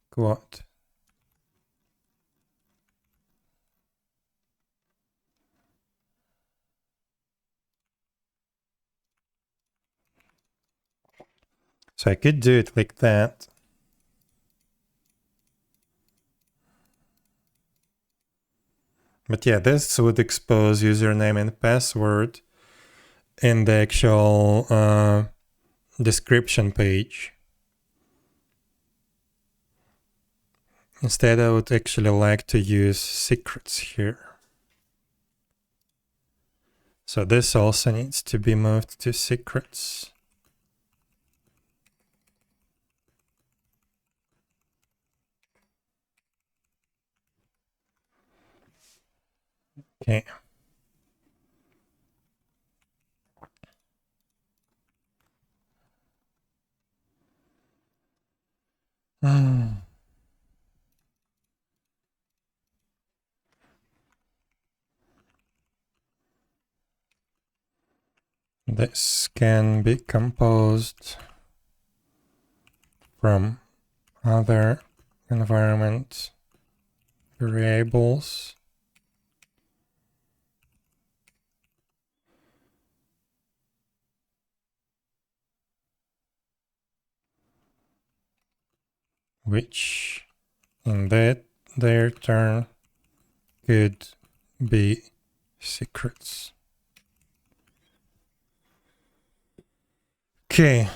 Quad. So I could do it like that. But yeah, this would expose username and password in the actual description page. Instead, I would actually like to use secrets here. So this also needs to be moved to secrets. Okay. This can be composed from other environment variables. Which in their turn could be secrets. Okay.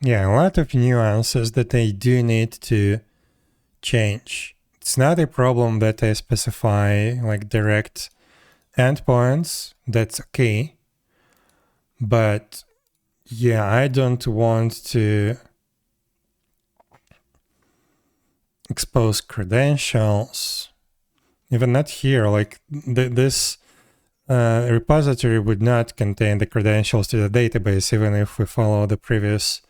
Yeah, a lot of nuances that I do need to change. It's not a problem that I specify like direct endpoints. That's okay. But yeah, I don't want to expose credentials. Even not here, like this repository would not contain the credentials to the database, even if we follow the previous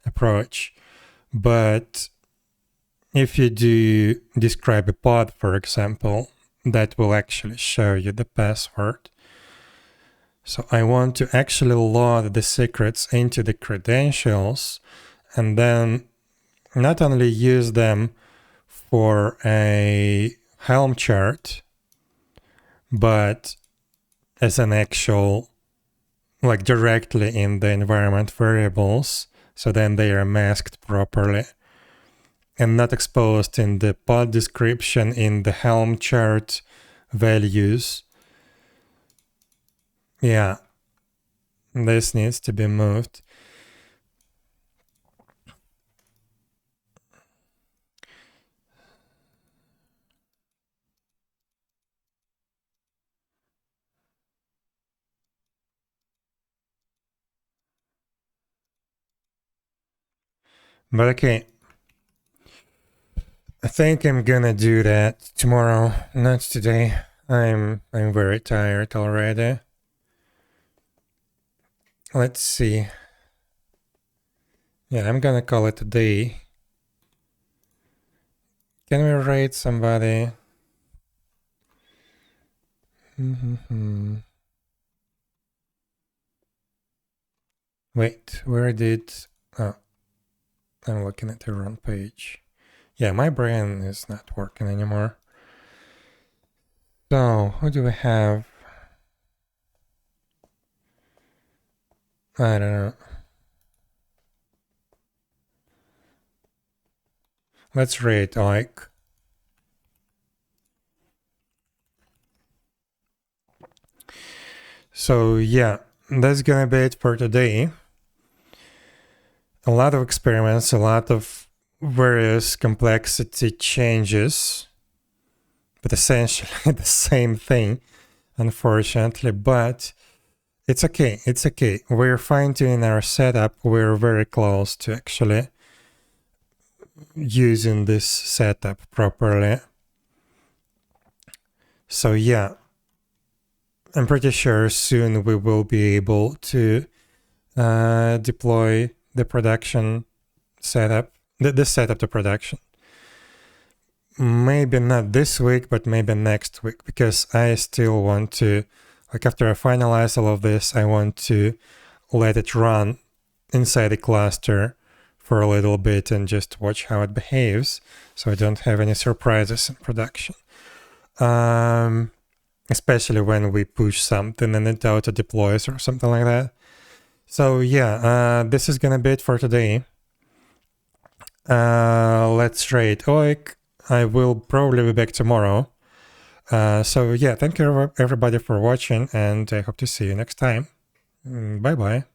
approach. But if you do describe a pod, for example, that will actually show you the password. So I want to actually load the secrets into the credentials and then not only use them for a Helm chart, but as an actual, like directly in the environment variables. So then they are masked properly and not exposed in the pod description in the Helm chart values. Yeah, this needs to be moved. But okay, I think I'm gonna do that tomorrow, not today. I'm very tired already. Let's see. Yeah, I'm gonna call it a day. Can we rate somebody? Wait, where did... Oh, I'm looking at the wrong page. Yeah, my brain is not working anymore. So, who do we have? I don't know. let's rate 𝙽𝙴𝚁𝙸𝚂. So yeah, that's gonna be it for today. A lot of experiments, a lot of various complexity changes, but essentially the same thing, unfortunately. But it's okay, it's okay. We're fine-tuning our setup. We're very close to actually using this setup properly. So yeah, I'm pretty sure soon we will be able to deploy the production setup, this setup to production. Maybe not this week, but maybe next week, because I still want to, like after I finalize all of this, I want to let it run inside the cluster for a little bit and just watch how it behaves, so I don't have any surprises in production. Especially when we push something and it auto deploys or something like that. So yeah, this is gonna be it for today. Let's rate 𝙽𝙴𝚁𝙸👂. I will probably be back tomorrow. So yeah, thank you everybody for watching, and I hope to see you next time. Bye bye.